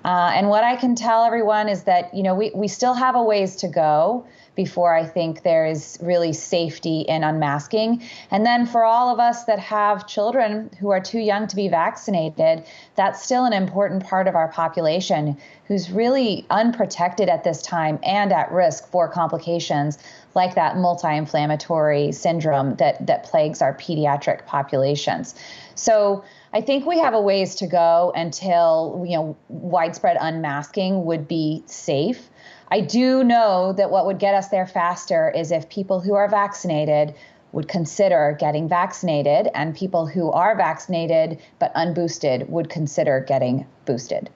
And what I can tell everyone is that, we still have a ways to go before I think there is really safety in unmasking. And then for all of us that have children who are too young to be vaccinated, that's still an important part of our population who's really unprotected at this time and at risk for complications like that multi-inflammatory syndrome that plagues our pediatric populations. So I think we have a ways to go until, widespread unmasking would be safe. I do know that what would get us there faster is if people who are vaccinated would consider getting vaccinated, and people who are vaccinated but unboosted would consider getting boosted.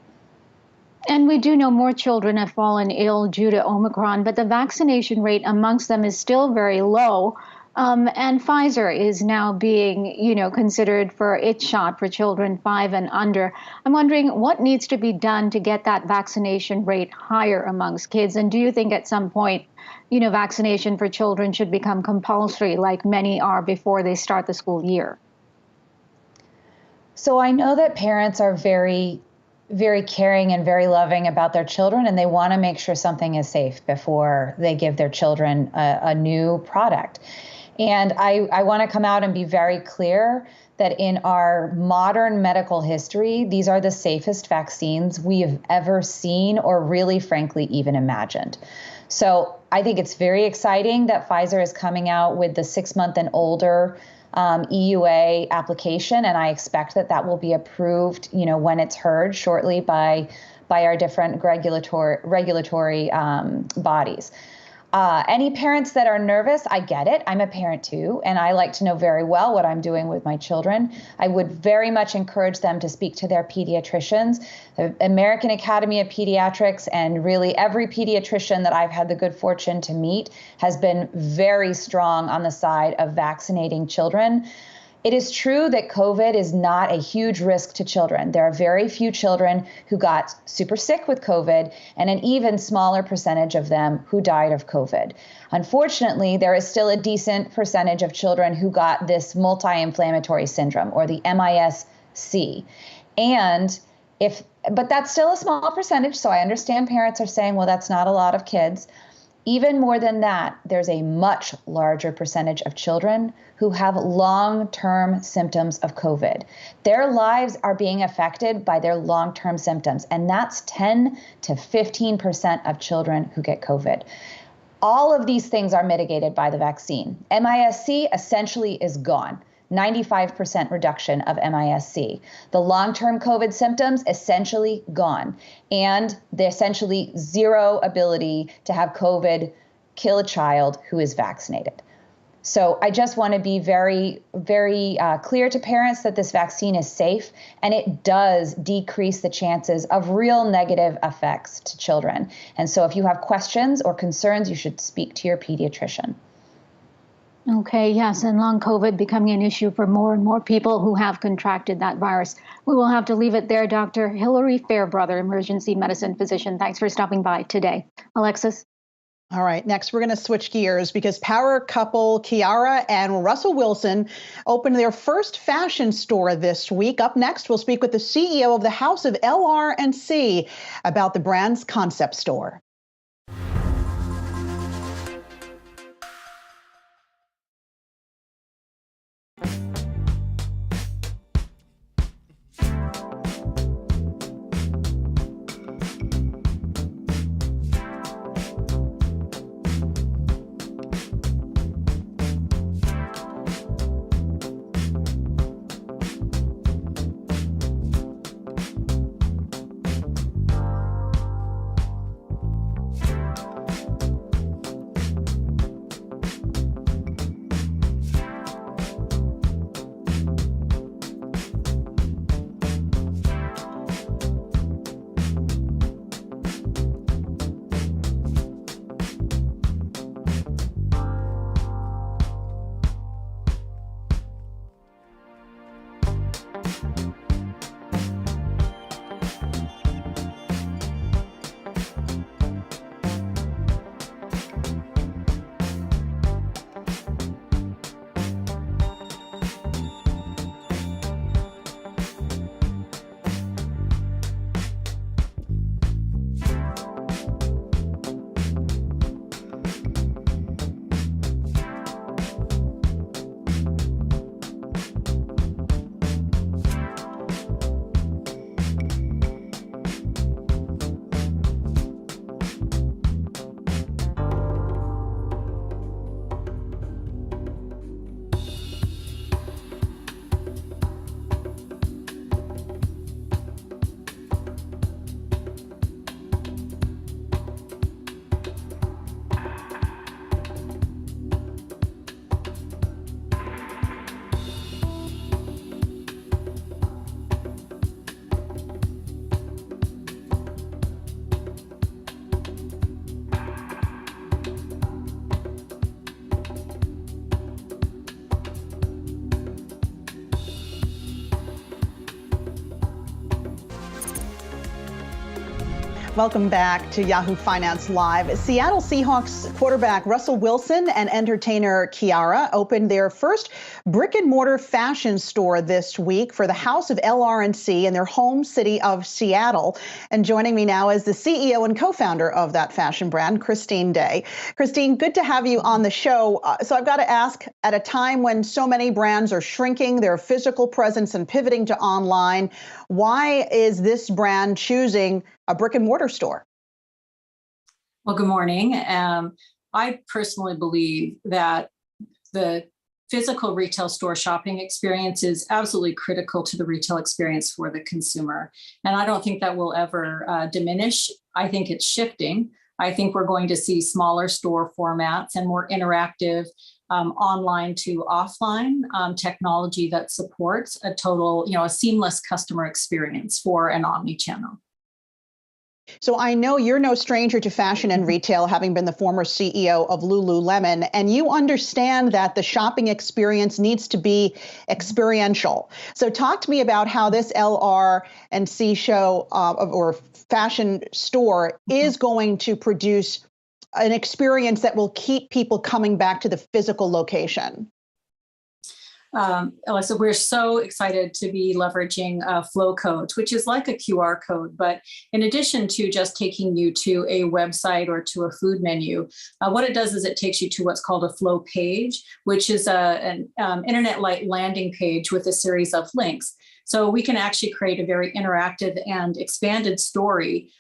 And we do know more children have fallen ill due to Omicron, but the vaccination rate amongst them is still very low. And Pfizer is now being, considered for its shot for children 5 and under. I'm wondering what needs to be done to get that vaccination rate higher amongst kids. And do you think at some point, vaccination for children should become compulsory like many are before they start the school year? So I know that parents are very, very caring and very loving about their children, and they want to make sure something is safe before they give their children a new product. And I want to come out and be very clear that in our modern medical history, these are the safest vaccines we have ever seen or really, frankly, even imagined. So I think it's very exciting that Pfizer is coming out with the 6-month and older EUA application, and I expect that will be approved, when it's heard shortly by our different regulatory bodies. Any parents that are nervous, I get it. I'm a parent too, and I like to know very well what I'm doing with my children. I would very much encourage them to speak to their pediatricians, the American Academy of Pediatrics, and really every pediatrician that I've had the good fortune to meet has been very strong on the side of vaccinating children. It is true that COVID is not a huge risk to children. There are very few children who got super sick with COVID, and an even smaller percentage of them who died of COVID. Unfortunately, there is still a decent percentage of children who got this multi-inflammatory syndrome, or the MIS-C. But that's still a small percentage, so I understand parents are saying, well, that's not a lot of kids. Even more than that, there's a much larger percentage of children who have long-term symptoms of COVID. Their lives are being affected by their long-term symptoms, and that's 10 to 15% of children who get COVID. All of these things are mitigated by the vaccine. MIS-C essentially is gone. 95% reduction of MIS-C. The long-term COVID symptoms essentially gone, and the essentially zero ability to have COVID kill a child who is vaccinated. So I just want to be very, very clear to parents that this vaccine is safe, and it does decrease the chances of real negative effects to children. And so if you have questions or concerns, you should speak to your pediatrician. Okay, yes, and long COVID becoming an issue for more and more people who have contracted that virus. We will have to leave it there. Dr. Hilary Fairbrother, emergency medicine physician, thanks for stopping by today. Alexis? All right, next we're going to switch gears because power couple Kiara and Russell Wilson opened their first fashion store this week. Up next, we'll speak with the CEO of the House of LR&C about the brand's concept store. Welcome back to Yahoo Finance Live. Seattle Seahawks quarterback Russell Wilson and entertainer Kiara opened their first brick and mortar fashion store this week for the House of LR&C in their home city of Seattle. And joining me now is the CEO and co-founder of that fashion brand, Christine Day. Christine, good to have you on the show. So I've got to ask, at a time when so many brands are shrinking their physical presence and pivoting to online, why is this brand choosing a brick and mortar store? Well, good morning. I personally believe that the physical retail store shopping experience is absolutely critical to the retail experience for the consumer. And I don't think that will ever diminish. I think it's shifting. I think we're going to see smaller store formats and more interactive online to offline technology that supports a total, a seamless customer experience for an omni-channel. So I know you're no stranger to fashion and retail, having been the former CEO of Lululemon, and you understand that the shopping experience needs to be experiential. So talk to me about how this LR&C show or fashion store is going to produce an experience that will keep people coming back to the physical location. Alyssa, we're so excited to be leveraging flow codes, which is like a QR code. But in addition to just taking you to a website or to a food menu, what it does is it takes you to what's called a flow page, which is an internet-like landing page with a series of links. So we can actually create a very interactive and expanded story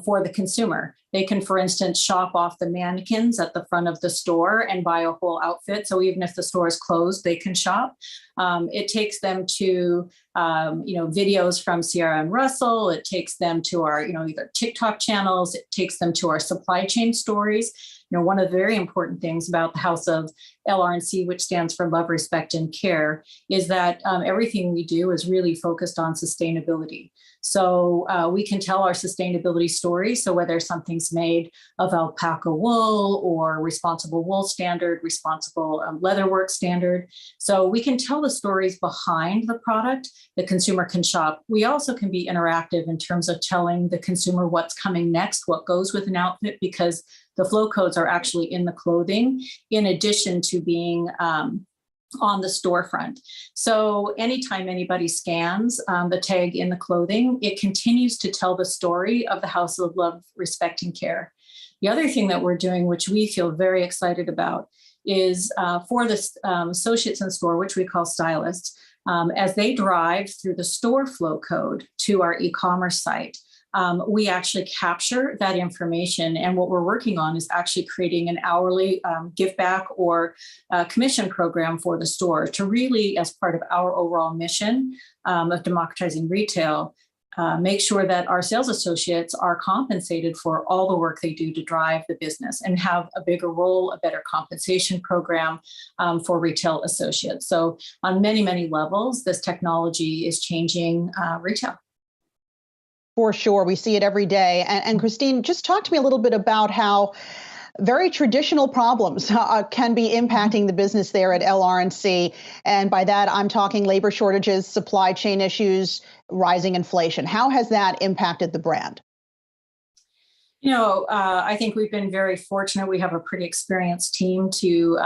for the consumer. They can, for instance, shop off the mannequins at the front of the store and buy a whole outfit. So even if the store is closed, they can shop. It takes them to, videos from Sierra and Russell. It takes them to our, either TikTok channels. It takes them to our supply chain stories. One of the very important things about the House of LRNC, which stands for Love, Respect, and Care, is that everything we do is really focused on sustainability. So we can tell our sustainability story. So whether something's made of alpaca wool or responsible wool standard, responsible leatherwork standard. So we can tell the stories behind the product. The consumer can shop. We also can be interactive in terms of telling the consumer what's coming next, what goes with an outfit, because the flow codes are actually in the clothing, in addition to being on the storefront. So anytime anybody scans the tag in the clothing, it continues to tell the story of the House of Love, Respect, and Care. The other thing that we're doing, which we feel very excited about, is for the associates in store, which we call stylists, as they drive through the store flow code to our e-commerce site, we actually capture that information. And what we're working on is actually creating an hourly give back or commission program for the store to really, as part of our overall mission of democratizing retail, make sure that our sales associates are compensated for all the work they do to drive the business and have a bigger role, a better compensation program for retail associates. So on many, many levels, this technology is changing retail. For sure. We see it every day. And Christine, just talk to me a little bit about how very traditional problems can be impacting the business there at LRNC. And by that, I'm talking labor shortages, supply chain issues, rising inflation. How has that impacted the brand? I think we've been very fortunate. We have a pretty experienced team to,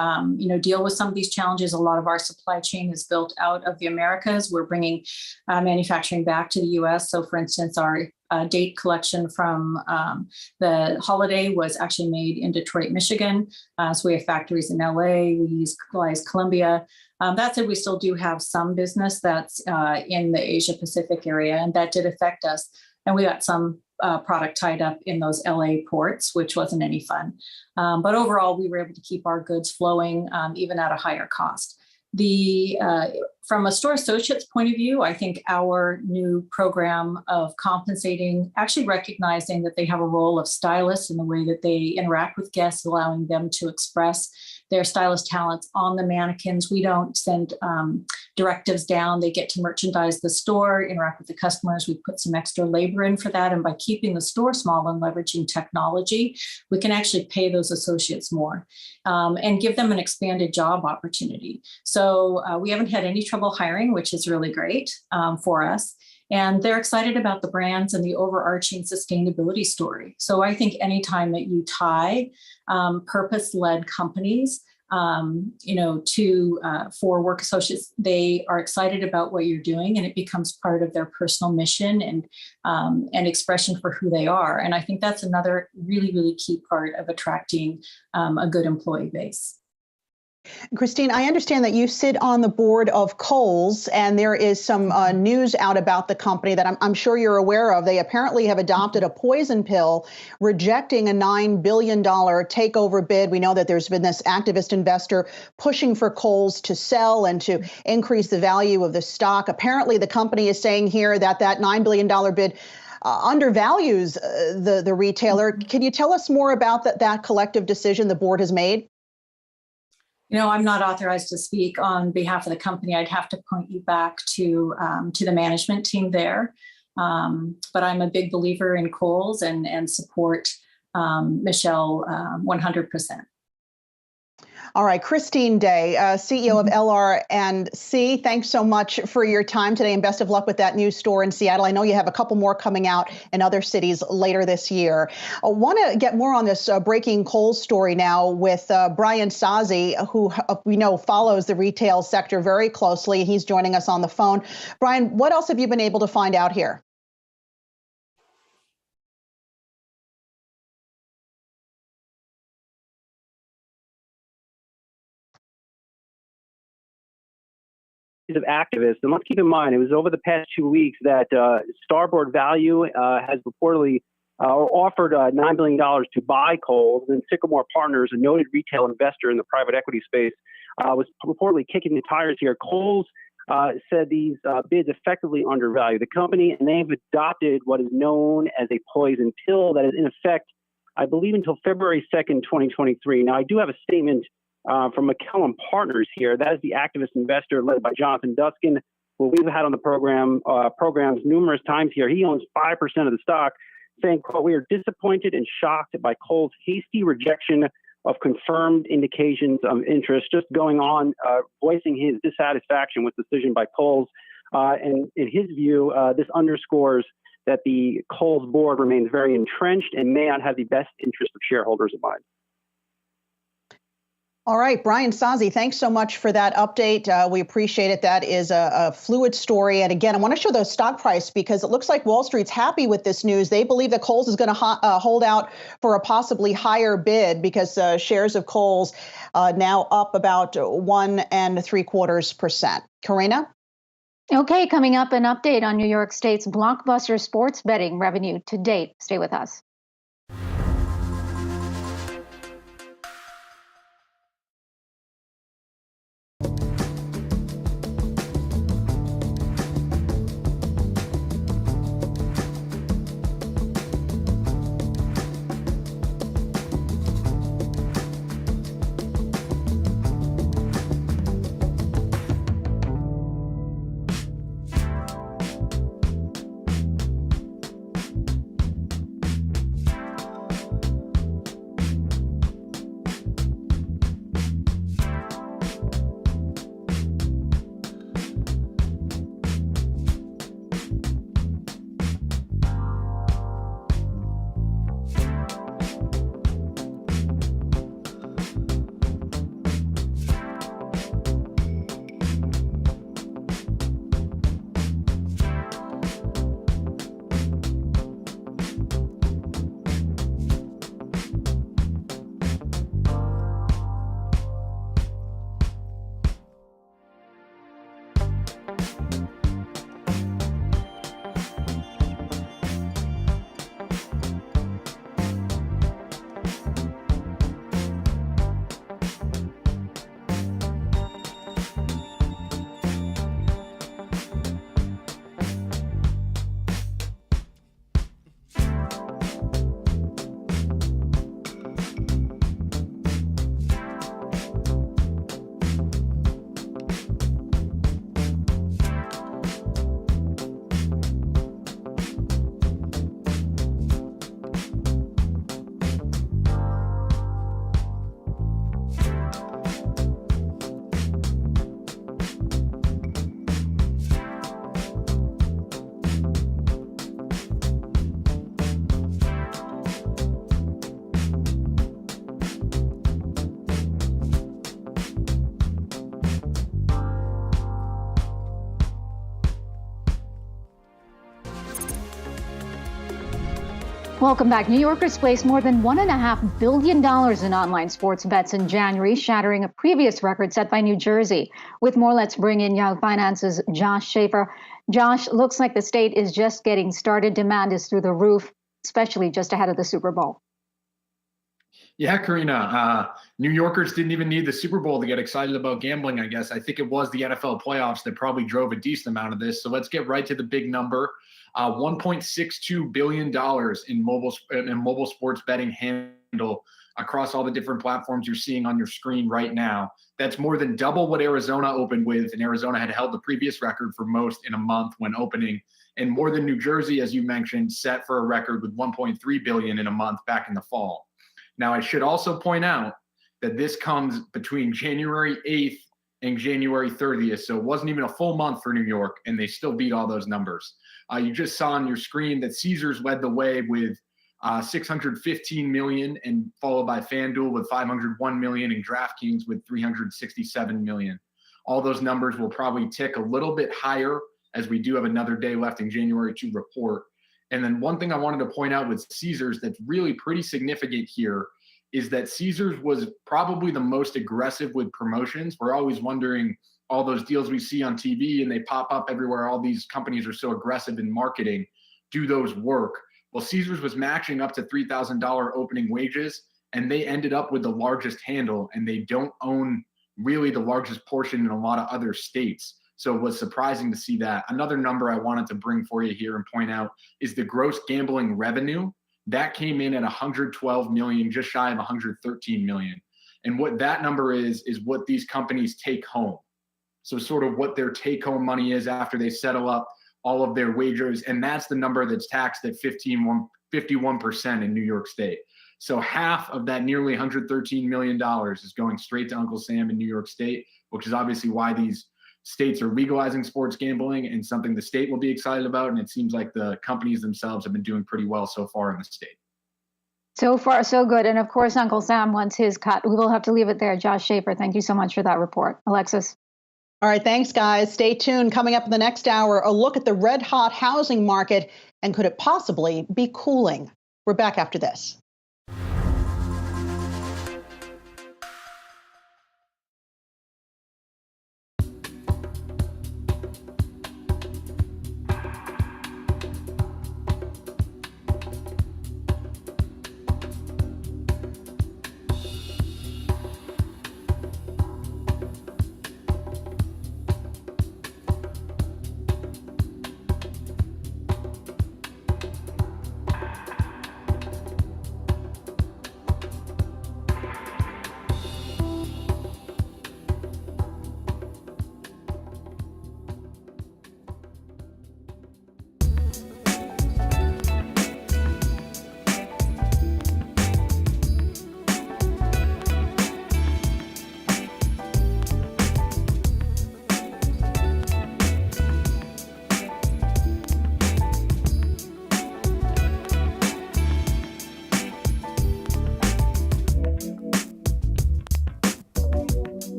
deal with some of these challenges. A lot of our supply chain is built out of the Americas. We're bringing manufacturing back to the U.S. So, for instance, our date collection from the holiday was actually made in Detroit, Michigan. So we have factories in LA. We use Columbia. That said, we still do have some business that's in the Asia Pacific area, and that did affect us. And we got some product tied up in those LA ports, which wasn't any fun. But overall, we were able to keep our goods flowing even at a higher cost. From a store associate's point of view, I think our new program of compensating, actually recognizing that they have a role of stylist in the way that they interact with guests, allowing them to express their stylist talents on the mannequins. We don't send directives down. They get to merchandise the store, interact with the customers. We put some extra labor in for that. And by keeping the store small and leveraging technology, we can actually pay those associates more and give them an expanded job opportunity. So we haven't had any trouble hiring, which is really great for us. And they're excited about the brands and the overarching sustainability story. So I think anytime that you tie purpose-led companies, for work associates, they are excited about what you're doing, and it becomes part of their personal mission and expression for who they are. And I think that's another really, really key part of attracting a good employee base. Christine, I understand that you sit on the board of Kohl's, and there is some news out about the company that I'm sure you're aware of. They apparently have adopted a poison pill, rejecting a $9 billion takeover bid. We know that there's been this activist investor pushing for Kohl's to sell and to increase the value of the stock. Apparently, the company is saying here that $9 billion bid undervalues the retailer. Can you tell us more about that collective decision the board has made? I'm not authorized to speak on behalf of the company. I'd have to point you back to the management team there. But I'm a big believer in Kohl's and support Michelle 100%. All right, Christine Day, CEO of LR&C. Thanks so much for your time today, and best of luck with that new store in Seattle. I know you have a couple more coming out in other cities later this year. I want to get more on this breaking coal story now with Brian Sozzi, who we know follows the retail sector very closely. He's joining us on the phone. Brian, what else have you been able to find out here? Of activists, and let's keep in mind, it was over the past 2 weeks that Starboard Value has reportedly offered $9 billion to buy Kohl's, and Sycamore Partners, a noted retail investor in the private equity space, was reportedly kicking the tires here. Kohl's said these bids effectively undervalue the company, and they've adopted what is known as a poison pill that is in effect, I believe, until February 2nd, 2023. Now, I do have a statement from McKellum Partners here. That is the activist investor led by Jonathan Duskin, who we've had on the programs numerous times here. He owns 5% of the stock, saying, quote, "We are disappointed and shocked by Kohl's hasty rejection of confirmed indications of interest," just going on, voicing his dissatisfaction with the decision by Kohl's. And in his view, this underscores that the Kohl's board remains very entrenched and may not have the best interest of shareholders in mind. All right, Brian Sozzi, thanks so much for that update. We appreciate it. That is a fluid story. And again, I want to show the stock price because it looks like Wall Street's happy with this news. They believe that Kohl's is going to hold out for a possibly higher bid because shares of Kohl's now up about 1.75%. Karina? Okay, coming up, an update on New York State's blockbuster sports betting revenue to date. Stay with us. Welcome back. New Yorkers placed more than $1.5 billion in online sports bets in January, shattering a previous record set by New Jersey. With more, let's bring in Yahoo Finance's Josh Schaefer. Josh, looks like the state is just getting started. Demand is through the roof, especially just ahead of the Super Bowl. Yeah, Karina, New Yorkers didn't even need the Super Bowl to get excited about gambling, I guess. I think it was the NFL playoffs that probably drove a decent amount of this. So let's get right to the big number. $1.62 billion in mobile sports betting handle across all the different platforms you're seeing on your screen right now. That's more than double what Arizona opened with, and Arizona had held the previous record for most in a month when opening, and more than New Jersey, as you mentioned, set for a record with $1.3 billion in a month back in the fall. Now, I should also point out that this comes between January 8th and January 30th. So it wasn't even a full month for New York, and they still beat all those numbers. You just saw on your screen that Caesars led the way with 615 million, and followed by FanDuel with 501 million, and DraftKings with 367 million. All those numbers will probably tick a little bit higher as we do have another day left in January to report. And then one thing I wanted to point out with Caesars that's really pretty significant here is that Caesars was probably the most aggressive with promotions. We're always wondering, all those deals we see on TV and they pop up everywhere, all these companies are so aggressive in marketing. Do those work? Well, Caesars was matching up to $3,000 opening wages, and they ended up with the largest handle, and they don't own really the largest portion in a lot of other states. So it was surprising to see that. Another number I wanted to bring for you here and point out is the gross gambling revenue. That came in at 112 million, just shy of 113 million. And what that number is what these companies take home. So sort of what their take home money is after they settle up all of their wagers. And that's the number that's taxed at 51% in New York State. So half of that nearly $113 million is going straight to Uncle Sam in New York State, which is obviously why these states are legalizing sports gambling, and something the state will be excited about. And it seems like the companies themselves have been doing pretty well so far in the state. So far, so good. And of course, Uncle Sam wants his cut. We will have to leave it there. Josh Schaefer, thank you so much for that report. Alexis. All right, thanks, guys. Stay tuned. Coming up in the next hour, a look at the red-hot housing market, and could it possibly be cooling? We're back after this.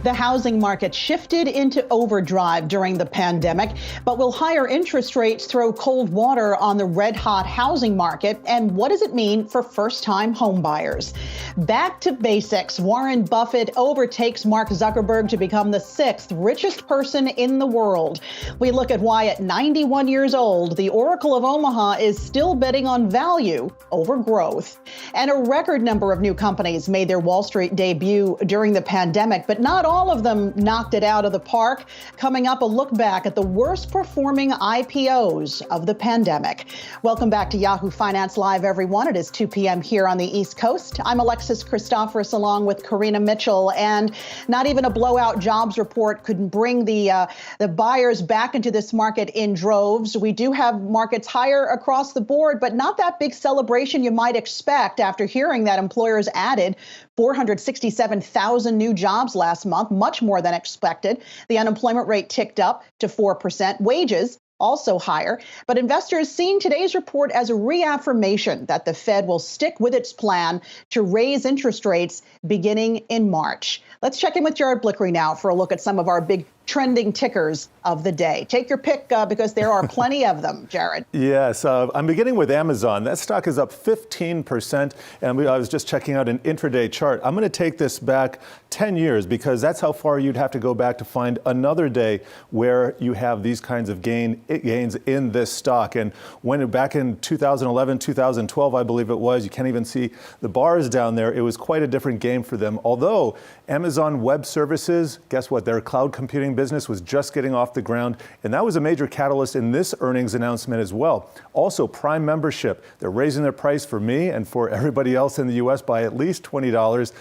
The housing market shifted into overdrive during the pandemic, but will higher interest rates throw cold water on the red-hot housing market? And what does it mean for first-time home buyers? Back to basics. Warren Buffett overtakes Mark Zuckerberg to become the 6th richest person in the world. We look at why at 91 years old, the Oracle of Omaha is still betting on value over growth. And a record number of new companies made their Wall Street debut during the pandemic, but not all of them knocked it out of the park. Coming up, a look back at the worst performing IPOs of the pandemic. Welcome back to Yahoo Finance Live, everyone. It is 2 p.m. here on the East Coast. I'm Alexis Christoforous along with Karina Mitchell, and not even a blowout jobs report could bring the buyers back into this market in droves. We do have markets higher across the board, but not that big celebration you might expect after hearing that employers added 467,000 new jobs last month, much more than expected. The unemployment rate ticked up to 4%. Wages also higher. But investors seeing today's report as a reaffirmation that the Fed will stick with its plan to raise interest rates beginning in March. Let's check in with Jared Blickery now for a look at some of our big trending tickers of the day. Take your pick because there are plenty of them, Jared. Yes, I'm beginning with Amazon. That stock is up 15%, and I was just checking out an intraday chart. I'm going to take this back 10 years because that's how far you'd have to go back to find another day where you have these kinds of gains in this stock. And when back in 2011, 2012, I believe it was, you can't even see the bars down there. It was quite a different game for them. Although Amazon Web Services, guess what? Their cloud computing business was just getting off the ground, and that was a major catalyst in this earnings announcement as well. Also, Prime membership, they're raising their price for me and for everybody else in the U.S. by at least $20.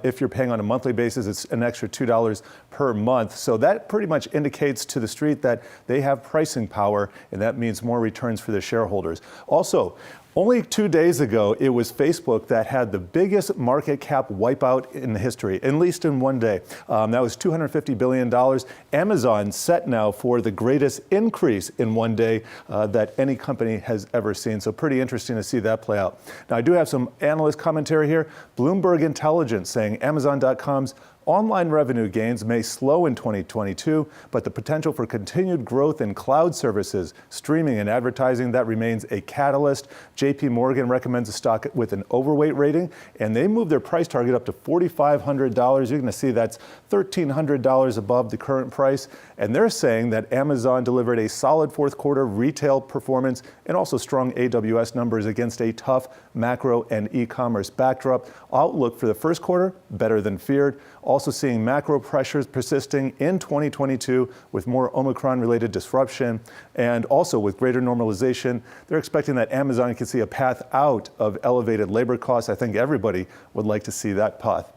If you're paying on a monthly basis, it's an extra $2 per month. So that pretty much indicates to the street that they have pricing power, and that means more returns for their shareholders. Also, only 2 days ago, it was Facebook that had the biggest market cap wipeout in history, at least in one day. That was $250 billion. Amazon set now for the greatest increase in one day that any company has ever seen. So pretty interesting to see that play out. Now, I do have some analyst commentary here. Bloomberg Intelligence saying Amazon.com's online revenue gains may slow in 2022, but the potential for continued growth in cloud services, streaming, and advertising, that remains a catalyst. JP Morgan recommends a stock with an overweight rating, and they moved their price target up to $4,500. You're going to see that's $1,300 above the current price. And they're saying that Amazon delivered a solid fourth quarter retail performance and also strong AWS numbers against a tough macro and e-commerce backdrop. Outlook for the first quarter, better than feared. Also seeing macro pressures persisting in 2022 with more Omicron-related disruption and also with greater normalization. They're expecting that Amazon can see a path out of elevated labor costs. I think everybody would like to see that path.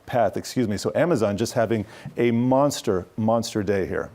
So Amazon just having a monster day here.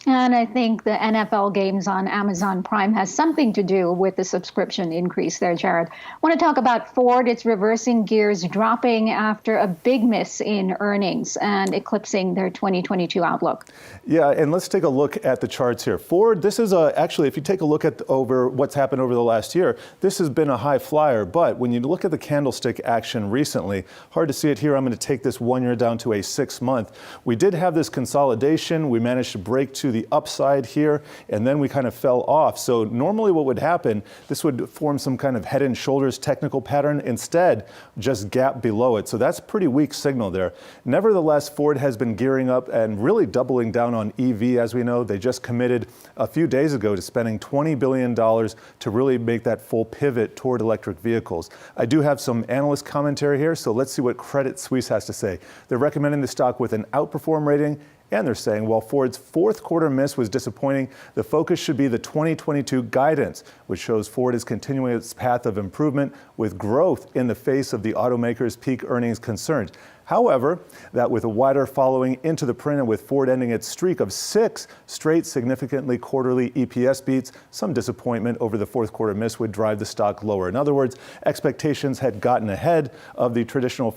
And I think the NFL games on Amazon Prime has something to do with the subscription increase there, Jared. I want to talk about Ford. It's reversing gears, dropping after a big miss in earnings and eclipsing their 2022 outlook. Yeah, and let's take a look at the charts here. Ford, this is actually, if you take a look at over what's happened over the last year, this has been a high flyer. But when you look at the candlestick action recently, hard to see it here. I'm going to take this 1 year down to a 6 month. We did have this consolidation. We managed to break to the upside here, and then we kind of fell off. So normally what would happen, this would form some kind of head and shoulders technical pattern. Instead, just gap below it. So that's a pretty weak signal there. Nevertheless, Ford has been gearing up and really doubling down on EV. As we know, they just committed a few days ago to spending $20 billion to really make that full pivot toward electric vehicles. I do have some analyst commentary here, so let's see what Credit Suisse has to say. They're recommending the stock with an outperform rating. And they're saying, while Ford's fourth quarter miss was disappointing, the focus should be the 2022 guidance, which shows Ford is continuing its path of improvement with growth in the face of the automaker's peak earnings concerns. However, that with a wider following into the print and with Ford ending its streak of 6 straight significantly quarterly EPS beats, some disappointment over the fourth quarter miss would drive the stock lower. In other words, expectations had gotten ahead of the traditional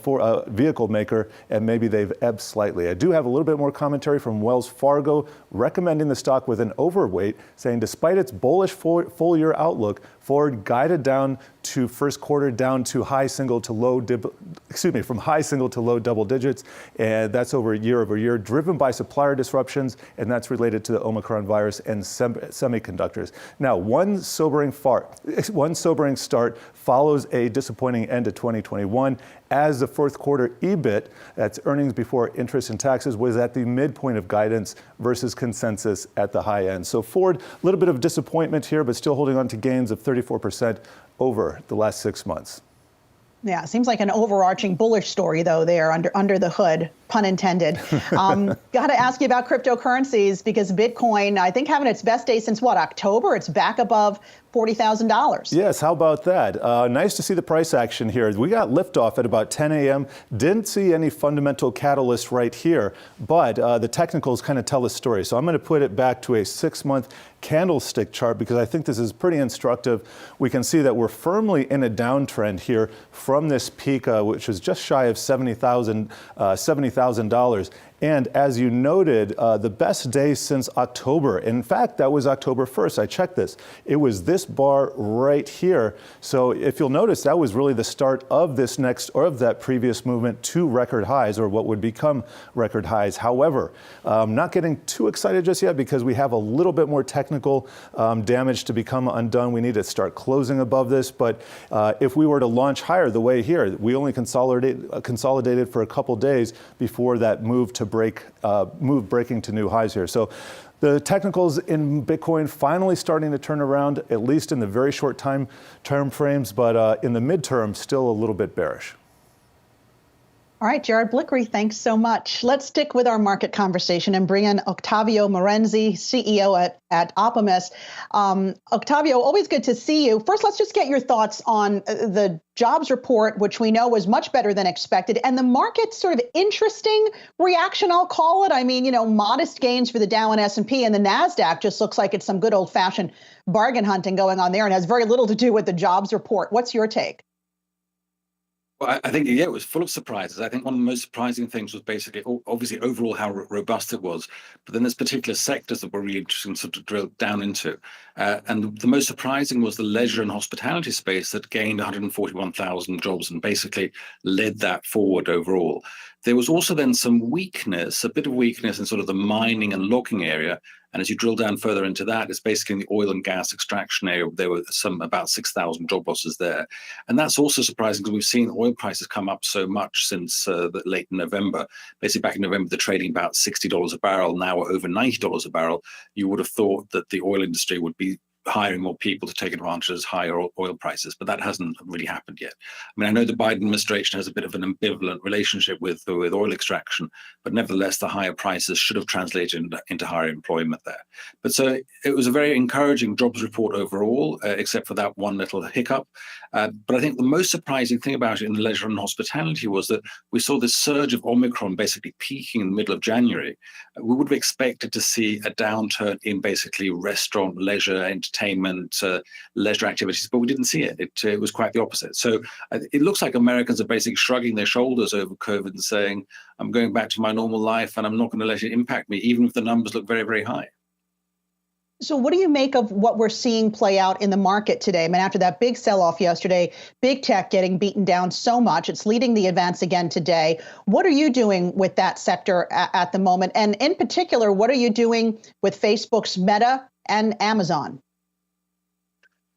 vehicle maker, and maybe they've ebbed slightly. I do have a little bit more commentary from Wells Fargo recommending the stock with an overweight, saying despite its bullish full year outlook, Ford guided down to first quarter down to from high single to low low double digits, and that's over year, driven by supplier disruptions, and that's related to the Omicron virus and semiconductors. Now, one sobering start follows a disappointing end to 2021, as the fourth quarter EBIT, that's earnings before interest and taxes, was at the midpoint of guidance versus consensus at the high end. So Ford, a little bit of disappointment here, but still holding on to gains of 34% over the last 6 months. Yeah, seems like an overarching bullish story, though, there under the hood, pun intended. Got to ask you about cryptocurrencies, because Bitcoin, I think, having its best day since what, October? It's back above $40,000. Yes, how about that? Nice to see the price action here. We got liftoff at about 10 a.m. Didn't see any fundamental catalyst right here, but the technicals kind of tell the story. So I'm going to put it back to a 6-month candlestick chart, because I think this is pretty instructive. We can see that we're firmly in a downtrend here from this peak, which is just shy of $70,000. And as you noted, the best day since October. In fact, that was October 1st. I checked this. It was this bar right here. So if you'll notice, that was really the start of this next, or of that previous movement to record highs, or what would become record highs. However, not getting too excited just yet, because we have a little bit more technical damage to become undone. We need to start closing above this. But if we were to launch higher the way here, we only consolidated for a couple days before that move to breaking to new highs here. So the technicals in Bitcoin finally starting to turn around, at least in the very short term frames, but in the midterm, still a little bit bearish. All right, Jared Blickery, thanks so much. Let's stick with our market conversation and bring in Octavio Morenzi, CEO at Oppenheimer. Octavio, always good to see you. First, let's just get your thoughts on the jobs report, which we know was much better than expected, and the market's sort of interesting reaction, I'll call it. I mean, modest gains for the Dow and S&P, and the Nasdaq just looks like it's some good old-fashioned bargain hunting going on there, and has very little to do with the jobs report. What's your take? Well, I think, it was full of surprises. I think one of the most surprising things was basically, obviously, overall how robust it was. But then there's particular sectors that were really interesting to sort of drill down into. And the most surprising was the leisure and hospitality space that gained 141,000 jobs and basically led that forward overall. There was also then some weakness, a bit of weakness in sort of the mining and logging area. And as you drill down further into that, it's basically in the oil and gas extraction area. There were about 6,000 job losses there. And that's also surprising, because we've seen oil prices come up so much since the late November. Basically, back in November, they're trading about $60 a barrel. Now we're over $90 a barrel. You would have thought that the oil industry would be hiring more people to take advantage of higher oil prices, but that hasn't really happened yet. I mean, I know the Biden administration has a bit of an ambivalent relationship with oil extraction, but nevertheless, the higher prices should have translated into higher employment there. But so it was a very encouraging jobs report overall, except for that one little hiccup. But I think the most surprising thing about it in leisure and hospitality was that we saw this surge of Omicron basically peaking in the middle of January. We would have expected to see a downturn in basically restaurant, leisure, entertainment, leisure activities, but we didn't see it. It was quite the opposite. So it looks like Americans are basically shrugging their shoulders over COVID and saying, I'm going back to my normal life and I'm not going to let it impact me, even if the numbers look very, very high. So what do you make of what we're seeing play out in the market today? I mean, after that big sell-off yesterday, big tech getting beaten down so much, it's leading the advance again today. What are you doing with that sector at the moment? And in particular, what are you doing with Facebook's Meta and Amazon?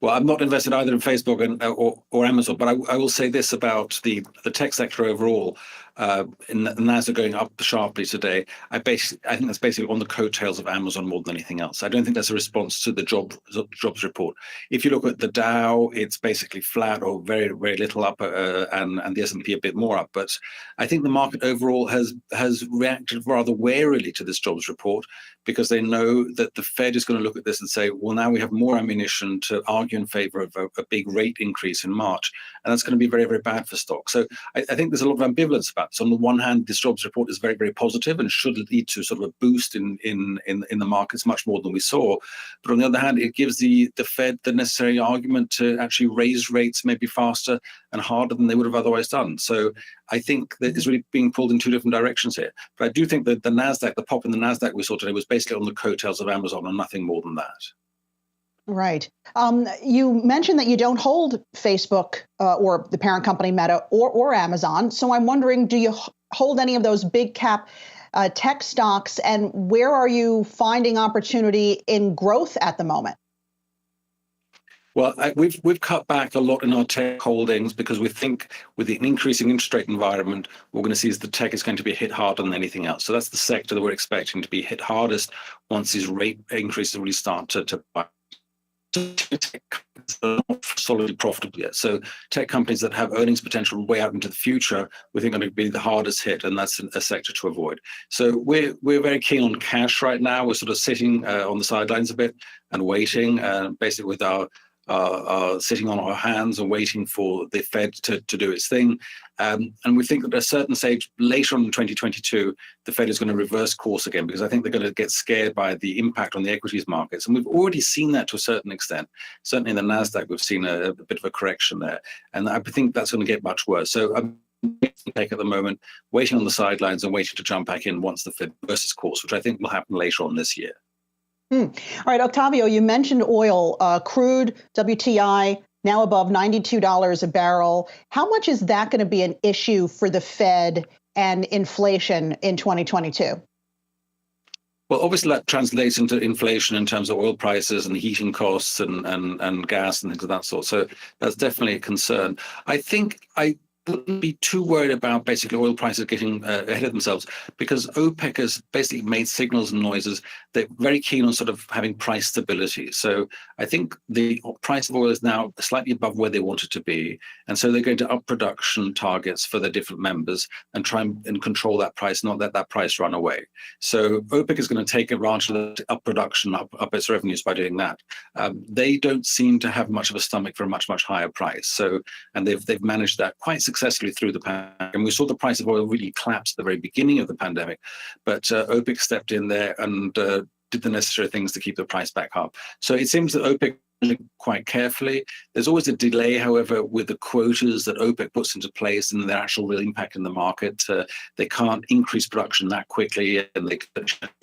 Well, I'm not invested either in Facebook or Amazon, but I will say this about the tech sector overall. And Nasdaq going up sharply today, I think that's basically on the coattails of Amazon more than anything else. I don't think that's a response to the jobs report. If you look at the Dow, it's basically flat or very, very little up, and the S&P a bit more up. But I think the market overall has reacted rather warily to this jobs report, because they know that the Fed is going to look at this and say, well, now we have more ammunition to argue in favor of a big rate increase in March, and that's going to be very, very bad for stocks. So I think there's a lot of ambivalence about. So on the one hand, this jobs report is very, very positive and should lead to sort of a boost in the markets, much more than we saw. But on the other hand, it gives the Fed the necessary argument to actually raise rates maybe faster and harder than they would have otherwise done. So I think that it's really being pulled in two different directions here. But I do think that the pop in the Nasdaq we saw today was basically on the coattails of Amazon and nothing more than that. Right. You mentioned that you don't hold Facebook or the parent company Meta or Amazon. So I'm wondering, do you hold any of those big cap tech stocks, and where are you finding opportunity in growth at the moment? Well, we've cut back a lot in our tech holdings because we think with the increasing interest rate environment, what we're going to see is the tech is going to be hit harder than anything else. So that's the sector that we're expecting to be hit hardest once these rate increases really start to buy. Tech companies are not solidly profitable yet. So tech companies that have earnings potential way out into the future, we think are going to be the hardest hit, and that's a sector to avoid. So we're very keen on cash right now. We're sort of sitting on the sidelines a bit and waiting, basically with our sitting on our hands and waiting for the Fed to do its thing. And we think that at a certain stage later on in 2022, the Fed is going to reverse course again, because I think they're going to get scared by the impact on the equities markets. And we've already seen that to a certain extent. Certainly in the Nasdaq, we've seen a bit of a correction there. And I think that's going to get much worse. So I'm at the moment, waiting on the sidelines and waiting to jump back in once the Fed reverses course, which I think will happen later on this year. All right, Octavio, you mentioned oil, crude, WTI, now above $92 a barrel. How much is that going to be an issue for the Fed and inflation in 2022? Well, obviously that translates into inflation in terms of oil prices and heating costs and gas and things of that sort. So that's definitely a concern. I think I wouldn't be too worried about basically oil prices getting ahead of themselves, because OPEC has basically made signals and noises. They're very keen on sort of having price stability. So I think the price of oil is now slightly above where they want it to be. And so they're going to up production targets for their different members and try and control that price, not let that price run away. So OPEC is going to take advantage of the up production, up its revenues by doing that. They don't seem to have much of a stomach for a much, much higher price. So, and they've managed that quite successfully through the pandemic. And we saw the price of oil really collapse at the very beginning of the pandemic, but OPEC stepped in there and did the necessary things to keep the price back up. So it seems that OPEC quite carefully. There's always a delay, however, with the quotas that OPEC puts into place and their actual real impact in the market. They can't increase production that quickly, and they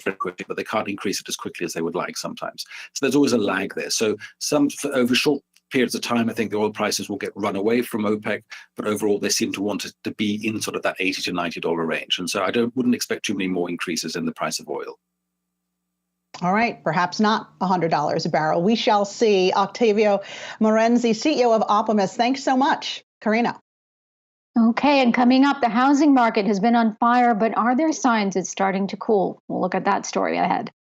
very quickly, but they can't increase it as quickly as they would like sometimes. So there's always a lag there. So over short periods of time, I think the oil prices will get run away from OPEC, but overall they seem to want it to be in sort of that $80 to $90 range. And so I wouldn't expect too many more increases in the price of oil. All right, perhaps not $100 a barrel. We shall see. Octavio Morenzi, CEO of Optimus, thanks so much. Karina. Okay, and coming up, the housing market has been on fire, but are there signs it's starting to cool? We'll look at that story ahead.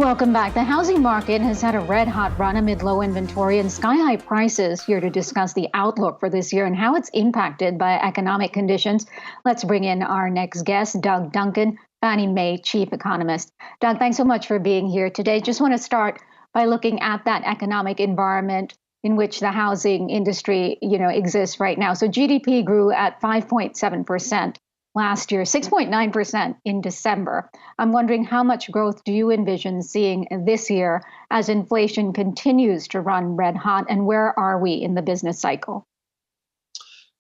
Welcome back. The housing market has had a red-hot run amid low inventory and sky-high prices. Here to discuss the outlook for this year and how it's impacted by economic conditions, let's bring in our next guest, Doug Duncan, Fannie Mae chief economist. Doug, thanks so much for being here today. Just want to start by looking at that economic environment in which the housing industry, exists right now. So GDP grew at 5.7%. last year, 6.9% in December. I'm wondering how much growth do you envision seeing this year as inflation continues to run red hot, and where are we in the business cycle?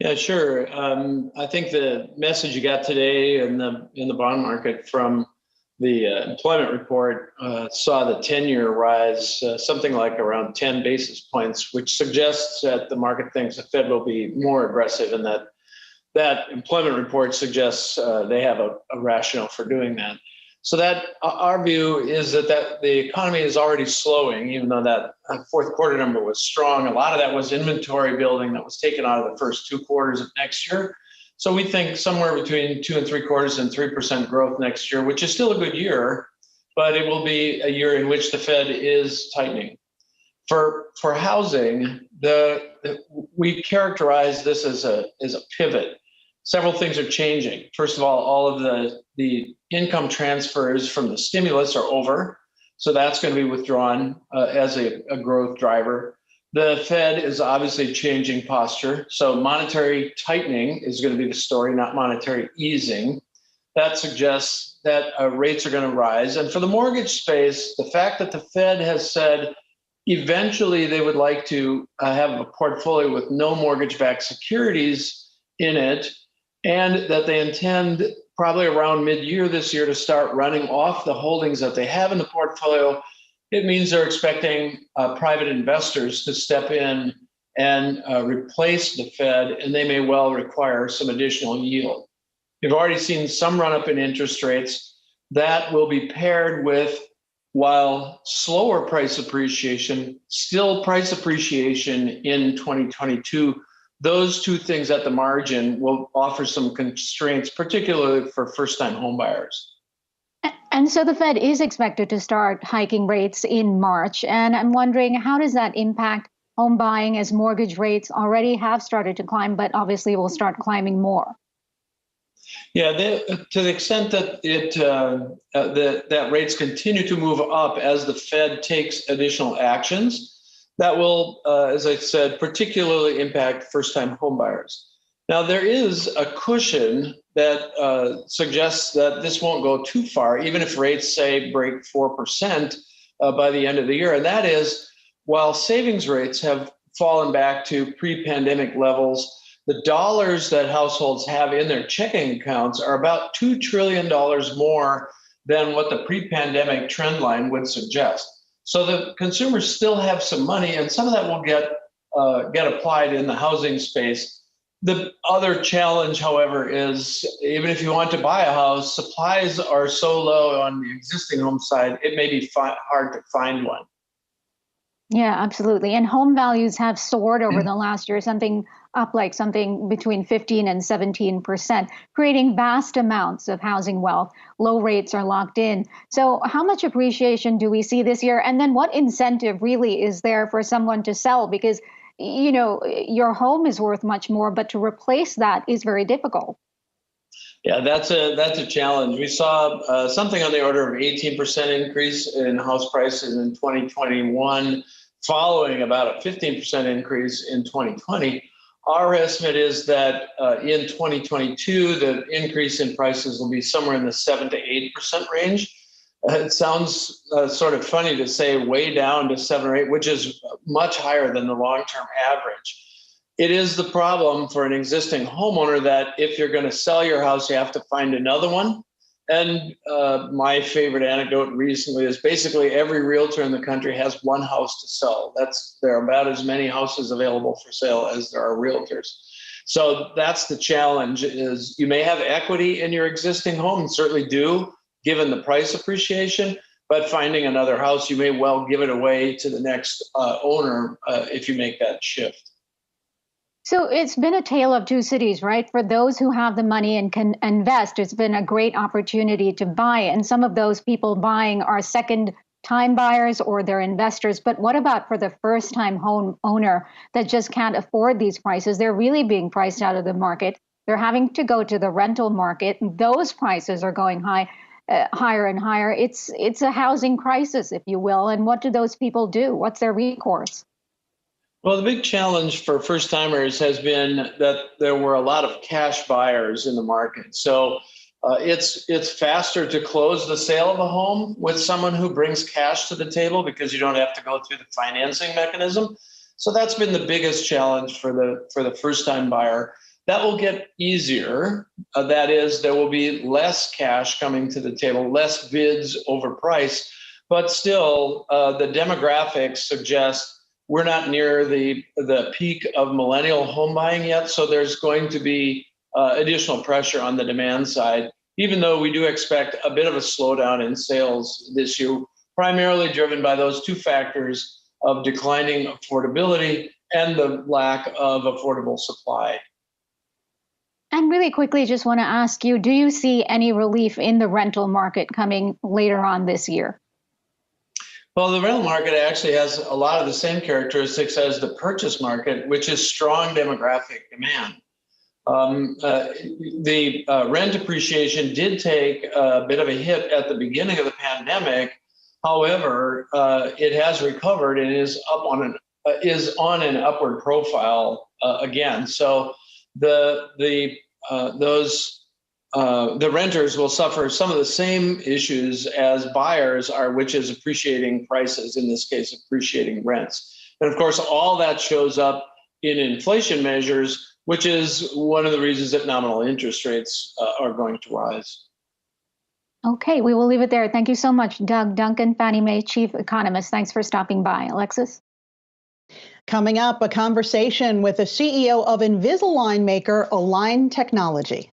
Yeah, sure. I think the message you got today in the bond market from the employment report saw the 10-year rise something like around 10 basis points, which suggests that the market thinks the Fed will be more aggressive, and that employment report suggests they have a rationale for doing that. So that our view is that the economy is already slowing, even though that fourth quarter number was strong. A lot of that was inventory building that was taken out of the first 2 quarters of next year. So we think somewhere between 2 3/4 and 3% growth next year, which is still a good year, but it will be a year in which the Fed is tightening. For housing, we characterize this as a pivot. Several things are changing. First of all of the income transfers from the stimulus are over, so that's going to be withdrawn as a growth driver. The Fed is obviously changing posture, so monetary tightening is going to be the story, not monetary easing. That suggests that rates are going to rise. And for the mortgage space, the fact that the Fed has said eventually they would like to have a portfolio with no mortgage-backed securities in it, and that they intend probably around mid-year this year to start running off the holdings that they have in the portfolio, it means they're expecting private investors to step in and replace the Fed, and they may well require some additional yield. You've already seen some run-up in interest rates. That will be paired with, while slower price appreciation, still price appreciation in 2022. Those two things at the margin will offer some constraints, particularly for first-time homebuyers. And so the Fed is expected to start hiking rates in March. And I'm wondering, how does that impact home buying as mortgage rates already have started to climb, but obviously will start climbing more? Yeah, to the extent that that rates continue to move up as the Fed takes additional actions, that will, as I said, particularly impact first-time homebuyers. Now, there is a cushion that suggests that this won't go too far, even if rates, say, break 4% by the end of the year. And that is, while savings rates have fallen back to pre-pandemic levels, the dollars that households have in their checking accounts are about $2 trillion more than what the pre-pandemic trend line would suggest. So the consumers still have some money, and some of that will get applied in the housing space. The other challenge, however, is even if you want to buy a house, supplies are so low on the existing home side, it may be hard to find one. Yeah, absolutely. And home values have soared over the last year, something between 15 and 17%, creating vast amounts of housing wealth. Low rates are locked in. So how much appreciation do we see this year? And then what incentive really is there for someone to sell? Because, your home is worth much more, but to replace that is very difficult. Yeah, that's a challenge. We saw something on the order of 18% increase in house prices in 2021, following about a 15% increase in 2020. Our estimate is that in 2022, the increase in prices will be somewhere in the 7 to 8% range. It sounds sort of funny to say way down to 7 or 8, which is much higher than the long-term average. It is the problem for an existing homeowner that if you're going to sell your house, you have to find another one. And my favorite anecdote recently is basically every realtor in the country has one house to sell. There are about as many houses available for sale as there are realtors. So that's the challenge, is you may have equity in your existing home, and certainly do, given the price appreciation, but finding another house, you may well give it away to the next owner if you make that shift. So it's been a tale of two cities, right? For those who have the money and can invest, it's been a great opportunity to buy. And some of those people buying are second time buyers or they're investors, but what about for the first-time home owner that just can't afford these prices? They're really being priced out of the market. They're having to go to the rental market. Those prices are going higher and higher. It's a housing crisis, if you will. And what do those people do? What's their recourse? Well, the big challenge for first-timers has been that there were a lot of cash buyers in the market. So it's faster to close the sale of a home with someone who brings cash to the table because you don't have to go through the financing mechanism. So that's been the biggest challenge for the first-time buyer. That will get easier. That is, there will be less cash coming to the table, less bids over price, but still the demographics suggest we're not near the peak of millennial home buying yet. So there's going to be additional pressure on the demand side, even though we do expect a bit of a slowdown in sales this year, primarily driven by those two factors of declining affordability and the lack of affordable supply. And really quickly, just want to ask you, do you see any relief in the rental market coming later on this year? Well, the rental market actually has a lot of the same characteristics as the purchase market, which is strong demographic demand. The rent appreciation did take a bit of a hit at the beginning of the pandemic. However, it has recovered and is on an upward profile again. So the renters will suffer some of the same issues as buyers are, which is appreciating prices, in this case, appreciating rents. And of course, all that shows up in inflation measures, which is one of the reasons that nominal interest rates are going to rise. Okay, we will leave it there. Thank you so much, Doug Duncan, Fannie Mae Chief Economist. Thanks for stopping by. Alexis? Coming up, a conversation with the CEO of Invisalign maker Align Technology.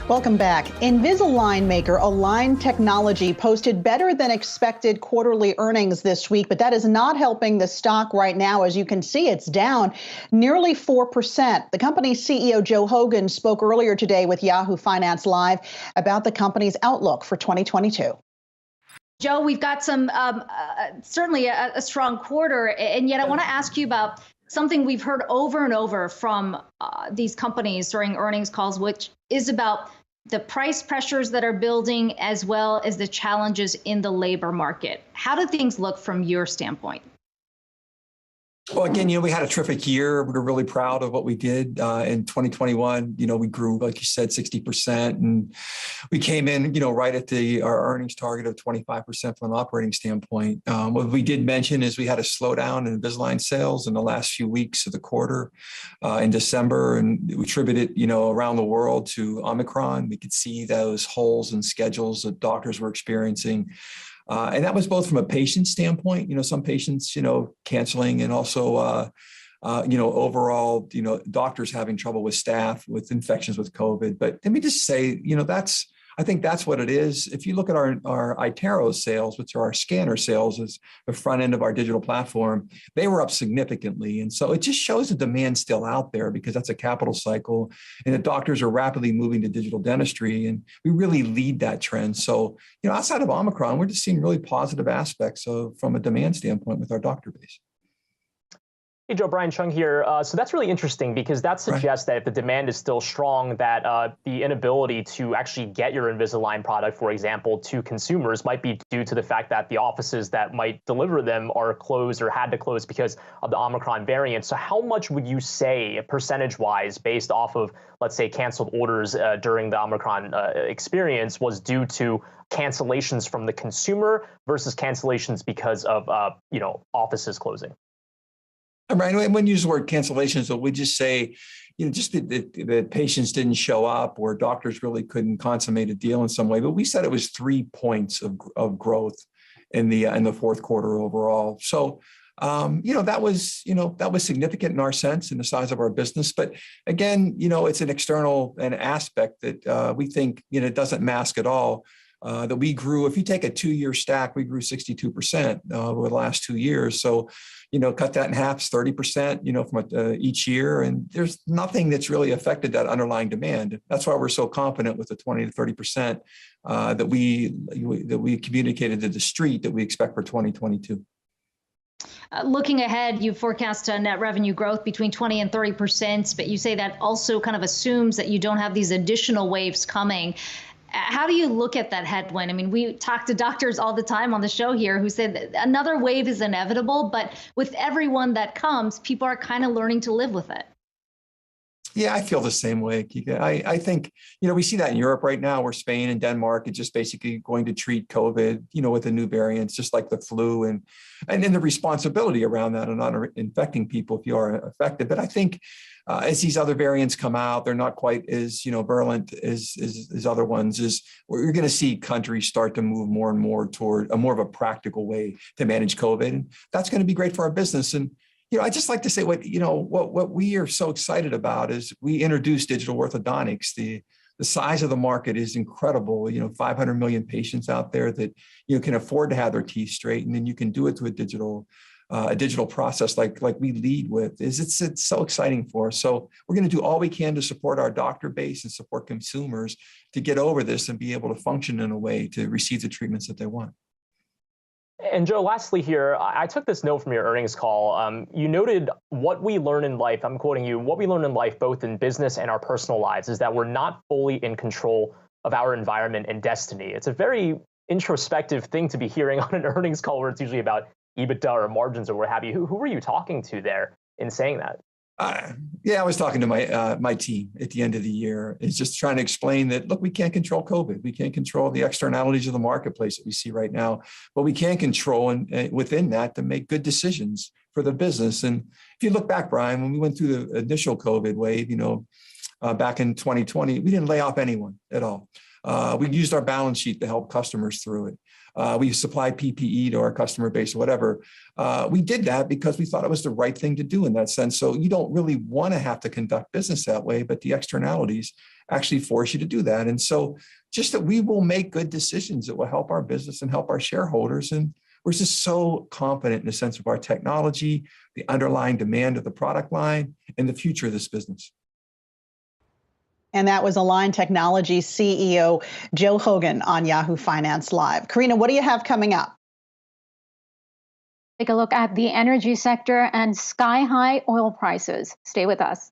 Welcome back. Invisalign maker Align Technology posted better than expected quarterly earnings this week, but that is not helping the stock right now. As you can see, it's down nearly 4%. The company's CEO, Joe Hogan, spoke earlier today with Yahoo Finance Live about the company's outlook for 2022. Joe, we've got some certainly a strong quarter, and yet I want to ask you about something we've heard over and over from these companies during earnings calls, which is about the price pressures that are building as well as the challenges in the labor market. How do things look from your standpoint? Well, again, we had a terrific year. We're really proud of what we did in 2021. We grew, like you said, 60%, and we came in, right at our earnings target of 25% from an operating standpoint. What we did mention is we had a slowdown in Invisalign sales in the last few weeks of the quarter in December, and we attributed it, around the world to Omicron. We could see those holes in schedules that doctors were experiencing. And that was both from a patient standpoint, some patients, canceling, and also, overall, doctors having trouble with staff with infections with COVID. But let me just say, I think that's what it is. If you look at our iTero sales, which are our scanner sales, is the front end of our digital platform, they were up significantly. And so it just shows the demand still out there, because that's a capital cycle, and the doctors are rapidly moving to digital dentistry, and we really lead that trend. So, outside of Omicron, we're just seeing really positive aspects from a demand standpoint with our doctor base. Hey, Joe, Brian Chung here. So that's really interesting, because that suggests that if the demand is still strong, that the inability to actually get your Invisalign product, for example, to consumers might be due to the fact that the offices that might deliver them are closed or had to close because of the Omicron variant. So how much would you say, percentage-wise, based off of, let's say, canceled orders during the Omicron experience, was due to cancellations from the consumer versus cancellations because of offices closing? Right. When you use the word cancellations, we just say, just the patients didn't show up, or doctors really couldn't consummate a deal in some way. But we said it was 3 points of growth in the fourth quarter overall. So, that was significant in our sense, in the size of our business. But again, it's an external aspect that we think it doesn't mask at all. That we grew, if you take a 2-year stack, we grew 62% over the last 2 years. So, cut that in half, 30%, from each year. And there's nothing that's really affected that underlying demand. That's why we're so confident with the 20 to 30% that we communicated to the street that we expect for 2022. Looking ahead, you forecast net revenue growth between 20 and 30%, but you say that also kind of assumes that you don't have these additional waves coming. How do you look at that headwind? I mean, we talk to doctors all the time on the show here who said that another wave is inevitable, but with everyone that comes, people are kind of learning to live with it. Yeah, I feel the same way, Kika. I think, we see that in Europe right now, where Spain and Denmark are just basically going to treat COVID, with the new variants, just like the flu, and then the responsibility around that and not infecting people if you are affected. But I think as these other variants come out, they're not quite as, virulent as other ones. We're going to see countries start to move more and more toward more of a practical way to manage COVID. And that's going to be great for our business. And I just like to say what we are so excited about is we introduced digital orthodontics. The size of the market is incredible. 500 million patients out there that can afford to have their teeth straight, and then you can do it through a digital process like we lead with. It's so exciting for us. So we're going to do all we can to support our doctor base and support consumers to get over this and be able to function in a way to receive the treatments that they want. And Joe, lastly here, I took this note from your earnings call. You noted what we learn in life, I'm quoting you, what we learn in life, both in business and our personal lives, is that we're not fully in control of our environment and destiny. It's a very introspective thing to be hearing on an earnings call where it's usually about EBITDA or margins or what have you. Who were you talking to there in saying that? Yeah, I was talking to my team at the end of the year. It's just trying to explain that, look, we can't control COVID. We can't control the externalities of the marketplace that we see right now, but we can control and within that to make good decisions for the business. And if you look back, Brian, when we went through the initial COVID wave, back in 2020, we didn't lay off anyone at all. We used our balance sheet to help customers through it. We supplied PPE to our customer base or whatever. We did that because we thought it was the right thing to do in that sense. So you don't really want to have to conduct business that way, but the externalities actually force you to do that. And so just that we will make good decisions that will help our business and help our shareholders. And we're just so confident in the sense of our technology, the underlying demand of the product line, and the future of this business. And that was Align Technology CEO Joe Hogan on Yahoo Finance Live. Karina, what do you have coming up? Take a look at the energy sector and sky-high oil prices. Stay with us.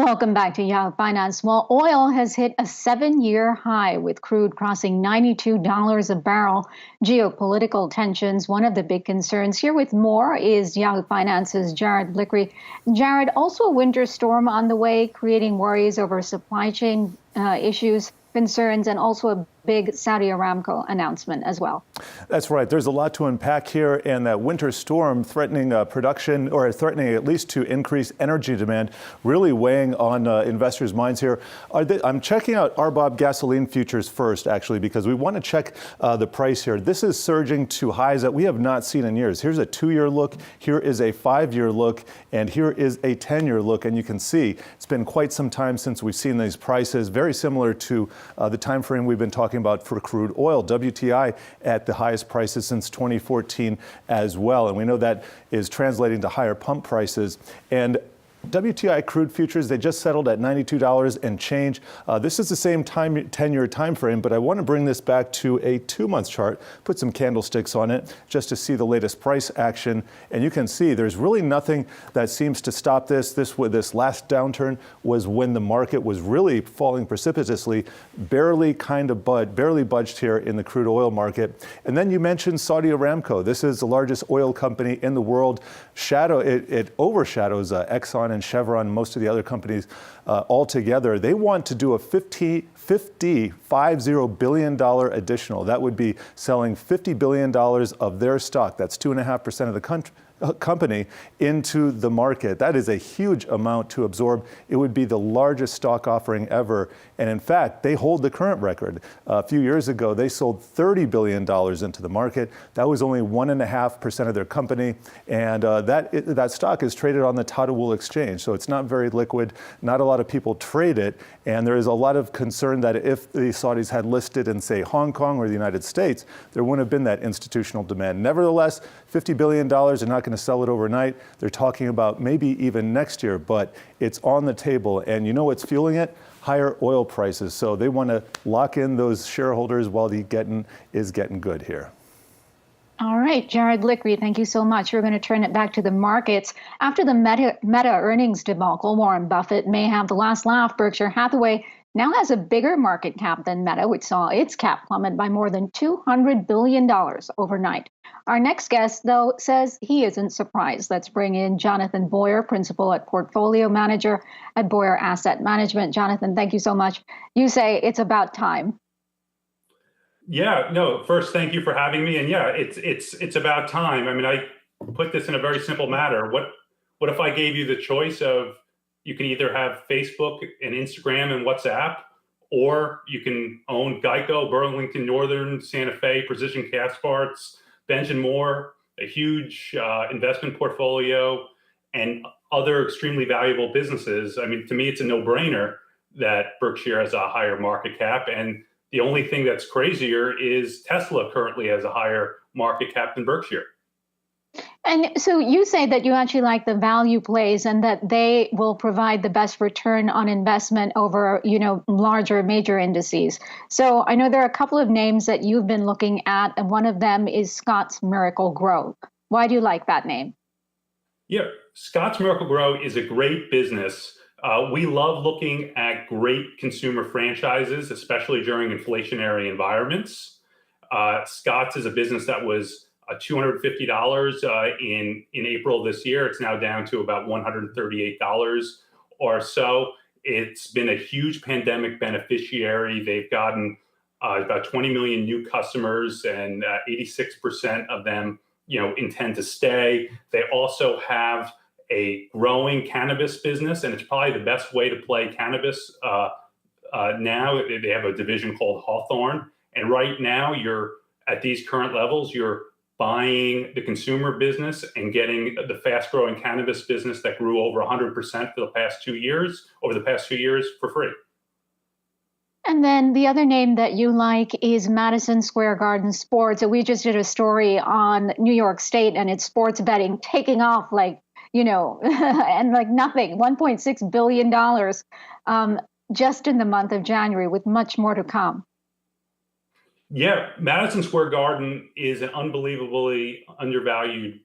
Welcome back to Yahoo Finance. Well, oil has hit a 7-year high with crude crossing $92 a barrel. Geopolitical tensions, one of the big concerns. Here with more is Yahoo Finance's Jared Blickery. Jared, also a winter storm on the way, creating worries over supply chain issues, concerns, and also a big Saudi Aramco announcement as well. That's right. There's a lot to unpack here, and that winter storm threatening production, or threatening at least to increase energy demand, really weighing on investors' minds here. I'm checking out RBOB gasoline futures first, actually, because we want to check the price here. This is surging to highs that we have not seen in years. Here's a 2-year look, here is a 5-year look, and here is a 10-year look. And you can see it's been quite some time since we've seen these prices, very similar to the time frame we've been talking about for crude oil. WTI at the highest prices since 2014 as well. And we know that is translating to higher pump prices. And WTI crude futures, they just settled at $92 and change. This is the same 10-year time frame, but I want to bring this back to a 2-month chart, put some candlesticks on it just to see the latest price action. And you can see there's really nothing that seems to stop this. This last downturn was when the market was really falling precipitously, barely budged here in the crude oil market. And then you mentioned Saudi Aramco. This is the largest oil company in the world. It overshadows Exxon and Chevron, most of the other companies altogether. They want to do a $50 billion additional. That would be selling $50 billion of their stock. That's 2.5% of the company into the market. That is a huge amount to absorb. It would be the largest stock offering ever. And in fact, they hold the current record. A few years ago, they sold $30 billion into the market. That was only 1.5% of their company. And that stock is traded on the Tadawul exchange. So it's not very liquid. Not a lot of people trade it. And there is a lot of concern that if the Saudis had listed in, say, Hong Kong or the United States, there wouldn't have been that institutional demand. Nevertheless, $50 billion, they're not going to sell it overnight. They're talking about maybe even next year, but it's on the table. And you know what's fueling it? Higher oil prices. So they want to lock in those shareholders while the getting is getting good here. All right, Jared Blickery, thank you so much. We're going to turn it back to the markets. After the Meta earnings debacle, Warren Buffett may have the last laugh. Berkshire Hathaway now has a bigger market cap than Meta, which saw its cap plummet by more than $200 billion overnight. Our next guest, though, says he isn't surprised. Let's bring in Jonathan Boyer, principal at portfolio manager at Boyer Asset Management. Jonathan, thank you so much. You say it's about time. Yeah, no, first, thank you for having me. And yeah, it's about time. I mean, I put this in a very simple matter. What if I gave you the choice of you can either have Facebook and Instagram and WhatsApp, or you can own Geico, Burlington Northern, Santa Fe, Precision Cast Parts, Benj & Moore, a huge investment portfolio, and other extremely valuable businesses. I mean, to me, it's a no-brainer that Berkshire has a higher market cap. And the only thing that's crazier is Tesla currently has a higher market cap than Berkshire. And so you say that you actually like the value plays and that they will provide the best return on investment over, larger major indices. So I know there are a couple of names that you've been looking at, and one of them is Scott's Miracle-Gro. Why do you like that name? Yeah, Scott's Miracle-Gro is a great business. We love looking at great consumer franchises, especially during inflationary environments. Scott's is a business that was $250 in April this year. It's now down to about $138 or so. It's been a huge pandemic beneficiary. They've gotten about 20 million new customers, and 86% of them, intend to stay. They also have a growing cannabis business, and it's probably the best way to play cannabis now. They have a division called Hawthorne, and right now you're at these current levels, you're buying the consumer business and getting the fast-growing cannabis business that grew over 100% for the past 2 years, for free. And then the other name that you like is Madison Square Garden Sports. So we just did a story on New York State and its sports betting taking off and like nothing, $1.6 billion just in the month of January, with much more to come. Yeah, Madison Square Garden is an unbelievably undervalued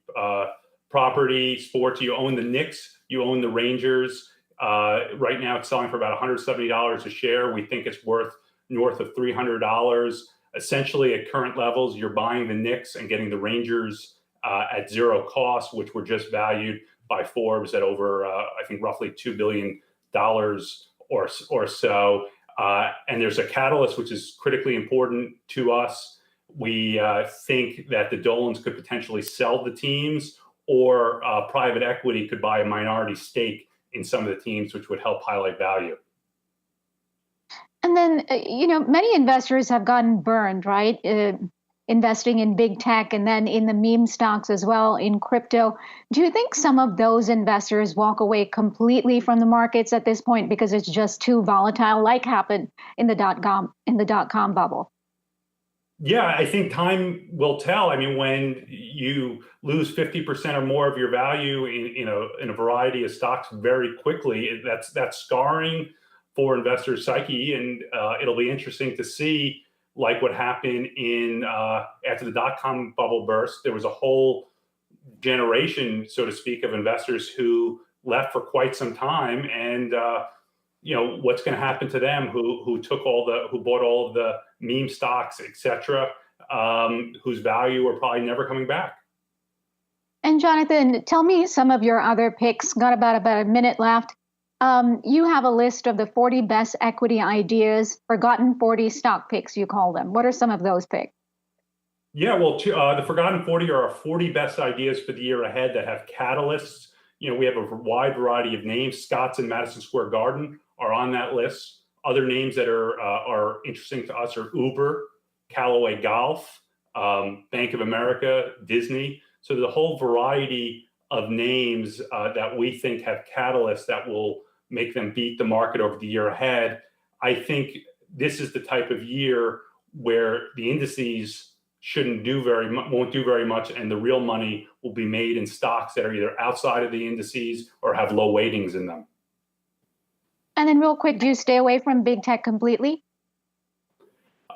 property. Sports, you own the Knicks, you own the Rangers, Right now, it's selling for about $170 a share. We think it's worth north of $300. Essentially, at current levels, you're buying the Knicks and getting the Rangers at zero cost, which were just valued by Forbes at over, I think, roughly $2 billion or so. And there's a catalyst which is critically important to us. We think that the Dolans could potentially sell the teams, or private equity could buy a minority stake in some of the teams, which would help highlight value. And then, many investors have gotten burned, right? Investing in big tech and then in the meme stocks as well, in crypto. Do you think some of those investors walk away completely from the markets at this point because it's just too volatile, like happened in the dot-com bubble? Yeah, I think time will tell. I mean, when you lose 50% or more of your value in a variety of stocks very quickly, that's scarring for investors' psyche, and it'll be interesting to see, like what happened in after the dot-com bubble burst. There was a whole generation, so to speak, of investors who left for quite some time, and what's going to happen to them who bought all of the meme stocks, etc., whose value are probably never coming back. And Jonathan, tell me some of your other picks. Got about a minute left. You have a list of the 40 best equity ideas, forgotten 40 stock picks, you call them. What are some of those picks? Yeah, well, the forgotten 40 are our 40 best ideas for the year ahead that have catalysts. We have a wide variety of names. Scott's and Madison Square Garden are on that list. Other names that are interesting to us are Uber, Callaway Golf, Bank of America, Disney. So there's a whole variety of names that we think have catalysts that will make them beat the market over the year ahead. I think this is the type of year where the indices won't do very much, and the real money will be made in stocks that are either outside of the indices or have low weightings in them. And then real quick, do you stay away from big tech completely?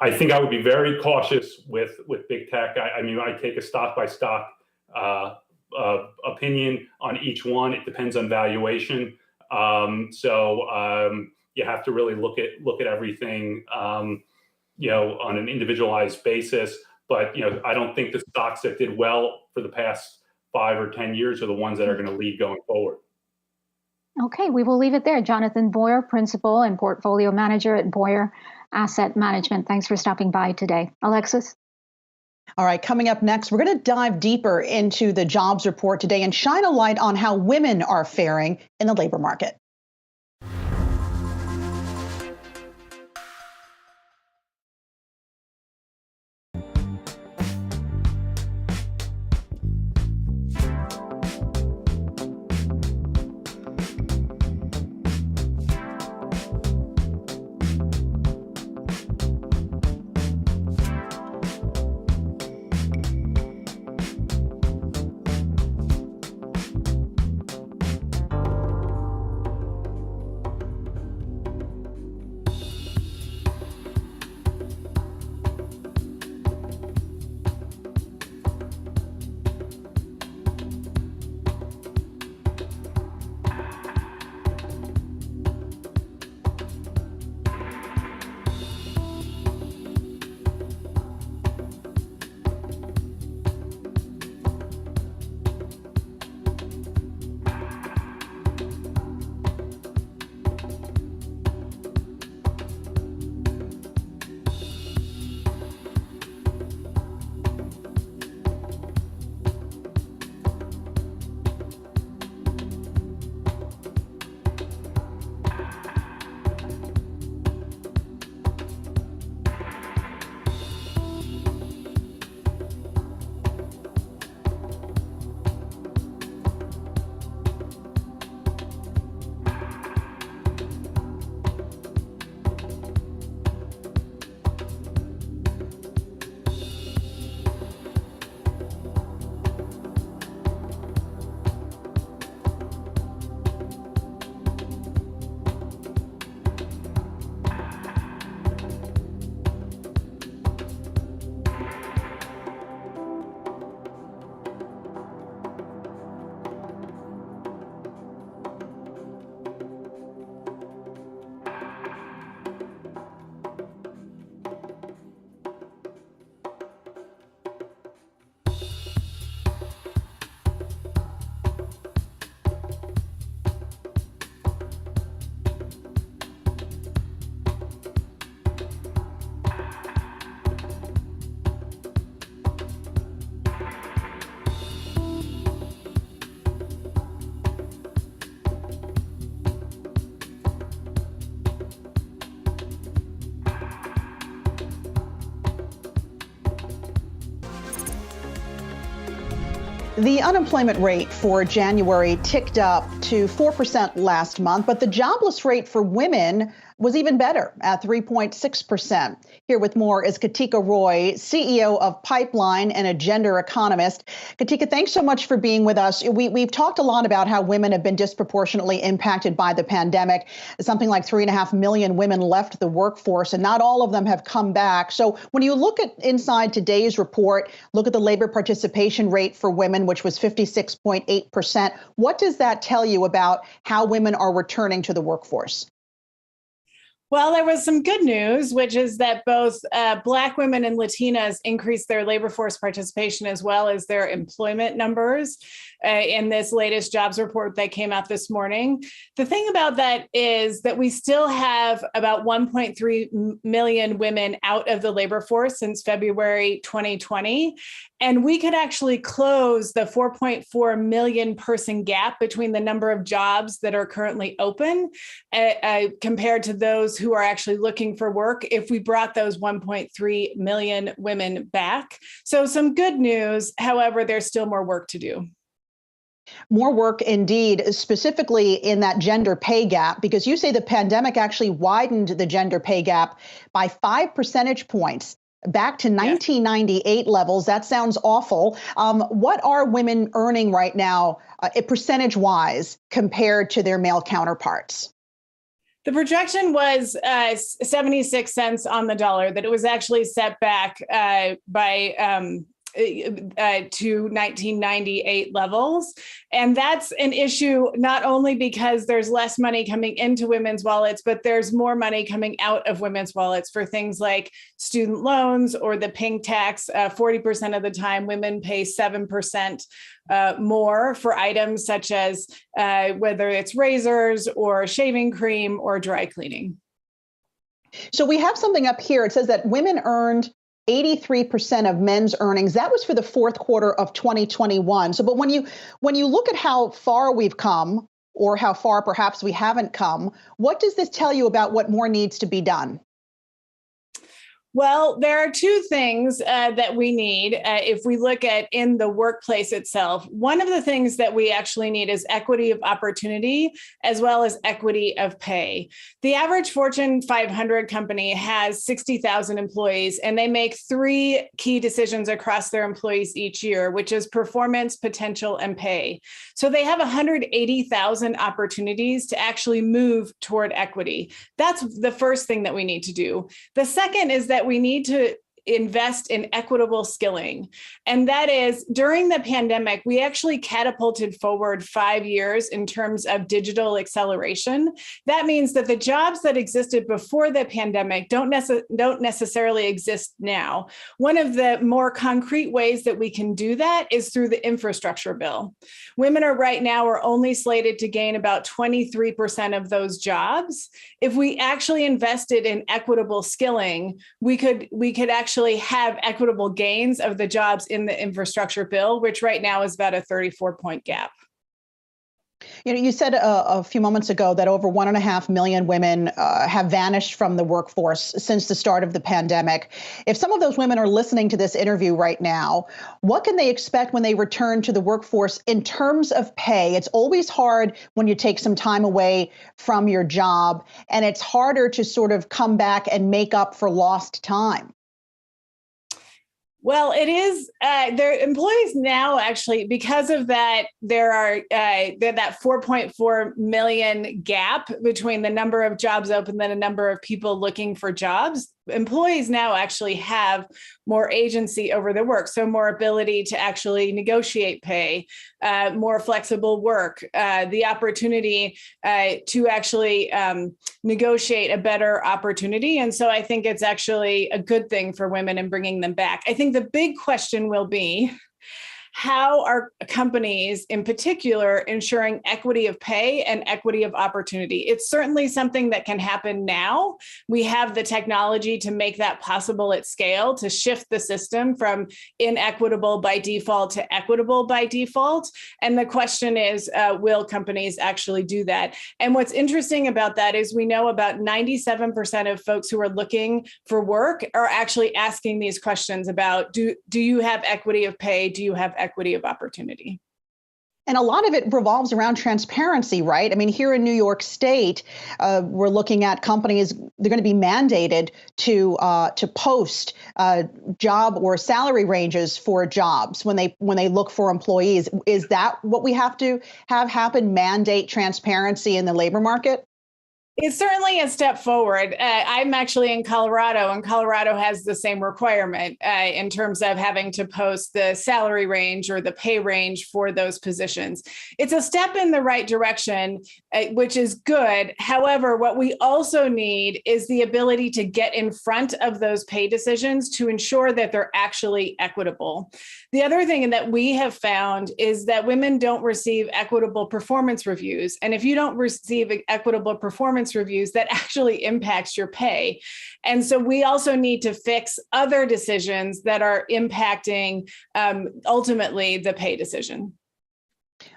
I think I would be very cautious with big tech. I mean, I take a stock by stock opinion on each one. It depends on valuation. So you have to really look at everything, on an individualized basis. But I don't think the stocks that did well for the past 5 or 10 years are the ones that are going to lead going forward. Okay, we will leave it there. Jonathan Boyer, Principal and Portfolio Manager at Boyer Asset Management. Thanks for stopping by today. Alexis? All right, coming up next, we're going to dive deeper into the jobs report today and shine a light on how women are faring in the labor market. The unemployment rate for January ticked up to 4% last month, but the jobless rate for women was even better at 3.6%. Here with more is Katika Roy, CEO of Pipeline and a gender economist. Katika, thanks so much for being with us. We've talked a lot about how women have been disproportionately impacted by the pandemic. Something like 3.5 million women left the workforce, and not all of them have come back. So when you look at inside today's report, look at the labor participation rate for women, which was 56.8%. What does that tell you about how women are returning to the workforce? Well, there was some good news, which is that both Black women and Latinas increased their labor force participation as well as their employment numbers in this latest jobs report that came out this morning. The thing about that is that we still have about 1.3 million women out of the labor force since February 2020. And we could actually close the 4.4 million person gap between the number of jobs that are currently open compared to those who are actually looking for work if we brought those 1.3 million women back. So some good news. However, there's still more work to do. More work indeed, specifically in that gender pay gap, because you say the pandemic actually widened the gender pay gap by 5 percentage points. Back to 1998 levels. That sounds awful. What are women earning right now, percentage-wise, compared to their male counterparts? The projection was 76 cents on the dollar, that it was actually set back to 1998 levels. And that's an issue not only because there's less money coming into women's wallets, but there's more money coming out of women's wallets for things like student loans or the pink tax. 40% of the time, women pay 7% more for items such as whether it's razors or shaving cream or dry cleaning. So we have something up here. It says that women earned 83% of men's earnings. That was for the fourth quarter of 2021. So, but when you look at how far we've come, or how far perhaps we haven't come, what does this tell you about what more needs to be done? Well, there are two things that we need if we look at in the workplace itself. One of the things that we actually need is equity of opportunity as well as equity of pay. The average Fortune 500 company has 60,000 employees, and they make 3 key decisions across their employees each year, which is performance, potential, and pay. So they have 180,000 opportunities to actually move toward equity. That's the first thing that we need to do. The second is that we need to invest in equitable skilling. And that is, during the pandemic, we actually catapulted forward 5 years in terms of digital acceleration. That means that the jobs that existed before the pandemic don't necessarily exist now. One of the more concrete ways that we can do that is through the infrastructure bill. Women are right now are only slated to gain about 23% of those jobs. If we actually invested in equitable skilling, we could actually have equitable gains of the jobs in the infrastructure bill, which right now is about a 34-point gap. You know, you said a few moments ago that over 1.5 million women have vanished from the workforce since the start of the pandemic. If some of those women are listening to this interview right now, what can they expect when they return to the workforce in terms of pay? It's always hard when you take some time away from your job, and it's harder to sort of come back and make up for lost time. Well, it is. Their employees now actually, because of that, there are that 4.4 million gap between the number of jobs open and the number of people looking for jobs. Employees now actually have more agency over their work, so more ability to actually negotiate pay, more flexible work, the opportunity to actually negotiate a better opportunity. And so I think it's actually a good thing for women in bringing them back. I think the big question will be, how are companies in particular ensuring equity of pay and equity of opportunity? It's certainly something that can happen now. We have the technology to make that possible at scale, to shift the system from inequitable by default to equitable by default. And the question is, will companies actually do that? And what's interesting about that is we know about 97% of folks who are looking for work are actually asking these questions about, do you have equity of pay? Do you have equity of opportunity. And a lot of it revolves around transparency, right? I mean, here in New York State, we're looking at companies, they're going to be mandated to post job or salary ranges for jobs when they look for employees. Is that what we have to have happen, mandate transparency in the labor market? It's certainly a step forward. I'm actually in Colorado, and Colorado has the same requirement in terms of having to post the salary range or the pay range for those positions. It's a step in the right direction, which is good. However, what we also need is the ability to get in front of those pay decisions to ensure that they're actually equitable. The other thing that we have found is that women don't receive equitable performance reviews. And if you don't receive equitable performance reviews, that actually impacts your pay. And so we also need to fix other decisions that are impacting ultimately the pay decision.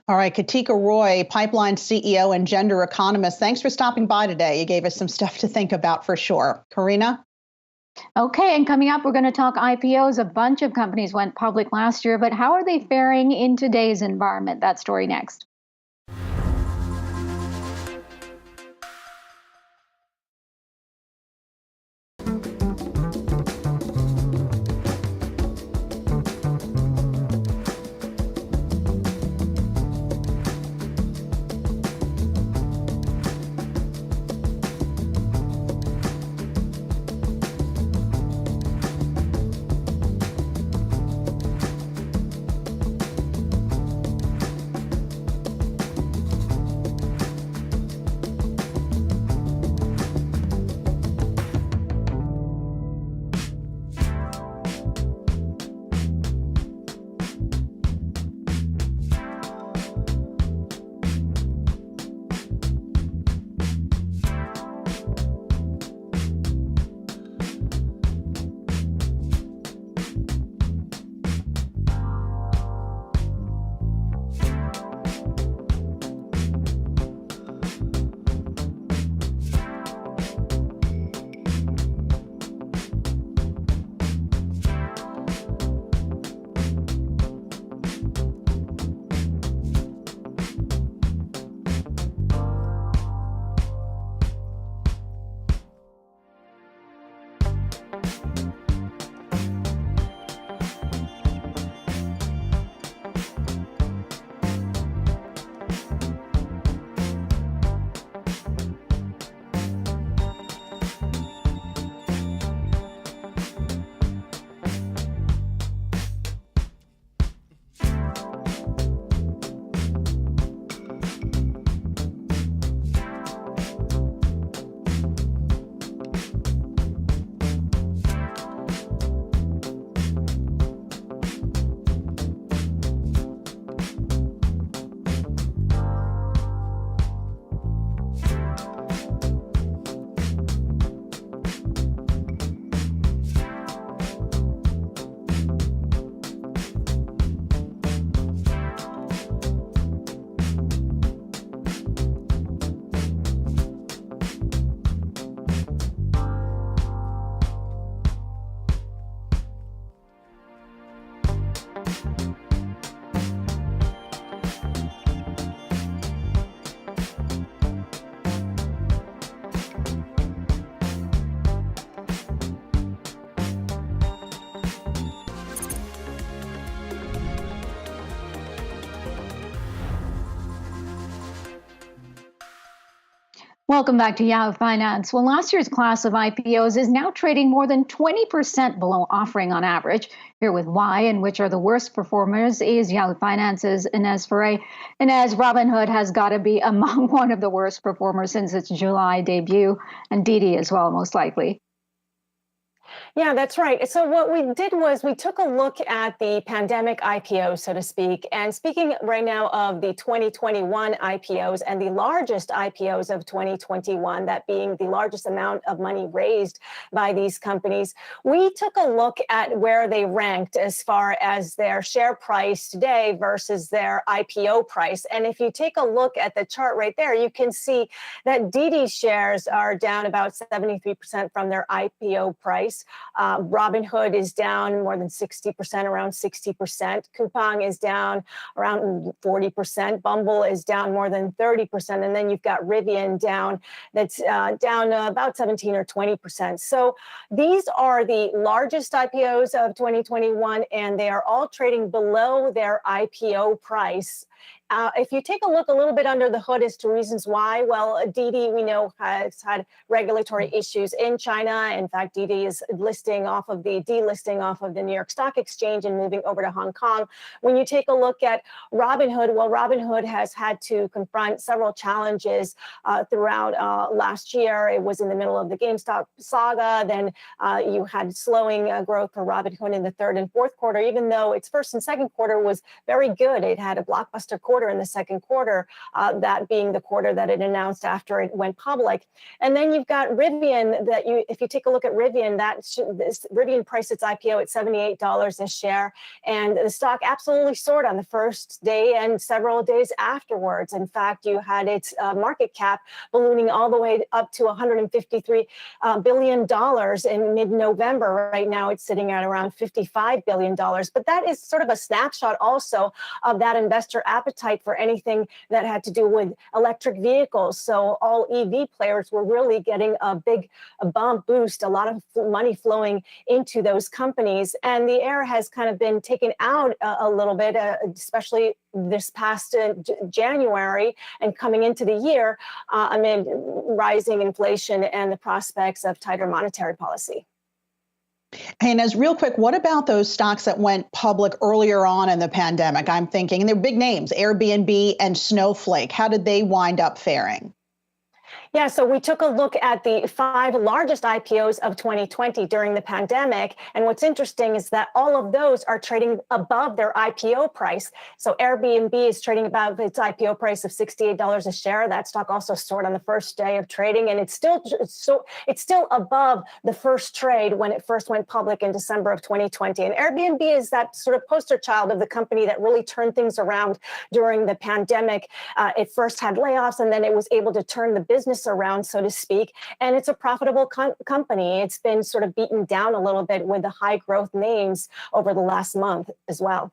All right, Katika Roy, Pipeline CEO and gender economist. Thanks for stopping by today. You gave us some stuff to think about for sure. Karina? Okay, and coming up, we're going to talk IPOs. A bunch of companies went public last year, but how are they faring in today's environment? That story next. Welcome back to Yahoo Finance. Well, last year's class of IPOs is now trading more than 20% below offering on average. Here with why and which are the worst performers is Yahoo Finance's Inez Ferre. Inez, Robinhood has got to be among one of the worst performers since its July debut, and Didi as well, most likely. Yeah, that's right. So what we did was we took a look at the pandemic IPOs, so to speak. And speaking right now of the 2021 IPOs and the largest IPOs of 2021, that being the largest amount of money raised by these companies, we took a look at where they ranked as far as their share price today versus their IPO price. And if you take a look at the chart right there, you can see that Didi shares are down about 73% from their IPO price. Robinhood is down more than 60%, around 60%. Coupang is down around 40%. Bumble is down more than 30%. And then you've got Rivian down, that's down about 17 or 20%. So these are the largest IPOs of 2021, and they are all trading below their IPO price. If you take a look a little bit under the hood as to reasons why, well, Didi, we know, has had regulatory issues in China. In fact, Didi is delisting off of the New York Stock Exchange and moving over to Hong Kong. When you take a look at Robinhood, well, Robinhood has had to confront several challenges throughout last year. It was in the middle of the GameStop saga. Then you had slowing growth for Robinhood in the third and fourth quarter, even though its first and second quarter was very good. It had a blockbuster quarter in the second quarter, that being the quarter that it announced after it went public. And then you've got Rivian, that if you take a look at Rivian, Rivian priced its IPO at $78 a share, and the stock absolutely soared on the first day and several days afterwards. In fact, you had its market cap ballooning all the way up to $153 billion in mid-November. Right now, it's sitting at around $55 billion. But that is sort of a snapshot also of that investor appetite for anything that had to do with electric vehicles. So all EV players were really getting a big bump boost, a lot of money flowing into those companies. And the air has kind of been taken out a little bit, especially this past January and coming into the year amid rising inflation and the prospects of tighter monetary policy. And as real quick, what about those stocks that went public earlier on in the pandemic? I'm thinking, and they're big names, Airbnb and Snowflake. How did they wind up faring? Yeah, so we took a look at the 5 largest IPOs of 2020 during the pandemic. And what's interesting is that all of those are trading above their IPO price. So Airbnb is trading above its IPO price of $68 a share. That stock also soared on the first day of trading. And it's still above the first trade when it first went public in December of 2020. And Airbnb is that sort of poster child of the company that really turned things around during the pandemic. It first had layoffs, and then it was able to turn the business around, so to speak. And it's a profitable company. It's been sort of beaten down a little bit with the high growth names over the last month as well.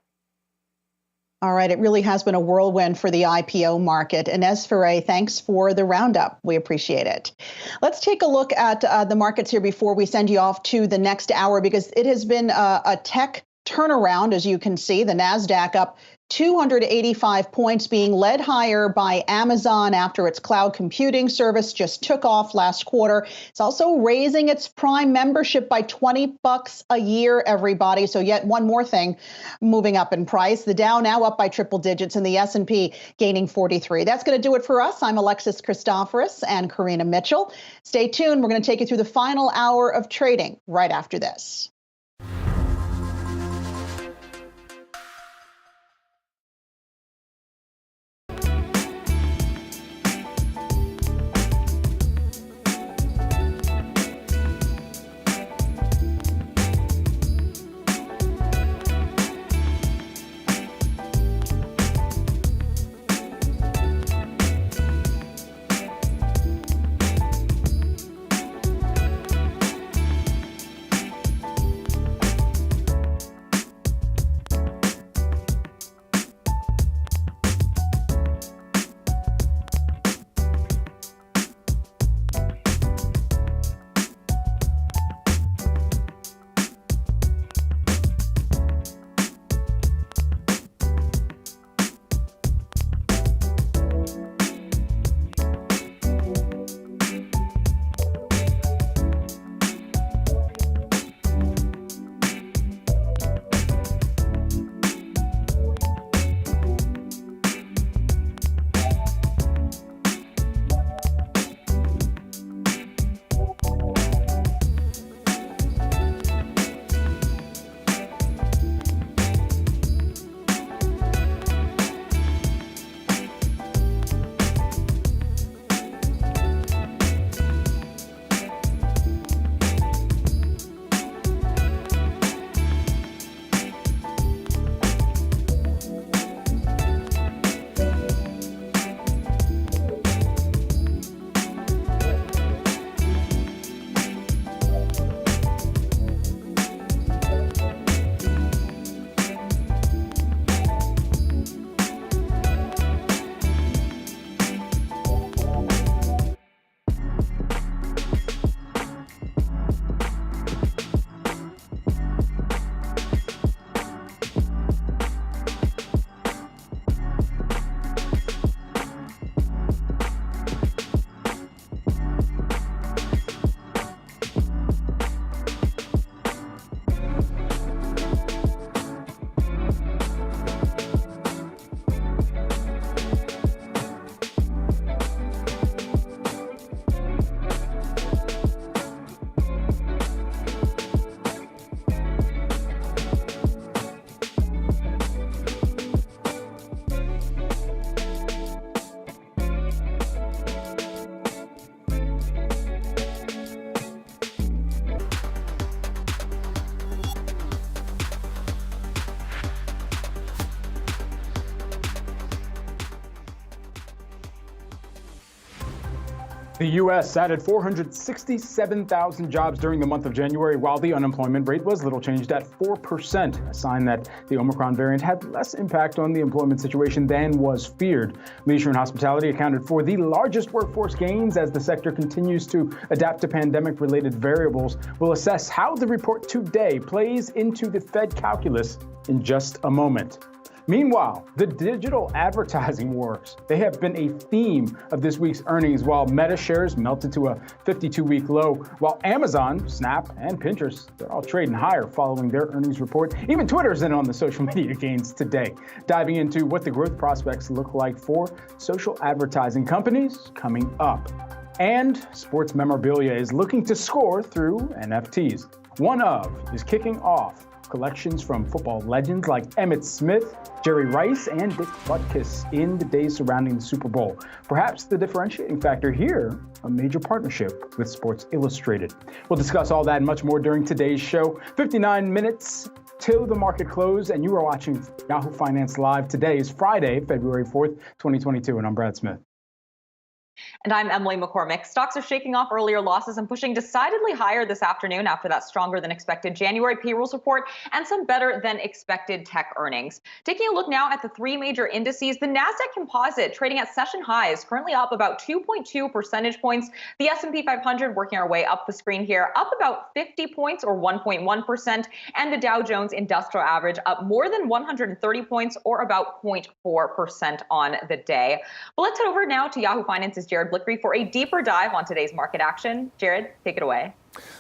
All right. It really has been a whirlwind for the IPO market. Inez Ferre, thanks for the roundup. We appreciate it. Let's take a look at the markets here before we send you off to the next hour, because it has been a tech turnaround. As you can see, the Nasdaq up 285 points, being led higher by Amazon after its cloud computing service just took off last quarter. It's also raising its Prime membership by $20 a year, everybody. So yet one more thing moving up in price. The Dow now up by triple digits and the S&P gaining 43. That's going to do it for us. I'm Alexis Christoforous and Karina Mitchell. Stay tuned. We're going to take you through the final hour of trading right after this. The U.S. added 467,000 jobs during the month of January, while the unemployment rate was little changed at 4%, a sign that the Omicron variant had less impact on the employment situation than was feared. Leisure and hospitality accounted for the largest workforce gains as the sector continues to adapt to pandemic-related variables. We'll assess how the report today plays into the Fed calculus in just a moment. Meanwhile, the digital advertising wars, they have been a theme of this week's earnings, while Meta shares melted to a 52-week low, while Amazon, Snap, and Pinterest, they're all trading higher following their earnings report. Even Twitter's in on the social media gains today. Diving into what the growth prospects look like for social advertising companies coming up. And sports memorabilia is looking to score through NFTs. One of is kicking off collections from football legends like Emmitt Smith, Jerry Rice, and Dick Butkus in the days surrounding the Super Bowl. Perhaps the differentiating factor here, a major partnership with Sports Illustrated. We'll discuss all that and much more during today's show. 59 minutes till the market close, and you are watching Yahoo Finance Live. Today is Friday, February 4th, 2022, and I'm Brad Smith. And I'm Emily McCormick. Stocks are shaking off earlier losses and pushing decidedly higher this afternoon after that stronger than expected January payrolls report and some better than expected tech earnings. Taking a look now at the three major indices, the Nasdaq Composite trading at session highs, currently up about 2.2 percentage points. The S&P 500 working our way up the screen here, up about 50 points or 1.1%. And the Dow Jones Industrial Average up more than 130 points or about 0.4% on the day. But let's head over now to Yahoo Finance's Jared Blickery for a deeper dive on today's market action. Jared, take it away.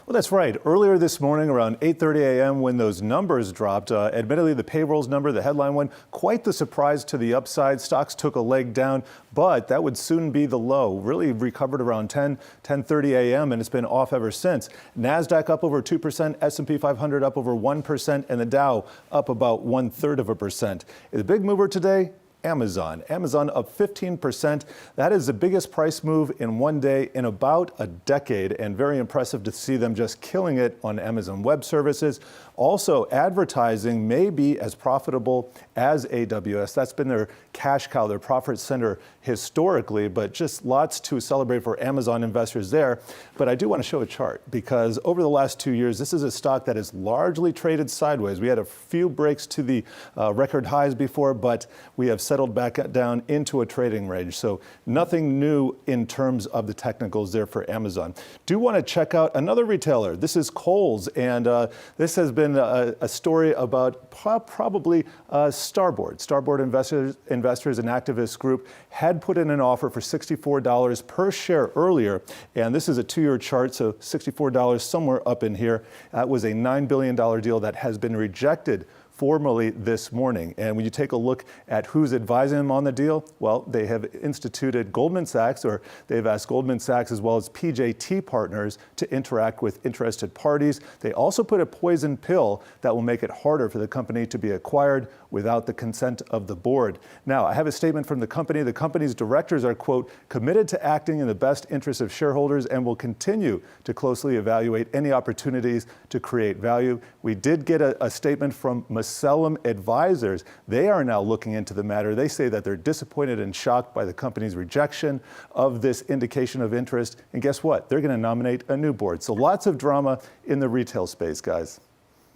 Well, that's right. Earlier this morning, around 8:30 a.m., when those numbers dropped, admittedly, the payrolls number, the headline one, quite the surprise to the upside. Stocks took a leg down, but that would soon be the low. Really recovered around 10:30 a.m., and it's been off ever since. Nasdaq up over 2%, S&P 500 up over 1%, and the Dow up about 1/3%. The big mover today, Amazon up 15%. That is the biggest price move in one day in about a decade, and very impressive to see them just killing it on Amazon Web Services. Also, advertising may be as profitable as AWS. That's been their cash cow, their profit center historically, but just lots to celebrate for Amazon investors there. But I do want to show a chart because over the last 2 years, this is a stock that is largely traded sideways. We had a few breaks to the record highs before, but we have settled back down into a trading range. So nothing new in terms of the technicals there for Amazon. Do want to check out another retailer. This is Kohl's, and this has been a story about probably Starboard. Starboard investors, an activist group, had put in an offer for $64 per share earlier, and this is a 2-year chart, so $64 somewhere up in here. That was a $9 billion deal that has been rejected formally this morning. And when you take a look at who's advising them on the deal, well, they have instituted Goldman Sachs, or they've asked Goldman Sachs as well as PJT Partners to interact with interested parties. They also put a poison pill that will make it harder for the company to be acquired without the consent of the board. Now, I have a statement from the company. The company's directors are, quote, committed to acting in the best interest of shareholders and will continue to closely evaluate any opportunities to create value. We did get a statement from Salem Advisors. They are now looking into the matter. They say that they're disappointed and shocked by the company's rejection of this indication of interest. And guess what? They're going to nominate a new board. So lots of drama in the retail space, guys.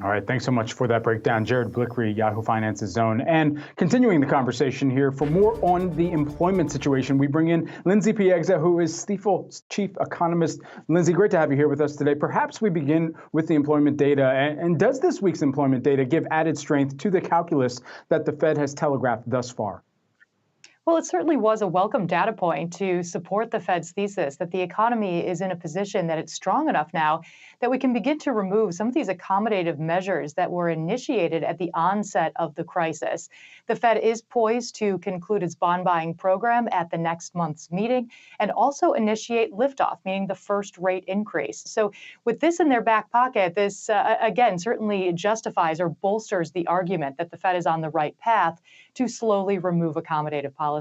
All right, thanks so much for that breakdown. Jared Blickery, Yahoo Finance's Zone. And continuing the conversation here, for more on the employment situation, we bring in Lindsay Piegza, who is Stifel's chief economist. Lindsay, great to have you here with us today. Perhaps we begin with the employment data. And does this week's employment data give added strength to the calculus that the Fed has telegraphed thus far? Well, it certainly was a welcome data point to support the Fed's thesis that the economy is in a position that it's strong enough now that we can begin to remove some of these accommodative measures that were initiated at the onset of the crisis. The Fed is poised to conclude its bond buying program at the next month's meeting and also initiate liftoff, meaning the first rate increase. So with this in their back pocket, this, again, certainly justifies or bolsters the argument that the Fed is on the right path to slowly remove accommodative policy.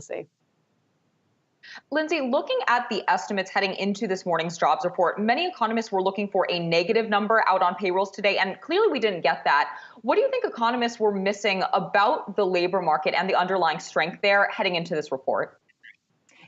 Lindsay, looking at the estimates heading into this morning's jobs report, many economists were looking for a negative number out on payrolls today, and clearly we didn't get that. What do you think economists were missing about the labor market and the underlying strength there heading into this report?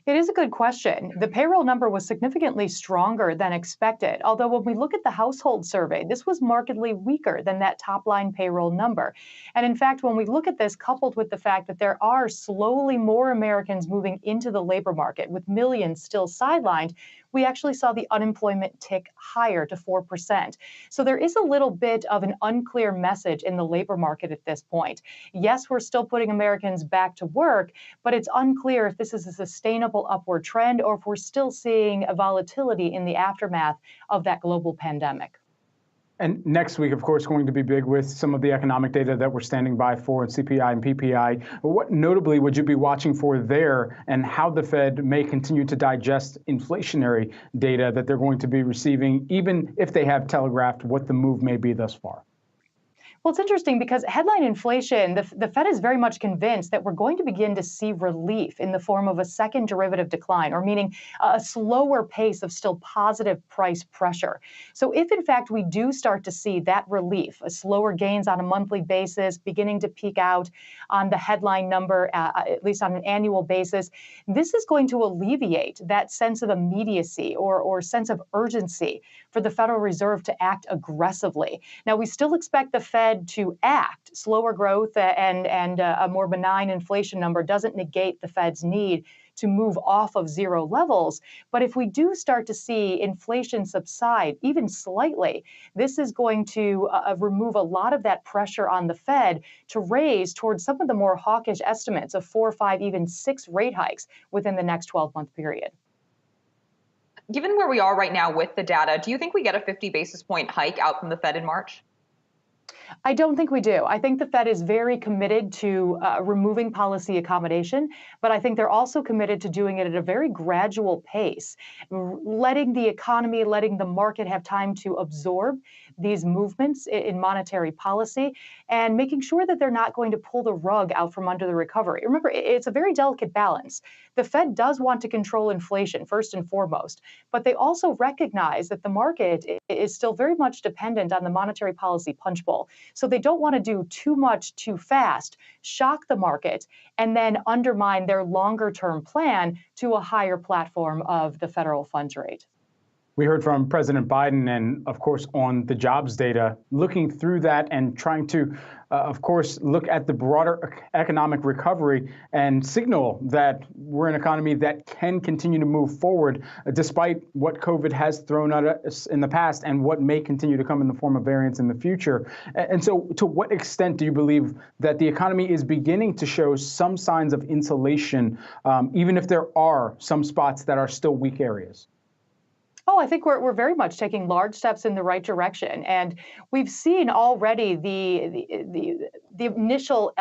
It is a good question. The payroll number was significantly stronger than expected, although when we look at the household survey, this was markedly weaker than that top line payroll number. And in fact, when we look at this, coupled with the fact that there are slowly more Americans moving into the labor market, with millions still sidelined, we actually saw the unemployment tick higher to 4%. So there is a little bit of an unclear message in the labor market at this point. Yes, we're still putting Americans back to work, but it's unclear if this is a sustainable upward trend or if we're still seeing a volatility in the aftermath of that global pandemic. And next week, of course, going to be big with some of the economic data that we're standing by for, CPI and PPI. What notably would you be watching for there, and how the Fed may continue to digest inflationary data that they're going to be receiving, even if they have telegraphed what the move may be thus far? Well, it's interesting because headline inflation, the Fed is very much convinced that we're going to begin to see relief in the form of a second derivative decline, or meaning a slower pace of still positive price pressure. So if in fact we do start to see that relief, a slower gains on a monthly basis, beginning to peak out on the headline number, at least on an annual basis, this is going to alleviate that sense of immediacy or sense of urgency for the Federal Reserve to act aggressively. Now, we still expect the Fed to act. Slower growth and a more benign inflation number doesn't negate the Fed's need to move off of zero levels. But if we do start to see inflation subside, even slightly, this is going to remove a lot of that pressure on the Fed to raise towards some of the more hawkish estimates of 4, 5, even 6 rate hikes within the next 12-month period. Given where we are right now with the data, do you think we get a 50 basis point hike out from the Fed in March? I don't think we do. I think the Fed is very committed to removing policy accommodation, but I think they're also committed to doing it at a very gradual pace, letting the economy, letting the market have time to absorb these movements in monetary policy, and making sure that they're not going to pull the rug out from under the recovery. Remember, it's a very delicate balance. The Fed does want to control inflation first and foremost, but they also recognize that the market is still very much dependent on the monetary policy punch bowl. So they don't want to do too much too fast, shock the market, and then undermine their longer term plan to a higher platform of the federal funds rate. We heard from President Biden and, of course, on the jobs data, looking through that and trying to, of course, look at the broader economic recovery and signal that we're an economy that can continue to move forward despite what COVID has thrown at us in the past and what may continue to come in the form of variants in the future. And so to what extent do you believe that the economy is beginning to show some signs of insulation, even if there are some spots that are still weak areas? Oh, I think we're very much taking large steps in the right direction, and we've seen already the initial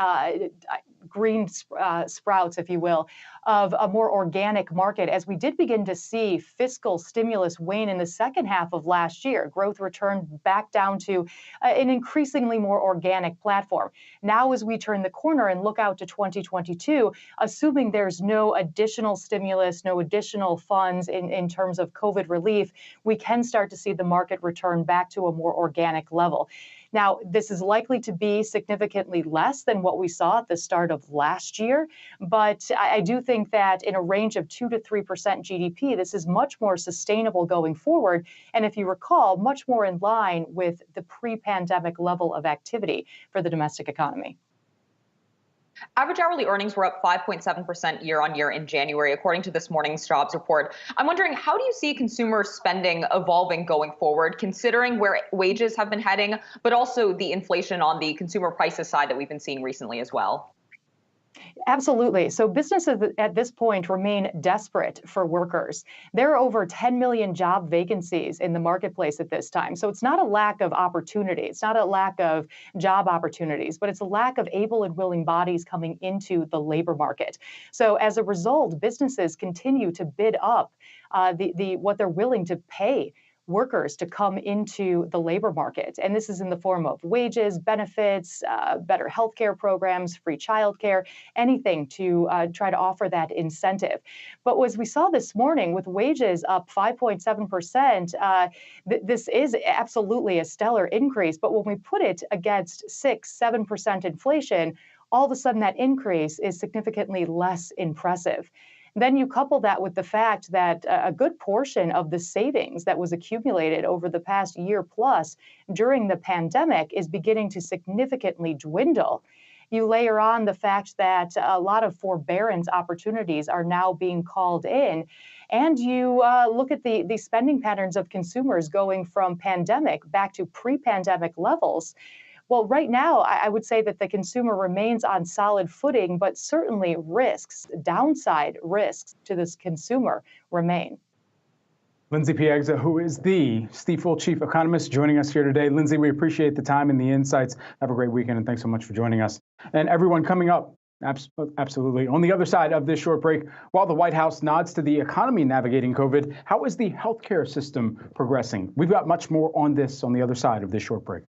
green sprouts, if you will, of a more organic market as we did begin to see fiscal stimulus wane in the second half of last year. Growth returned back down to an increasingly more organic platform. Now, as we turn the corner and look out to 2022, assuming there's no additional stimulus, no additional funds in terms of COVID relief, we can start to see the market return back to a more organic level. Now, this is likely to be significantly less than what we saw at the start of last year, but I do think that in a range of 2 to 3% GDP, this is much more sustainable going forward. And if you recall, much more in line with the pre-pandemic level of activity for the domestic economy. Average hourly earnings were up 5.7% year on year in January, according to this morning's jobs report. I'm wondering, how do you see consumer spending evolving going forward, considering where wages have been heading, but also the inflation on the consumer prices side that we've been seeing recently as well? Absolutely. So businesses at this point remain desperate for workers. There are over 10 million job vacancies in the marketplace at this time. So it's not a lack of opportunity. It's not a lack of job opportunities, but it's a lack of able and willing bodies coming into the labor market. So as a result, businesses continue to bid up what they're willing to pay workers to come into the labor market. And this is in the form of wages, benefits, better healthcare programs, free childcare, anything to try to offer that incentive. But as we saw this morning with wages up 5.7%, this is absolutely a stellar increase. But when we put it against 6-7% inflation, all of a sudden that increase is significantly less impressive. Then you couple that with the fact that a good portion of the savings that was accumulated over the past year plus during the pandemic is beginning to significantly dwindle. You layer on the fact that a lot of forbearance opportunities are now being called in, and you look at the spending patterns of consumers going from pandemic back to pre-pandemic levels. Well, right now, I would say that the consumer remains on solid footing, but certainly risks, downside risks to this consumer remain. Lindsay Piegza, who is the Stifel chief economist, joining us here today. Lindsay, we appreciate the time and the insights. Have a great weekend, and thanks so much for joining us. And everyone coming up, absolutely. On the other side of this short break, while the White House nods to the economy navigating COVID, how is the healthcare system progressing? We've got much more on this on the other side of this short break.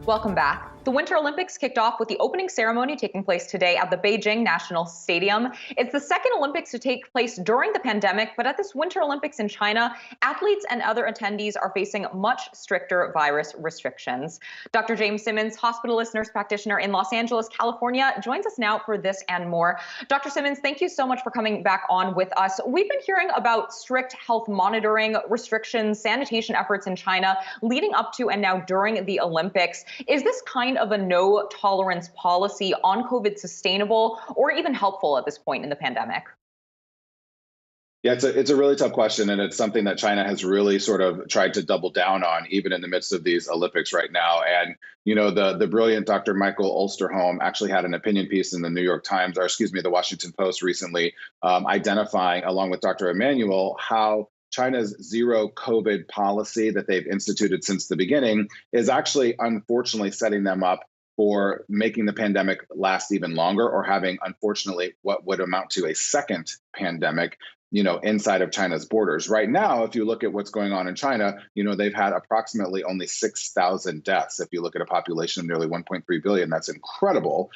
Welcome back. The Winter Olympics kicked off with the opening ceremony taking place today at the Beijing National Stadium. It's the second Olympics to take place during the pandemic, but at this Winter Olympics in China, athletes and other attendees are facing much stricter virus restrictions. Dr. James Simmons, hospitalist nurse practitioner in Los Angeles, California, joins us now for this and more. Dr. Simmons, thank you so much for coming back on with us. We've been hearing about strict health monitoring, restrictions, sanitation efforts in China leading up to and now during the Olympics. Is this kind of a no tolerance policy on COVID sustainable or even helpful at this point in the pandemic? Yeah, it's a really tough question, and it's something that China has really sort of tried to double down on, even in the midst of these Olympics right now. And you know, the brilliant Dr. Michael Osterholm actually had an opinion piece in the New York Times, or excuse me, the Washington Post recently, identifying, along with Dr. Emanuel, how China's zero COVID policy that they've instituted since the beginning is actually, unfortunately, setting them up for making the pandemic last even longer, or having, unfortunately, what would amount to a second pandemic, you know, inside of China's borders. Right now, if you look at what's going on in China, you know, they've had approximately only 6,000 deaths. If you look at a population of nearly 1.3 billion, that's incredible,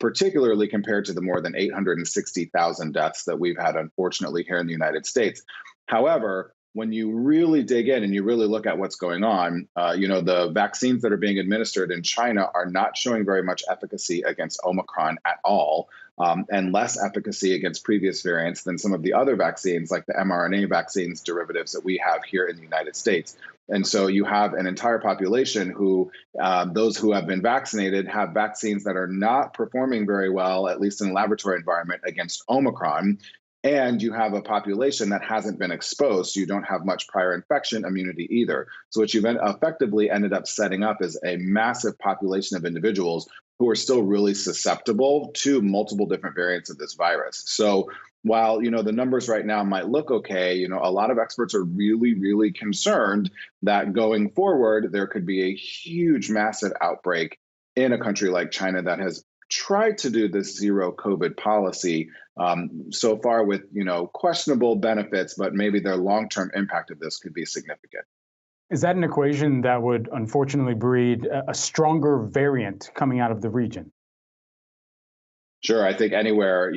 particularly compared to the more than 860,000 deaths that we've had, unfortunately, here in the United States. However, when you really dig in and you really look at what's going on, the vaccines that are being administered in China are not showing very much efficacy against Omicron at all, and less efficacy against previous variants than some of the other vaccines, like the mRNA vaccines derivatives that we have here in the United States. And so you have an entire population who, those who have been vaccinated, have vaccines that are not performing very well, at least in a laboratory environment, against Omicron. And you have a population that hasn't been exposed. So you don't have much prior infection immunity either. So what you've effectively ended up setting up is a massive population of individuals who are still really susceptible to multiple different variants of this virus. So while, the numbers right now might look okay, a lot of experts are really, really concerned that going forward, there could be a huge, massive outbreak in a country like China that has tried to do this zero COVID policy so far with, questionable benefits, but maybe their long-term impact of this could be significant. Is that an equation that would unfortunately breed a stronger variant coming out of the region? Sure. I think anywhere,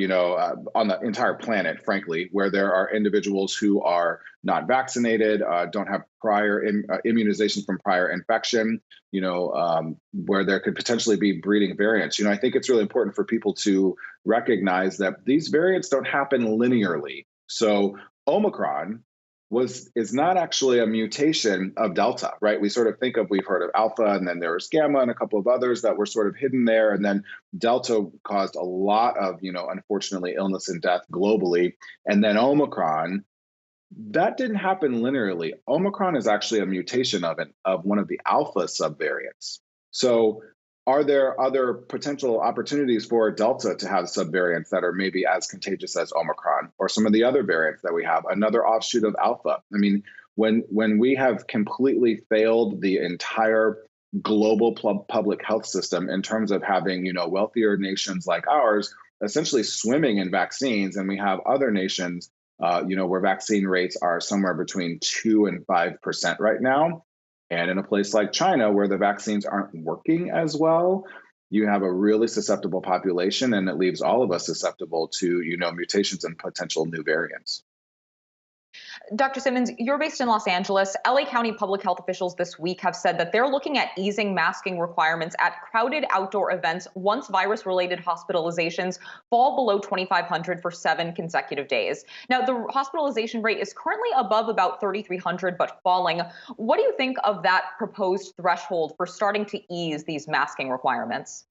on the entire planet, frankly, where there are individuals who are not vaccinated, don't have prior immunizations from prior infection, where there could potentially be breeding variants. I think it's really important for people to recognize that these variants don't happen linearly. So Omicron is not actually a mutation of Delta, right? We've heard of Alpha, and then there was Gamma and a couple of others that were sort of hidden there. And then Delta caused a lot of, unfortunately, illness and death globally. And then Omicron, that didn't happen linearly. Omicron is actually a mutation of one of the Alpha subvariants. So are there other potential opportunities for Delta to have subvariants that are maybe as contagious as Omicron, or some of the other variants that we have, another offshoot of Alpha? I mean, when we have completely failed the entire global public health system in terms of having, wealthier nations like ours essentially swimming in vaccines, and we have other nations, where vaccine rates are somewhere between 2 and 5% right now. And in a place like China, where the vaccines aren't working as well, you have a really susceptible population, and it leaves all of us susceptible to, mutations and potential new variants. Dr. Simmons, you're based in Los Angeles. LA County public health officials this week have said that they're looking at easing masking requirements at crowded outdoor events once virus-related hospitalizations fall below 2,500 for 7 consecutive days. Now, the hospitalization rate is currently above about 3,300, but falling. What do you think of that proposed threshold for starting to ease these masking requirements?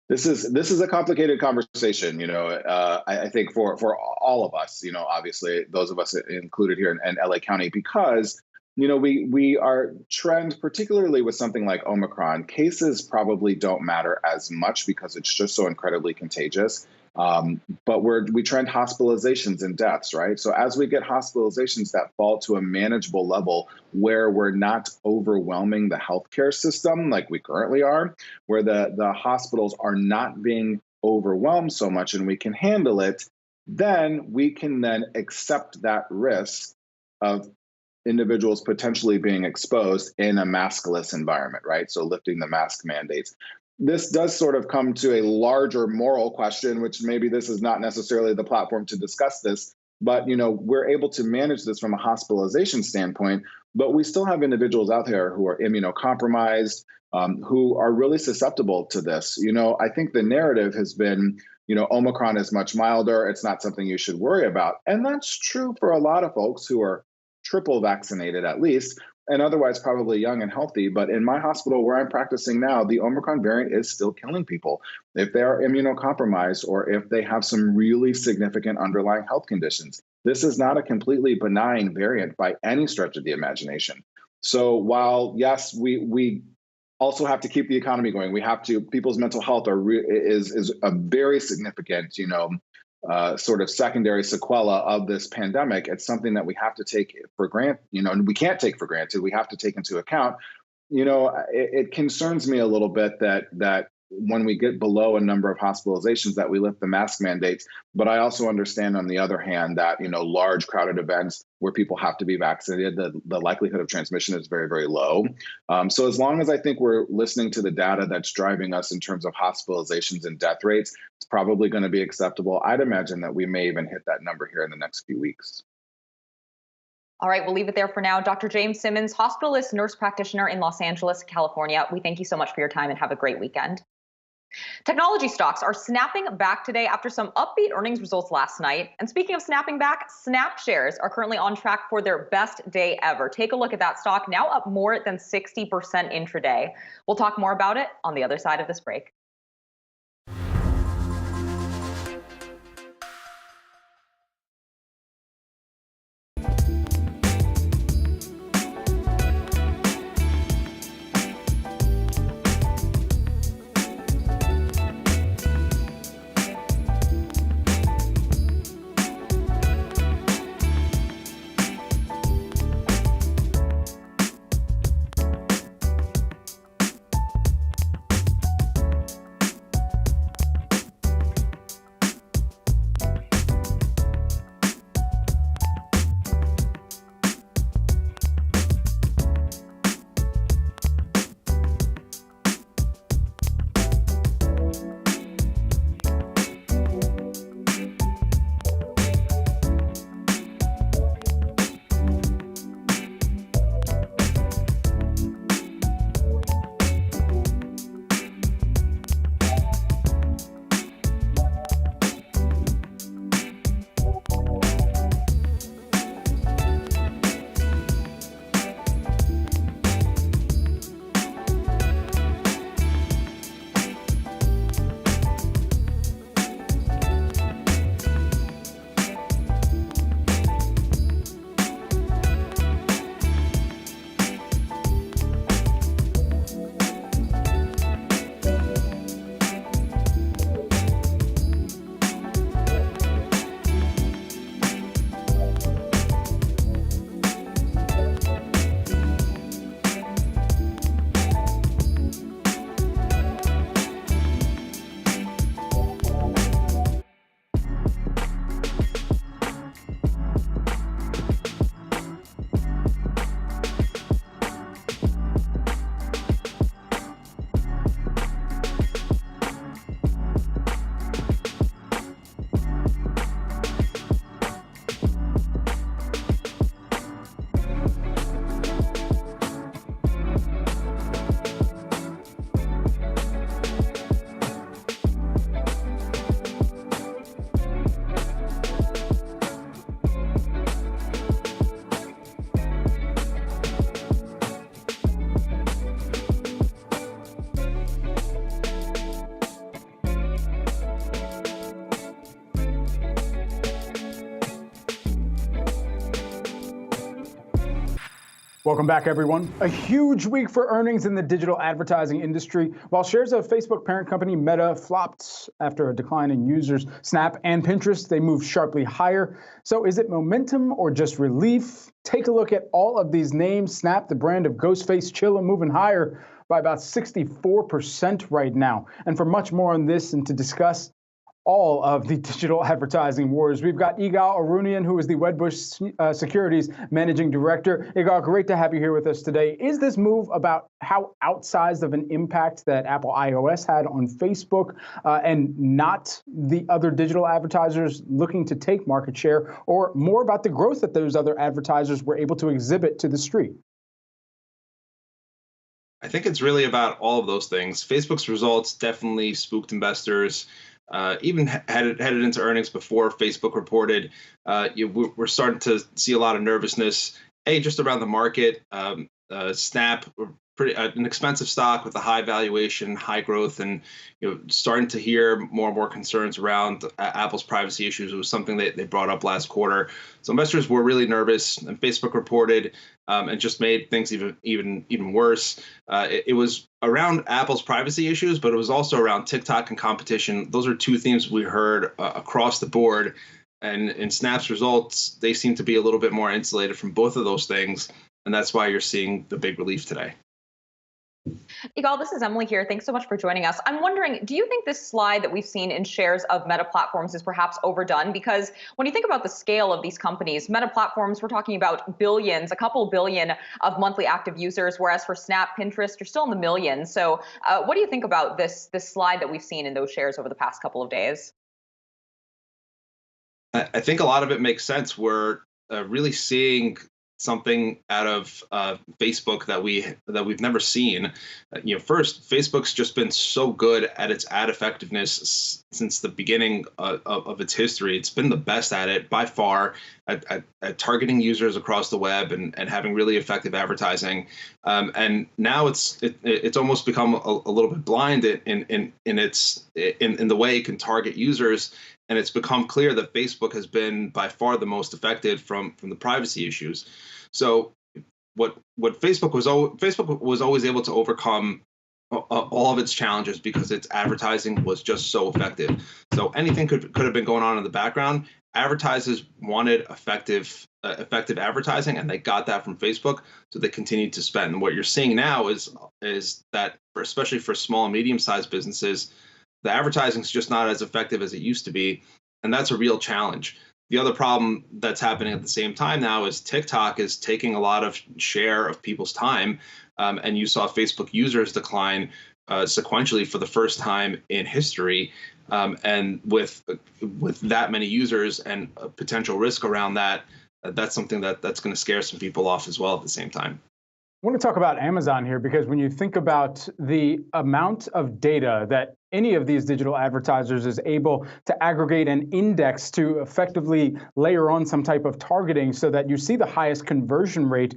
This is a complicated conversation, I think for all of us, obviously those of us included here in LA County, because, we are trend, particularly with something like Omicron, cases probably don't matter as much because it's just so incredibly contagious. But we trend hospitalizations and deaths, right? So as we get hospitalizations that fall to a manageable level where we're not overwhelming the healthcare system like we currently are, where the hospitals are not being overwhelmed so much and we can handle it, then we can then accept that risk of individuals potentially being exposed in a maskless environment, right? So lifting the mask mandates. This does sort of come to a larger moral question, which maybe this is not necessarily the platform to discuss this, but we're able to manage this from a hospitalization standpoint, but we still have individuals out there who are immunocompromised, who are really susceptible to this. I think the narrative has been, Omicron is much milder, it's not something you should worry about. And that's true for a lot of folks who are triple vaccinated at least, and otherwise probably young and healthy. But in my hospital where I'm practicing now, the Omicron variant is still killing people if they are immunocompromised or if they have some really significant underlying health conditions. This is not a completely benign variant by any stretch of the imagination. So while, yes, we also have to keep the economy going, people's mental health is a very significant, sort of secondary sequela of this pandemic. It's something that we have to take for granted, and we can't take for granted. We have to take into account. It concerns me a little bit that when we get below a number of hospitalizations that we lift the mask mandates. But I also understand, on the other hand, that large crowded events where people have to be vaccinated, the likelihood of transmission is very, very low. So as long as I think we're listening to the data that's driving us in terms of hospitalizations and death rates, it's probably going to be acceptable. I'd imagine that we may even hit that number here in the next few weeks. All right, we'll leave it there for now. Dr. James Simmons, hospitalist, nurse practitioner in Los Angeles, California. We thank you so much for your time and have a great weekend. Technology stocks are snapping back today after some upbeat earnings results last night. And speaking of snapping back, Snap shares are currently on track for their best day ever. Take a look at that stock, now up more than 60% intraday. We'll talk more about it on the other side of this break. Welcome back, everyone. A huge week for earnings in the digital advertising industry. While shares of Facebook parent company Meta flopped after a decline in users, Snap and Pinterest, they moved sharply higher. So is it momentum or just relief? Take a look at all of these names. Snap, the brand of Ghostface Chilla, moving higher by about 64% right now. And for much more on this and to discuss all of the digital advertising wars, we've got Yigal Arounian, who is the Wedbush Securities Managing Director. Yigal, great to have you here with us today. Is this move about how outsized of an impact that Apple iOS had on Facebook and not the other digital advertisers looking to take market share, or more about the growth that those other advertisers were able to exhibit to the street? I think it's really about all of those things. Facebook's results definitely spooked investors. Even headed into earnings before Facebook reported, we're starting to see a lot of nervousness. Just around the market. Snap, an expensive stock with a high valuation, high growth, and starting to hear more and more concerns around Apple's privacy issues. It was something that they brought up last quarter. So investors were really nervous, and Facebook reported and just made things even worse. It was around Apple's privacy issues, but it was also around TikTok and competition. Those are two themes we heard across the board. And in Snap's results, they seem to be a little bit more insulated from both of those things. And that's why you're seeing the big relief today. Yigal, this is Emily here. Thanks so much for joining us. I'm wondering, do you think this slide that we've seen in shares of Meta platforms is perhaps overdone? Because when you think about the scale of these companies, Meta platforms, we're talking about billions, a couple billion of monthly active users, whereas for Snap, Pinterest, you're still in the millions. So what do you think about this slide that we've seen in those shares over the past couple of days? I think a lot of it makes sense. We're really seeing something out of Facebook that we've never seen. First, Facebook's just been so good at its ad effectiveness since the beginning of its history. It's been the best at it by far at targeting users across the web and having really effective advertising. And now it's almost become a little bit blind in the way it can target users. And it's become clear that Facebook has been by far the most affected from the privacy issues. So what Facebook was always able to overcome all of its challenges because its advertising was just so effective. So anything could have been going on in the background. Advertisers wanted effective advertising, and they got that from Facebook, so they continued to spend. And what you're seeing now is that, especially for small and medium-sized businesses, the advertising is just not as effective as it used to be, and that's a real challenge. The other problem that's happening at the same time now is TikTok is taking a lot of share of people's time, and you saw Facebook users decline sequentially for the first time in history. And with that many users and a potential risk around that, that's something that's going to scare some people off as well at the same time. I want to talk about Amazon here, because when you think about the amount of data that any of these digital advertisers is able to aggregate and index to effectively layer on some type of targeting so that you see the highest conversion rate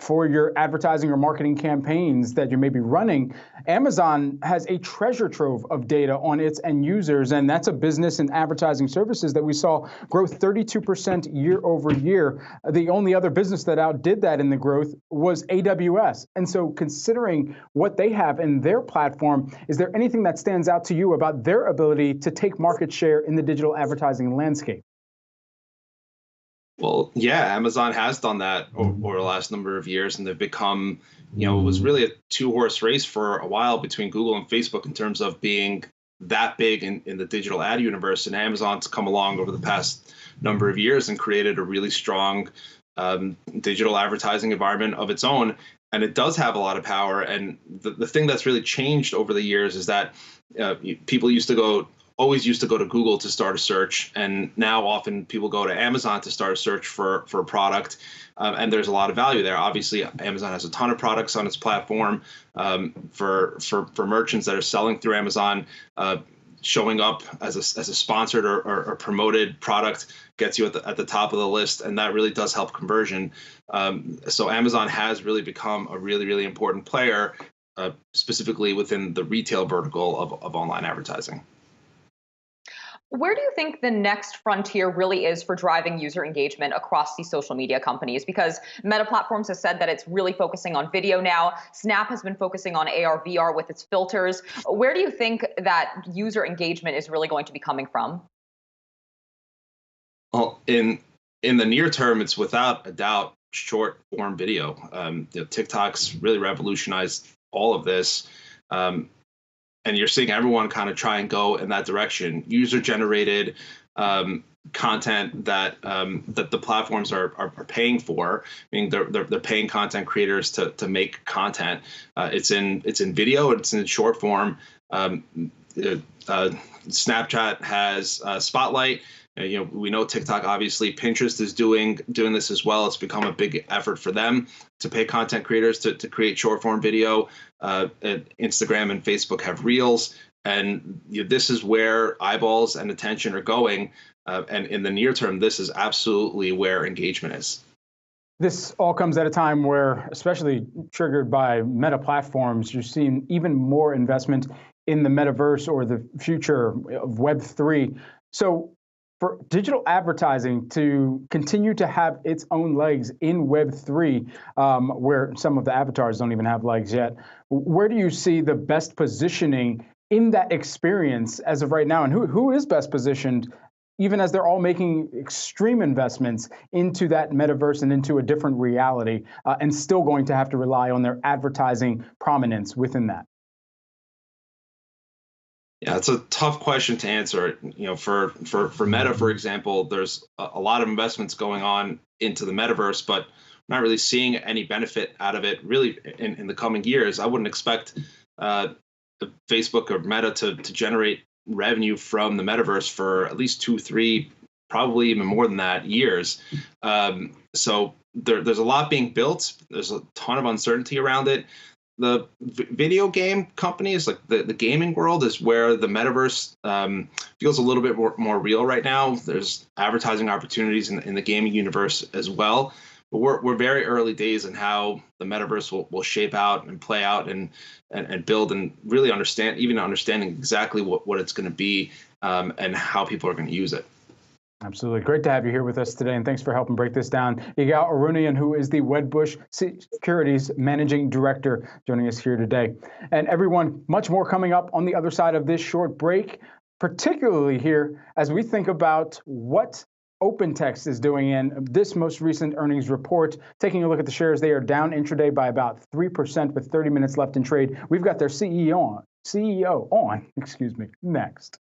for your advertising or marketing campaigns that you may be running, Amazon has a treasure trove of data on its end users, and that's a business and advertising services that we saw grow 32% year over year. The only other business that outdid that in the growth was AWS. And so considering what they have in their platform, is there anything that stands out to you about their ability to take market share in the digital advertising landscape? Well, yeah, Amazon has done that over the last number of years, and they've become, it was really a two-horse race for a while between Google and Facebook in terms of being that big in the digital ad universe. And Amazon's come along over the past number of years and created a really strong digital advertising environment of its own. And it does have a lot of power. And the thing that's really changed over the years is that people always used to go to Google to start a search, and now often people go to Amazon to start a search for a product, and there's a lot of value there. Obviously, Amazon has a ton of products on its platform for merchants that are selling through Amazon. Showing up as a sponsored or promoted product gets you at the top of the list, and that really does help conversion. So Amazon has really become a really, really important player, specifically within the retail vertical of online advertising. Where do you think the next frontier really is for driving user engagement across these social media companies? Because Meta Platforms has said that it's really focusing on video now. Snap has been focusing on AR, VR with its filters. Where do you think that user engagement is really going to be coming from? Well, in the near term, it's without a doubt short form video. TikTok's really revolutionized all of this. And you're seeing everyone kind of try and go in that direction. User-generated content that the platforms are paying for. I mean, they're paying content creators to make content. It's in video. It's in short form. Snapchat has Spotlight. We know TikTok, obviously. Pinterest is doing this as well. It's become a big effort for them to pay content creators to create short form video. Instagram and Facebook have Reels, and this is where eyeballs and attention are going. And in the near term, this is absolutely where engagement is. This all comes at a time where, especially triggered by Meta Platforms, you're seeing even more investment in the metaverse or the future of Web3. So for digital advertising to continue to have its own legs in Web3, where some of the avatars don't even have legs yet, where do you see the best positioning in that experience as of right now? And who is best positioned, even as they're all making extreme investments into that metaverse and into a different reality, and still going to have to rely on their advertising prominence within that? Yeah, it's a tough question to answer. For Meta, for example, there's a lot of investments going on into the metaverse, but I'm not really seeing any benefit out of it really in the coming years. I wouldn't expect Facebook or Meta to generate revenue from the metaverse for at least 2, 3, probably even more than that years. So there's a lot being built. There's a ton of uncertainty around it. The video game companies, like the gaming world, is where the metaverse feels a little bit more real right now. There's advertising opportunities in the gaming universe as well. But we're very early days in how the metaverse will shape out and play out and build, and really understanding exactly what it's going to be and how people are going to use it. Absolutely. Great to have you here with us today, and thanks for helping break this down. Yigal Arounian, who is the Wedbush Securities Managing Director, joining us here today. And everyone, much more coming up on the other side of this short break, particularly here as we think about what OpenText is doing in this most recent earnings report. Taking a look at the shares, they are down intraday by about 3% with 30 minutes left in trade. We've got their CEO on next.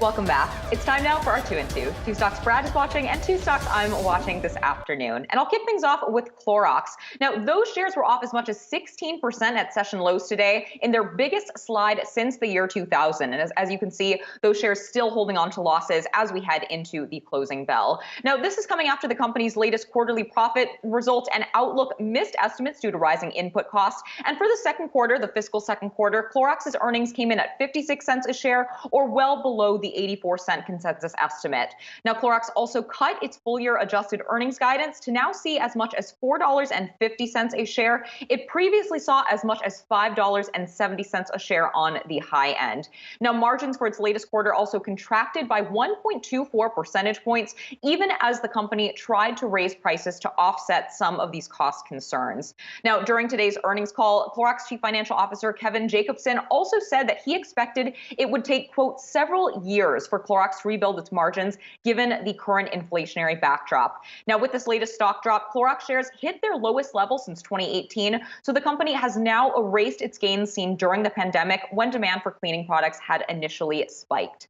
Welcome back. It's time now for our 2 and 2. 2 stocks Brad is watching and 2 stocks I'm watching this afternoon. And I'll kick things off with Clorox. Now, those shares were off as much as 16% at session lows today in their biggest slide since the year 2000. And as you can see, those shares still holding on to losses as we head into the closing bell. Now, this is coming after the company's latest quarterly profit results and outlook missed estimates due to rising input costs. And for the second quarter, the fiscal second quarter, Clorox's earnings came in at 56 cents a share, or well below the 84-cent consensus estimate. Now, Clorox also cut its full-year adjusted earnings guidance to now see as much as $4.50 a share. It previously saw as much as $5.70 a share on the high end. Now, margins for its latest quarter also contracted by 1.24 percentage points, even as the company tried to raise prices to offset some of these cost concerns. Now, during today's earnings call, Clorox Chief Financial Officer Kevin Jacobson also said that he expected it would take, quote, several years for Clorox to rebuild its margins given the current inflationary backdrop. Now, with this latest stock drop, Clorox shares hit their lowest level since 2018, so the company has now erased its gains seen during the pandemic when demand for cleaning products had initially spiked.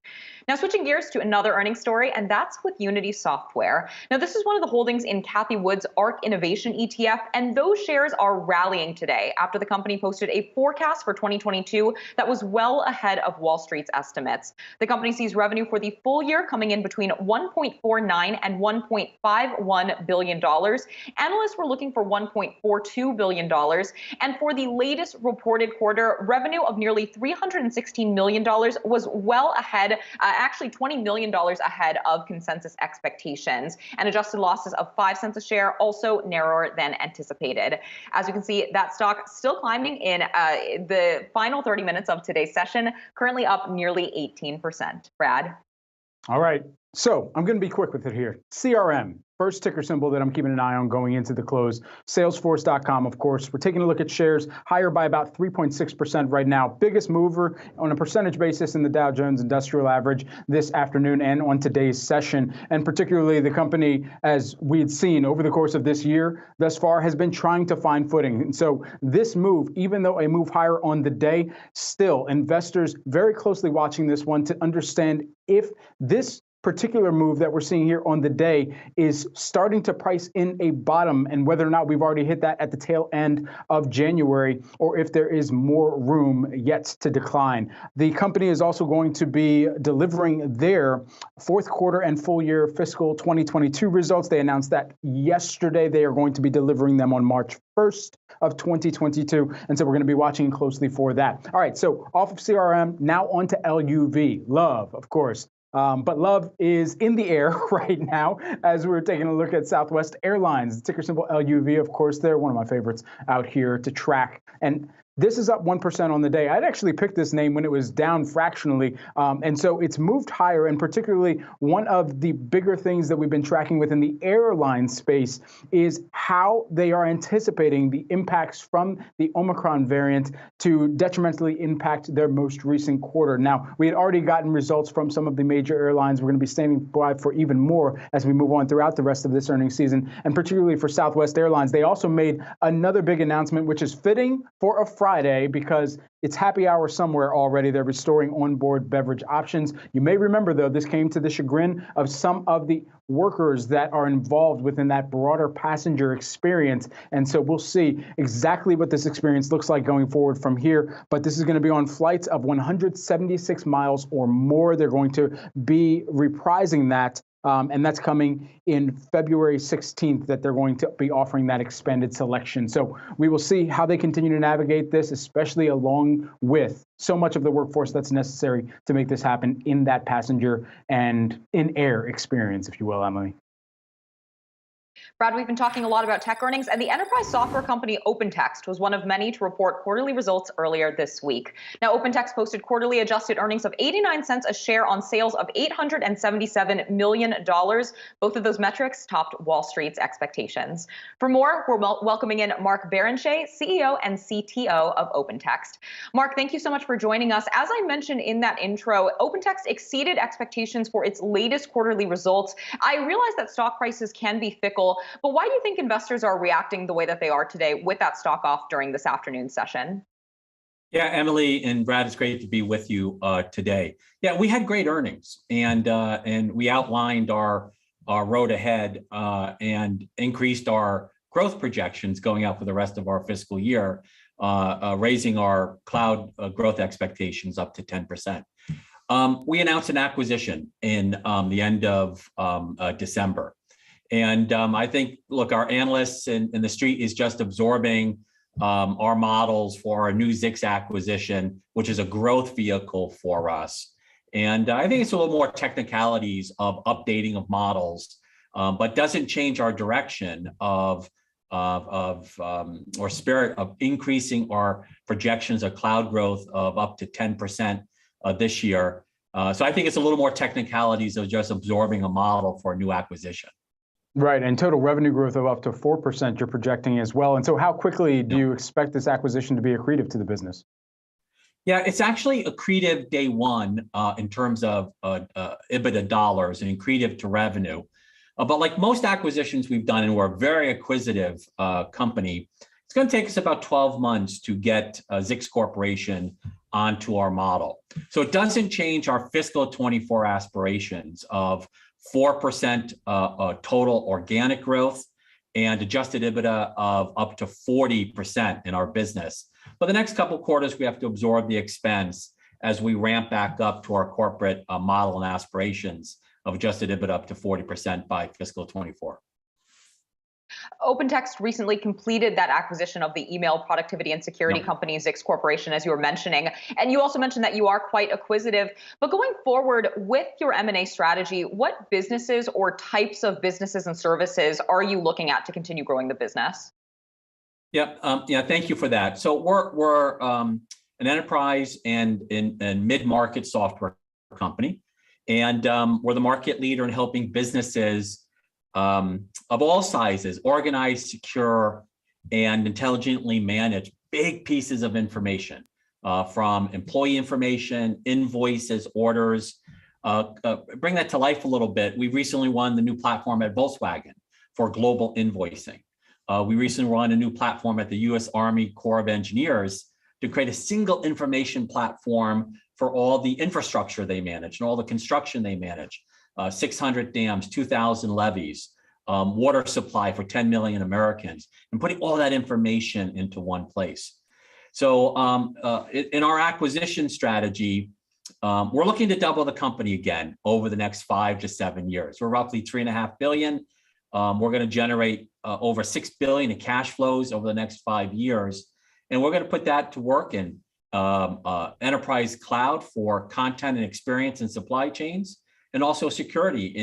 Now, switching gears to another earnings story, and that's with Unity Software. Now, this is one of the holdings in Cathie Wood's ARK Innovation ETF, and those shares are rallying today after the company posted a forecast for 2022 that was well ahead of Wall Street's estimates. The company sees revenue for the full year coming in between $1.49 and $1.51 billion. Analysts were looking for $1.42 billion. And for the latest reported quarter, revenue of nearly $316 million was well ahead, actually $20 million ahead of consensus expectations. And adjusted losses of 5 cents a share, also narrower than anticipated. As you can see, that stock still climbing in the final 30 minutes of today's session, currently up nearly 18%. Brad? All right. So I'm going to be quick with it here. CRM, first ticker symbol that I'm keeping an eye on going into the close. Salesforce.com, of course. We're taking a look at shares higher by about 3.6% right now. Biggest mover on a percentage basis in the Dow Jones Industrial Average this afternoon and on today's session. And particularly the company, as we had seen over the course of this year, thus far has been trying to find footing. And so this move, even though a move higher on the day, still investors very closely watching this one to understand if this particular move that we're seeing here on the day is starting to price in a bottom, and whether or not we've already hit that at the tail end of January, or if there is more room yet to decline. The company is also going to be delivering their fourth quarter and full year fiscal 2022 results. They announced that yesterday. They are going to be delivering them on March 1st of 2022. And so we're going to be watching closely for that. All right, so off of CRM, now on to LUV. Love, of course. But love is in the air right now as we're taking a look at Southwest Airlines. Ticker symbol LUV, of course, they're one of my favorites out here to track. And this is up 1% on the day. I'd actually picked this name when it was down fractionally. And so it's moved higher. And particularly one of the bigger things that we've been tracking within the airline space is how they are anticipating the impacts from the Omicron variant to detrimentally impact their most recent quarter. Now, we had already gotten results from some of the major airlines. We're going to be standing by for even more as we move on throughout the rest of this earnings season. And particularly for Southwest Airlines, they also made another big announcement, which is fitting for a Friday because it's happy hour somewhere already. They're restoring onboard beverage options. You may remember, though, this came to the chagrin of some of the workers that are involved within that broader passenger experience. And so we'll see exactly what this experience looks like going forward from here. But this is going to be on flights of 176 miles or more. They're going to be reprising that. And that's coming in February 16th that they're going to be offering that expanded selection. So we will see how they continue to navigate this, especially along with so much of the workforce that's necessary to make this happen in that passenger and in-air experience, if you will, Emily. Brad, we've been talking a lot about tech earnings, and the enterprise software company OpenText was one of many to report quarterly results earlier this week. Now, OpenText posted quarterly adjusted earnings of 89 cents a share on sales of $877 million. Both of those metrics topped Wall Street's expectations. For more, we're welcoming in Mark Barrenechea, CEO and CTO of OpenText. Mark, thank you so much for joining us. As I mentioned in that intro, OpenText exceeded expectations for its latest quarterly results. I realize that stock prices can be fickle, but why do you think investors are reacting the way that they are today with that stock off during this afternoon session? Yeah, Emily and Brad, it's great to be with you today. Yeah, we had great earnings, and we outlined our road ahead and increased our growth projections going out for the rest of our fiscal year, raising our cloud growth expectations up to 10%. We announced an acquisition in the end of December. And I think, look, our analysts in the street is just absorbing our models for our new Zix acquisition, which is a growth vehicle for us. And I think it's a little more technicalities of updating of models, but doesn't change our direction or spirit of increasing our projections of cloud growth of up to 10% this year. So I think it's a little more technicalities of just absorbing a model for a new acquisition. Right, and total revenue growth of up to 4% you're projecting as well. And so how quickly do you expect this acquisition to be accretive to the business? Yeah, it's actually accretive day one in terms of EBITDA dollars and accretive to revenue. But like most acquisitions we've done, and we're a very acquisitive company, it's going to take us about 12 months to get Zix Corporation onto our model. So it doesn't change our fiscal 24 aspirations of 4% total organic growth and adjusted EBITDA of up to 40% in our business. But the next couple of quarters, we have to absorb the expense as we ramp back up to our corporate model and aspirations of adjusted EBITDA up to 40% by fiscal 24. OpenText recently completed that acquisition of the email productivity and security company, Zix Corporation, as you were mentioning. And you also mentioned that you are quite acquisitive. But going forward with your M&A strategy, what businesses or types of businesses and services are you looking at to continue growing the business? Yeah, thank you for that. So we're an enterprise and mid-market software company. And we're the market leader in helping businesses of all sizes organize, secure, and intelligently manage big pieces of information from employee information, invoices, orders. Bring that to life a little bit. We recently won the new platform at Volkswagen for global invoicing. We recently won a new platform at the U.S. Army Corps of Engineers to create a single information platform for all the infrastructure they manage and all the construction they manage. 600 dams, 2,000 levees, water supply for 10 million Americans, and putting all that information into one place. So in our acquisition strategy, we're looking to double the company again over the next 5 to 7 years. We're roughly $3.5 billion. We're going to generate over $6 billion in cash flows over the next 5 years. And we're going to put that to work in enterprise cloud for content and experience and supply chains, and also security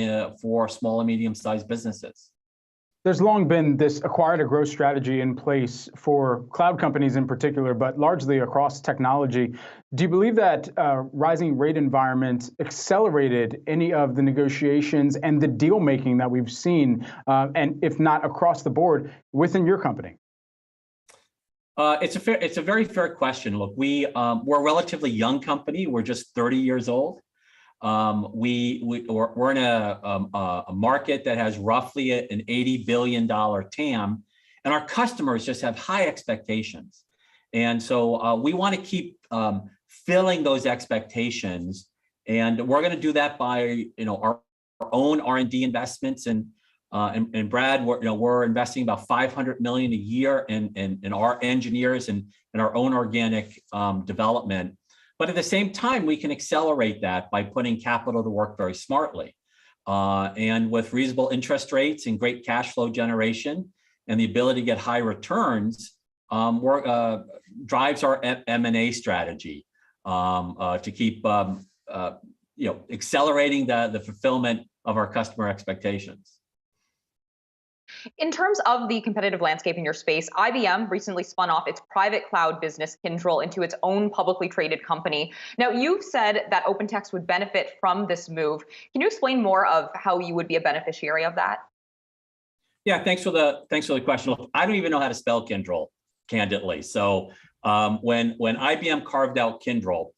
for small and medium-sized businesses. There's long been this acquire to grow strategy in place for cloud companies in particular, but largely across technology. Do you believe that rising rate environment accelerated any of the negotiations and the deal making that we've seen, and if not across the board, within your company? It's a very fair question. Look, we're a relatively young company. We're just 30 years old. We're in a market that has roughly an $80 billion TAM, and our customers just have high expectations. And so we want to keep filling those expectations, and we're going to do that by our own R&D investments. And Brad, we're investing about $500 million a year in our engineers and in our own organic development. But at the same time, we can accelerate that by putting capital to work very smartly. And with reasonable interest rates and great cash flow generation and the ability to get high returns, drives our M&A strategy to keep accelerating the fulfillment of our customer expectations. In terms of the competitive landscape in your space, IBM recently spun off its private cloud business, Kyndryl, into its own publicly traded company. Now, you've said that OpenText would benefit from this move. Can you explain more of how you would be a beneficiary of that? Yeah, thanks for the question. Look, I don't even know how to spell Kyndryl, candidly. So when IBM carved out Kyndryl,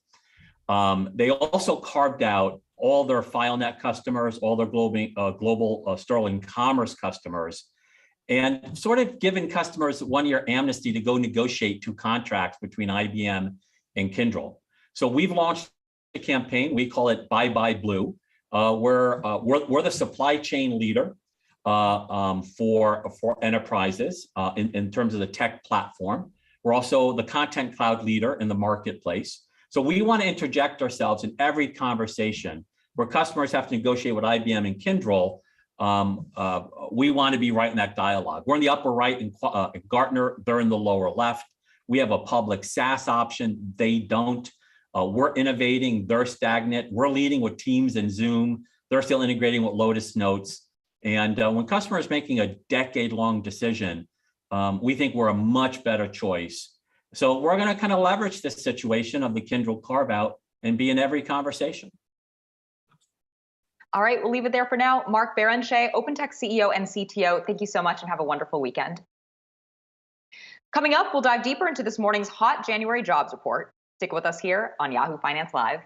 they also carved out all their FileNet customers, all their global Sterling Commerce customers, and sort of given customers 1-year amnesty to go negotiate 2 contracts between IBM and Kyndryl. So we've launched a campaign. We call it Bye Bye Blue. We're the supply chain leader for enterprises in terms of the tech platform. We're also the content cloud leader in the marketplace. So we want to interject ourselves in every conversation where customers have to negotiate with IBM and Kyndryl. We want to be right in that dialogue. We're in the upper right in Gartner. They're in the lower left. We have a public SaaS option. They don't. We're innovating. They're stagnant. We're leading with Teams and Zoom. They're still integrating with Lotus Notes. And when customers making a decade-long decision, we think we're a much better choice. So we're going to kind of leverage this situation of the Kyndryl carve-out and be in every conversation. All right, we'll leave it there for now. Mark Barrenechea, OpenText CEO and CTO, thank you so much and have a wonderful weekend. Coming up, we'll dive deeper into this morning's hot January jobs report. Stick with us here on Yahoo Finance Live.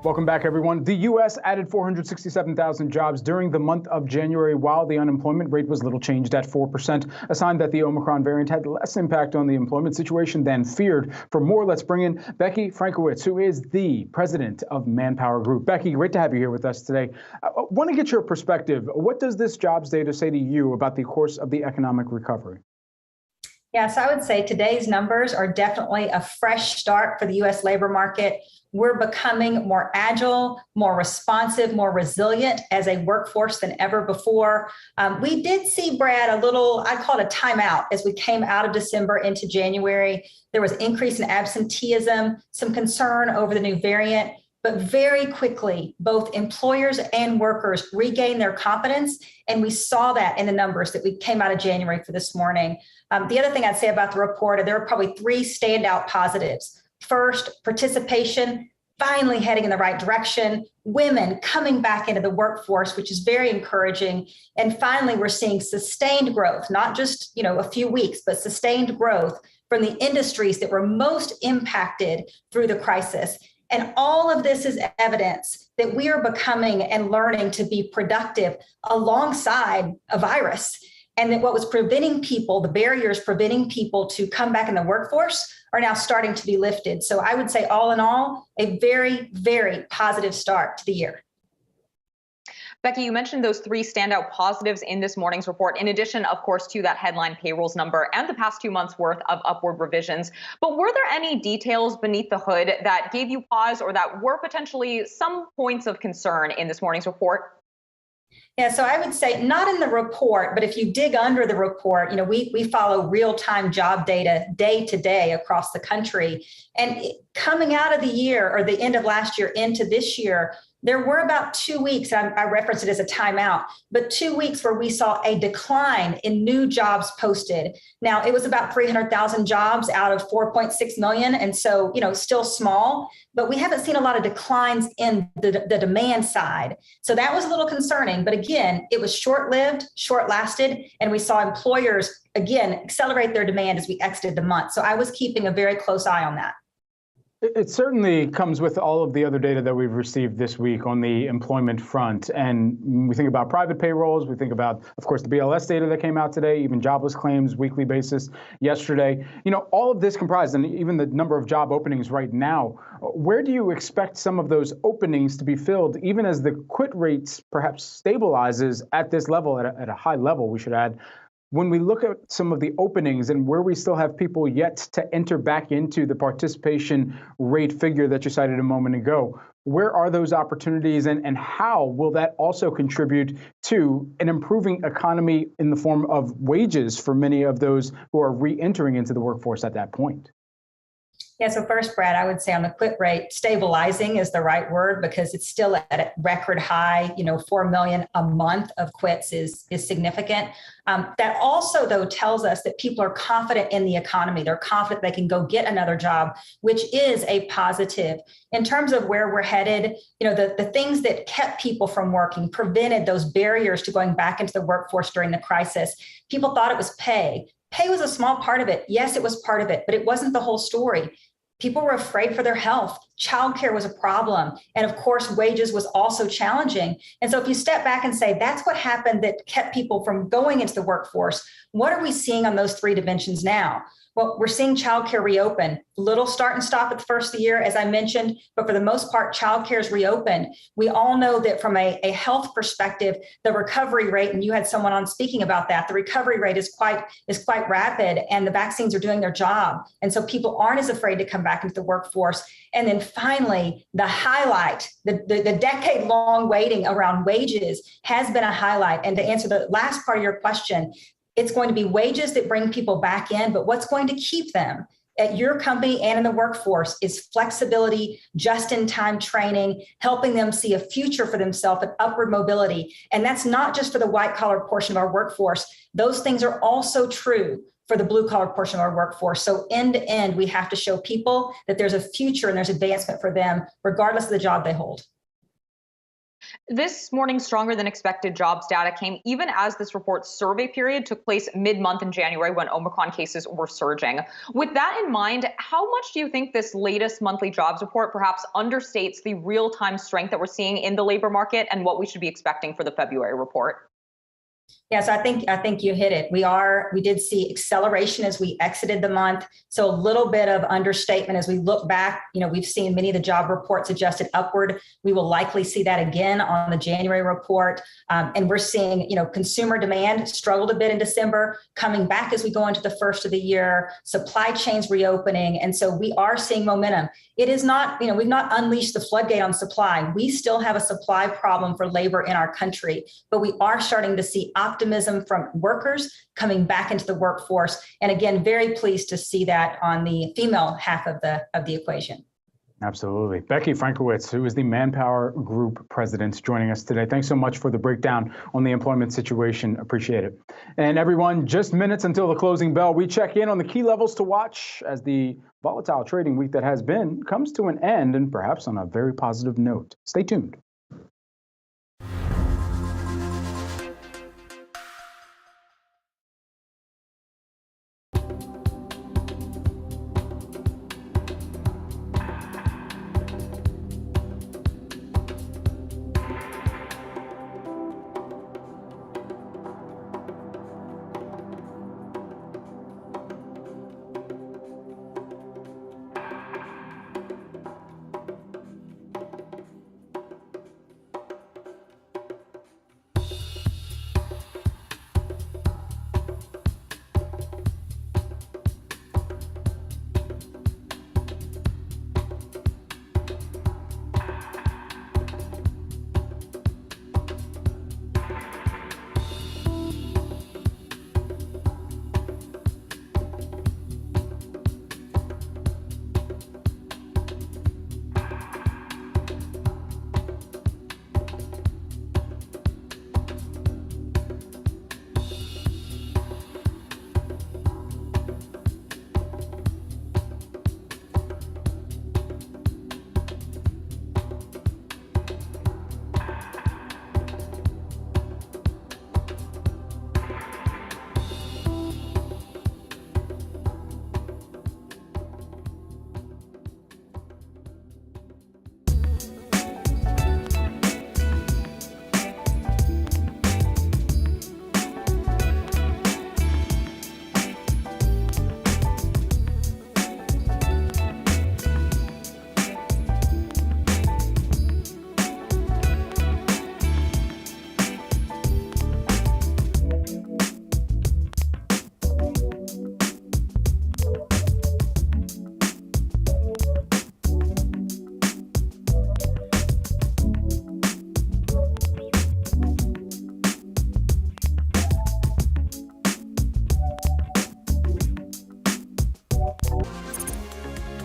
Welcome back, everyone. The U.S. added 467,000 jobs during the month of January, while the unemployment rate was little changed at 4%, a sign that the Omicron variant had less impact on the employment situation than feared. For more, let's bring in Becky Frankowitz, who is the president of Manpower Group. Becky, great to have you here with us today. I want to get your perspective. What does this jobs data say to you about the course of the economic recovery? Yes, I would say today's numbers are definitely a fresh start for the U.S. labor market. We're becoming more agile, more responsive, more resilient as a workforce than ever before. We did see, Brad, a little, I'd call it a timeout as we came out of December into January. There was increase in absenteeism, some concern over the new variant, but very quickly, both employers and workers regained their confidence. And we saw that in the numbers that we came out of January for this morning. The other thing I'd say about the report, there are probably three standout positives. First, participation finally heading in the right direction, women coming back into the workforce, which is very encouraging. And finally, we're seeing sustained growth, not just a few weeks, but sustained growth from the industries that were most impacted through the crisis. And all of this is evidence that we are becoming and learning to be productive alongside a virus. And that what was preventing people, the barriers preventing people to come back in the workforce, are now starting to be lifted. So I would say all in all, a very, very positive start to the year. Becky, you mentioned those three standout positives in this morning's report, in addition, of course, to that headline payrolls number and the past 2 months worth of upward revisions. But were there any details beneath the hood that gave you pause or that were potentially some points of concern in this morning's report? Yeah, so I would say not in the report, but if you dig under the report, we follow real-time job data day to day across the country. And coming out of the year or the end of last year into this year, there were about 2 weeks, I referenced it as a timeout, but 2 weeks where we saw a decline in new jobs posted. Now, it was about 300,000 jobs out of 4.6 million. And so, still small, but we haven't seen a lot of declines in the demand side. So that was a little concerning. But again, it was short-lived, short-lasted, and we saw employers, again, accelerate their demand as we exited the month. So I was keeping a very close eye on that. It certainly comes with all of the other data that we've received this week on the employment front. And we think about private payrolls, we think about, of course, the BLS data that came out today, even jobless claims, weekly basis yesterday. All of this comprised, and even the number of job openings right now, where do you expect some of those openings to be filled, even as the quit rates perhaps stabilizes at this level, at a high level, we should add? When we look at some of the openings and where we still have people yet to enter back into the participation rate figure that you cited a moment ago, where are those opportunities and how will that also contribute to an improving economy in the form of wages for many of those who are re-entering into the workforce at that point? Yeah, so first, Brad, I would say on the quit rate, stabilizing is the right word because it's still at a record high. 4 million a month of quits is significant. That also, though, tells us that people are confident in the economy. They're confident they can go get another job, which is a positive. In terms of where we're headed, the things that kept people from working, prevented those barriers to going back into the workforce during the crisis. People thought it was pay. Pay was a small part of it. Yes, it was part of it, but it wasn't the whole story. People were afraid for their health. Childcare was a problem. And of course, wages was also challenging. And so if you step back and say, that's what happened that kept people from going into the workforce, what are we seeing on those three dimensions now? Well, we're seeing childcare reopen. Little start and stop at the first of the year, as I mentioned, but for the most part, childcare is reopened. We all know that from a health perspective, the recovery rate, and you had someone on speaking about that, the recovery rate is quite rapid and the vaccines are doing their job. And so people aren't as afraid to come back into the workforce. And then finally, the highlight, the decade-long waiting around wages has been a highlight. And to answer the last part of your question, it's going to be wages that bring people back in, but what's going to keep them at your company and in the workforce is flexibility, just-in-time training, helping them see a future for themselves and upward mobility. And that's not just for the white-collar portion of our workforce. Those things are also true for the blue-collar portion of our workforce. So end to end, we have to show people that there's a future and there's advancement for them, regardless of the job they hold. This morning's stronger than expected jobs data came even as this report's survey period took place mid-month in January when Omicron cases were surging. With that in mind, how much do you think this latest monthly jobs report perhaps understates the real-time strength that we're seeing in the labor market and what we should be expecting for the February report? Yes, I think you hit it. We did see acceleration as we exited the month. So a little bit of understatement as we look back. We've seen many of the job reports adjusted upward. We will likely see that again on the January report. And we're seeing, consumer demand struggled a bit in December, coming back as we go into the first of the year, supply chains reopening. And so we are seeing momentum. It is not, we've not unleashed the floodgate on supply. We still have a supply problem for labor in our country, but we are starting to see optimism from workers coming back into the workforce. And again, very pleased to see that on the female half of the equation. Absolutely. Becky Frankowitz, who is the Manpower Group president, joining us today. Thanks so much for the breakdown on the employment situation. Appreciate it. And everyone, just minutes until the closing bell, we check in on the key levels to watch as the volatile trading week that has been comes to an end, and perhaps on a very positive note. Stay tuned.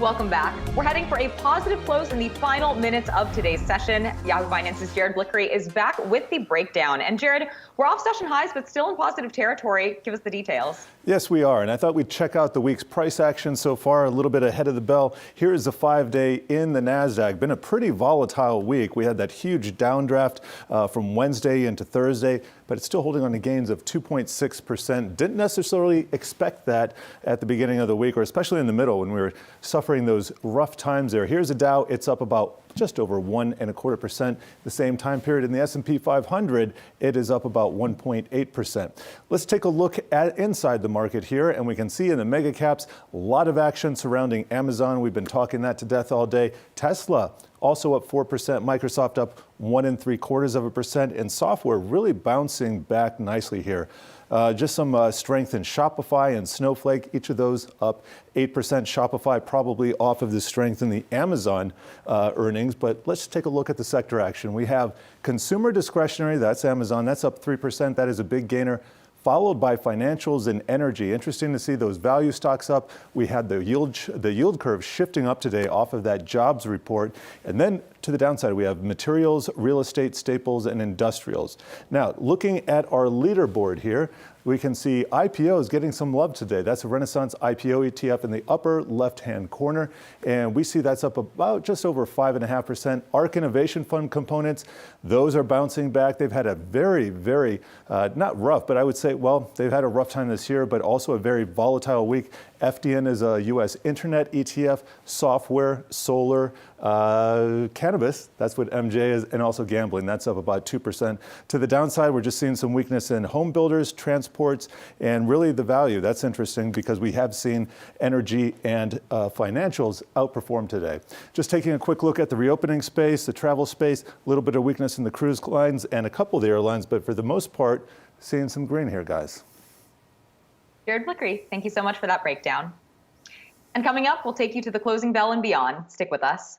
Welcome back. We're heading for a positive close in the final minutes of today's session. Yahoo Finance's Jared Blickery is back with the breakdown. And Jared, we're off session highs, but still in positive territory. Give us the details. Yes, we are. And I thought we'd check out the week's price action so far, a little bit ahead of the bell. Here is the 5-day in the Nasdaq. Been a pretty volatile week. We had that huge downdraft from Wednesday into Thursday, but it's still holding on to gains of 2.6%. Didn't necessarily expect that at the beginning of the week, or especially in the middle when we were suffering those rough times there. Here's a Dow. It's up about just over 1.25%. The same time period in the S&P 500, it is up about 1.8%. Let's take a look at inside the market here, and we can see in the mega caps, a lot of action surrounding Amazon. We've been talking that to death all day. Tesla also up 4%, Microsoft up 1.75%, and software really bouncing back nicely here. Just some strength in Shopify and Snowflake, each of those up 8%. Shopify probably off of the strength in the Amazon earnings, but let's take a look at the sector action. We have consumer discretionary, that's Amazon, that's up 3%, that is a big gainer, followed by financials and energy. Interesting to see those value stocks up. We had the yield curve shifting up today off of that jobs report. And then to the downside, we have materials, real estate, staples, and industrials. Now, looking at our leaderboard here, we can see IPOs getting some love today. That's a Renaissance IPO ETF in the upper left-hand corner. And we see that's up about just over 5.5%. ARK Innovation Fund components, those are bouncing back. They've had a very, very, not rough, but I would say, well, they've had a rough time this year, but also a very volatile week. FDN is a U.S. internet ETF, software, solar, cannabis, that's what MJ is, and also gambling. That's up about 2%. To the downside, we're just seeing some weakness in home builders, transports, and really the value. That's interesting because we have seen energy and financials outperform today. Just taking a quick look at the reopening space, the travel space, a little bit of weakness in the cruise lines and a couple of the airlines, but for the most part, seeing some green here, guys. Jared Blickery, thank you so much for that breakdown. And coming up, we'll take you to the closing bell and beyond. Stick with us.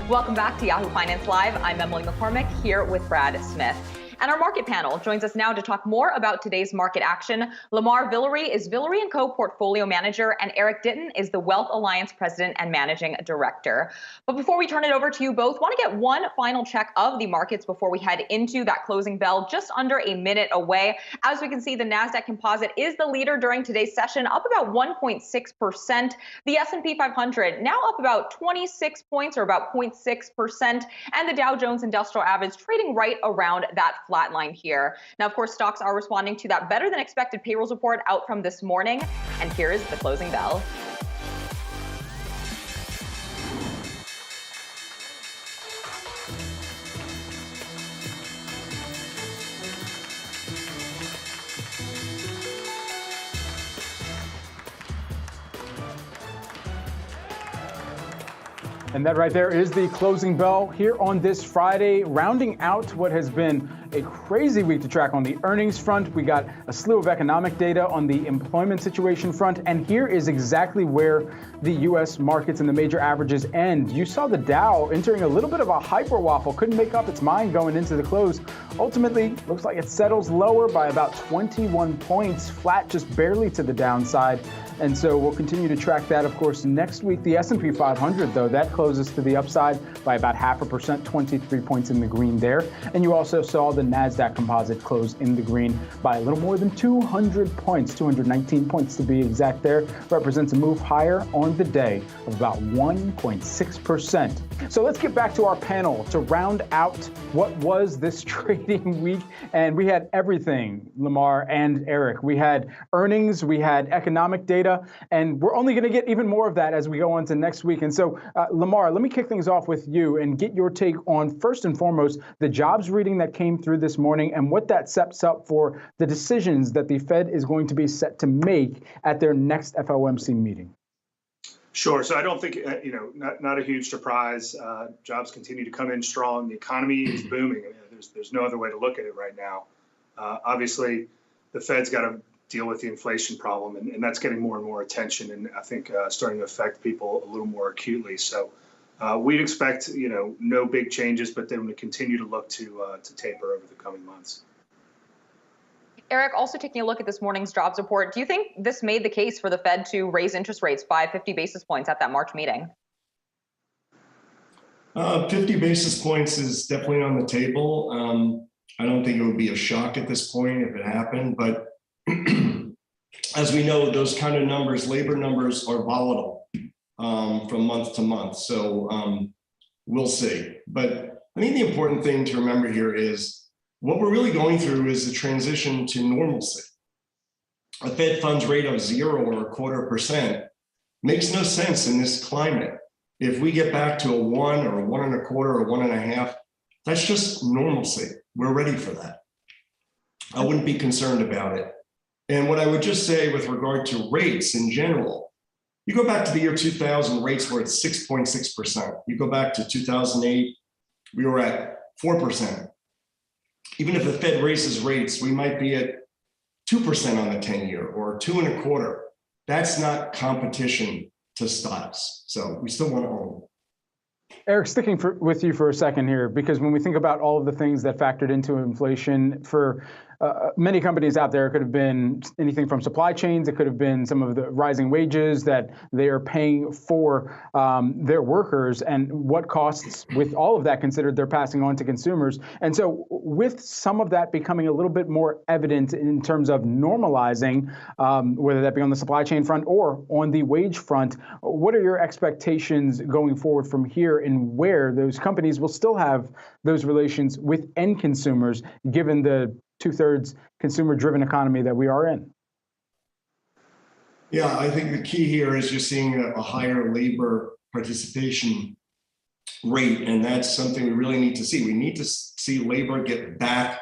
Welcome back to Yahoo Finance Live. I'm Emily McCormick here with Brad Smith. And our market panel joins us now to talk more about today's market action. Lamar Villery is Villery & Co. Portfolio Manager, and Eric Ditton is the Wealth Alliance President and Managing Director. But before we turn it over to you both, want to get one final check of the markets before we head into that closing bell, just under a minute away. As we can see, the Nasdaq Composite is the leader during today's session, up about 1.6%. The S&P 500 now up about 26 points, or about 0.6%, and the Dow Jones Industrial Average trading right around that flat line here. Now, of course, stocks are responding to that better than expected payrolls report out from this morning. And here is the closing bell. And that right there is the closing bell here on this Friday, rounding out what has been a crazy week to track on the earnings front. We got a slew of economic data on the employment situation front, and here is exactly where the U.S. markets and the major averages end. You saw the Dow entering a little bit of a hyper waffle, couldn't make up its mind going into the close. Ultimately, looks like it settles lower by about 21 points, flat just barely to the downside. And so we'll continue to track that, of course, next week. The S&P 500, though, that closes to the upside by about 0.5%, 23 points in the green there. And you also saw the Nasdaq Composite close in the green by a little more than 200 points, 219 points to be exact there. Represents a move higher on the day of about 1.6%. So let's get back to our panel to round out what was this trading week. And we had everything, Lamar and Eric. We had earnings, we had economic data, and we're only going to get even more of that as we go on to next week. And so, Lamar, let me kick things off with you and get your take on, first and foremost, the jobs reading that came through this morning and what that sets up for the decisions that the Fed is going to be set to make at their next FOMC meeting. Sure. So I don't think, not a huge surprise. Jobs continue to come in strong. The economy is booming. There's no other way to look at it right now. Obviously, the Fed's got to deal with the inflation problem, and that's getting more and more attention, and I think starting to affect people a little more acutely. So we'd expect, no big changes, but then we continue to look to taper over the coming months. Eric, also taking a look at this morning's jobs report, do you think this made the case for the Fed to raise interest rates by 50 basis points at that March meeting? 50 basis points is definitely on the table. I don't think it would be a shock at this point if it happened, but as we know, those kind of numbers, labor numbers, are volatile from month to month. So we'll see. But I think the important thing to remember here is what we're really going through is a transition to normalcy. A Fed funds rate of 0 or 0.25% makes no sense in this climate. If we get back to a 1 or 1.25 or 1.5, that's just normalcy. We're ready for that. I wouldn't be concerned about it. And what I would just say with regard to rates in general, you go back to the year 2000, rates were at 6.6%. You go back to 2008, we were at 4%. Even if the Fed raises rates, we might be at 2% on the 10-year or 2.25. That's not competition to stocks. So we still want to own. Eric, sticking with you for a second here, because when we think about all of the things that factored into inflation for many companies out there, it could have been anything from supply chains. It could have been some of the rising wages that they are paying for their workers, and what costs, with all of that considered, they're passing on to consumers. And so with some of that becoming a little bit more evident in terms of normalizing, whether that be on the supply chain front or on the wage front, what are your expectations going forward from here, and where those companies will still have those relations with end consumers, given the 2/3 consumer-driven economy that we are in? Yeah, I think the key here is you're seeing a higher labor participation rate, and that's something we really need to see. We need to see labor get back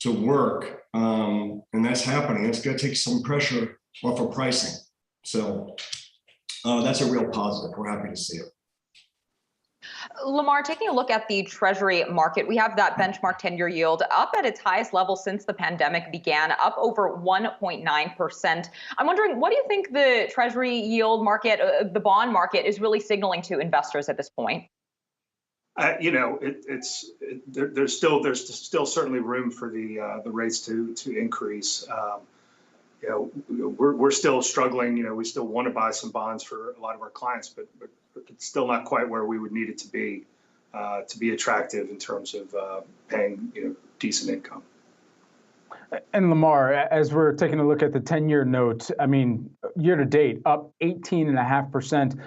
to work, and that's happening. It's going to take some pressure off of pricing. So that's a real positive. We're happy to see it. Lamar, taking a look at the Treasury market, we have that benchmark 10-year yield up at its highest level since the pandemic began, up over 1.9%. I'm wondering, what do you think the Treasury yield market, the bond market, is really signaling to investors at this point? There's still certainly room for the rates to increase. We're still struggling. We still want to buy some bonds for a lot of our clients, but it's still not quite where we would need it to be attractive in terms of paying decent income. And Lamar, as we're taking a look at the 10-year note, I mean, year to date, up 18.5%.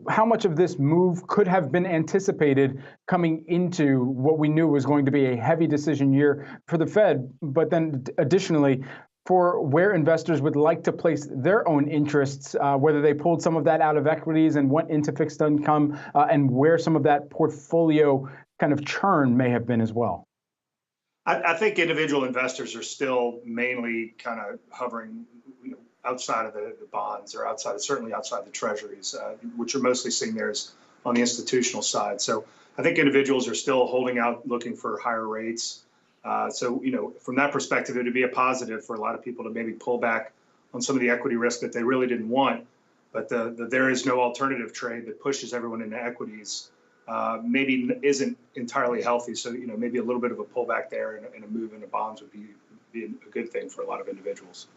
How much of this move could have been anticipated coming into what we knew was going to be a heavy decision year for the Fed? But then additionally, for where investors would like to place their own interests, whether they pulled some of that out of equities and went into fixed income, and where some of that portfolio kind of churn may have been as well. I think individual investors are still mainly kind of hovering outside of the bonds, or certainly outside the treasuries, which are mostly seen there is on the institutional side. So I think individuals are still holding out, looking for higher rates. So, from that perspective, it would be a positive for a lot of people to maybe pull back on some of the equity risk that they really didn't want. But there is no alternative trade that pushes everyone into equities maybe isn't entirely healthy. So, maybe a little bit of a pullback there and a move into bonds would be a good thing for a lot of individuals.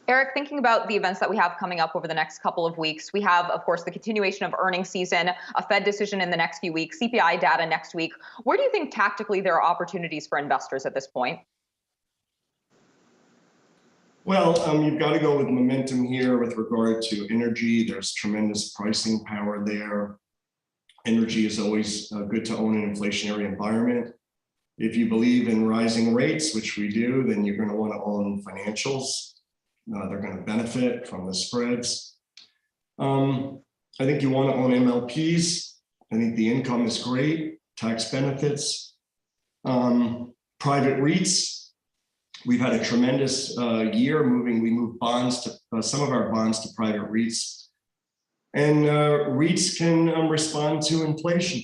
Eric, thinking about the events that we have coming up over the next couple of weeks, we have, of course, the continuation of earnings season, a Fed decision in the next few weeks, CPI data next week. Where do you think tactically there are opportunities for investors at this point? Well, you've got to go with momentum here with regard to energy. There's tremendous pricing power there. Energy is always good to own in an inflationary environment. If you believe in rising rates, which we do, then you're going to want to own financials. They're going to benefit from the spreads. I think you want to own MLPs. I think the income is great, tax benefits. Private REITs, we've had a tremendous year we moved bonds to some of our bonds to private REITs. And REITs can respond to inflation.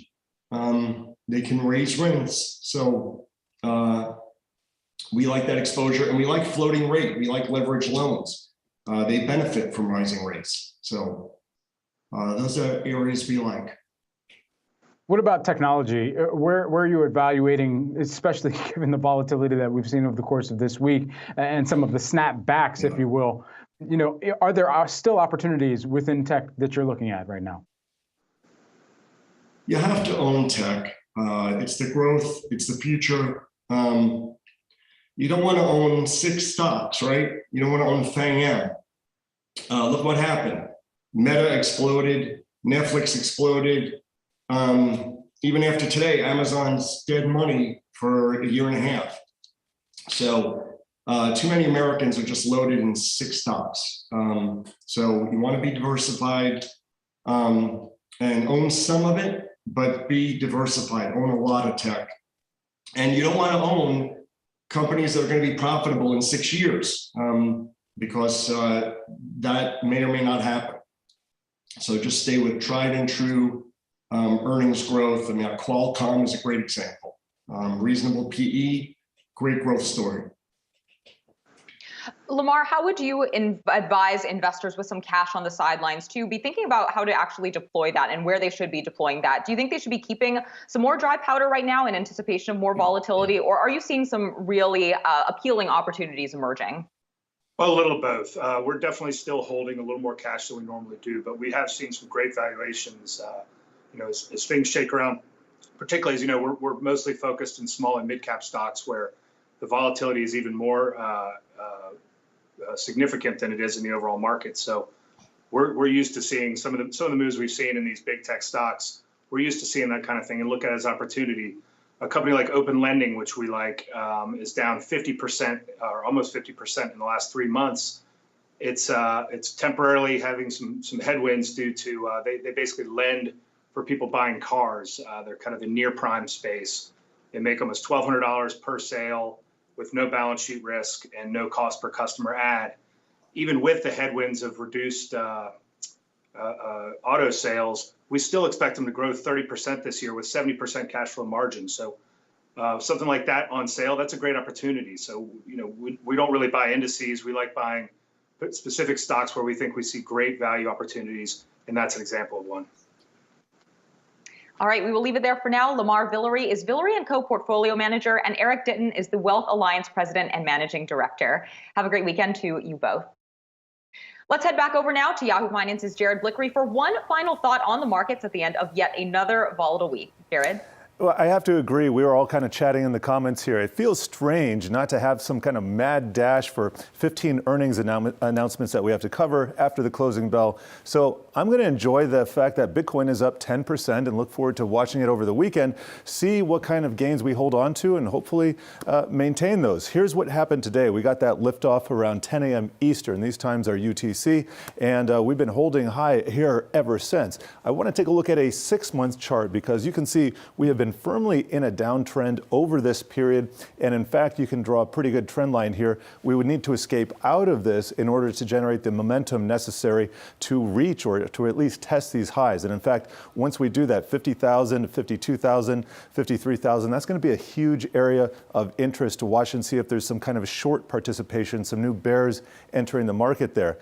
They can raise rents. So we like that exposure, and we like floating rate. We like leverage loans. They benefit from rising rates. So those are areas we like. What about technology? Where are you evaluating, especially given the volatility that we've seen over the course of this week and some of the snapbacks, if you will? Are there still opportunities within tech that you're looking at right now? You have to own tech. It's the growth. It's the future. You don't want to own 6 stocks, right? You don't want to own FANG-M. Look what happened. Meta exploded. Netflix exploded. Even after today, Amazon's dead money for a year and a half. So too many Americans are just loaded in 6 stocks. So you want to be diversified and own some of it, but be diversified, own a lot of tech. And you don't want to own companies that are going to be profitable in 6 years because that may or may not happen. So just stay with tried and true earnings growth. I mean, Qualcomm is a great example. Reasonable PE, great growth story. Lamar, how would you advise investors with some cash on the sidelines to be thinking about how to actually deploy that and where they should be deploying that? Do you think they should be keeping some more dry powder right now in anticipation of more volatility, or are you seeing some really appealing opportunities emerging? Well, a little both. We're definitely still holding a little more cash than we normally do, but we have seen some great valuations, as things shake around, particularly as we're mostly focused in small and mid-cap stocks where the volatility is even more significant than it is in the overall market. So we're used to seeing some of the moves we've seen in these big tech stocks. We're used to seeing that kind of thing and look at it as opportunity. A company like Open Lending, which we like, is down 50% or almost 50% in the last 3 months. It's temporarily having some headwinds due to they basically lend for people buying cars. They're kind of the near prime space. They make almost $1,200 per sale with no balance sheet risk and no cost per customer ad. Even with the headwinds of reduced auto sales, we still expect them to grow 30% this year with 70% cash flow margin. So something like that on sale, that's a great opportunity. So, we don't really buy indices. We like buying specific stocks where we think we see great value opportunities, and that's an example of one. All right, we will leave it there for now. Lamar Villere is Villere & Co. Portfolio Manager, and Eric Ditton is the Wealth Alliance President and Managing Director. Have a great weekend to you both. Let's head back over now to Yahoo Finance's Jared Blickery for one final thought on the markets at the end of yet another volatile week. Jared? Well, I have to agree. We were all kind of chatting in the comments here. It feels strange not to have some kind of mad dash for 15 earnings announcements that we have to cover after the closing bell. So I'm going to enjoy the fact that Bitcoin is up 10% and look forward to watching it over the weekend, see what kind of gains we hold on to, and hopefully maintain those. Here's what happened today. We got that liftoff around 10 a.m. Eastern. These times are UTC, and we've been holding high here ever since. I want to take a look at a 6-month chart because you can see we have been firmly in a downtrend over this period. And in fact, you can draw a pretty good trend line here. We would need to escape out of this in order to generate the momentum necessary to reach or to at least test these highs. And in fact, once we do that, 50,000, 52,000, 53,000, that's going to be a huge area of interest to watch and see if there's some kind of short participation, some new bears entering the market there.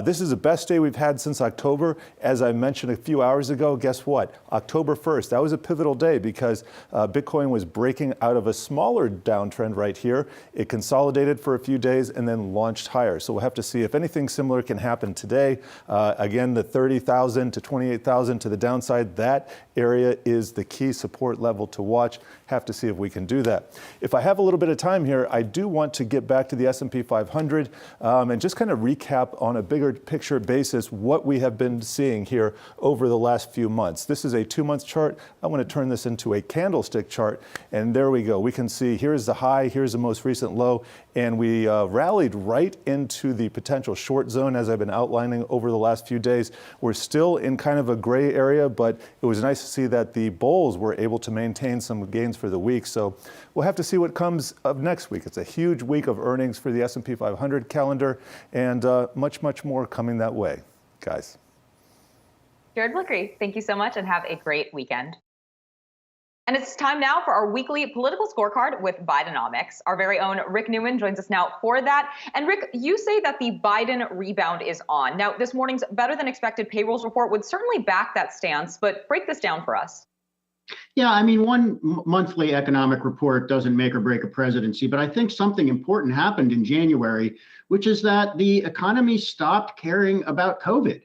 This is the best day we've had since October. As I mentioned a few hours ago, guess what? October 1st, that was a pivotal day because because Bitcoin was breaking out of a smaller downtrend right here. It consolidated for a few days and then launched higher. So we'll have to see if anything similar can happen today. Again, the 30,000 to 28,000 to the downside, that area is the key support level to watch. Have to see if we can do that. If I have a little bit of time here, I do want to get back to the S&P 500 and just kind of recap on a bigger picture basis what we have been seeing here over the last few months. This is a 2-month chart. I want to turn this into a candlestick chart, and there we go. We can see here's the high, here's the most recent low, and we rallied right into the potential short zone as I've been outlining over the last few days. We're still in kind of a gray area, but it was nice to see that the bulls were able to maintain some gains for the week. So we'll have to see what comes of next week. It's a huge week of earnings for the S&P 500 calendar, and much, much more coming that way, guys. Jared Blickery, thank you so much and have a great weekend. And it's time now for our weekly political scorecard with Bidenomics. Our very own Rick Newman joins us now for that. And Rick, you say that the Biden rebound is on. Now, this morning's better than expected payrolls report would certainly back that stance, but break this down for us. Yeah, I mean, one monthly economic report doesn't make or break a presidency, but I think something important happened in January, which is that the economy stopped caring about COVID.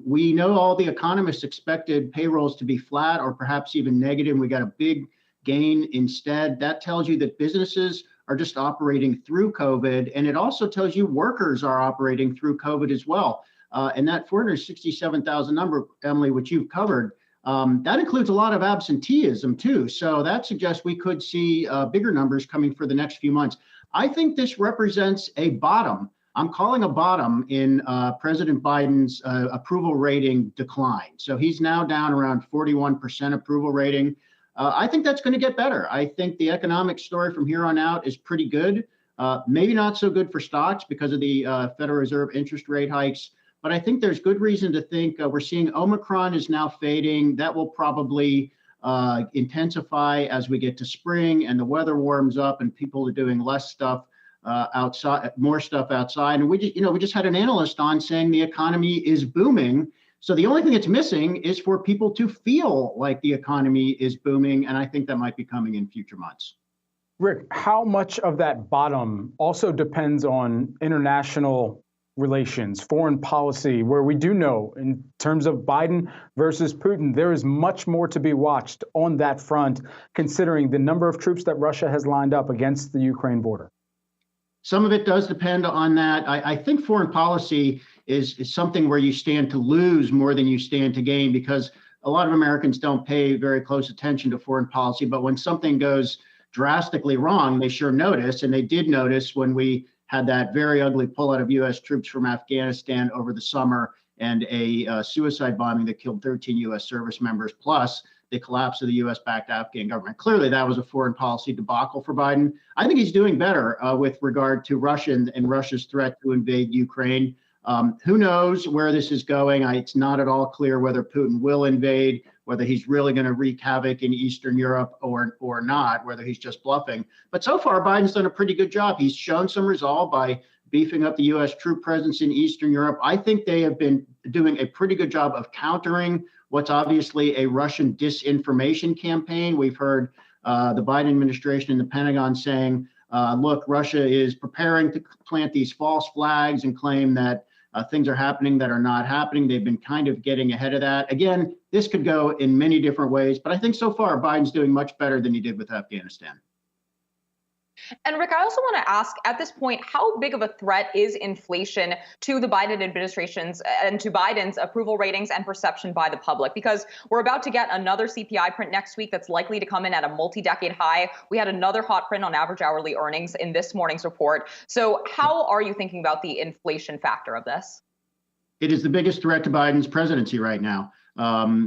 We know all the economists expected payrolls to be flat or perhaps even negative. We got a big gain instead. That tells you that businesses are just operating through COVID. And it also tells you workers are operating through COVID as well. And that 467,000 number, Emily, which you've covered, that includes a lot of absenteeism too. So that suggests we could see bigger numbers coming for the next few months. I think this represents a bottom. I'm calling a bottom in President Biden's approval rating decline. So he's now down around 41% approval rating. I think that's going to get better. I think the economic story from here on out is pretty good. Maybe not so good for stocks because of the Federal Reserve interest rate hikes. But I think there's good reason to think we're seeing Omicron is now fading. That will probably intensify as we get to spring and the weather warms up and people are doing less stuff outside, more stuff outside. And we just had an analyst on saying the economy is booming. So the only thing it's missing is for people to feel like the economy is booming. And I think that might be coming in future months. Rick, how much of that bottom also depends on international relations, foreign policy, where we do know in terms of Biden versus Putin, there is much more to be watched on that front, considering the number of troops that Russia has lined up against the Ukraine border? Some of it does depend on that. I think foreign policy is something where you stand to lose more than you stand to gain, because a lot of Americans don't pay very close attention to foreign policy. But when something goes drastically wrong, they sure notice. And they did notice when we had that very ugly pullout of U.S. troops from Afghanistan over the summer and a suicide bombing that killed 13 U.S. service members, plus the collapse of the U.S.-backed Afghan government. Clearly, that was a foreign policy debacle for Biden. I think he's doing better with regard to Russia and Russia's threat to invade Ukraine. Who knows where this is going? It's not at all clear whether Putin will invade, whether he's really going to wreak havoc in Eastern Europe or not, whether he's just bluffing. But so far, Biden's done a pretty good job. He's shown some resolve by beefing up the U.S. troop presence in Eastern Europe. I think they have been doing a pretty good job of countering what's obviously a Russian disinformation campaign. We've heard the Biden administration and the Pentagon saying, look, Russia is preparing to plant these false flags and claim that things are happening that are not happening. They've been kind of getting ahead of that. Again, this could go in many different ways, but I think so far Biden's doing much better than he did with Afghanistan. And Rick, I also want to ask, at this point, how big of a threat is inflation to the Biden administration's and to Biden's approval ratings and perception by the public? Because we're about to get another CPI print next week that's likely to come in at a multi-decade high. We had another hot print on average hourly earnings in this morning's report. So how are you thinking about the inflation factor of this? It is the biggest threat to Biden's presidency right now.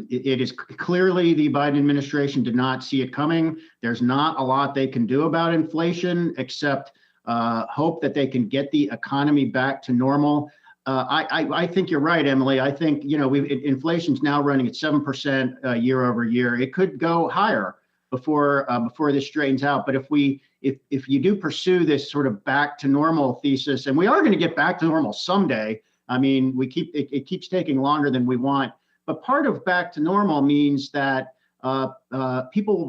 It is clearly the Biden administration did not see it coming. There's not a lot they can do about inflation except hope that they can get the economy back to normal. I think you're right, Emily. I think inflation's now running at 7% year over year. It could go higher before this straightens out. But if you do pursue this sort of back to normal thesis, and we are going to get back to normal someday. I mean, it keeps taking longer than we want. But part of back to normal means that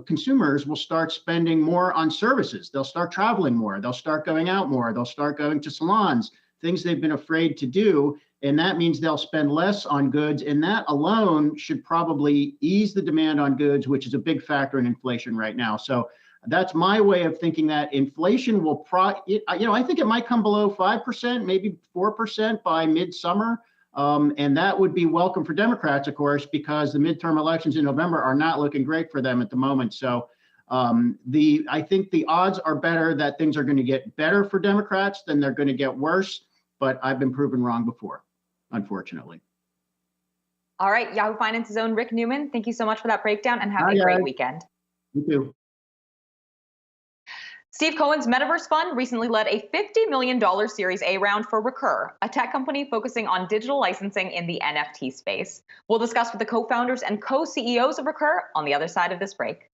consumers will start spending more on services. They'll start traveling more. They'll start going out more. They'll start going to salons, things they've been afraid to do. And that means they'll spend less on goods. And that alone should probably ease the demand on goods, which is a big factor in inflation right now. So that's my way of thinking that inflation will I think it might come below 5%, maybe 4% by midsummer. And that would be welcome for Democrats, of course, because the midterm elections in November are not looking great for them at the moment. So I think the odds are better that things are going to get better for Democrats than they're going to get worse. But I've been proven wrong before, unfortunately. All right, Yahoo Finance's own Rick Newman, thank you so much for that breakdown and have a great weekend. You too. Steve Cohen's Metaverse Fund recently led a $50 million Series A round for Recur, a tech company focusing on digital licensing in the NFT space. We'll discuss with the co-founders and co-CEOs of Recur on the other side of this break.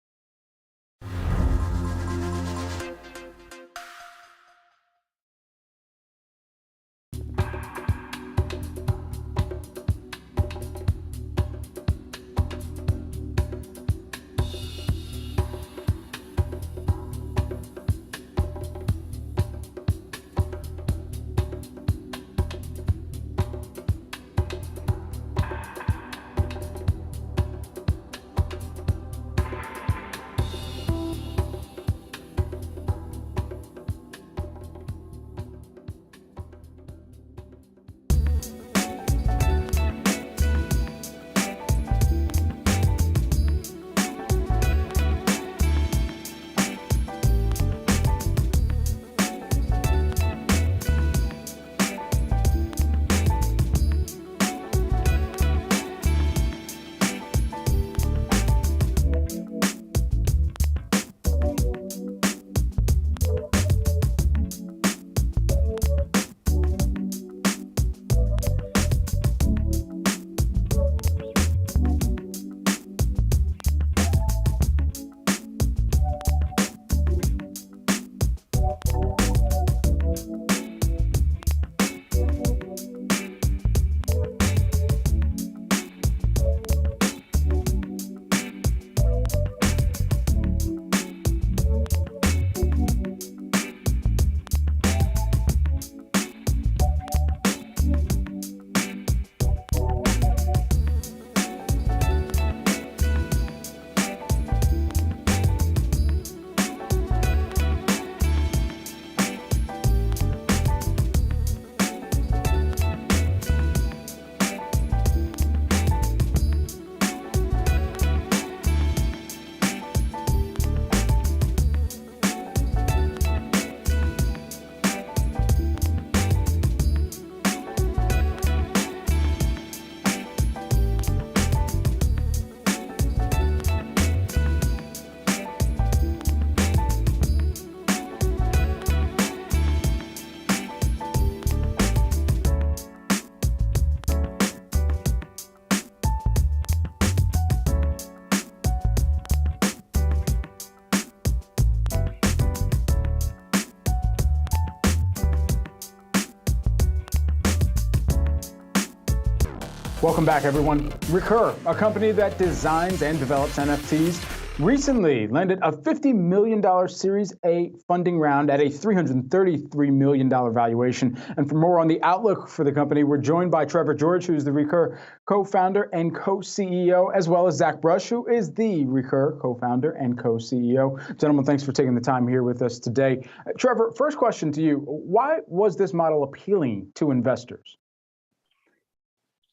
Welcome back, everyone. Recur, a company that designs and develops NFTs, recently landed a $50 million Series A funding round at a $333 million valuation. And for more on the outlook for the company, we're joined by Trevor George, who's the Recur co-founder and co-CEO, as well as Zach Brush, who is the Recur co-founder and co-CEO. Gentlemen, thanks for taking the time here with us today. Trevor, first question to you. Why was this model appealing to investors?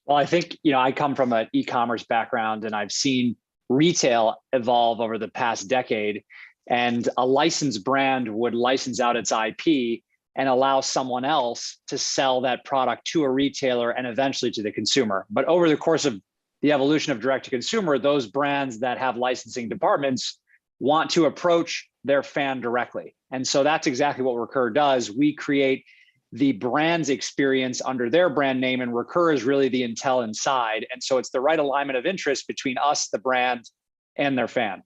Well, I think, I come from an e-commerce background and I've seen retail evolve over the past decade, and a licensed brand would license out its IP and allow someone else to sell that product to a retailer and eventually to the consumer. But over the course of the evolution of direct to consumer, those brands that have licensing departments want to approach their fan directly. And so that's exactly what Recur does. We create the brand's experience under their brand name, and Recur is really the intel inside. And so it's the right alignment of interest between us, the brand, and their fan.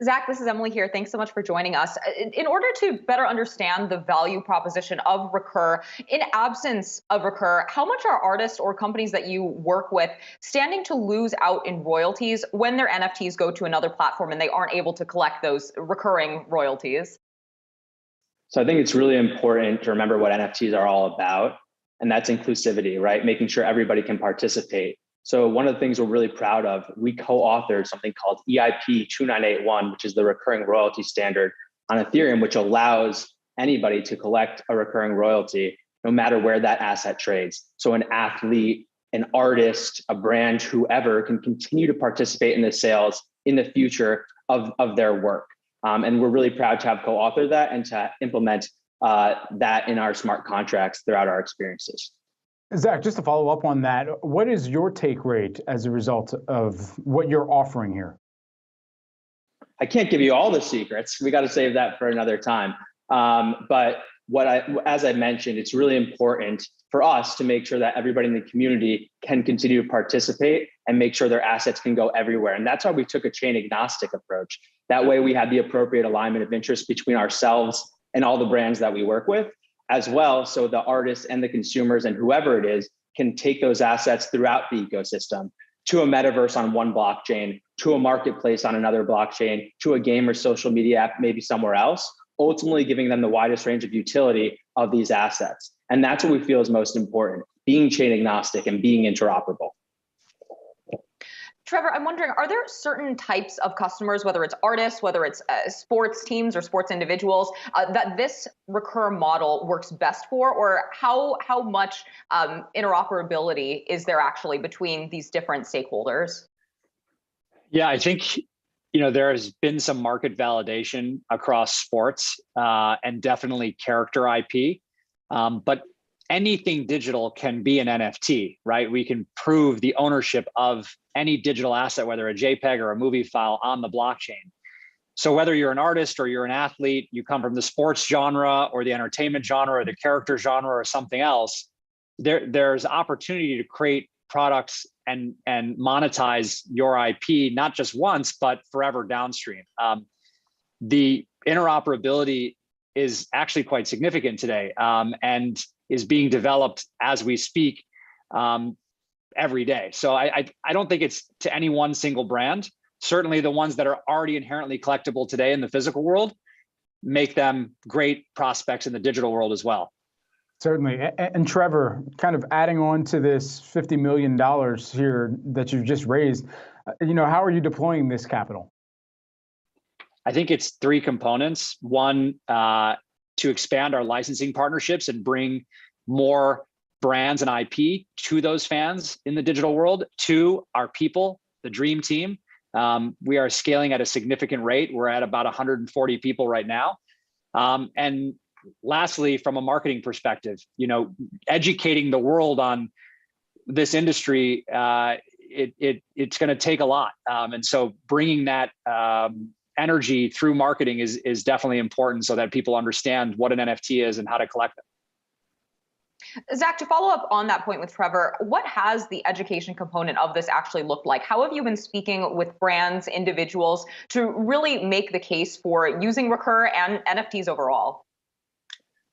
Zach, this is Emily here. Thanks so much for joining us. In order to better understand the value proposition of Recur, in absence of Recur, how much are artists or companies that you work with standing to lose out in royalties when their NFTs go to another platform and they aren't able to collect those recurring royalties? So I think it's really important to remember what NFTs are all about, and that's inclusivity, right? Making sure everybody can participate. So one of the things we're really proud of, we co-authored something called EIP 2981, which is the recurring royalty standard on Ethereum, which allows anybody to collect a recurring royalty no matter where that asset trades. So an athlete, an artist, a brand, whoever can continue to participate in the sales in the future of their work. And we're really proud to have co-authored that and to implement that in our smart contracts throughout our experiences. Zach, just to follow up on that, what is your take rate as a result of what you're offering here? I can't give you all the secrets. We got to save that for another time. But as I mentioned, it's really important for us to make sure that everybody in the community can continue to participate and make sure their assets can go everywhere. And that's why we took a chain agnostic approach. That way we have the appropriate alignment of interest between ourselves and all the brands that we work with as well. So the artists and the consumers and whoever it is can take those assets throughout the ecosystem to a metaverse on one blockchain, to a marketplace on another blockchain, to a game or social media app, maybe somewhere else, ultimately giving them the widest range of utility of these assets. And that's what we feel is most important, being chain agnostic and being interoperable. Trevor, I'm wondering, are there certain types of customers, whether it's artists, whether it's sports teams or sports individuals, that this Recur model works best for, or how much interoperability is there actually between these different stakeholders? Yeah, I think there has been some market validation across sports and definitely character IP, but anything digital can be an NFT, right? We can prove the ownership of any digital asset, whether a JPEG or a movie file on the blockchain. So whether you're an artist or you're an athlete, you come from the sports genre or the entertainment genre or the character genre or something else, there's opportunity to create products and monetize your IP, not just once, but forever downstream. The interoperability is actually quite significant today and is being developed as we speak every day. So I don't think it's to any one single brand. Certainly the ones that are already inherently collectible today in the physical world make them great prospects in the digital world as well. Certainly. And Trevor, kind of adding on to this $50 million here that you've just raised, how are you deploying this capital? I think it's three components. One, to expand our licensing partnerships and bring more brands and IP to those fans in the digital world. Two, our people, the dream team. We are scaling at a significant rate. We're at about 140 people right now. And lastly, from a marketing perspective, educating the world on this industry, it's going to take a lot. And so bringing that energy through marketing is definitely important so that people understand what an NFT is and how to collect them. Zach, to follow up on that point with Trevor, what has the education component of this actually looked like? How have you been speaking with brands, individuals to really make the case for using Recur and NFTs overall?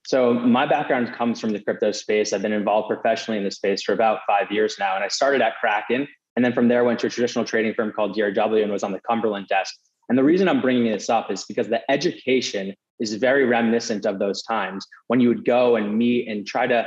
So my background comes from the crypto space. I've been involved professionally in the space for about 5 years now. And I started at Kraken, and then from there went to a traditional trading firm called DRW and was on the Cumberland desk. And the reason I'm bringing this up is because the education is very reminiscent of those times when you would go and meet and try to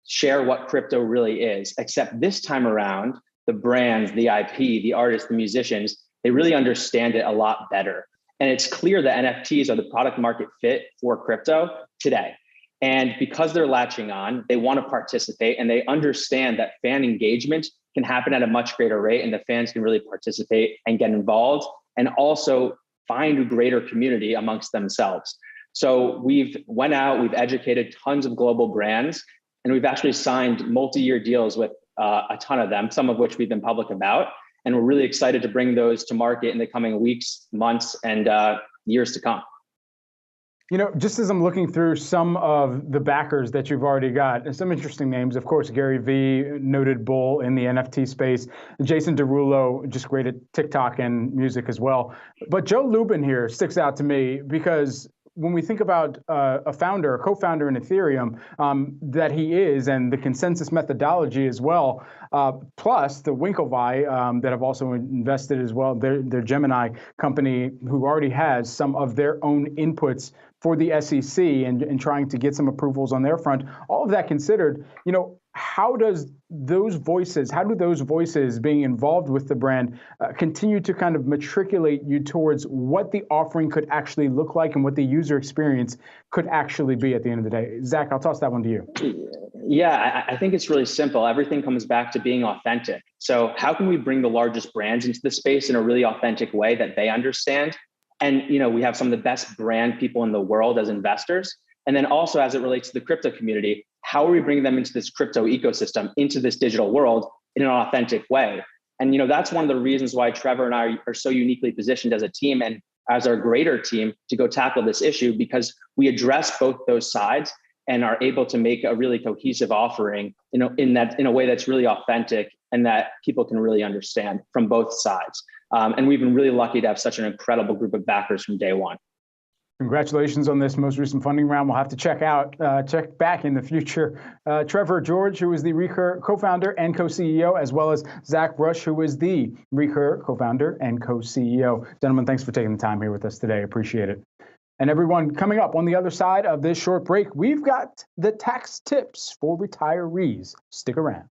share what crypto really is, except this time around, the brands, the IP, the artists, the musicians, they really understand it a lot better. And it's clear that NFTs are the product market fit for crypto today. And because they're latching on, they want to participate and they understand that fan engagement can happen at a much greater rate and the fans can really participate and get involved and also find a greater community amongst themselves. So we've went out, we've educated tons of global brands, and we've actually signed multi-year deals with a ton of them, some of which we've been public about. And we're really excited to bring those to market in the coming weeks, months, and years to come. Just as I'm looking through some of the backers that you've already got, and some interesting names, of course, Gary Vee, noted bull in the NFT space, Jason Derulo, just great at TikTok and music as well. But Joe Lubin here sticks out to me because when we think about a co-founder in Ethereum, that he is, and the consensus methodology as well, plus the Winklevi that have also invested as well, their Gemini company, who already has some of their own inputs for the SEC and trying to get some approvals on their front. All of that considered, how do those voices being involved with the brand continue to kind of matriculate you towards what the offering could actually look like and what the user experience could actually be at the end of the day? Zach, I'll toss that one to you. Yeah, I think it's really simple. Everything comes back to being authentic. So how can we bring the largest brands into the space in a really authentic way that they understand? And we have some of the best brand people in the world as investors. And then also as it relates to the crypto community, how are we bringing them into this crypto ecosystem, into this digital world in an authentic way? And that's one of the reasons why Trevor and I are so uniquely positioned as a team and as our greater team to go tackle this issue, because we address both those sides and are able to make a really cohesive offering in a way that's really authentic and that people can really understand from both sides. And we've been really lucky to have such an incredible group of backers from day one. Congratulations on this most recent funding round. We'll have to check back in the future. Trevor George, who is the Recur co-founder and co-CEO, as well as Zach Rush, who is the Recur co-founder and co-CEO. Gentlemen, thanks for taking the time here with us today. Appreciate it. And everyone, coming up on the other side of this short break, we've got the tax tips for retirees. Stick around.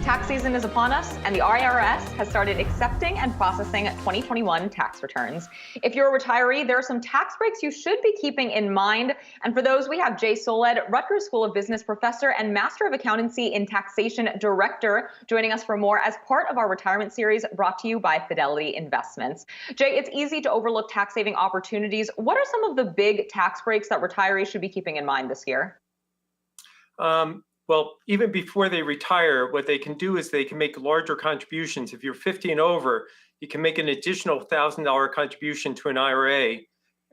Tax season is upon us, and the IRS has started accepting and processing 2021 tax returns. If you're a retiree, there are some tax breaks you should be keeping in mind. And for those, we have Jay Soled, Rutgers School of Business professor and Master of Accountancy in Taxation Director, joining us for more as part of our retirement series brought to you by Fidelity Investments. Jay, it's easy to overlook tax saving opportunities. What are some of the big tax breaks that retirees should be keeping in mind this year? Well, even before they retire, what they can do is they can make larger contributions. If you're 50 and over, you can make an additional $1,000 contribution to an IRA.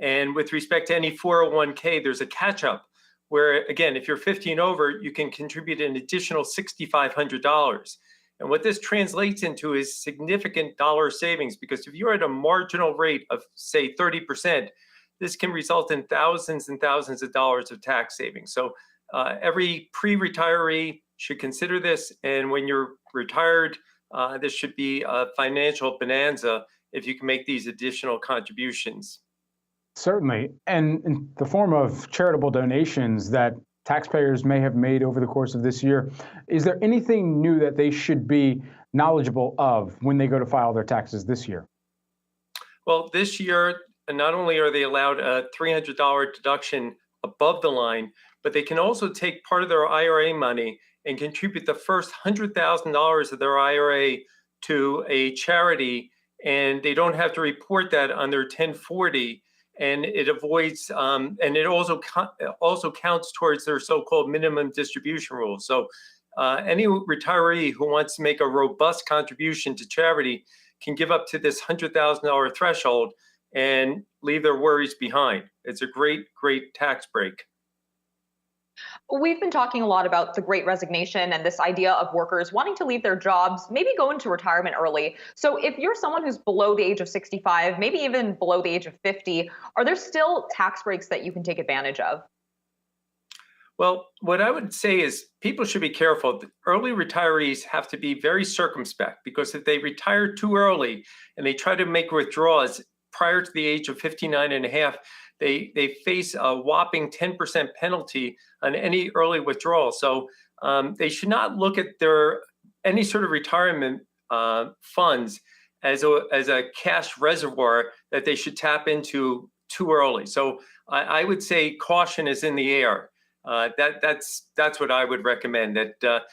And with respect to any 401k, there's a catch-up where, again, if you're 50 and over, you can contribute an additional $6,500. And what this translates into is significant dollar savings, because if you're at a marginal rate of, say, 30%, this can result in thousands and thousands of dollars of tax savings. So every pre-retiree should consider this. And when you're retired, this should be a financial bonanza if you can make these additional contributions. Certainly. And in the form of charitable donations that taxpayers may have made over the course of this year, is there anything new that they should be knowledgeable of when they go to file their taxes this year? Well, this year, not only are they allowed a $300 deduction above the line, but they can also take part of their IRA money and contribute the first $100,000 of their IRA to a charity, and they don't have to report that on their 1040. And it avoids, and it also counts towards their so-called minimum distribution rule. So any retiree who wants to make a robust contribution to charity can give up to this $100,000 threshold and leave their worries behind. It's a great, great tax break. We've been talking a lot about the Great Resignation and this idea of workers wanting to leave their jobs, maybe go into retirement early. So if you're someone who's below the age of 65, maybe even below the age of 50, are there still tax breaks that you can take advantage of? Well, what I would say is people should be careful. Early retirees have to be very circumspect, because if they retire too early and they try to make withdrawals prior to the age of 59 and a half, they face a whopping 10% penalty on any early withdrawal. So they should not look at any sort of retirement funds as a cash reservoir that they should tap into too early. So I would say caution is in the air. That's what I would recommend. That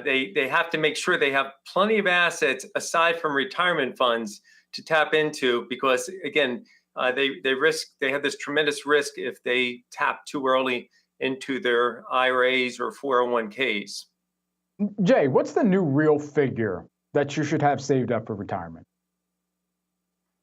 they have to make sure they have plenty of assets aside from retirement funds to tap into, because again, they have this tremendous risk if they tap too early into their IRAs or 401ks. Jay, what's the new real figure that you should have saved up for retirement?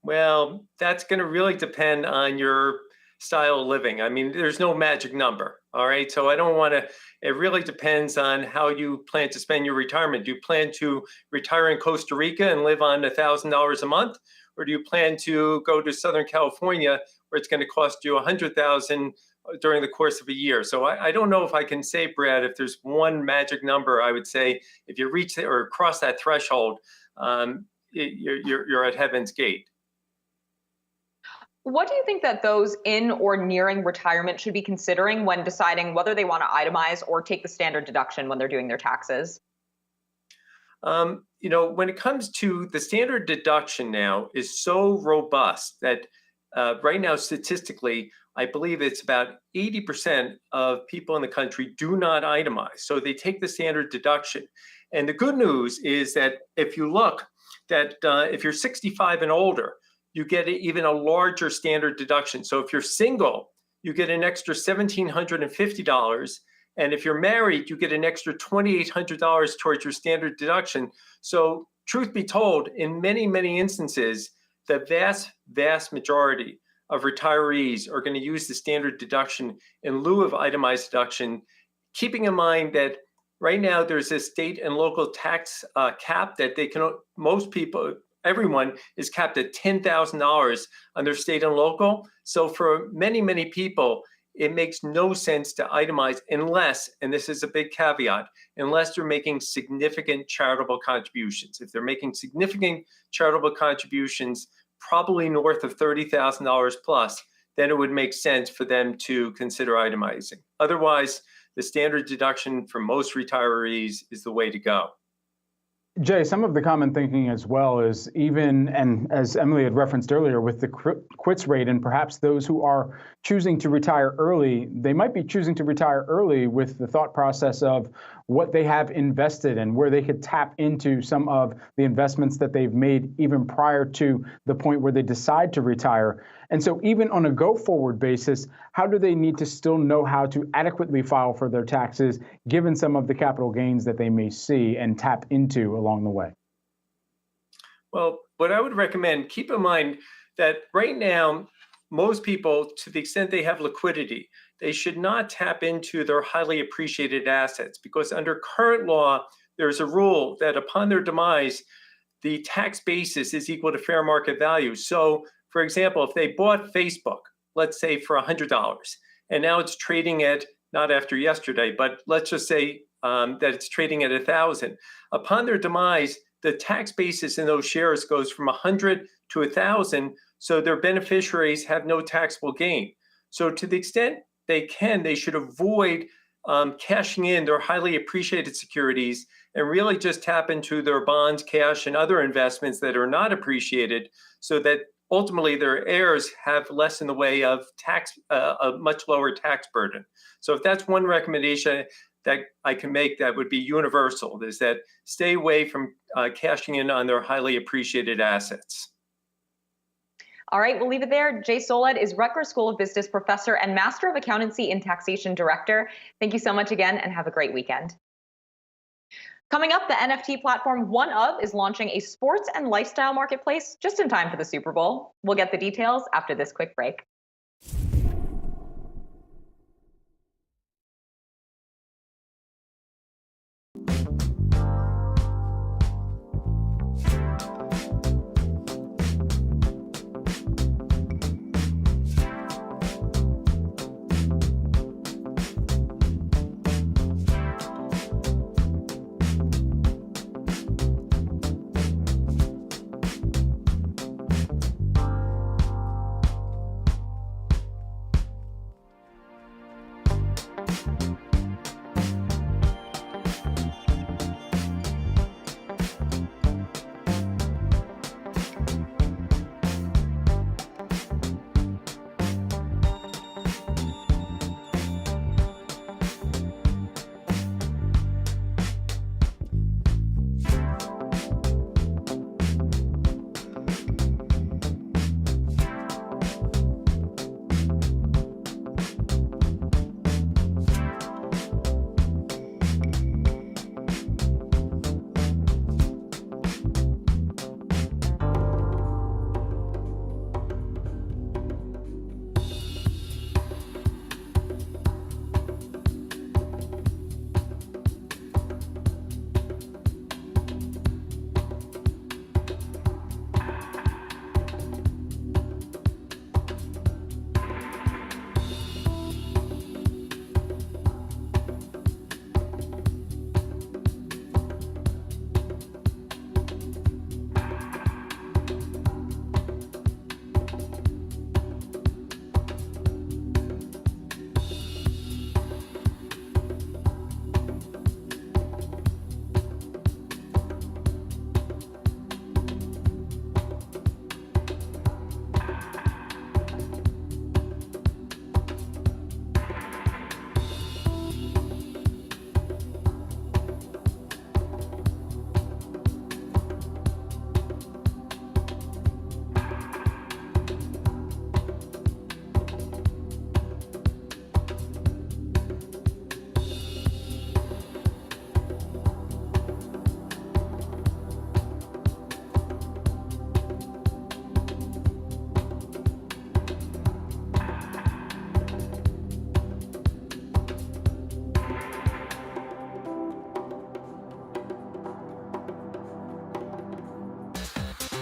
Well, that's going to really depend on your style of living. I mean, there's no magic number. All right. So I don't want to, it really depends on how you plan to spend your retirement. Do you plan to retire in Costa Rica and live on $1,000 a month? Or do you plan to go to Southern California where it's going to cost you $100,000 during the course of a year? So I don't know if I can say, Brad, if there's one magic number. I would say if you reach or cross that threshold, you're at heaven's gate. What do you think that those in or nearing retirement should be considering when deciding whether they want to itemize or take the standard deduction when they're doing their taxes? When it comes to the standard deduction now is so robust that right now, statistically, I believe it's about 80% of people in the country do not itemize. So they take the standard deduction. And the good news is that if you look, that if you're 65 and older, you get even a larger standard deduction. So if you're single, you get an extra $1,750. And if you're married, you get an extra $2,800 towards your standard deduction. So truth be told, in many, many instances, the vast, vast majority of retirees are going to use the standard deduction in lieu of itemized deduction, keeping in mind that right now there's a state and local tax cap that everyone is capped at $10,000 on their state and local. So for many, many people, it makes no sense to itemize unless, and this is a big caveat, unless they're making significant charitable contributions. If they're making significant charitable contributions, probably north of $30,000 plus, then it would make sense for them to consider itemizing. Otherwise, the standard deduction for most retirees is the way to go. Jay, some of the common thinking as well is even, and as Emily had referenced earlier, with the quits rate and perhaps those who are choosing to retire early, they might be choosing to retire early with the thought process of, what they have invested and where they could tap into some of the investments that they've made even prior to the point where they decide to retire. And so even on a go-forward basis, how do they need to still know how to adequately file for their taxes, given some of the capital gains that they may see and tap into along the way? Well, what I would recommend, keep in mind that right now, most people, to the extent they have liquidity, they should not tap into their highly appreciated assets, because under current law, there's a rule that upon their demise, the tax basis is equal to fair market value. So, for example, if they bought Facebook, let's say for $100, and now it's trading at, not after yesterday, but let's just say that it's trading at 1,000. Upon their demise, the tax basis in those shares goes from 100 to 1,000, so their beneficiaries have no taxable gain. So to the extent they can, they should avoid cashing in their highly appreciated securities and really just tap into their bonds, cash, and other investments that are not appreciated, so that ultimately their heirs have less in the way of tax, a much lower tax burden. So if that's one recommendation that I can make, that would be universal, is that stay away from cashing in on their highly appreciated assets. All right, we'll leave it there. Jay Soled is Rutgers School of Business professor and Master of Accountancy and Taxation Director. Thank you so much again, and have a great weekend. Coming up, the NFT platform OneOf is launching a sports and lifestyle marketplace just in time for the Super Bowl. We'll get the details after this quick break.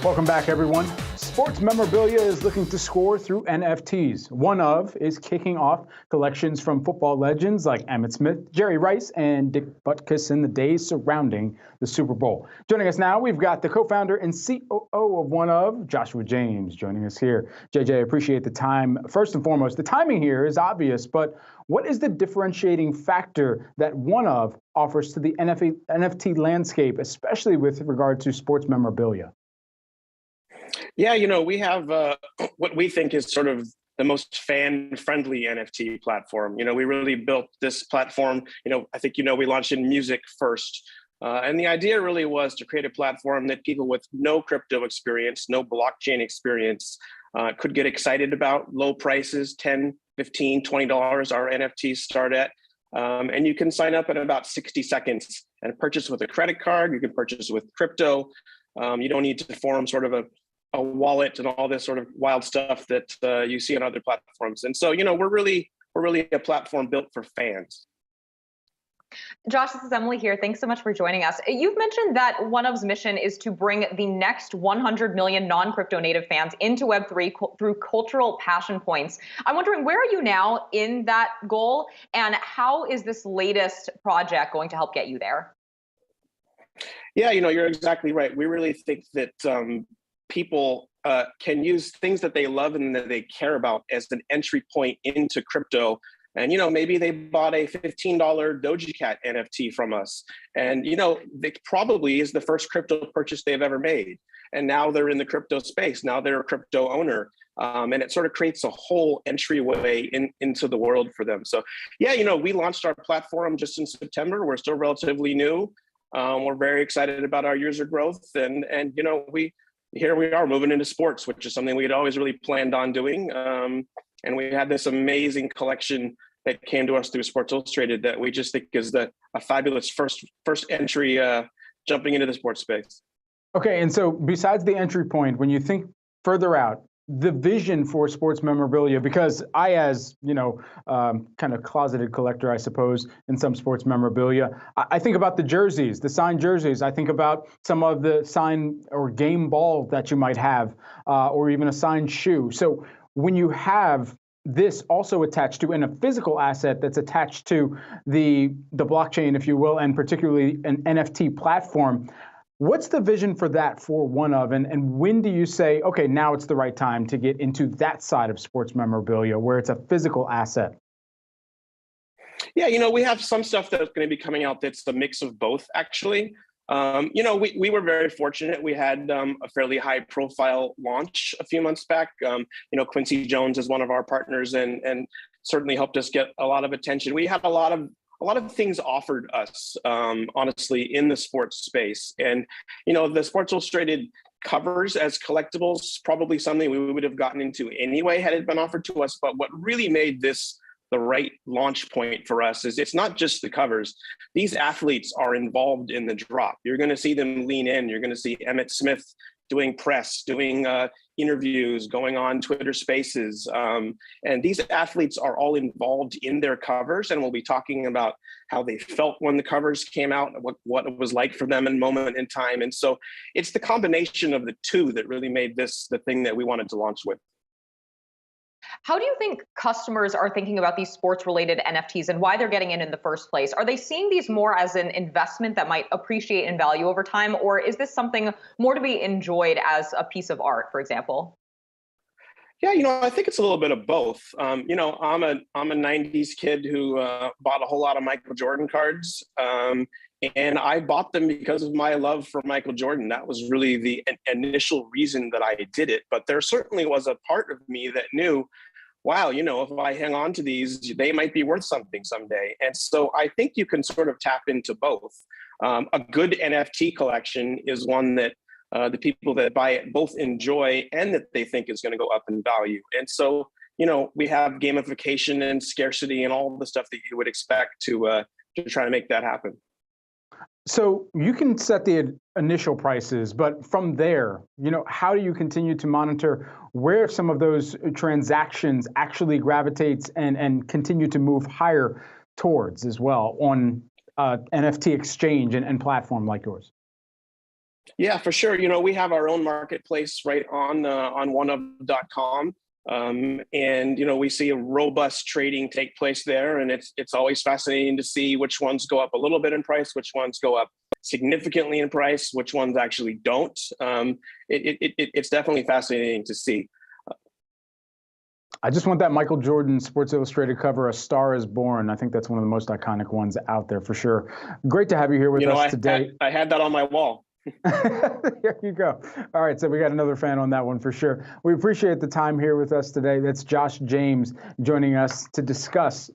Welcome back, everyone. Sports memorabilia is looking to score through NFTs. OneOf is kicking off collections from football legends like Emmitt Smith, Jerry Rice, and Dick Butkus in the days surrounding the Super Bowl. Joining us now, we've got the co-founder and COO of OneOf, Joshua James, joining us here. JJ, I appreciate the time. First and foremost, the timing here is obvious, but what is the differentiating factor that OneOf offers to the NFT landscape, especially with regard to sports memorabilia? Yeah, we have what we think is sort of the most fan-friendly NFT platform. We really built this platform. I think we launched in music first. And the idea really was to create a platform that people with no crypto experience, no blockchain experience, could get excited about. Low prices, $10, $15, $20 our NFTs start at. And you can sign up in about 60 seconds and purchase with a credit card. You can purchase with crypto. You don't need to form sort of a wallet and all this sort of wild stuff that you see on other platforms. And so, we're really a platform built for fans. Josh, this is Emily here. Thanks so much for joining us. You've mentioned that OneOf's mission is to bring the next 100 million non-crypto native fans into Web3 through cultural passion points. I'm wondering, where are you now in that goal, and how is this latest project going to help get you there? Yeah, you're exactly right. We really think that people can use things that they love and that they care about as an entry point into crypto. And, maybe they bought a $15 Doja Cat NFT from us. And, it probably is the first crypto purchase they've ever made. And now they're in the crypto space. Now they're a crypto owner. And it sort of creates a whole entryway into the world for them. So, yeah, we launched our platform just in September. We're still relatively new. We're very excited about our user growth. And here we are moving into sports, which is something we had always really planned on doing. And we had this amazing collection that came to us through Sports Illustrated that we just think is a fabulous first entry jumping into the sports space. Okay, and so besides the entry point, when you think further out, the vision for sports memorabilia, because I, as kind of closeted collector, I suppose, in some sports memorabilia, I think about the jerseys, the signed jerseys. I think about some of the signed or game ball that you might have, or even a signed shoe. So when you have this also attached to, and a physical asset that's attached to the blockchain, if you will, and particularly an NFT platform, what's the vision for that for OneOf? And when do you say, okay, now it's the right time to get into that side of sports memorabilia where it's a physical asset? Yeah, we have some stuff that's going to be coming out that's a mix of both, actually. We were very fortunate. We had a fairly high profile launch a few months back. Quincy Jones is one of our partners and certainly helped us get a lot of attention. We had a lot of things offered us, honestly, in the sports space. And, the Sports Illustrated covers as collectibles, probably something we would have gotten into anyway had it been offered to us. But what really made this the right launch point for us is it's not just the covers. These athletes are involved in the drop. You're going to see them lean in. You're going to see Emmitt Smith doing press, doing interviews, going on Twitter Spaces. And these athletes are all involved in their covers, and we'll be talking about how they felt when the covers came out, what it was like for them in moment in time. And so it's the combination of the two that really made this the thing that we wanted to launch with. How do you think customers are thinking about these sports-related NFTs and why they're getting in the first place? Are they seeing these more as an investment that might appreciate in value over time, or is this something more to be enjoyed as a piece of art, for example? Yeah, I think it's a little bit of both. I'm a 90s kid who bought a whole lot of Michael Jordan cards. And I bought them because of my love for Michael Jordan. That was really the initial reason that I did it. But there certainly was a part of me that knew, wow, if I hang on to these, they might be worth something someday. And so I think you can sort of tap into both. A good NFT collection is one that the people that buy it both enjoy and that they think is going to go up in value. And so, we have gamification and scarcity and all the stuff that you would expect to try to make that happen. So you can set the initial prices, but from there, how do you continue to monitor where some of those transactions actually gravitates and continue to move higher towards as well on NFT exchange and platform like yours? Yeah, for sure. We have our own marketplace right on oneof.com. And we see a robust trading take place there, and it's always fascinating to see which ones go up a little bit in price, which ones go up significantly in price, which ones actually don't. It's definitely fascinating to see. I just want that Michael Jordan Sports Illustrated cover, "A Star Is Born." I think that's one of the most iconic ones out there for sure. Great to have you here with us today. I had that on my wall. There you go. All right, so we got another fan on that one for sure. We appreciate the time here with us today. That's Josh James joining us to discuss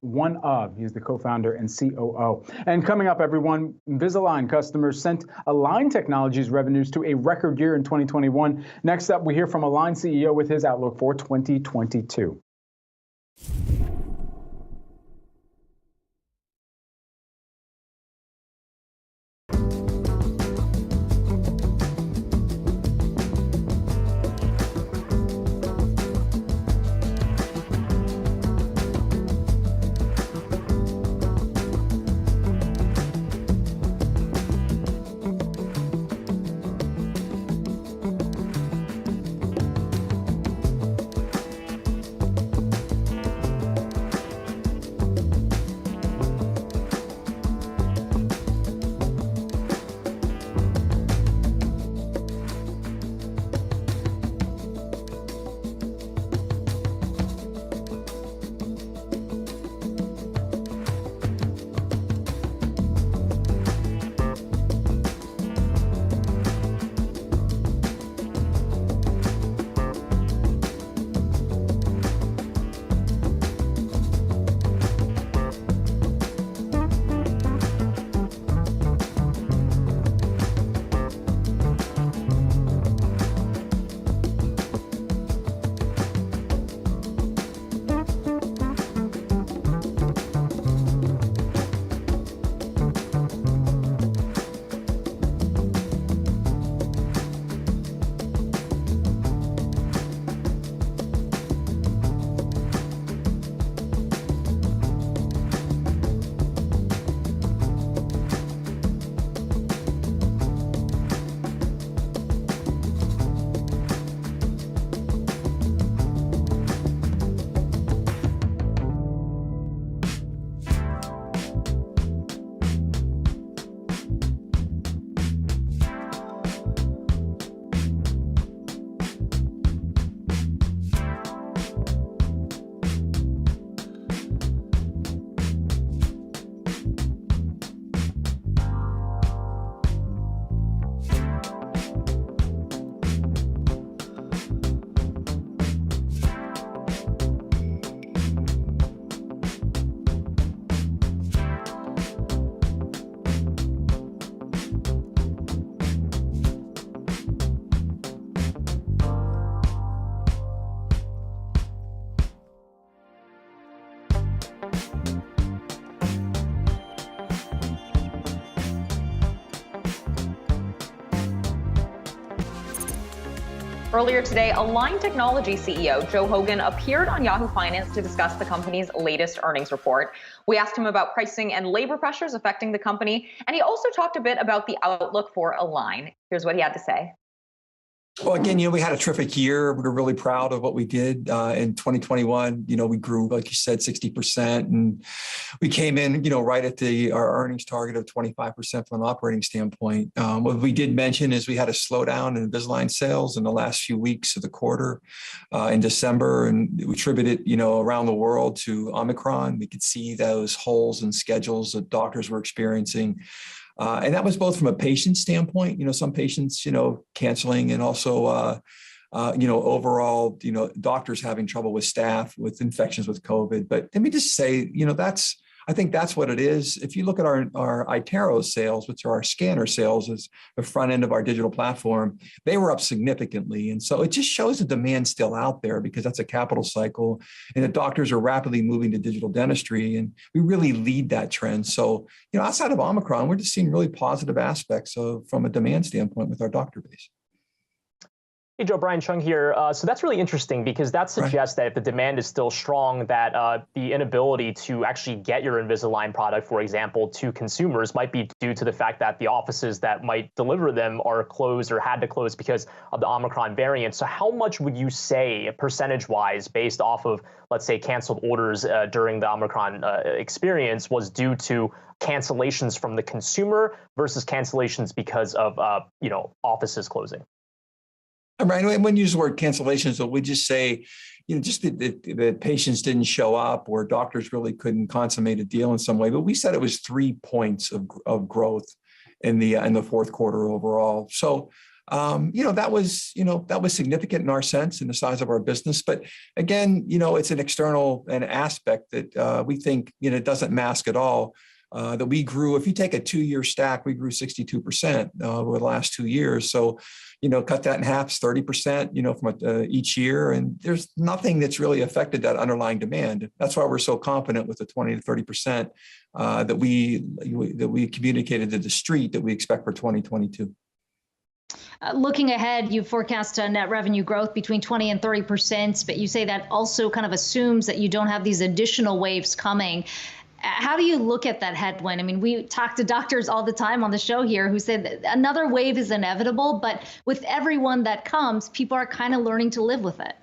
he's the co-founder and COO. And coming up, everyone, Invisalign customers sent Align Technologies revenues to a record year in 2021. Next up, we hear from Align CEO with his outlook for 2022. Earlier today, Align Technology CEO Joe Hogan appeared on Yahoo Finance to discuss the company's latest earnings report. We asked him about pricing and labor pressures affecting the company, and he also talked a bit about the outlook for Align. Here's what he had to say. Well, again, we had a terrific year. We're really proud of what we did in 2021. We grew, like you said, 60%, and we came in, right at our earnings target of 25% from an operating standpoint. What we did mention is we had a slowdown in Invisalign sales in the last few weeks of the quarter in December, and we attributed it, around the world to Omicron. We could see those holes in schedules that doctors were experiencing. And that was both from a patient standpoint, some patients, canceling, and also, overall, doctors having trouble with staff with infections with COVID. But let me just say, I think that's what it is. If you look at our iTero sales, which are our scanner sales, is the front end of our digital platform, they were up significantly. And so it just shows the demand still out there, because that's a capital cycle, and the doctors are rapidly moving to digital dentistry, and we really lead that trend. So, outside of Omicron, we're just seeing really positive aspects from a demand standpoint with our doctor base. Hey, Joe, Brian Chung here. So that's really interesting, because that suggests that if the demand is still strong, that the inability to actually get your Invisalign product, for example, to consumers might be due to the fact that the offices that might deliver them are closed or had to close because of the Omicron variant. So how much would you say, percentage-wise, based off of, let's say, canceled orders during the Omicron experience, was due to cancellations from the consumer versus cancellations because of offices closing? Right. When you use the word cancellations, we just say, just the patients didn't show up, or doctors really couldn't consummate a deal in some way. But we said it was 3 points of growth in the fourth quarter overall. So, that was significant in our sense in the size of our business. But again, it's an external aspect that we think, it doesn't mask at all that we grew. If you take a 2-year stack, we grew 62% over the last 2 years. So, cut that in half, 30%, from each year. And there's nothing that's really affected that underlying demand. That's why we're so confident with the 20 to 30% that we communicated to the street that we expect for 2022. Looking ahead, you forecast a net revenue growth between 20 and 30%, but you say that also kind of assumes that you don't have these additional waves coming. How do you look at that headwind? I mean, we talk to doctors all the time on the show here who said that another wave is inevitable, but with everyone that comes, people are kind of learning to live with it.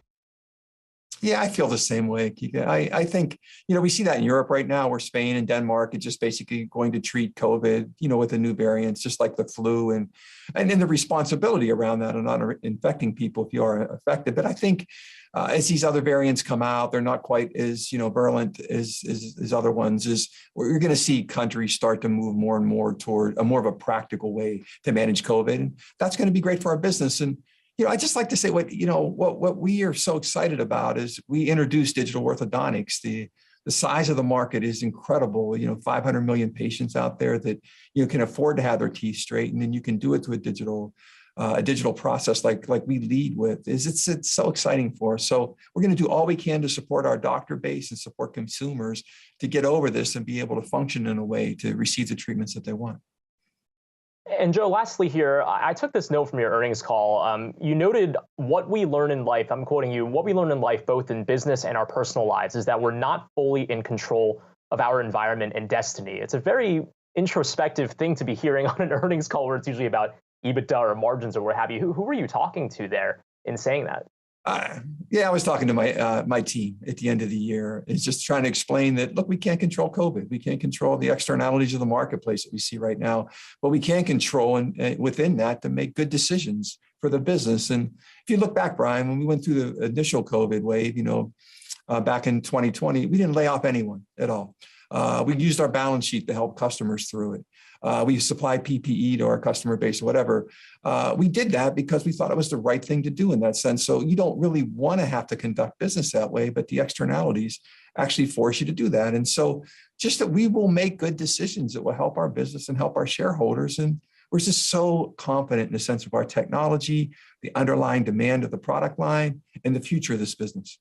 Yeah, I feel the same way. I think, we see that in Europe right now, where Spain and Denmark are just basically going to treat COVID, with the new variants, just like the flu, and then the responsibility around that and not infecting people if you are affected. But I think as these other variants come out, they're not quite as, virulent as other ones. We're going to see countries start to move more and more toward a more of a practical way to manage COVID. And that's going to be great for our business. And I just like to say what we are so excited about is we introduced digital orthodontics. The size of the market is incredible. 500 million patients out there that can afford to have their teeth straightened, and you can do it through a digital process like we lead with. It's so exciting for us. So we're going to do all we can to support our doctor base and support consumers to get over this and be able to function in a way to receive the treatments that they want. And Joe, lastly here, I took this note from your earnings call. You noted what we learn in life, I'm quoting you, what we learn in life, both in business and our personal lives, is that we're not fully in control of our environment and destiny. It's a very introspective thing to be hearing on an earnings call where it's usually about EBITDA or margins or what have you. Who were you talking to there in saying that? I was talking to my team at the end of the year. It's just trying to explain that, look, we can't control COVID. We can't control the externalities of the marketplace that we see right now, but we can control and within that to make good decisions for the business. And if you look back, Brian, when we went through the initial COVID wave, back in 2020, we didn't lay off anyone at all. We used our balance sheet to help customers through it. We supplied PPE to our customer base or whatever. We did that because we thought it was the right thing to do in that sense. So you don't really want to have to conduct business that way, but the externalities actually force you to do that. And so just that we will make good decisions that will help our business and help our shareholders. And we're just so confident in the sense of our technology, the underlying demand of the product line, and the future of this business.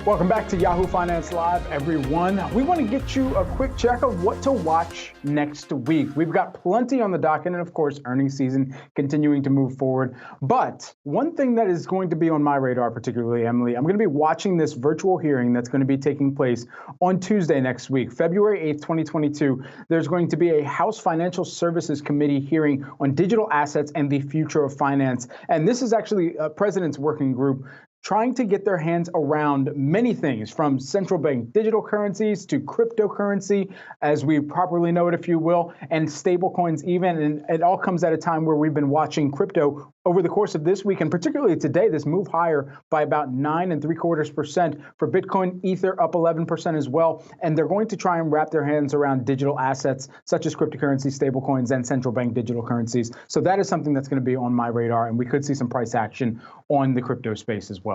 Welcome back to Yahoo Finance Live, everyone. We want to get you a quick check of what to watch next week. We've got plenty on the docket, and of course, earnings season continuing to move forward. But one thing that is going to be on my radar, particularly, Emily, I'm going to be watching this virtual hearing that's going to be taking place on Tuesday next week, February 8th, 2022. There's going to be a House Financial Services Committee hearing on digital assets and the future of finance. And this is actually a President's Working Group trying to get their hands around many things, from central bank digital currencies to cryptocurrency, as we properly know it, if you will, and stable coins even. And it all comes at a time where we've been watching crypto over the course of this week, and particularly today, this move higher by about 9.75% for Bitcoin, Ether up 11% as well. And they're going to try and wrap their hands around digital assets such as cryptocurrency, stablecoins, and central bank digital currencies. So that is something that's going to be on my radar, and we could see some price action on the crypto space as well.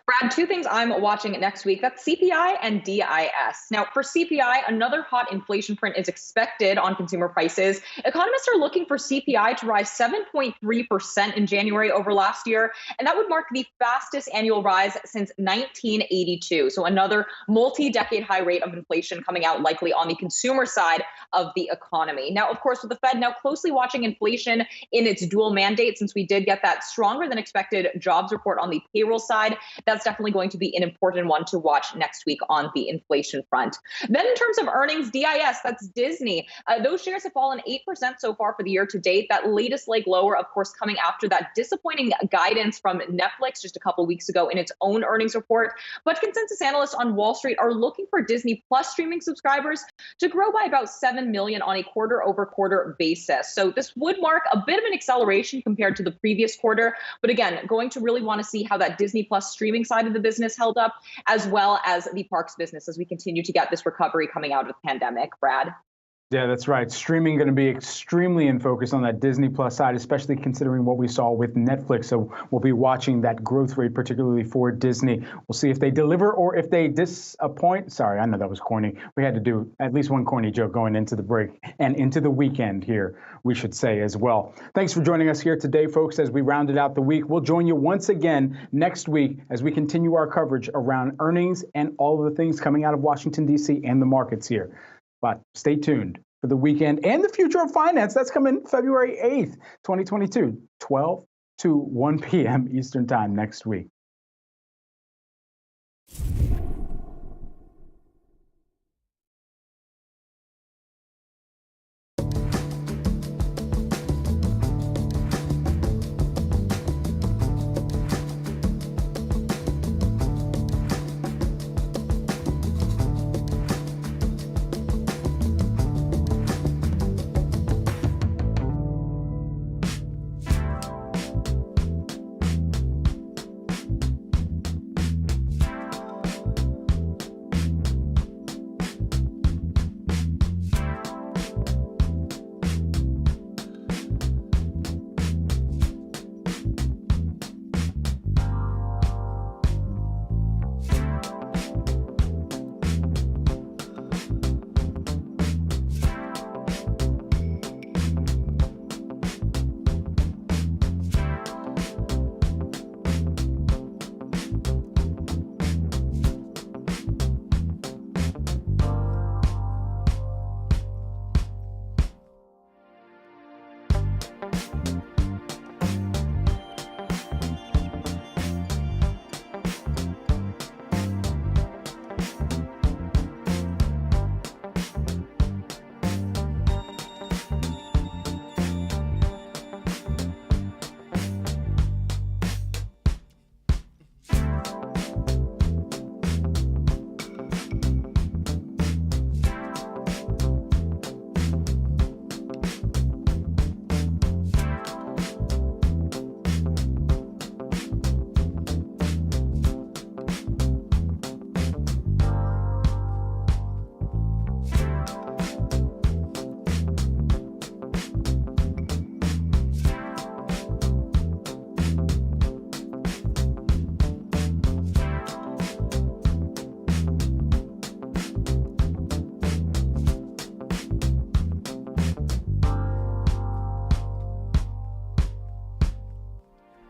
Brad, two things I'm watching next week. That's CPI and DIS. Now, for CPI, another hot inflation print is expected on consumer prices. Economists are looking for CPI to rise 7.3% in January over last year, and that would mark the fastest annual rise since 1982. So another multi-decade high rate of inflation coming out likely on the consumer side of the economy. Now, of course, with the Fed now closely watching inflation in its dual mandate, since we did get that stronger than expected jobs report on the payroll side, that's definitely going to be an important one to watch next week on the inflation front. Then in terms of earnings, DIS, that's Disney. Those shares have fallen 8% so far for the year to date. That latest leg lower, of course, coming after that disappointing guidance from Netflix just a couple weeks ago in its own earnings report. But consensus analysts on Wall Street are looking for Disney Plus streaming subscribers to grow by about 7 million on a quarter-over-quarter basis. So this would mark a bit of an acceleration compared to the previous quarter. But again, going to really want to see how that Disney Plus streaming side of the business held up, as well as the parks business as we continue to get this recovery coming out of the pandemic. Brad? Yeah, that's right. Streaming going to be extremely in focus on that Disney Plus side, especially considering what we saw with Netflix. So we'll be watching that growth rate, particularly for Disney. We'll see if they deliver or if they disappoint. Sorry, I know that was corny. We had to do at least one corny joke going into the break and into the weekend here, we should say as well. Thanks for joining us here today, folks, as we rounded out the week. We'll join you once again next week as we continue our coverage around earnings and all of the things coming out of Washington, D.C. and the markets here. But stay tuned for the weekend and the future of finance. That's coming February 8th, 2022, 12 to 1 p.m. Eastern Time next week.